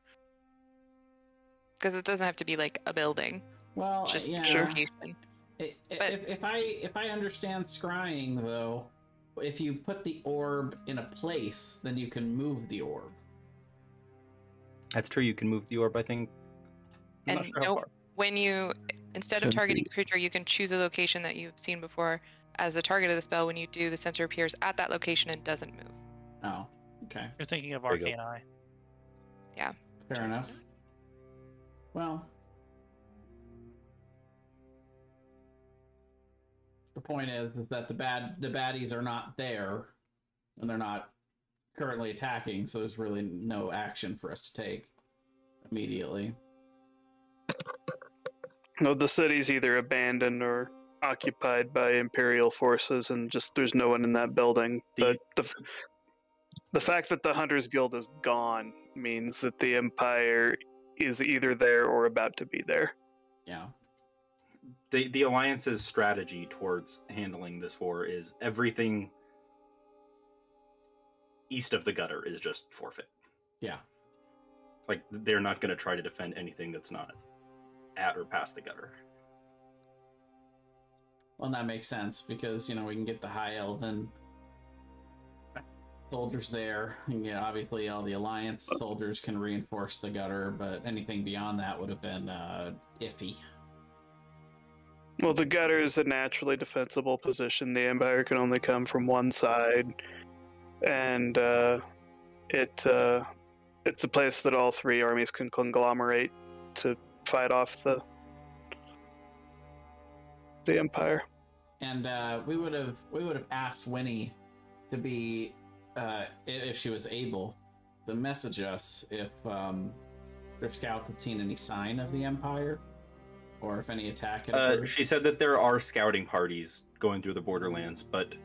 Because it doesn't have to be like a building. Well, just yeah. location. If I understand scrying though, if you put the orb in a place, then you can move the orb. That's true. You can move the orb, I think. And when you, instead of targeting a creature, you can choose a location that you've seen before as the target of the spell. When you do, the sensor appears at that location and doesn't move. Oh, okay. You're thinking of Arcane Eye. Yeah. Fair enough. Well, the point is that the baddies are not there, and they're not currently attacking, so there's really no action for us to take immediately. No, the city's either abandoned or occupied by Imperial forces, and just there's no one in that building. The fact that the Hunters Guild is gone means that the Empire is either there or about to be there. Yeah. The Alliance's strategy towards handling this war is everything east of the gutter is just forfeit. Yeah. Like, they're not going to try to defend anything that's not at or past the gutter. Well, that makes sense, because, we can get the High Elven soldiers there. And, obviously all the Alliance soldiers can reinforce the gutter, but anything beyond that would have been iffy. Well, the gutter is a naturally defensible position. The Empire can only come from one side, and it's a place that all three armies can conglomerate to fight off the Empire. And we would have asked Winnie to be, if she was able, to message us if their scouts had seen any sign of the Empire, or if any attack had occurred. She said that there are scouting parties going through the borderlands, but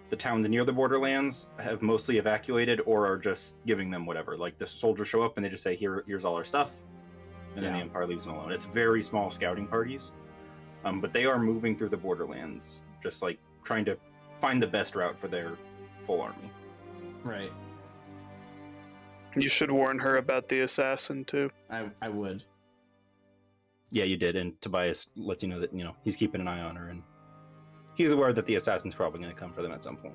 the towns near the borderlands have mostly evacuated or are just giving them whatever. Like the soldiers show up and they just say, here's all our stuff, and then the Empire leaves them alone. It's very small scouting parties, but they are moving through the borderlands, just like trying to find the best route for their full army. Right. You should warn her about the assassin too. I would. Yeah, you did, and Tobias lets you know that he's keeping an eye on her, and he's aware that the assassin's probably going to come for them at some point.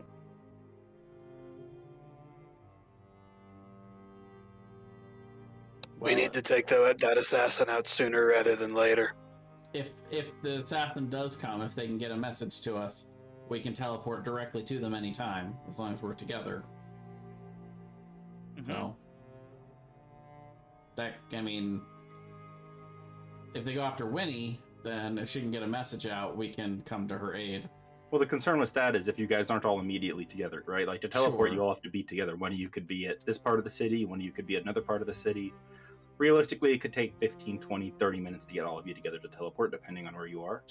We need to take that assassin out sooner rather than later. If the assassin does come, if they can get a message to us, we can teleport directly to them anytime, as long as we're together. Mhm. So, if they go after Winnie, then if she can get a message out, we can come to her aid. Well, the concern with that is if you guys aren't all immediately together, right? Like to teleport, Sure. you all have to be together. One of you could be at this part of the city, one of you could be at another part of the city. Realistically, it could take 15, 20, 30 minutes to get all of you together to teleport, depending on where you are.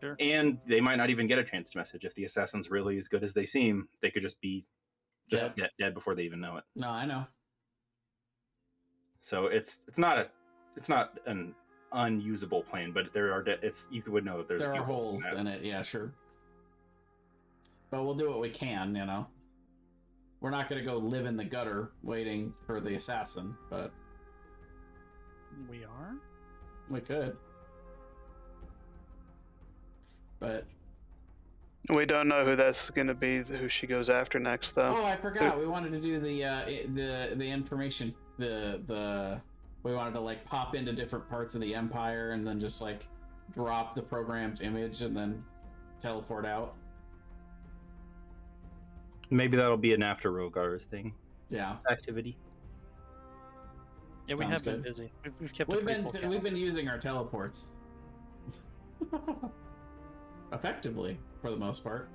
Sure. And they might not even get a chance to message. If the assassin's really as good as they seem, they could just be dead before they even know it. No, I know. So it's not an unusable plan, but there are you would know that there's There a few are holes in it, yeah, sure. But we'll do what we can, We're not going to go live in the gutter waiting for the assassin, but We are? we could. But We don't know who that's going to be, who she goes after next, though. oh, I forgot. We wanted to do the information. We wanted to pop into different parts of the Empire and then just drop the programmed image and then teleport out. Maybe that'll be an after Rogar's thing. Yeah. Activity. Yeah, we Sounds have been good. busy. We've kept We've been using our teleports effectively for the most part.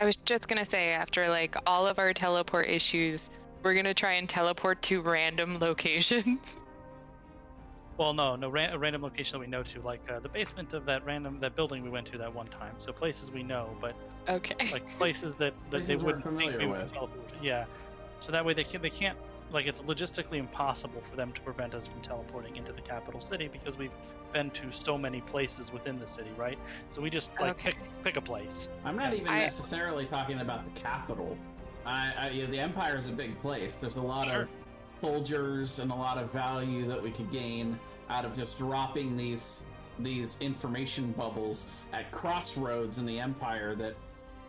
I was just gonna say, after all of our teleport issues, we're gonna try and teleport to random locations. Well, no, a random location that we know to, the basement of that building we went to that one time. So places we know, but Okay. places that Places they we're wouldn't familiar think we would with. teleport. Yeah. So that way they can't it's logistically impossible for them to prevent us from teleporting into the capital city because we've been to so many places within the city, right? So we just Okay. pick a place. I'm not even necessarily talking about the capital. The Empire is a big place. There's a lot of soldiers and a lot of value that we could gain out of just dropping these information bubbles at crossroads in the Empire that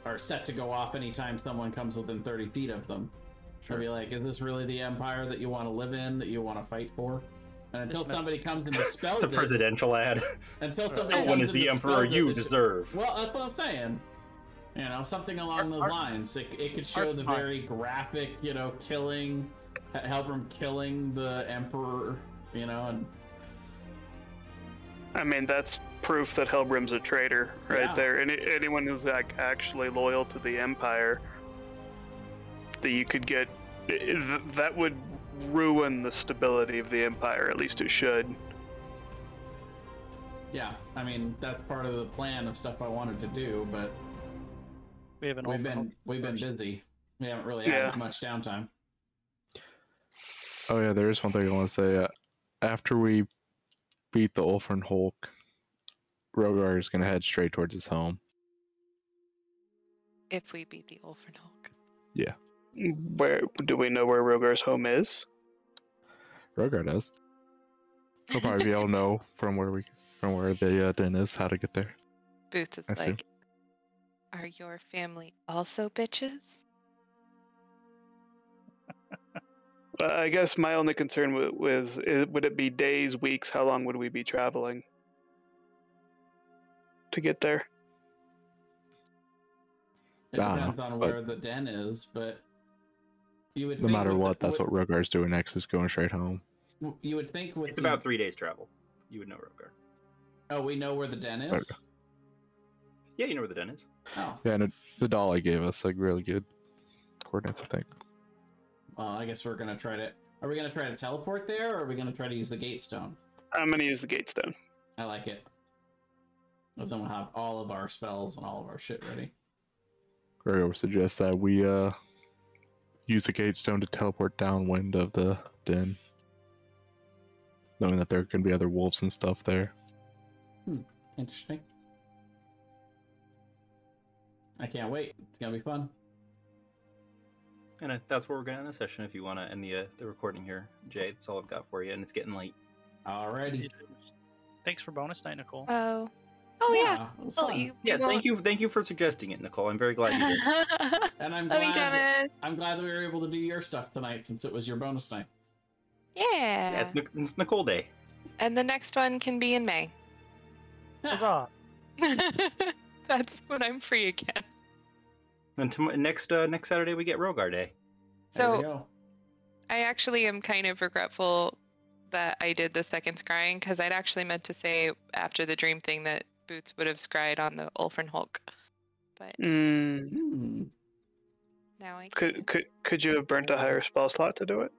are set to go off anytime someone comes within 30 feet of them. I'll be like, is this really the Empire that you want to live in, that you want to fight for? And until somebody comes and dispels The it, presidential ad. until somebody No one comes is and the emperor dispels it, you it's- deserve. Well, that's what I'm saying. Something along those lines. It could show the very graphic, killing, Helbram killing the Emperor, and I mean, that's proof that Helbrim's a traitor, right Yeah. there. Anyone who's actually loyal to the Empire, that you could get, that would ruin the stability of the Empire. At least it should. yeah, I mean that's part of the plan of stuff I wanted to do, but We have an we've been busy. We haven't really Yeah. had much downtime. Oh yeah, there is one thing I want to say. After we beat the Ulfern Hulk, Rogar is going to head straight towards his home. If we beat the Ulfern Hulk. Where do we know where Rogar's home is? Rogar does. He'll probably be able to know from where the den is how to get there. Boots is I see. like, are your family also bitches? I guess my only concern was would it be days, weeks? How long would we be traveling? to get there. It I don't depends know, on but- where the den is, but you would No think matter with what, the- that's what Rogar's doing next, is going straight home. you would think with It's the- about 3 days travel. You would know Rogar. Oh, we know where the den is. Okay. Yeah, you know where the den is. Oh, Yeah, and the doll I gave us, like, really good coordinates, I think. well, I guess we're gonna try to. Are we gonna try to teleport there, or are we gonna try to use the gate stone? I'm gonna use the gate stone. I like it. Because then we'll have all of our spells and all of our shit ready. Gregor suggests that we use the gate stone to teleport downwind of the den, knowing that there can be other wolves and stuff there. Interesting. I can't wait. It's gonna be fun. And that's where we're going to end the session. If you want to end the recording here, Jay, that's all I've got for you. And it's getting late. Alrighty. Thanks for bonus night, Nicole. Oh. Oh yeah. it was Oh, fun. Yeah, thank you for suggesting it, Nicole. I'm very glad you did. And I'm Love you, glad. Thomas. I'm glad that we were able to do your stuff tonight since it was your bonus night. Yeah. Yeah, it's Nicole Day. And the next one can be in May. Huzzah! That's when I'm free again. And next Saturday we get Rogar Day. There we So go. I actually am kind of regretful that I did the second scrying, because I'd actually meant to say after the dream thing that Boots would have scryed on the Ulfrin Hulk. But now I can't. Could you have burnt a higher spell slot to do it?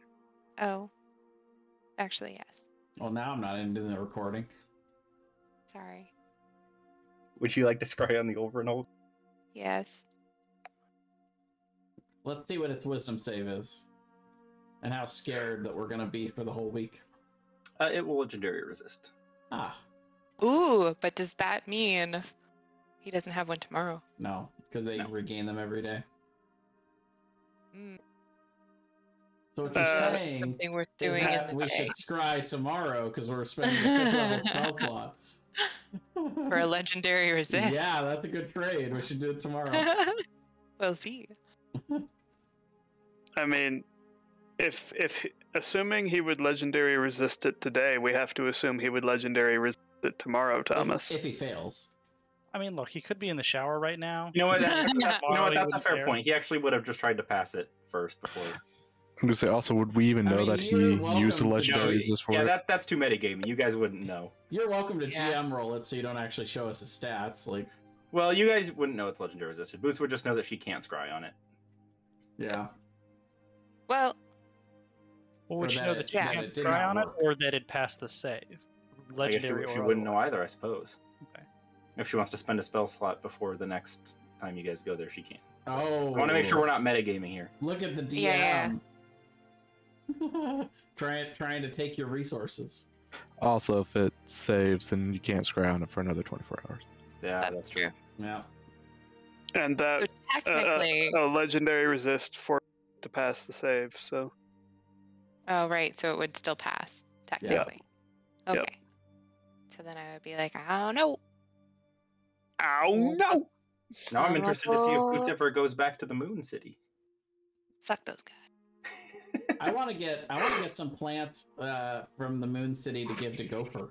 Oh. Actually, yes. Well, now I'm not into the recording. Sorry. Would you like to scry on the Overnold? Yes. Let's see what its wisdom save is. And how scared that we're gonna be for the whole week. It will legendary resist. Ah, Ooh, but does that mean he doesn't have one tomorrow? no, because they No. regain them every day. Mm, So what you're saying something worth is doing that in we the should day scry tomorrow because we're spending a 5th level spell slot. for a legendary resist. Yeah, that's a good trade. We should do it tomorrow. We'll see. I mean, if assuming he would legendary resist it today, we have to assume he would legendary resist it tomorrow, Thomas. If he fails. I mean, look, he could be in the shower right now. You know what? That's Tomorrow he a wouldn't fair care. point. He actually would have just tried to pass it first before. I'm gonna say, also, would we even I know mean, that you're he welcome used the to legendary know. resist for Yeah, it? that's too metagaming. You guys wouldn't know. You're welcome to Yeah. GM roll it so you don't actually show us his stats. Like, Well, you guys wouldn't know it's legendary resisted. Boots would just know that she can't scry on it. yeah. Well, Well, would Or you that know it- that you that can't it did try not on it, work. or that it passed the save? I guess Legendary she or wouldn't know otherwise. either, I suppose. Okay. If she wants to spend a spell slot before the next time you guys go there, she can. Oh. I want to make sure we're not metagaming here. Look at the DM. Yeah, trying to take your resources. Also, if it saves, then you can't scry on it for another 24 hours. Yeah, that's true. Yeah. And So that technically, a legendary resist for to pass the save. So oh right, so it would still pass technically. Yep. Okay. So then I would be like, I don't know. ow no. Now I'm I'm interested to see if Boots like, ever goes back to the Moon City. Fuck those guys. I want to get some plants from the Moon City to give to Gopher.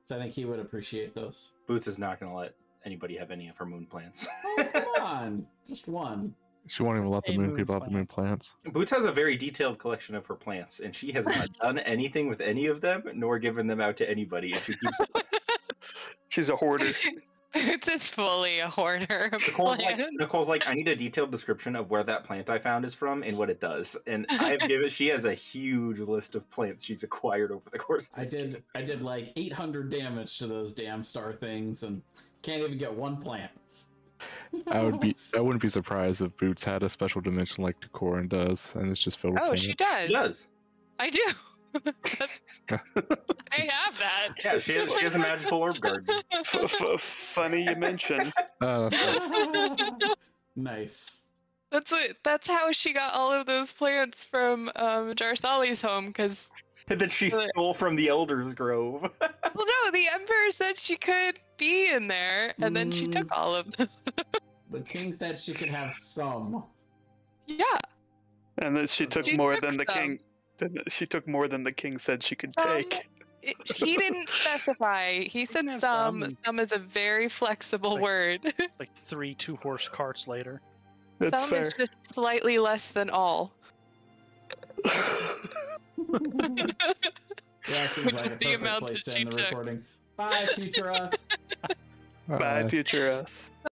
So I think he would appreciate those. Boots is not going to let anybody have any of her moon plants. Oh, come on. Just one. She won't even let the A moon moon people have the moon plants. Boots has a very detailed collection of her plants, and she has not done anything with any of them, nor given them out to anybody. And she keeps. She's a hoarder. Boots is fully a hoarder of plants. Nicole's like, I need a detailed description of where that plant I found is from and what it does. And I've given. She has a huge list of plants she's acquired over the course. Of I did like 800 damage to those damn star things and can't even get one plant. I wouldn't be surprised if Boots had a special dimension like Decorin does, and it's just filled with Oh, plants. she does. She does. I do. I have that. Yeah, she has a magical orb garden. Funny you mention. That's right. Nice. That's how she got all of those plants from Jarsali's home, because And then she stole from the Elder's Grove. well no, the Emperor said she could be in there, and then she took all of them. The king said she could have some. Yeah. And then she took She more took than the some. king. She took more than the king said she could Some- take. He didn't specify. He said Didn't have some. some. Some is a very flexible word. Like 3 2-horse carts later. That's Some fair. is just slightly less than all. Yeah, seems Which like is a the perfect amount place that to she end the took. recording. Bye, future us. Bye, future us.